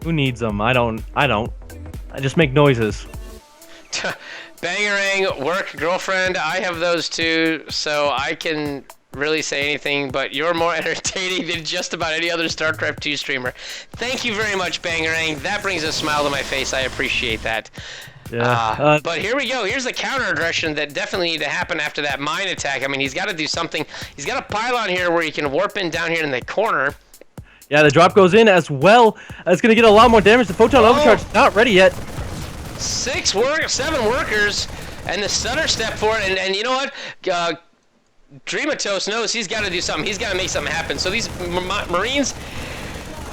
Who needs them? I don't. I just make noises. Bangarang, work, girlfriend. I have those too, so I can really say anything, but you're more entertaining than just about any other StarCraft 2 streamer. Thank you very much, Bangarang. That brings a smile to my face. I appreciate that. Yeah. But here we go. Here's the counter aggression that definitely need to happen after that mine attack. I mean, he's got to do something. He's got a pylon here where he can warp in down here in the corner. Yeah, the drop goes in as well. It's going to get a lot more damage. The photon overcharge is not ready yet. 7 workers, and the stutter step for it. And you know what? Dreamatos knows he's got to do something. He's got to make something happen. So these Marines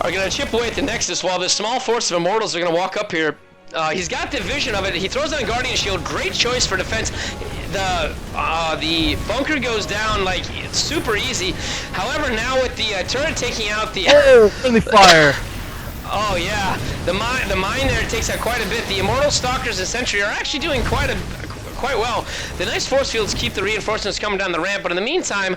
are going to chip away at the Nexus while this small force of Immortals are going to walk up here. He's got the vision of it. He throws on Guardian Shield. Great choice for defense. The bunker goes down like it's super easy. However, now with the turret taking out the... Oh, friendly fire. Oh yeah, the mine there takes out quite a bit. The Immortal Stalkers and Sentry are actually doing quite well. The nice force fields keep the reinforcements coming down the ramp, but in the meantime,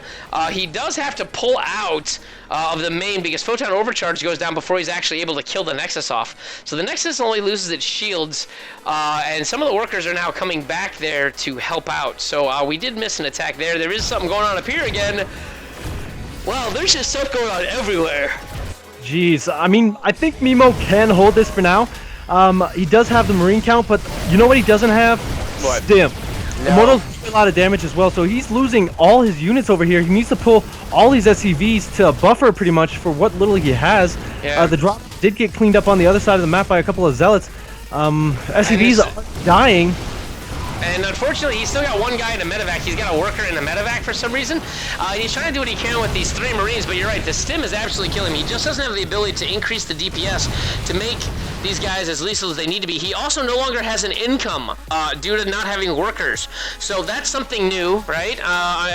he does have to pull out of the main because photon overcharge goes down before he's actually able to kill the Nexus off. So the Nexus only loses its shields, and some of the workers are now coming back there to help out. So we did miss an attack there. There is something going on up here again. Wow, there's just stuff going on everywhere. Jeez, I mean, I think Mimo can hold this for now. He does have the Marine count, but you know what he doesn't have? What? Stim. No. Immortals do a lot of damage as well, so he's losing all his units over here. He needs to pull all these SCVs to buffer pretty much for what little he has. Yeah. The drop did get cleaned up on the other side of the map by a couple of Zealots. SCVs are dying. And unfortunately, he's still got one guy in a medevac. He's got a worker in a medevac for some reason. He's trying to do what he can with these 3 Marines, but you're right, the stim is absolutely killing him. He just doesn't have the ability to increase the DPS to make these guys as lethal as they need to be. He also no longer has an income due to not having workers. So that's something new, right?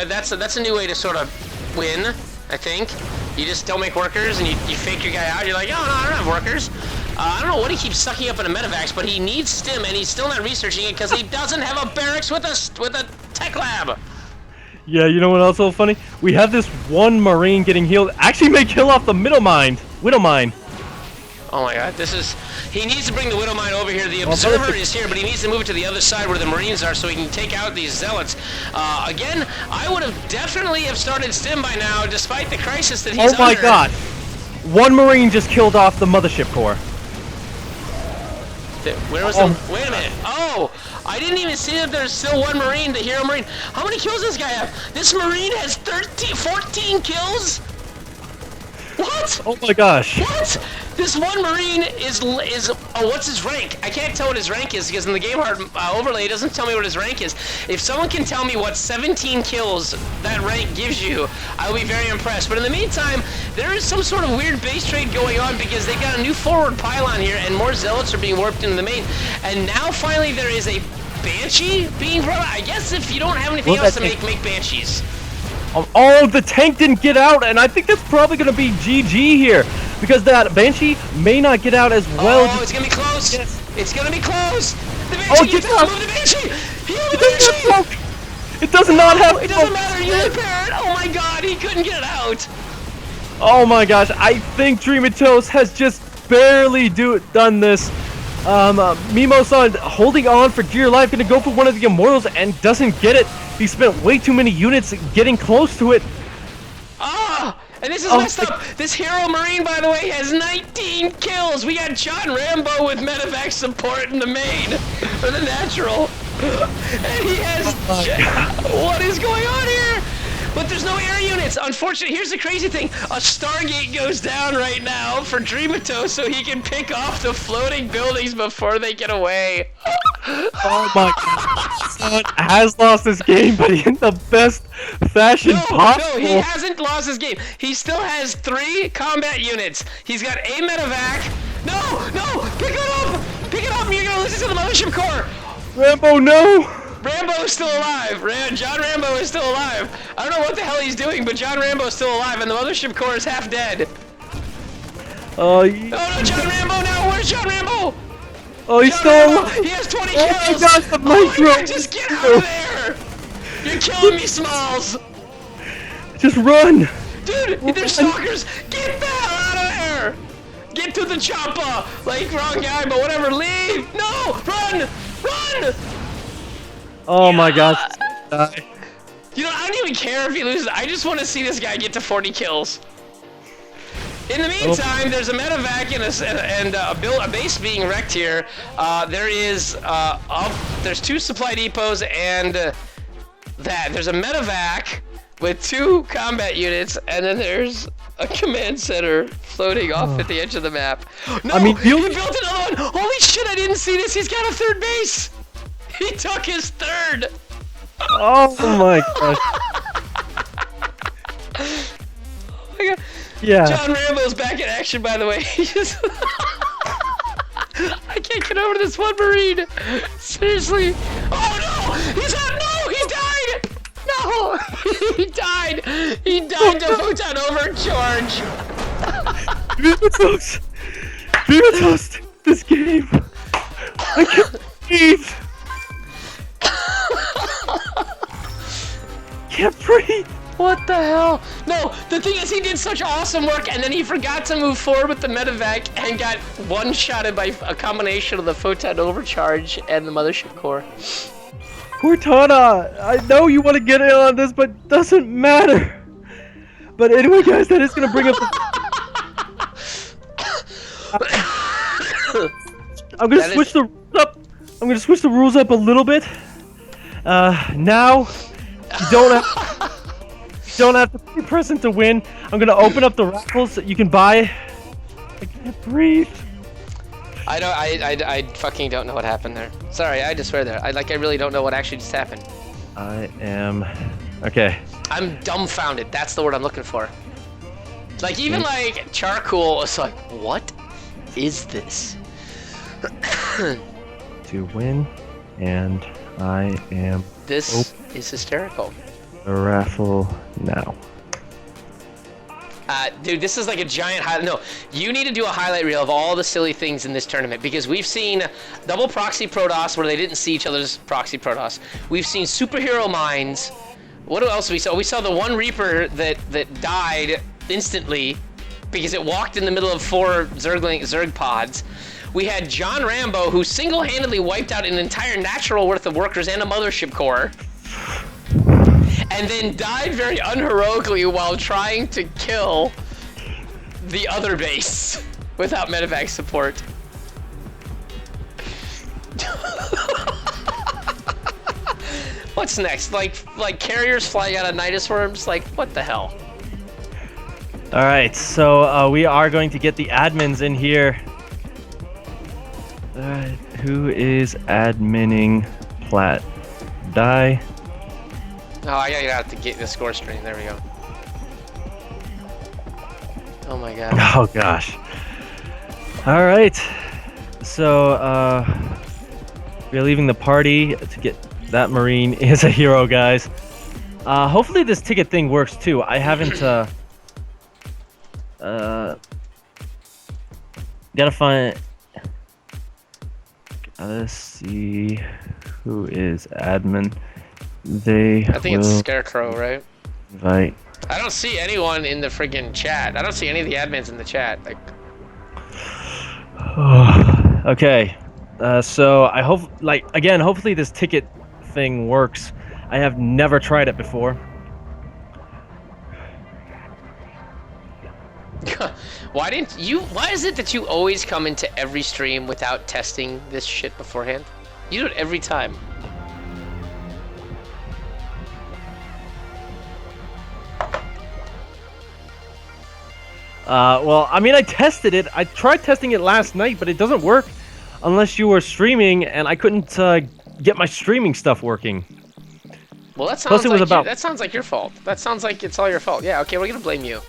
That's a new way to sort of win, I think. You just don't make workers and you fake your guy out. You're like, oh, no, I don't have workers. I don't know what he keeps sucking up in a medevacs, but he needs stim, and he's still not researching it because he doesn't have a barracks with a tech lab. Yeah, you know what else so funny? We have this one Marine getting healed. Actually may kill off the Widow Mine. Oh my god, he needs to bring the Widow Mine over here. The Observer is here, but he needs to move it to the other side where the Marines are so he can take out these Zealots. Again, I would have definitely have started stim by now, despite the crisis that he's under. Oh my god. One Marine just killed off the Mothership Core. Where was the... Wait a minute. Oh! I didn't even see that there's still one Marine, the Hero Marine. How many kills does this guy have? This Marine has 14 kills? What? Oh my gosh. What? This one Marine is oh, what's his rank? I can't tell what his rank is because in the game hard overlay it doesn't tell me what his rank is. If someone can tell me what 17 kills that rank gives you, I will be very impressed. But in the meantime, there is some sort of weird base trade going on because they've got a new forward pylon here and more Zealots are being warped into the main. And now finally there is a Banshee being brought out. I guess if you don't have anything else to make Banshees. Oh, the tank didn't get out, and I think that's probably going to be GG here, because that Banshee may not get out as well. Oh, it's going to be close. Yes. It's going to be close. The Banshee, move the Banshee. Heal the Banshee. It does not have. It doesn't matter. You repair it. Oh my god, he couldn't get it out. Oh my gosh, I think Dreamatos has just barely done this. Mimo-san holding on for dear life, going to go for one of the Immortals and doesn't get it. He spent way too many units getting close to it. Ah! And this is messed up. This Hero Marine, by the way, has 19 kills. We got John Rambo with medevac support in the main for the natural. And he has... What is going on here? But there's no air units. Unfortunately, here's the crazy thing. A Stargate goes down right now for Dreamatos so he can pick off the floating buildings before they get away. Oh my god. Son has lost this game, but in the best fashion possible. No, he hasn't lost his game. He still has 3 combat units. He's got a medevac. No! Pick it up! Pick it up! You're gonna listen to the Mothership Core! Rambo, no! Rambo is still alive. John Rambo is still alive. I don't know what the hell he's doing, but John Rambo is still alive, and the Mothership Core is half dead. Oh no, John Rambo now! Where's John Rambo? Oh, he's still alive! He has 20 kills! Oh my gosh, the micro! Just get out of there! You're killing me, Smalls! Just run! Dude, there's stalkers! Get the hell out of there! Get to the chopper! Like, wrong guy, but whatever, leave! No! Run! Run! Oh my gosh. You know, I don't even care if he loses. I just want to see this guy get to 40 kills. In the meantime, there's a medevac and a base being wrecked here. There's 2 supply depots and there's a medevac with 2 combat units, and then there's a command center floating off at the edge of the map. No, I mean, he built another one. Holy shit! I didn't see this. He's got a 3rd base. He took his 3rd! Oh my gosh. Oh my god. Yeah. John Rambo's back in action, by the way. I can't get over this one Marine. Seriously. Oh no! He's out! No! He died! No! He died! He died to photon overcharge! Dreamatos! This game! I can't breathe! Can't breathe! What the hell? No, the thing is he did such awesome work and then he forgot to move forward with the medevac and got one-shotted by a combination of the photon overcharge and the Mothership Core. Cortana, I know you want to get in on this, but doesn't matter. But anyway, guys, that is gonna bring up I'm gonna switch the rules up. I'm gonna switch the rules up a little bit. Now you don't have to be present to win. I'm gonna open up the raffles that you can buy. I can't breathe. I fucking don't know what happened there. Sorry, I just swear there. I really don't know what actually just happened. I am okay. I'm dumbfounded. That's the word I'm looking for. Like even like Charcoal was like, what is this? To win, and I am. This is hysterical. The raffle now. Dude, this is like a giant highlight. No, you need to do a highlight reel of all the silly things in this tournament because we've seen double proxy Protoss where they didn't see each other's proxy Protoss. We've seen superhero mines. What else we saw? We saw the one Reaper that died instantly because it walked in the middle of 4 Zerg pods. We had John Rambo who single-handedly wiped out an entire natural worth of workers and a mothership core. And then died very unheroically while trying to kill the other base without medevac support. What's next? Like carriers flying out of Nidus worms? Like, what the hell? All right, so we are going to get the admins in here. All right, who is adminning Plat? Die. Oh, I gotta get out to get the score stream. There we go. Oh my god. Oh gosh. All right. So we're leaving the party to get that Marine is a hero, guys. Hopefully this ticket thing works too. I haven't gotta find. Let's see who is admin. I think it's Scarecrow, right? Invite. I don't see anyone in the friggin' chat. I don't see any of the admins in the chat. Like. Okay. So I hope, again, hopefully this ticket thing works. I have never tried it before. Why is it that you always come into every stream without testing this shit beforehand? You do it every time. Well, I mean, I tested it. I tried testing it last night, but it doesn't work unless you were streaming, and I couldn't get my streaming stuff working. Well, that sounds that sounds like your fault. That sounds like it's all your fault. Yeah, okay, we're gonna blame you.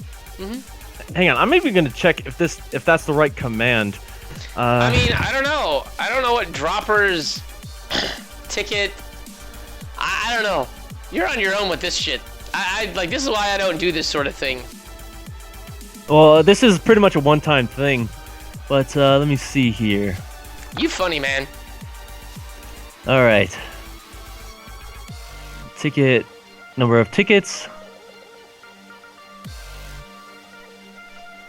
Hang on, I'm even gonna check if that's the right command. I mean, I don't know. I don't know what droppers ticket. I don't know. You're on your own with this shit. I like this is why I don't do this sort of thing. Well, this is pretty much a one-time thing, but let me see here. You funny, man. All right. Ticket, number of tickets.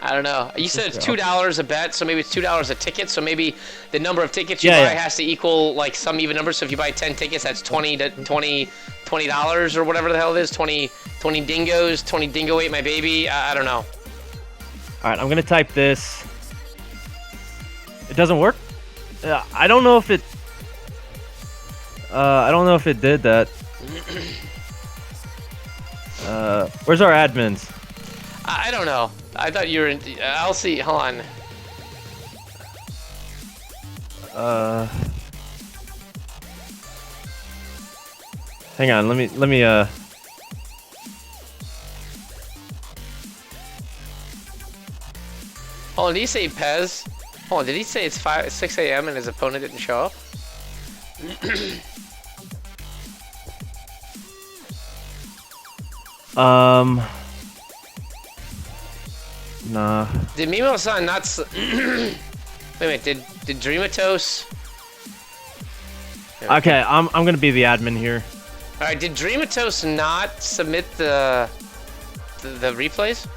I don't know. You said it's $2 a bet, so maybe it's $2 a ticket. So maybe the number of tickets you buy has to equal like some even number. So if you buy 10 tickets, that's $20 or whatever the hell it is. 20 dingoes. 20 dingo ate my baby. I don't know. All right, I'm gonna type this. It doesn't work. I don't know if it. I don't know if it did that. Where's our admins? I don't know. I thought you were in. I'll see. Hold on. Hang on. Let me. Hold on, did he say Pez? Hold on, did he say it's 6 a.m. and his opponent didn't show up? Nah. Did Mimo-san not wait a minute, did Dreamatos... Okay, I'm gonna be the admin here. Alright, did Dreamatos not submit the replays?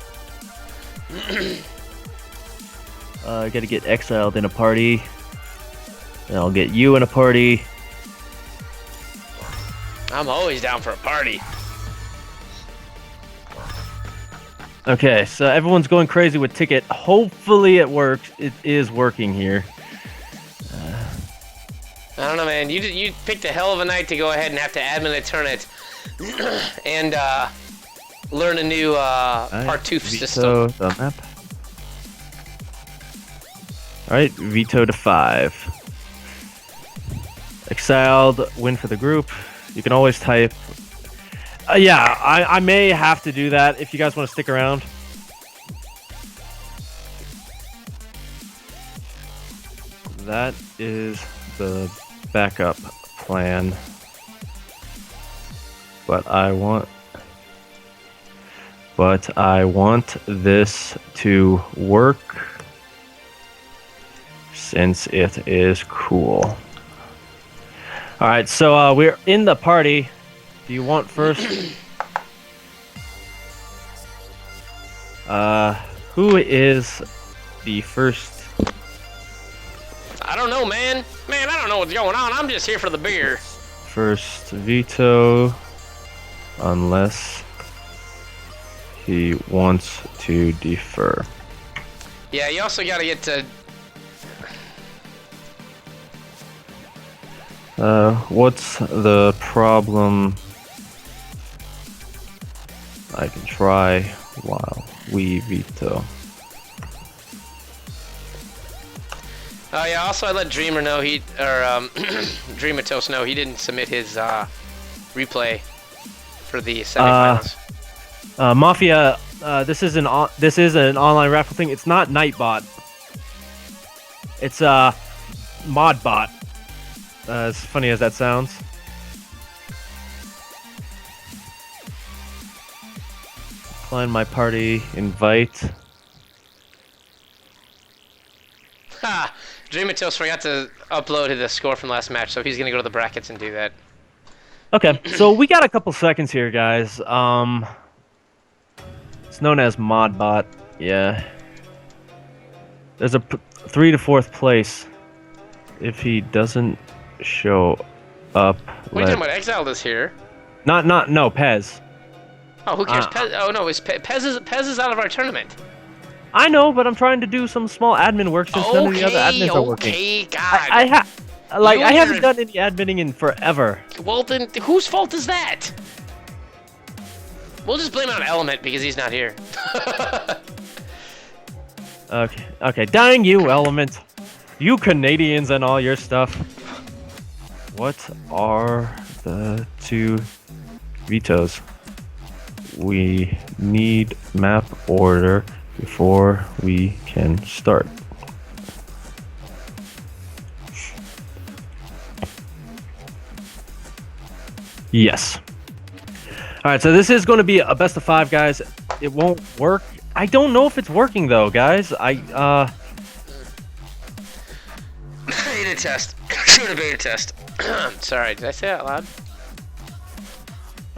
I gotta get exiled in a party. And I'll get you in a party. I'm always down for a party. Okay, so everyone's going crazy with ticket. Hopefully it works. It is working here. I don't know, man. You picked a hell of a night to go ahead and have to admin a tournament and learn a new Partoof system. The map. Alright, veto to 5. Exiled, win for the group. You can always type. Yeah, I may have to do that if you guys want to stick around. That is the backup plan. But I want... but I want this to work since it is cool. All right, so we're in the party. Do you want first? Who is the first? I don't know, man. Man, I don't know what's going on. I'm just here for the beer. First veto, unless he wants to defer. Yeah, you also gotta get to... What's the problem? I can try while we veto. Oh yeah, also I let Dreamer know Dreamatos know he didn't submit his replay for the semifinals. Mafia, this is an online raffle thing. It's not Nightbot. It's Modbot. As funny as that sounds. Find my party invite. Ha! Dreamatos forgot to upload the score from last match, so he's gonna go to the brackets and do that. Okay, so we got a couple seconds here, guys. It's known as Modbot. Yeah. There's a 3 to 4th place. If he doesn't show up, What are you talking about? Exiled is here. no, Pez. Oh, who cares? Pez, oh no, Pez is out of our tournament. I know, but I'm trying to do some small admin work since none of the other admins are working. Okay, God. I haven't done any adminning in forever. Well, then whose fault is that? We'll just blame it on Element because he's not here. Okay, dang you, Element. You Canadians and all your stuff. What are the 2 vetoes? We need map order before we can start. Yes. Alright, so this is going to be a best of 5, guys. It won't work. I don't know if it's working, though, guys. Beta test. Shoot a beta test. Sorry, did I say that out loud?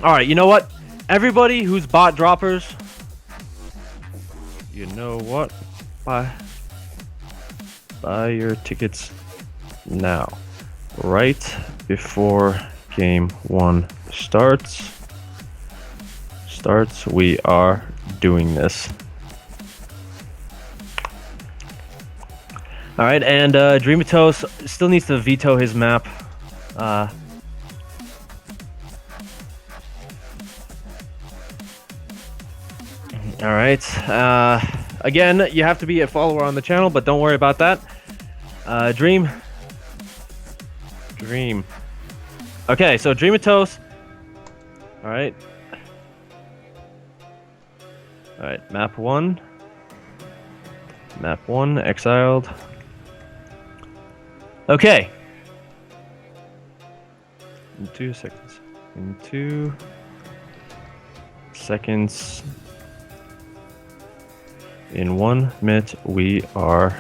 Alright, you know what? Everybody who's bot droppers, you know what? Buy your tickets now. Right before game 1 starts, we are doing this. Alright, and Dreamatos still needs to veto his map. Alright, again, you have to be a follower on the channel, but don't worry about that. Dream. Okay, so Dreamatos. Alright. Alright, map 1. Map 1, exiled. Okay. In 2 seconds. In 2 seconds. In 1 minute, we are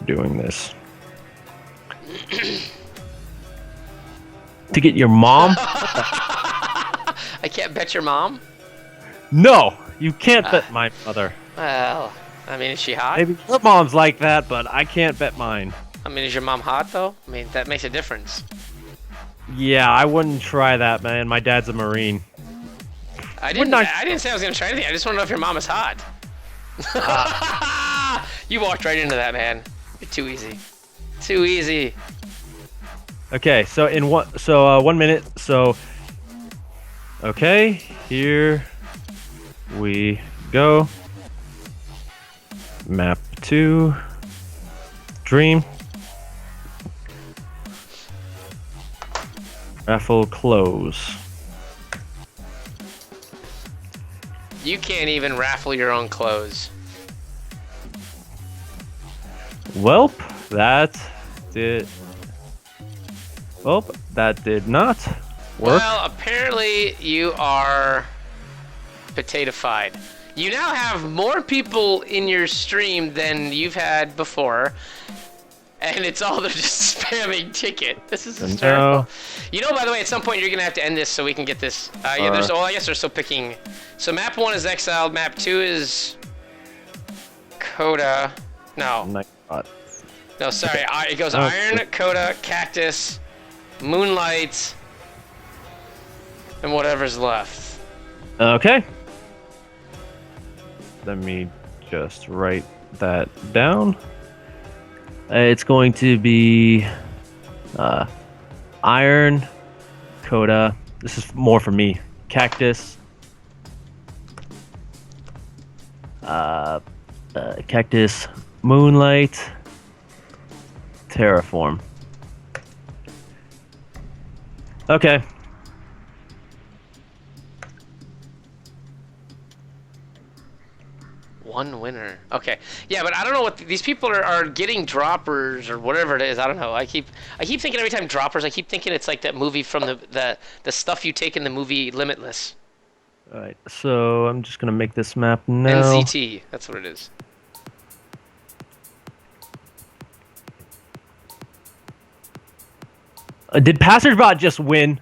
doing this. To get your mom? I can't bet your mom? No! You can't bet my mother. Well, I mean, is she hot? Maybe your mom's like that, but I can't bet mine. I mean, is your mom hot, though? I mean, that makes a difference. Yeah, I wouldn't try that, man. My dad's a Marine. I didn't say I was gonna try anything. I just want to know if your mom is hot. You walked right into that, man. You're too easy. Too easy. Okay, so in 1 minute. So, okay, here we go. Map 2. Dream. Raffle close. You can't even raffle your own clothes. Welp, that did not work. Well, apparently you are Potatofied. You now have more people in your stream than you've had before. And it's all they're just spamming ticket. This is hysterical. No. You know, by the way, at some point you're gonna have to end this so we can get this. Yeah, there's. Oh, I guess they're still picking. So map 1 is Exiled. Map 2 is Coda. No. Nightbot. No, sorry. It goes Iron, Coda, Cactus, Moonlight, and whatever's left. Okay. Let me just write that down. It's going to be Iron, Coda. This is more for me. Cactus. Cactus, Moonlight, Terraform. Okay. One winner. Okay. Yeah, but I don't know what these people are getting droppers or whatever it is. I don't know. I keep thinking every time droppers, I keep thinking it's like that movie from the stuff you take in the movie Limitless. All right. So I'm just gonna make this map now. NZT. That's what it is. Did Passerbot just win?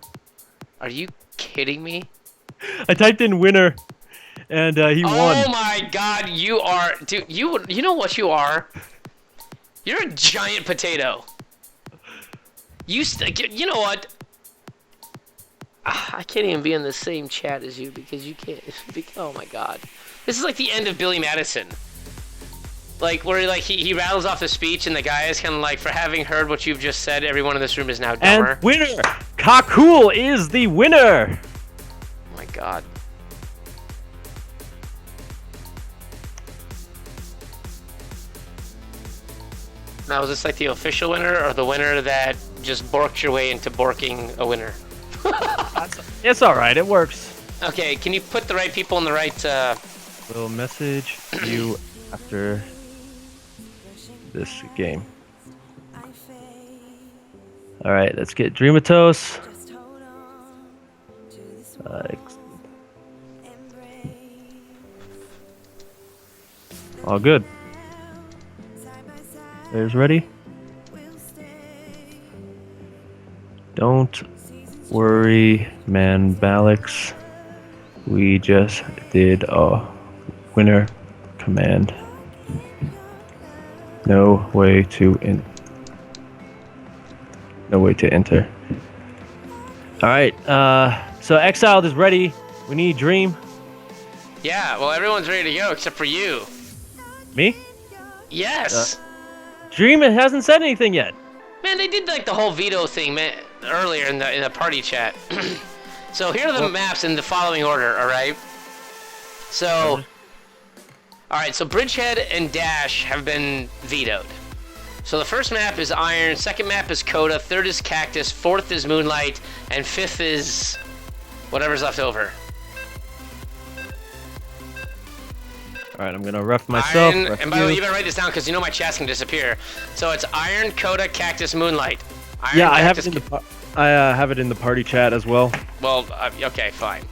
Are you kidding me? I typed in winner, and he won. Oh my God! You are, dude. You know what you are? You're a giant potato. You know what? I can't even be in the same chat as you because you can't. Oh my God! This is like the end of Billy Madison. Like where like he rattles off the speech and the guy is kind of like, for having heard what you've just said, everyone in this room is now dumber. And winner, Kakul is the winner. Oh my God. Now, is this like the official winner or the winner that just borked your way into borking a winner? It's all right. It works. Okay, can you put the right people in the right... Little message you after this game. All right, let's get Dreamatos. All good. There's ready. Don't worry, man, Balix. We just did a winner command. No way to enter. All right. So Exiled is ready. We need Dream. Yeah, well, everyone's ready to go except for you. Me? Yes. Dream hasn't said anything yet. Man, they did like the whole veto thing, man, earlier in the party chat. So here are the maps in the following order. All right. So. All right. So Bridgehead and Dash have been vetoed. So the first map is Iron, second map is Coda, third is Cactus, fourth is Moonlight, and fifth is whatever's left over. All right, I'm gonna ref myself. Iron, and by the way, you better write this down because you know my chat's can disappear. So it's Iron, Coda, Cactus, Moonlight. Iron, yeah, I Cactus, have it in the party chat as well. Well, okay, fine.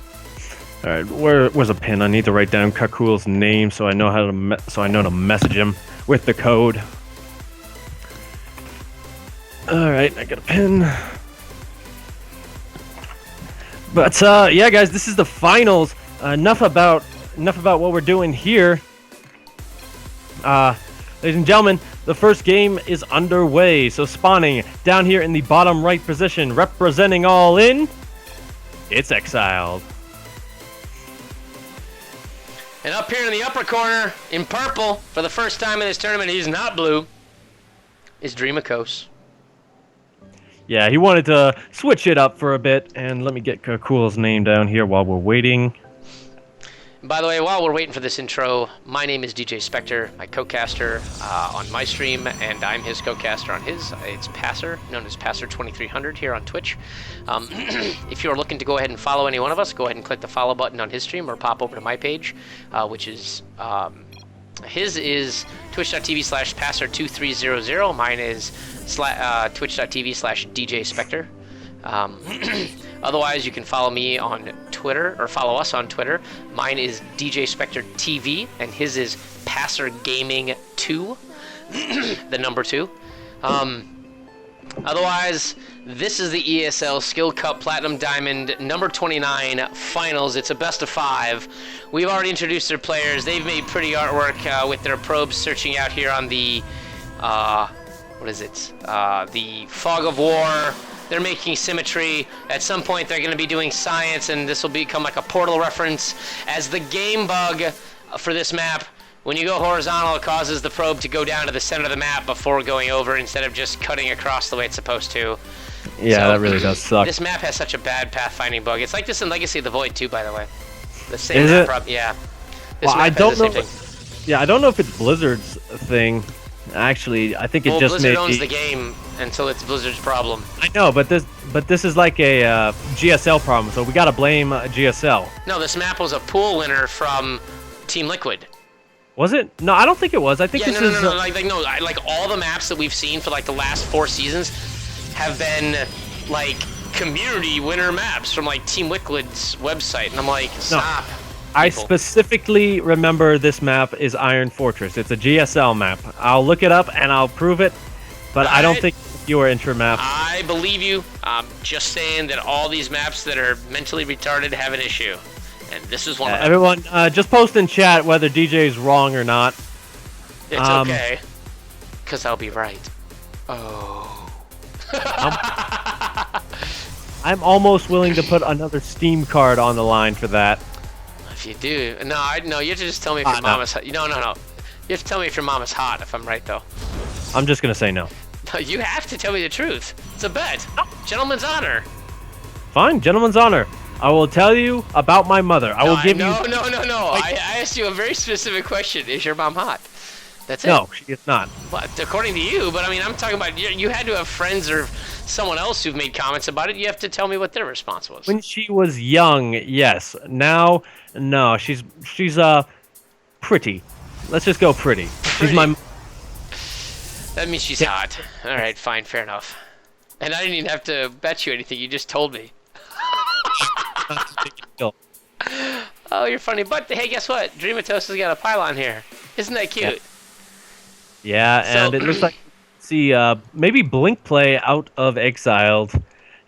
All right, where's a pin? I need to write down Kakul's name so I know how to message him with the code. All right, I got a pin. But yeah, guys, this is the finals. Enough about what we're doing here. Ladies and gentlemen, the first game is underway. So spawning down here in the bottom right position, representing all in, it's Exiled. And up here in the upper corner, in purple, for the first time in this tournament, he's not blue, is Dreamacos. Yeah, he wanted to switch it up for a bit, and let me get Kakul's name down here while we're waiting. By the way, while we're waiting for this intro, my name is DJ Spectre, my co-caster on my stream, and I'm his co-caster on his. It's Passer, known as Passer2300 here on Twitch. If you're looking to go ahead and follow any one of us, go ahead and click the follow button on his stream or pop over to my page, which is... his is twitch.tv/passer2300. Mine is twitch.tv/DJ Spectre. Otherwise, you can follow me on Twitter, or follow us on Twitter. Mine is DJ Spectre TV, and his is Passer Gaming 2, the number 2. Otherwise, this is the ESL Skill Cup Platinum Diamond number 29 finals. It's a best of 5. We've already introduced their players. They've made pretty artwork with their probes searching out here on the, what is it? The Fog of War. They're making symmetry. At some point, they're going to be doing science, and this will become like a Portal reference. As the game bug for this map, when you go horizontal, it causes the probe to go down to the center of the map before going over instead of just cutting across the way it's supposed to. Yeah, So, that really does suck. This map has such a bad pathfinding bug. It's like this in Legacy of the Void too, by the way. The same Is map it? yeah. This Well, map I has don't the know. same thing. Yeah, I don't know if it's Blizzard's thing. Actually, I think it Well, just Blizzard may owns be. the game until it's Blizzard's problem. I know, but this is like a GSL problem, so we gotta blame GSL. No, this map was a pool winner from Team Liquid. Was it? No, I don't think it was. I think Yeah, this no, is. no, no, like all the maps that we've seen for like the last 4 seasons have been like community winner maps from like Team Liquid's website, and I'm like, stop. I people. specifically remember this map is Iron Fortress. It's a GSL map. I'll look it up and I'll prove it, but I don't Alright. think you are intro map. I believe you. I'm just saying that all these maps that are mentally retarded have an issue, and this is one of them. Everyone, just post in chat whether DJ is wrong or not. It's okay, because I'll be right. Oh. I'm almost willing to put another Steam card on the line for that. If you do, no, you have to just tell me if your no. mama's hot. No. You have to tell me if your mom is hot. If I'm right, though. I'm just gonna say no. No, you have to tell me the truth. It's a bet. Gentleman's honor. Fine, gentleman's honor. I will tell you about my mother. I will give you. No. I asked you a very specific question. Is your mom hot? That's it. No, she is not. But according to you, but I mean, I'm talking about you had to have friends or someone else who've made comments about it. You have to tell me what their response was. When she was young, yes. Now, no. She's pretty. Let's just go pretty. She's my. That means she's hot. All right, fine, fair enough. And I didn't even have to bet you anything. You just told me. Oh, you're funny. But hey, guess what? Dreamatos has got a pylon here. Isn't that cute? Yeah, and So- it looks like see maybe Blink play out of Exiled.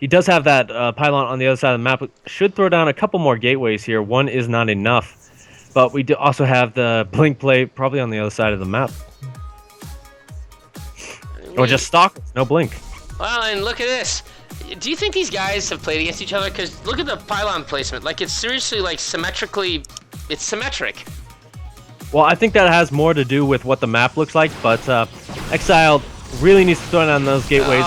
He does have that pylon on the other side of the map. Should throw down a couple more gateways here. One is not enough, but we do also have the Blink play probably on the other side of the map, or just Stalkers, no Blink. Well, and look at this. Do you think these guys have played against each other? Because look at the pylon placement. Like, it's seriously, like, symmetrically... It's symmetric. Well, I think that has more to do with what the map looks like, but Exiled really needs to throw down those gateways.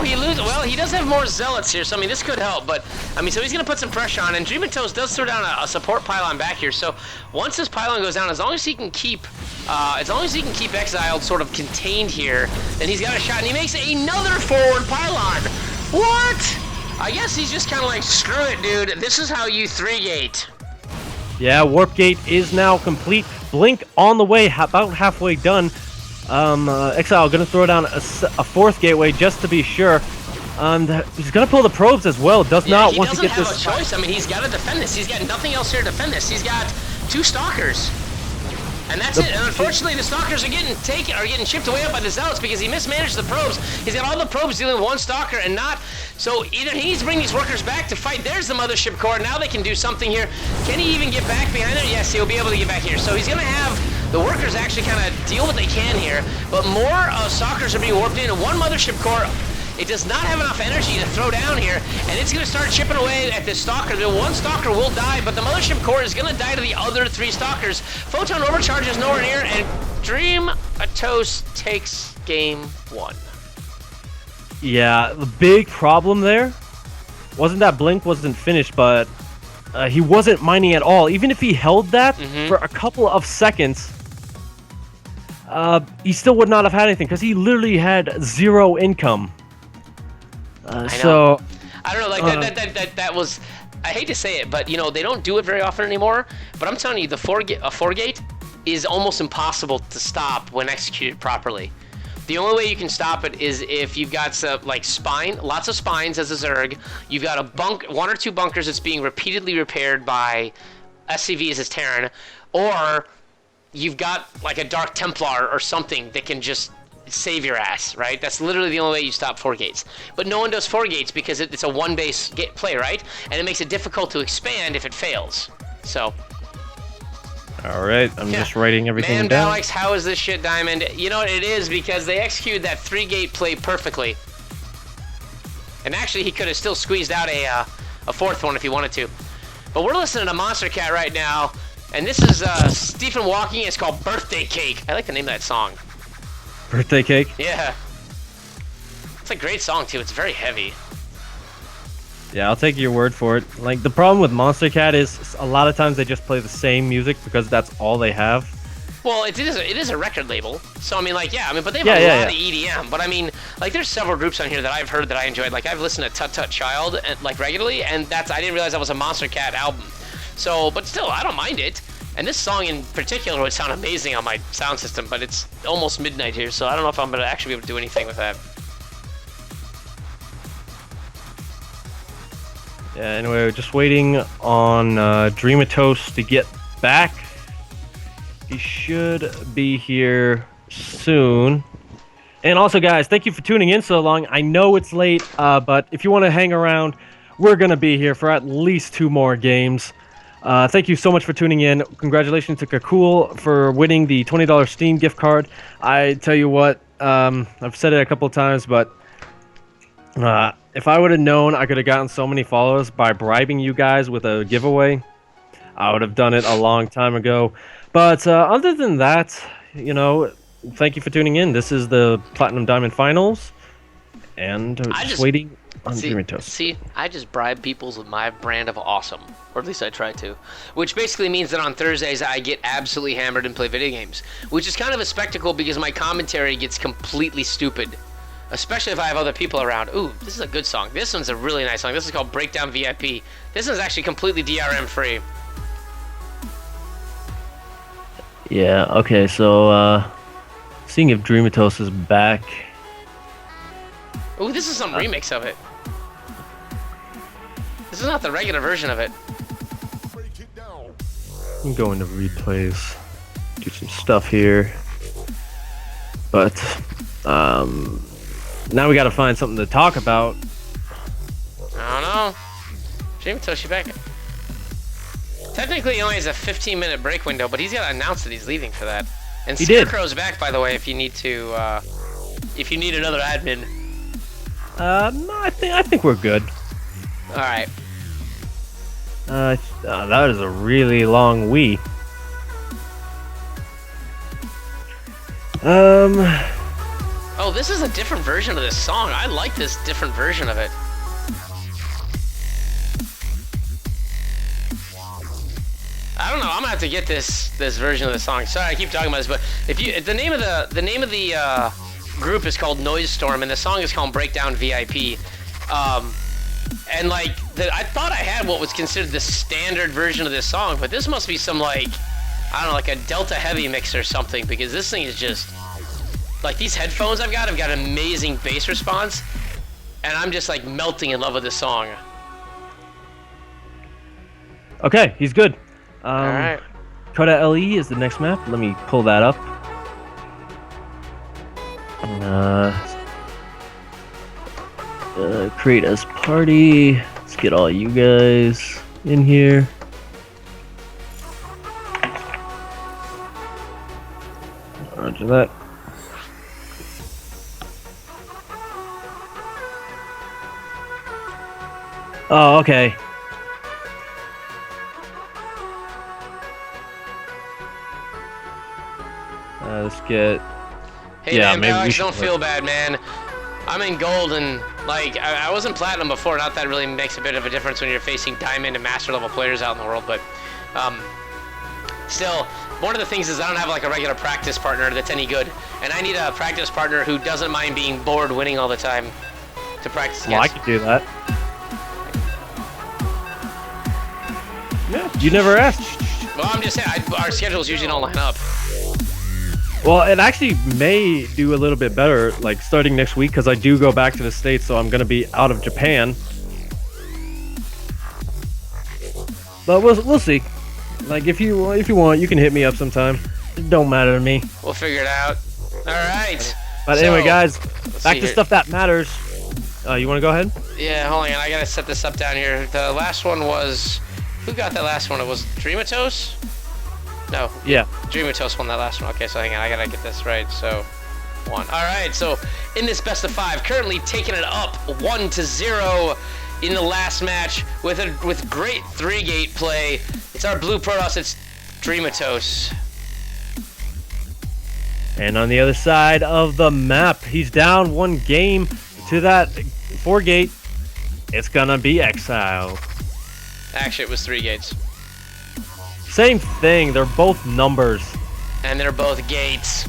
He loses. Well, he does have more zealots here, so I mean, this could help. But I mean, so he's gonna put some pressure on, and Dreamatos does throw down a support pylon back here. So once this pylon goes down, as long as he can keep Exiled sort of contained here, then he's got a shot, and he makes another forward pylon. What? I guess he's just kind of like, screw it, dude. This is how you 3-gate. Yeah, Warp Gate is now complete. Blink on the way, about halfway done. Exile gonna throw down a fourth gateway just to be sure. He's gonna pull the probes as well. Does not want to get this. He doesn't have a choice. I mean, he's got to defend this. He's got nothing else here to defend this. He's got 2 stalkers, and that's it. And unfortunately, the stalkers are getting chipped away up by the zealots because he mismanaged the probes. He's got all the probes dealing with 1 stalker and not. So either he needs to bring these workers back to fight. There's the mothership core. Now they can do something here. Can he even get back behind it? Yes, he'll be able to get back here. So he's gonna have the workers actually kind of deal what they can here. But more stalkers are being warped in. And 1 mothership core. It does not have enough energy to throw down here, and it's going to start chipping away at this stalker. The 1 stalker will die, but the mothership core is going to die to the other 3 stalkers. Photon overcharge is nowhere near, and Dreamatos takes game 1. Yeah, the big problem there wasn't that Blink wasn't finished, but he wasn't mining at all. Even if he held that for a couple of seconds, he still would not have had anything because he literally had 0 income. So I don't know, like that was. I hate to say it, but you know they don't do it very often anymore. But I'm telling you, a 4 gate is almost impossible to stop when executed properly. The only way you can stop it is if you've got some, like lots of spines as a Zerg. You've got one or two bunkers that's being repeatedly repaired by SCVs as Terran, or you've got like a Dark Templar or something that can just save your ass, right? That's literally the only way you stop 4 gates. But no one does 4 gates because it's a one base play, right? And it makes it difficult to expand if it fails. So. All right, I'm just writing everything Man, down. Alex, how is this shit, Diamond? You know what it is, because they executed that 3-gate play perfectly. And actually, he could have still squeezed out a 4th one if he wanted to. But we're listening to Monster Cat right now, and this is Stephen Walking. It's called Birthday Cake. I like the name of that song. Birthday Cake? Yeah. It's a great song, too. It's very heavy. Yeah, I'll take your word for it. Like, the problem with Monster Cat is a lot of times they just play the same music because that's all they have. Well, it is a record label. So, I mean, like, yeah, I mean, but they have a lot of EDM. But, I mean, like, there's several groups on here that I've heard that I enjoyed. Like, I've listened to Tut Tut Child, like, regularly, and I didn't realize that was a Monster Cat album. So, but still, I don't mind it. And this song in particular would sound amazing on my sound system, but it's almost midnight here, so I don't know if I'm going to actually be able to do anything with that. Yeah, anyway, we're just waiting on Dreamatos to get back. He should be here soon. And also, guys, thank you for tuning in so long. I know it's late, but if you want to hang around, we're going to be here for at least 2 more games. Thank you so much for tuning in. Congratulations to Kakul for winning the $20 Steam gift card. I tell you what, I've said it a couple of times, but if I would have known I could have gotten so many followers by bribing you guys with a giveaway, I would have done it a long time ago. But other than that, you know, thank you for tuning in. This is the Platinum Diamond Finals, and just waiting on Dreamatos. See, I just bribe people with my brand of awesome, or at least I try to. Which basically means that on Thursdays I get absolutely hammered and play video games, which is kind of a spectacle because my commentary gets completely stupid. Especially if I have other people around. Ooh, this is a good song. This one's a really nice song. This is called Breakdown VIP. This one's actually completely DRM free. Yeah, okay, so seeing if Dreamatos is back. Ooh, this is some remix of it. This is not the regular version of it. I'm going to replays, do some stuff here. But now we gotta find something to talk about. I don't know. Dreamatoshi back. Technically, he only has a 15-minute break window, but he's got to announce that he's leaving for that. And Scarecrow's back, by the way, if you need to, if you need another admin. No, I think we're good. All right. That is a really long Wii. Oh, this is a different version of this song. I like this different version of it. I don't know. I'm gonna have to get this version of the song. Sorry, I keep talking about this, but if you the name of the group is called Noise Storm, and the song is called Breakdown VIP. And like I thought I had what was considered the standard version of this song, but this must be some like I don't know, like a Delta Heavy mix or something, because this thing is just like these headphones I've got amazing bass response, and I'm just like melting in love with this song. Okay, he's good. All right. Coda LE is the next map. Let me pull that up. Create as party. Let's get all you guys in here. Roger that. Oh, okay. Let's get. Hey, yeah, man, Alex, don't feel bad, man. I'm in gold, and like I wasn't platinum before. Not that really makes a bit of a difference when you're facing diamond and master level players out in the world, but still, one of the things is I don't have like a regular practice partner that's any good, and I need a practice partner who doesn't mind being bored winning all the time to practice against. Well, I could do that. Yeah, you never asked. Well, I'm just saying, our schedules usually don't line up. Well, it actually may do a little bit better, like starting next week, because I do go back to the States, so I'm gonna be out of Japan. But we'll see. Like if you want, you can hit me up sometime. It don't matter to me. We'll figure it out. All right. But So, anyway, guys, back to here. stuff that matters. You want to go ahead? Yeah, hold on. I gotta set this up down here. The last one was, who got that last one? It was Dreamatos? No. Yeah. Dreamatos won that last one. Okay, so hang on. I gotta get this right. So, 1. All right. So in this best of 5, currently taking it up 1-0 in the last match with great 3-gate play. It's our blue Protoss. It's Dreamatos. And on the other side of the map, he's down 1 game to that 4-gate. It's gonna be Exile. Actually, it was 3 gates. Same thing, they're both numbers. And they're both gates.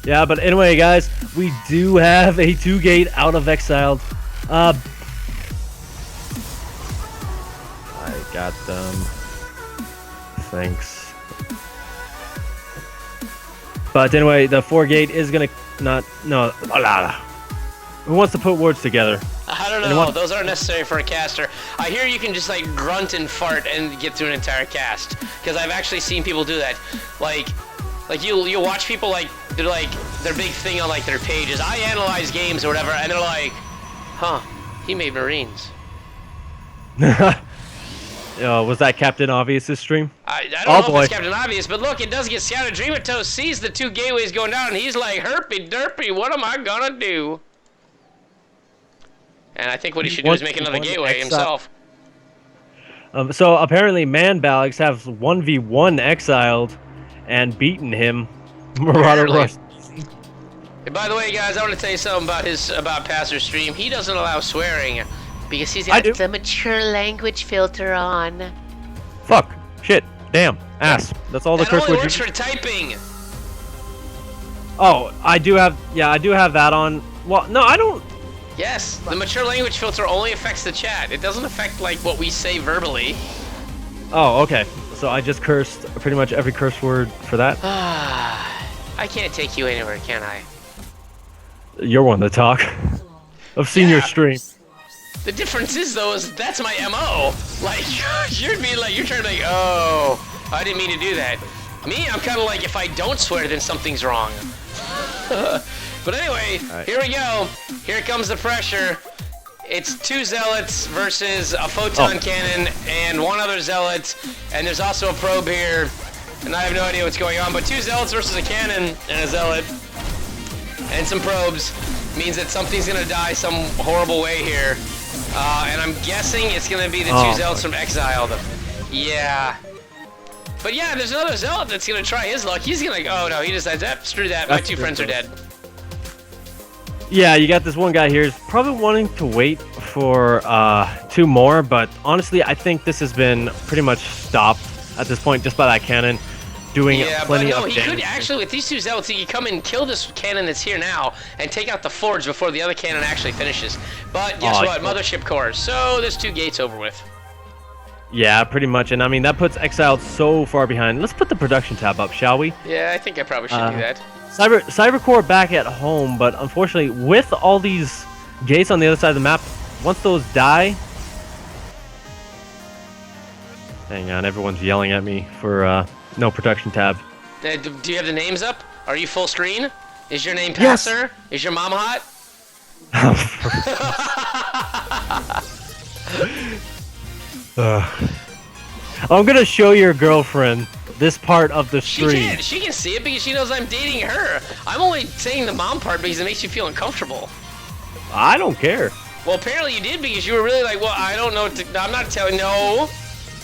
Yeah, but anyway, guys, we do have a 2-gate out of Exiled. I got them. Thanks. But anyway, the 4-gate is gonna who wants to put words together? I don't know. Those aren't necessary for a caster. I hear you can just like grunt and fart and get through an entire cast. Because I've actually seen people do that. Like you'll watch people like their big thing on like their pages. I analyze games or whatever, and they're like, "Huh, he made Marines." Was that Captain Obvious's stream? I don't know if it's Captain Obvious, but look, it does get scouted. Dreamatos sees the 2 gateways going down, and he's like, "Herpy derpy, what am I gonna do?" And I think what he should do is make another gateway himself. So apparently Man-Balax has 1v1 Exiled and beaten him. Marauder Rush. And by the way, guys, I want to tell you something about Passer's stream. He doesn't allow swearing because he's got the mature language filter on. Fuck. Shit. Damn. Ass. That's all the curse words. That only works for typing. Oh, I do have that on. Well, no, I don't. Yes, the mature language filter only affects the chat. It doesn't affect like what we say verbally. Oh, okay. So I just cursed pretty much every curse word for that. I can't take you anywhere, can I? You're one to talk. I've seen your stream. The difference is though, is that's my MO. Like you're trying to be like, oh, I didn't mean to do that. Me, I'm kind of like, if I don't swear, then something's wrong. But anyway, Here we go. Here comes the pressure. It's 2 zealots versus a photon cannon and 1 other zealot, and there's also a probe here, and I have no idea what's going on, but 2 zealots versus a cannon and a zealot and some probes means that something's gonna die some horrible way here, and I'm guessing it's gonna be the 2 zealots from Exiled. Yeah. But yeah, there's another zealot that's gonna try his luck. He's gonna, oh no, he decides, screw that, my 2 friends are dead. Yeah, you got this one guy here. He's probably wanting to wait for 2 more, but honestly, I think this has been pretty much stopped at this point just by that cannon doing plenty of damage. He could actually, with these 2 zealots, he could come and kill this cannon that's here now and take out the forge before the other cannon actually finishes. But guess what? Mothership cores. So there's 2 gates over with. Yeah, pretty much. And I mean, that puts Exiled so far behind. Let's put the production tab up, shall we? Yeah, I think I probably should do that. Cybercore back at home, but unfortunately, with all these gates on the other side of the map, once those die... Hang on, everyone's yelling at me for no production tab. Do you have the names up? Are you full screen? Is your name Passer? Yes. Is your mom hot? I'm gonna show your girlfriend this part of the stream. She can see it because she knows I'm dating her. I'm only saying the mom part because it makes you feel uncomfortable. I don't care. Well, apparently you did because you were really like, well, I don't know. I'm not telling. No,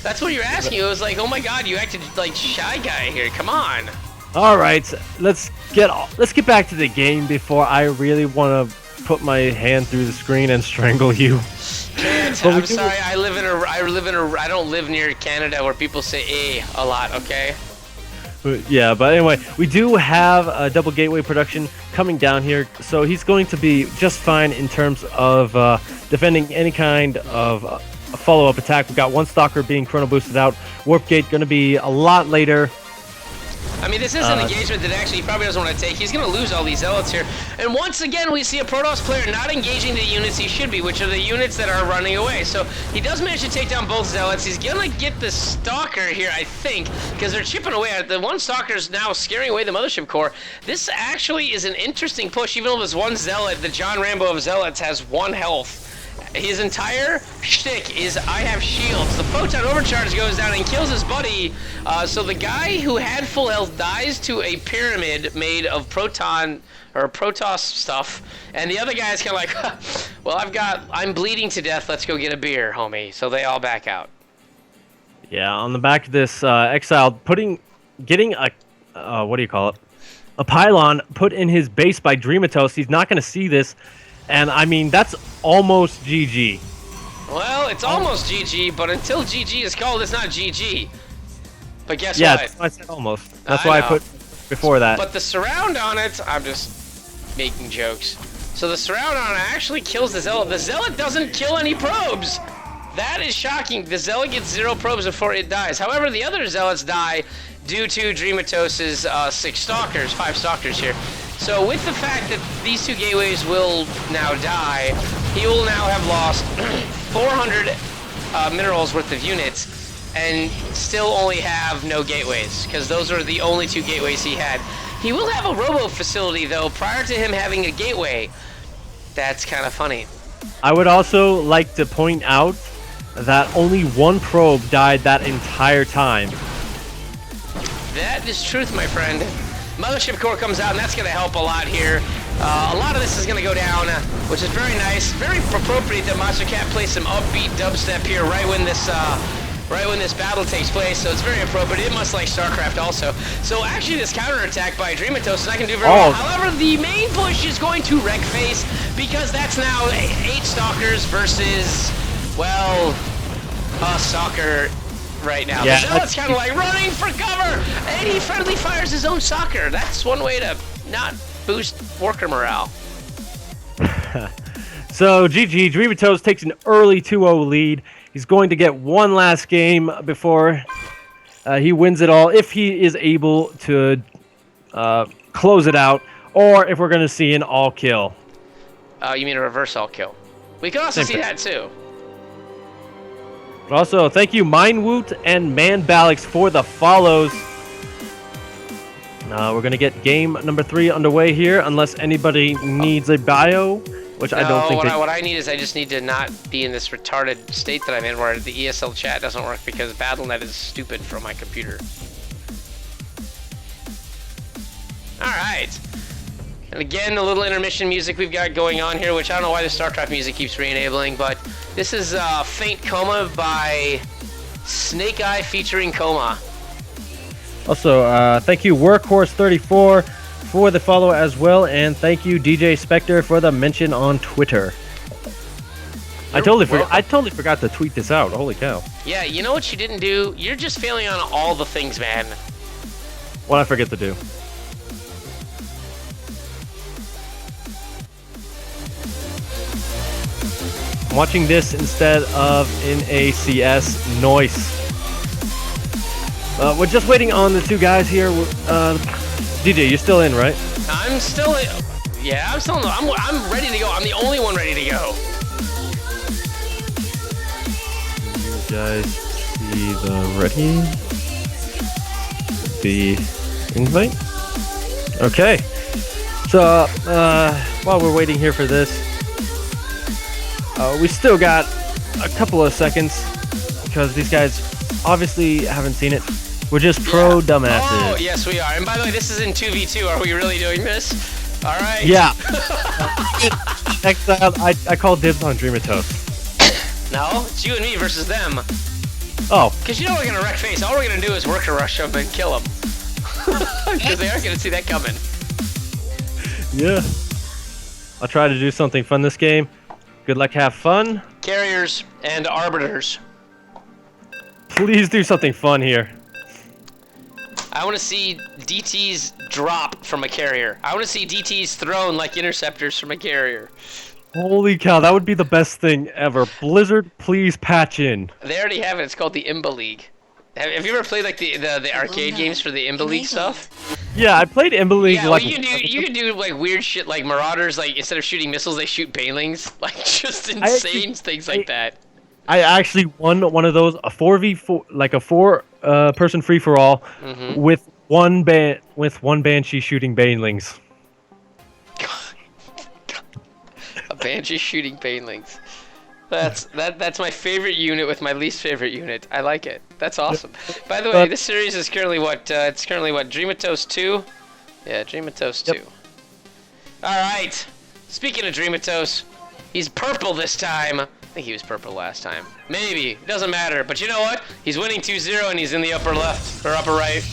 that's what you're asking. It was like, oh my God, you acted like Shy Guy here. Come on. All right, let's get back to the game before I really want to put my hand through the screen and strangle you. I'm sorry. I don't live near Canada where people say a lot. Okay. Yeah, but anyway, we do have a double gateway production coming down here, so he's going to be just fine in terms of defending any kind of a follow-up attack. We've got 1 stalker being chrono boosted out. Warp gate going to be a lot later. I mean, this is an engagement that actually he probably doesn't want to take. He's going to lose all these zealots here. And once again, we see a Protoss player not engaging the units he should be, which are the units that are running away. So he does manage to take down both zealots. He's going to get the Stalker here, I think, because they're chipping away at it. The one Stalker is now scaring away the Mothership Core. This actually is an interesting push, even though this one Zealot, the John Rambo of Zealots, has 1 health. His entire shtick is, I have shields. The Photon Overcharge goes down and kills his buddy. So the guy who had full health dies to a pyramid made of proton or Protoss stuff. And the other guy is kind of like, well, I'm bleeding to death. Let's go get a beer, homie. So they all back out. Yeah, on the back of this Exiled, getting a, what do you call it? A pylon put in his base by Dreamatos. He's not going to see this. And, I mean, that's almost GG. Well, it's almost GG, but until GG is called, it's not GG. But guess what? Yeah, that's why I said almost. That's why I put before that. But the surround on it, I'm just making jokes. So the surround on it actually kills the Zealot. The Zealot doesn't kill any probes. That is shocking. The Zealot gets 0 probes before it dies. However, the other Zealots die due to Dreamatos' 5 Stalkers here. So with the fact that these 2 gateways will now die, he will now have lost 400 minerals worth of units and still only have no gateways, because those are the only 2 gateways he had. He will have a robo facility, though, prior to him having a gateway. That's kind of funny. I would also like to point out that only 1 probe died that entire time. That is truth, my friend. Mothership Core comes out, and that's going to help a lot here. A lot of this is going to go down, which is very nice. Very appropriate that Monster Cat plays some upbeat dubstep here right when this battle takes place. So it's very appropriate. It must like StarCraft also. So actually, this counterattack by Dreamatos is not going to do very well. However, the main push is going to wreck face, because that's now 8 Stalkers versus, well, a Stalker right now. Yeah, the Zealot's kind of like running for cover, and he friendly fires his own Stalker. That's one way to not boost worker morale. So GG, Dreamatos takes an early 2-0 lead. He's going to get one last game before he wins it all, if he is able to close it out, or if we're going to see an all-kill. You mean a reverse all-kill? We can also see that too. Also, thank you, Mindwoot and Manbalix, for the follows. We're going to get game number 3 underway here, unless anybody needs a bio, which I don't think what I need is I just need to not be in this retarded state that I'm in, where the ESL chat doesn't work because Battle.net is stupid from my computer. Alright. And again, the little intermission music we've got going on here, which I don't know why the StarCraft music keeps re-enabling, but this is Faint Coma by Snake Eye featuring Coma. Also, thank you Workhorse34 for the follow as well, and thank you DJ Spectre for the mention on Twitter. I totally forgot to tweet this out. Holy cow. Yeah, you know what you didn't do? You're just failing on all the things, man. What I forget to do? I'm watching this instead of in a CS. Noise. We're just waiting on the 2 guys here. DJ, you're still in, right? I'm still in. Yeah, I'm still in. I'm ready to go. I'm the only one ready to go. You guys see the ready? The invite? Okay. So, while we're waiting here for this, we still got a couple of seconds, because these guys obviously haven't seen it. We're just pro dumbasses. Oh, yes, we are. And by the way, this is in 2v2. Are we really doing this? All right. Yeah. Exiled, I call dibs on Dreamatos. No, it's you and me versus them. Oh. Because you know we're going to wreck face. All we're going to do is worker rush them and kill them. Because they aren't going to see that coming. Yeah. I'll try to do something fun this game. Good luck, have fun. Carriers and arbiters. Please do something fun here. I want to see DTs drop from a carrier. I want to see DTs thrown like interceptors from a carrier. Holy cow, that would be the best thing ever. Blizzard, please patch in. They already have it. It's called the Imba League. Have you ever played like the arcade games for the Imba League stuff? Yeah, I played Imba League Yeah, like. well, you can do like weird shit like Marauders. Like instead of shooting missiles, they shoot banelings. Like just insane things like that. I actually won one of those, a 4v4, like a person free for all, with one banshee shooting banelings. A banshee shooting banelings. That's my favorite unit with my least favorite unit. I like it. That's awesome. By the way, this series is currently what? It's currently what? Dreamatos 2? Yeah, Dreamatos 2. Alright. Speaking of Dreamatos, he's purple this time. I think he was purple last time. Maybe. It doesn't matter. But you know what? He's winning 2-0 and he's in the upper left. Or upper right.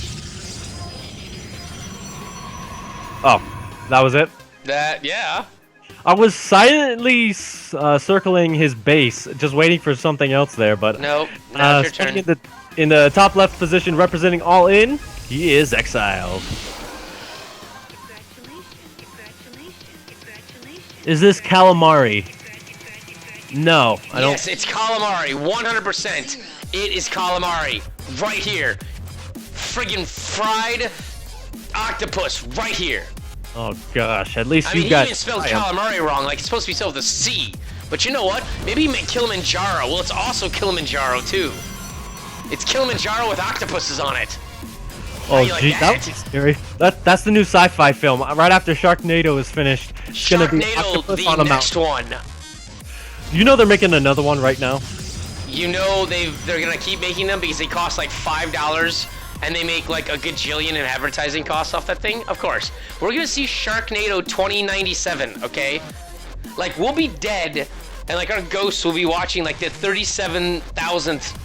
Oh, that was it? Yeah. I was silently circling his base, just waiting for something else there, but... Nope. Now it's your turn. In the top left position, representing All In, he is exiled. Is this Calamari? No, I don't... Yes, it's Calamari. 100%. It is Calamari. Right here. Friggin' fried octopus. Right here. Oh gosh, at least he you got... even spelled calamari wrong, like it's supposed to be spelled with a C. But you know what? Maybe he meant Kilimanjaro. Well, it's also Kilimanjaro, too. It's Kilimanjaro with octopuses on it. Oh, gee, that was scary. That's the new sci-fi film. Right after Sharknado is finished, it's gonna be octopus on a next mountain. one. You know they're making another one right now? You know they're gonna keep making them because they cost like $5. And they make like a gajillion in advertising costs off that thing? Of course. We're gonna see Sharknado 2097, okay? Like, we'll be dead, and like our ghosts will be watching like the 37,000th,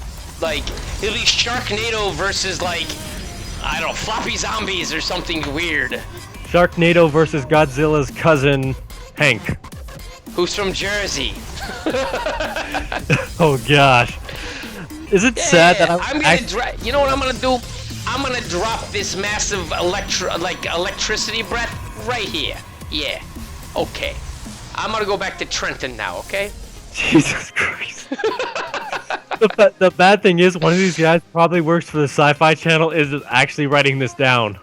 like, it'll be Sharknado versus like, I don't know, floppy zombies or something weird. Sharknado versus Godzilla's cousin, Hank. Who's from Jersey. Oh gosh. Is it sad that you know what I'm gonna do? I'm gonna drop this massive electricity breath right here. Yeah. Okay. I'm gonna go back to Trenton now, okay? Jesus Christ. The bad thing is, one of these guys probably works for the Sci-Fi Channel is actually writing this down.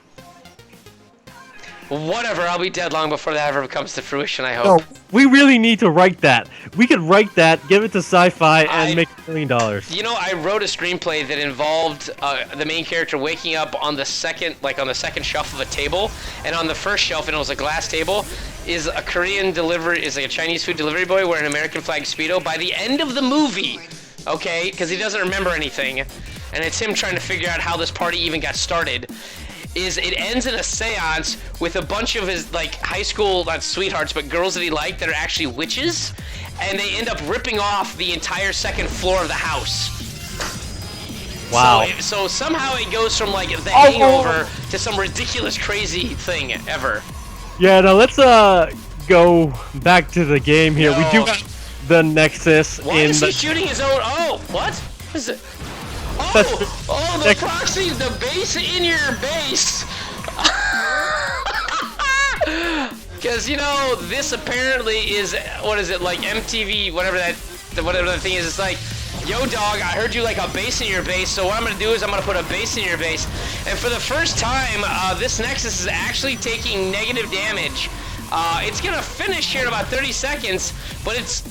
Whatever, I'll be dead long before that ever comes to fruition, I hope. No, we really need to write that. We could write that, give it to Sci-Fi, and make $1 million. You know, I wrote a screenplay that involved the main character waking up on the second shelf of a table, and on the first shelf, and it was a glass table, is a a Chinese food delivery boy wearing an American flag Speedo. By the end of the movie, okay, because he doesn't remember anything, and it's him trying to figure out how this party even got started. It ends in a seance with a bunch of his like high school, not sweethearts, but girls that he liked that are actually witches, and they end up ripping off the entire second floor of the house. Wow. So somehow it goes from like the Hangover to some ridiculous crazy thing ever. Yeah, now let's go back to the game here. We do got the Nexus. Why is he shooting his own? Oh, what? What is it? Oh, the proxy, the base in your base. Because, you know, this apparently is, what is it, like MTV, whatever that thing is. It's like, yo, dog, I heard you like a base in your base, so what I'm going to do is I'm going to put a base in your base. And for the first time, this Nexus is actually taking negative damage. It's going to finish here in about 30 seconds, but it's...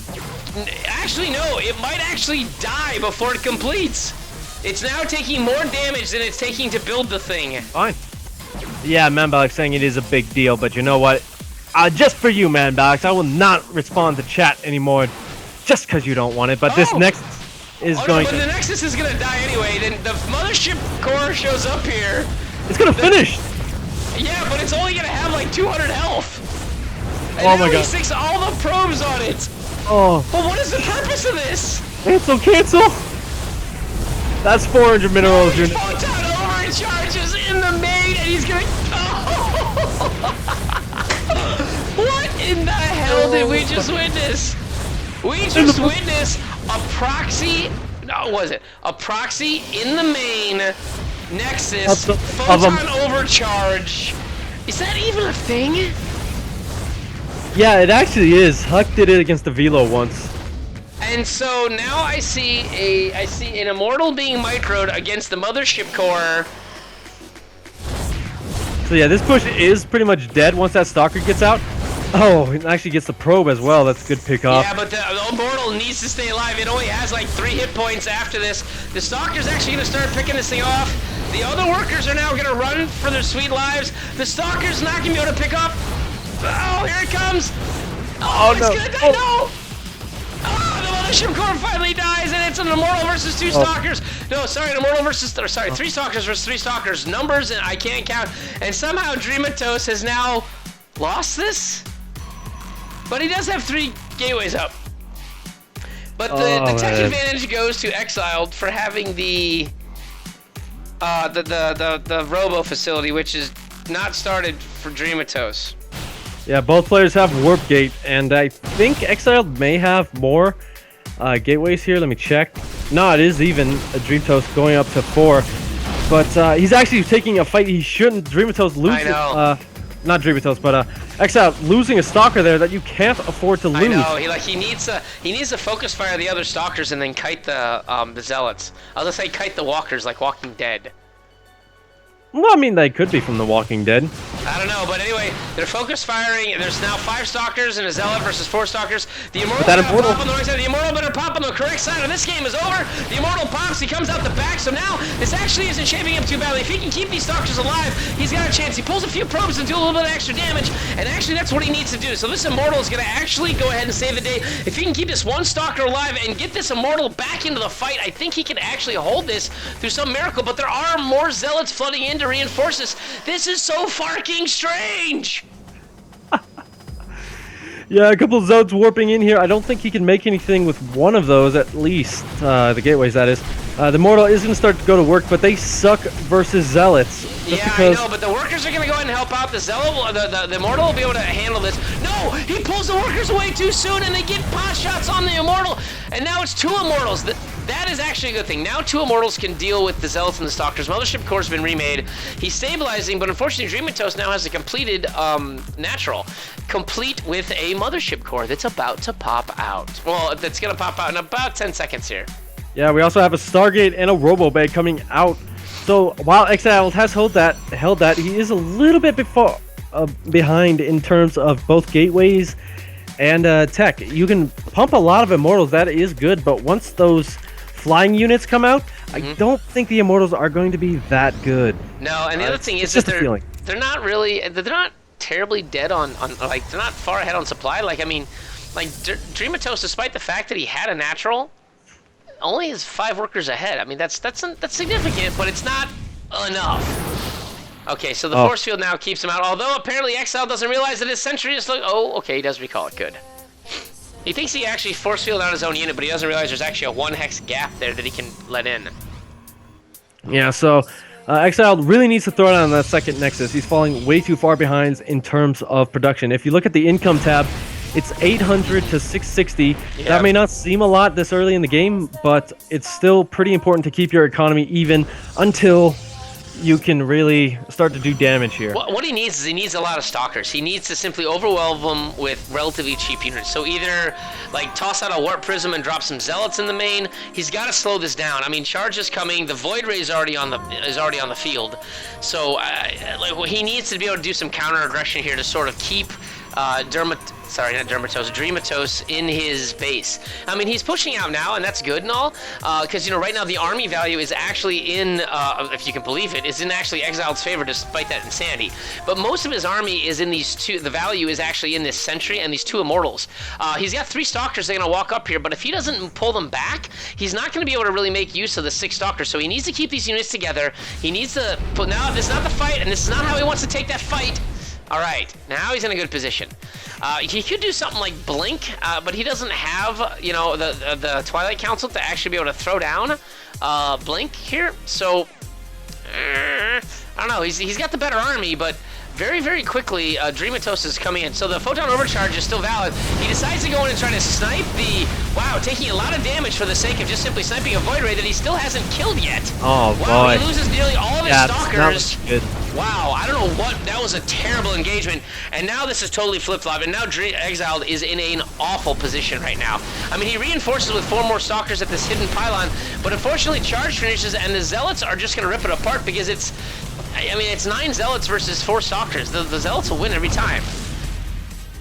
Actually, no, it might actually die before it completes. It's now taking more damage than it's taking to build the thing. Fine. Yeah, Manbalix saying it is a big deal, but you know what? Just for you, Manbalix, I will not respond to chat anymore just because you don't want it, but this Nexus is going to... But the Nexus is going to die anyway, then the Mothership Core shows up here. It's going to finish! Yeah, but it's only going to have like 200 health. And oh my god. Sticks all the probes on it. Oh. But what is the purpose of this? Cancel! That's 400 minerals. No, photon overcharges in the main, and he's gonna... Oh. What in the hell did we just witness? We just witnessed a proxy... No, was it? A proxy in the main Nexus photon overcharge. Is that even a thing? Yeah, it actually is. Huck did it against the Velo once. And so now I see an Immortal being microed against the Mothership Core. So yeah, this push is pretty much dead once that Stalker gets out. Oh, it actually gets the probe as well. That's a good pick off. Yeah, but the Immortal needs to stay alive. It only has like 3 hit points after this. The Stalker's actually going to start picking this thing off. The other workers are now going to run for their sweet lives. The Stalker's not going to be able to pick up. Oh, here it comes. Oh, it's going to die. No. Oh, the Mothership Core finally dies, and it's an Immortal versus 2 Stalkers. No, sorry, an Immortal versus, 3 Stalkers versus 3 Stalkers. Numbers, and I can't count. And somehow Dreamatos has now lost this. But he does have 3 gateways up. But the tech advantage goes to Exiled for having the Robo facility, which is not started for Dreamatos. Yeah, both players have Warp Gate, and I think Exiled may have more gateways here. Let me check. No, it is even. Dreamatos going up to 4. But he's actually taking a fight he shouldn't. Dreamatos loses. I know. Not Dreamatos, but Exiled losing a Stalker there that you can't afford to lose. I know. He needs to focus fire the other Stalkers and then kite the Zealots. I'll just say kite the Walkers like Walking Dead. Well, I mean, they could be from The Walking Dead. I don't know, but anyway, they're focus firing. There's now 5 Stalkers and a Zealot versus 4 Stalkers. The Immortal better pop on the right side. The Immortal better pop on the correct side, and this game is over. The Immortal pops. He comes out the back, so now this actually isn't shaping up too badly. If he can keep these Stalkers alive, he's got a chance. He pulls a few probes and do a little bit of extra damage, and actually that's what he needs to do. So this Immortal is going to actually go ahead and save the day. If he can keep this one Stalker alive and get this Immortal back into the fight, I think he can actually hold this through some miracle, but there are more Zealots flooding in to reinforce this. This is so fucking strange! Yeah, a couple of Zealots warping in here. I don't think he can make anything with one of those, at least. The gateways, that is. The Mortal is going to start to go to work, but they suck versus Zealots. Yeah, I know, but the workers are going to go ahead and help out. The Zealot, the Immortal will be able to handle this. No! He pulls the workers away too soon, and they get pot shots on the Immortal! And now it's 2 Immortals. That is actually a good thing. Now 2 Immortals can deal with the Zealots and the Stalkers. Mothership Core's been remade. He's stabilizing, but unfortunately Dreamatos now has a completed natural. Complete with a Mothership Core that's about to pop out. Well, that's going to pop out in about 10 seconds here. Yeah, we also have a Stargate and a Robo Bay coming out. So while Exiled has held that, he is a little bit behind in terms of both gateways and tech. You can pump a lot of Immortals, that is good, but once those flying units come out, I don't think the Immortals are going to be that good. No, and the other thing is that they're not terribly dead on like, they're not far ahead on supply. Like, I mean, like Dreamatos, despite the fact that he had a natural, only is 5 workers ahead. I mean, that's significant, but it's not enough. Okay, so the force field now keeps him out, although apparently Exile doesn't realize that his sentry is like, oh, okay, he does recall it, good. He thinks he actually force fielded out his own unit, but he doesn't realize there's actually a 1 hex gap there that he can let in. Yeah, so Exile really needs to throw it on that second Nexus. He's falling way too far behind in terms of production. If you look at the income tab, it's 800 to 660. Yep. That may not seem a lot this early in the game, but it's still pretty important to keep your economy even until you can really start to do damage here. What he needs is he needs a lot of Stalkers. He needs to simply overwhelm them with relatively cheap units. So either like toss out a Warp Prism and drop some Zealots in the main. He's got to slow this down. I mean, charge is coming. The Void Ray is already on the field. So like he needs to be able to do some counter aggression here to sort of keep Dreamatos in his base. I mean, he's pushing out now, and that's good and all, because, you know, right now the army value is actually in, if you can believe it, is in actually Exiled's favor despite that insanity. But most of his army is in these 2, the value is actually in this Sentry and these 2 Immortals. He's got 3 Stalkers that are going to walk up here, but if he doesn't pull them back, he's not going to be able to really make use of the 6 Stalkers, so he needs to keep these units together. He needs to put, now, this is not the fight, and this is not how he wants to take that fight. All right, now he's in a good position. He could do something like Blink, but he doesn't have, you know, the Twilight Council to actually be able to throw down Blink here. So, I don't know. He's got the better army, but very, very quickly, Dreamatos is coming in. So the Photon Overcharge is still valid. He decides to go in and try to snipe the... Wow, taking a lot of damage for the sake of just simply sniping a Void Ray that he still hasn't killed yet. Oh, boy. Wow, he loses nearly all of his Stalkers. That was good. Wow, I don't know what, that was a terrible engagement. And now this is totally flip-flop, and now Exiled is in an awful position right now. I mean, he reinforces with 4 more Stalkers at this hidden pylon, but unfortunately Charge finishes, and the Zealots are just going to rip it apart because it's 9 Zealots versus 4 Stalkers. The Zealots will win every time.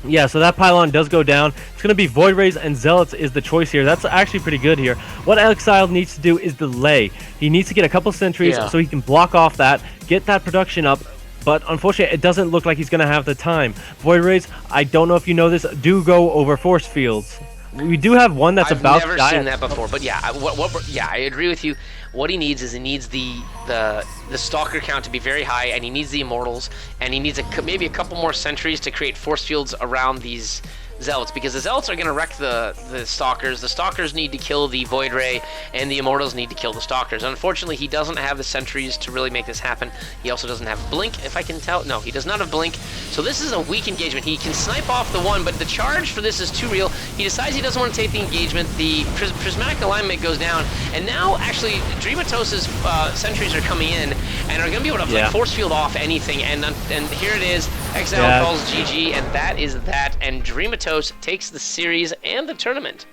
Yeah, so that pylon does go down. It's going to be Void Rays and Zealots is the choice here. That's actually pretty good here. What Exiled needs to do is delay. He needs to get a couple sentries so he can block off that, get that production up. But unfortunately, it doesn't look like he's going to have the time. Void Rays, I don't know if you know this, do go over force fields. We do have one that's about to die. I've never seen that before, but yeah, I agree with you. What he needs is the Stalker count to be very high, and he needs the Immortals, and he needs maybe a couple more sentries to create force fields around these Zealots, because the Zealots are going to wreck the Stalkers. The Stalkers need to kill the Void Ray, and the Immortals need to kill the Stalkers. Unfortunately, he doesn't have the sentries to really make this happen. He also doesn't have Blink, if I can tell. No, he does not have Blink. So this is a weak engagement. He can snipe off the one, but the charge for this is too real. He decides he doesn't want to take the engagement. The Prismatic Alignment goes down, and now, actually, Dreamatos' sentries are coming in, and are going to be able to force field off anything, and here it is. Exile calls GG, and that is that, and Dreamatos takes the series and the tournament.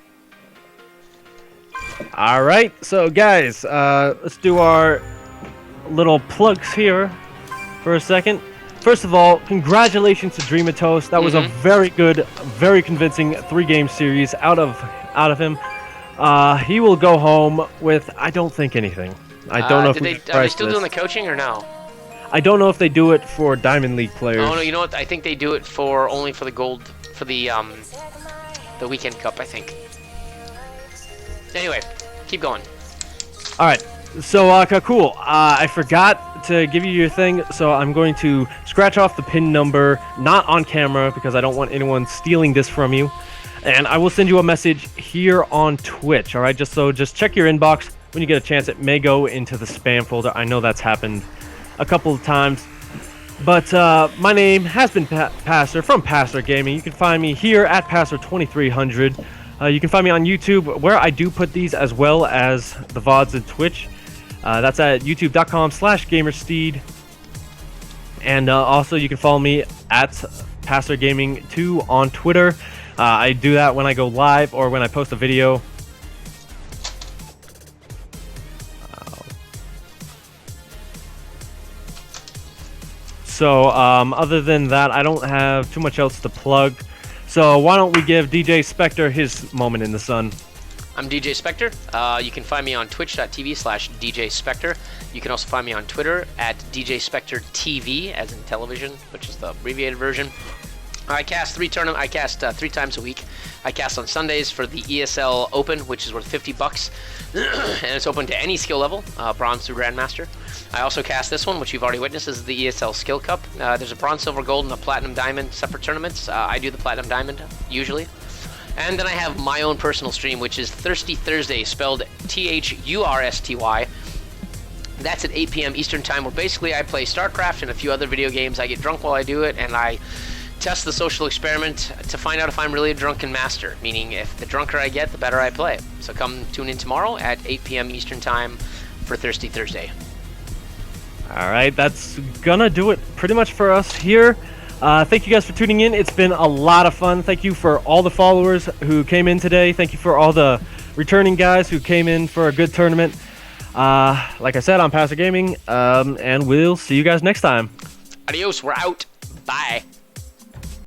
All right, so guys, let's do our little plugs here for a second. First of all, congratulations to Dreamatos. That was a very good, very convincing 3-game series out of him. He will go home with, I don't think, anything. I don't know if are they still doing the coaching or no? I don't know if they do it for Diamond League players. Oh no, you know what? I think they do it only for the gold, for the weekend cup, I think. Anyway, keep going. All right, so cool. I forgot to give you your thing, so I'm going to scratch off the pin number, not on camera because I don't want anyone stealing this from you. And I will send you a message here on Twitch. All right, just check your inbox when you get a chance. It may go into the spam folder. I know that's happened a couple of times. But my name has been Passer from Passer Gaming. You can find me here at Passer2300. You can find me on YouTube, where I do put these as well as the VODs and Twitch. That's at youtube.com/gamersteed. And also you can follow me at Passer Gaming 2 on Twitter. I do that when I go live or when I post a video. So other than that, I don't have too much else to plug. So why don't we give DJ Spectre his moment in the sun? I'm DJ Spectre. You can find me on twitch.tv/DJ Spectre. You can also find me on Twitter at DJ Spectre TV, as in television, which is the abbreviated version. I cast 3 times a week. I cast on Sundays for the ESL Open, which is worth $50, and it's open to any skill level, bronze through grandmaster. I also cast this one, which you've already witnessed, is the ESL Skill Cup. There's a bronze, silver, gold, and a platinum diamond separate tournaments. I do the platinum diamond usually. And then I have my own personal stream, which is Thirsty Thursday, spelled THURSTY. That's at 8 p.m. Eastern Time, where basically I play StarCraft and a few other video games. I get drunk while I do it, and I test the social experiment to find out if I'm really a drunken master, meaning if the drunker I get, the better I play. So come tune in tomorrow at 8 p.m. Eastern Time for Thirsty Thursday. All right, that's gonna do it pretty much for us here. Thank you guys for tuning in. It's been a lot of fun. Thank you for all the followers who came in today. Thank you for all the returning guys who came in for a good tournament. Like I said, I'm Passer Gaming, and we'll see you guys next time. Adios, we're out. Bye.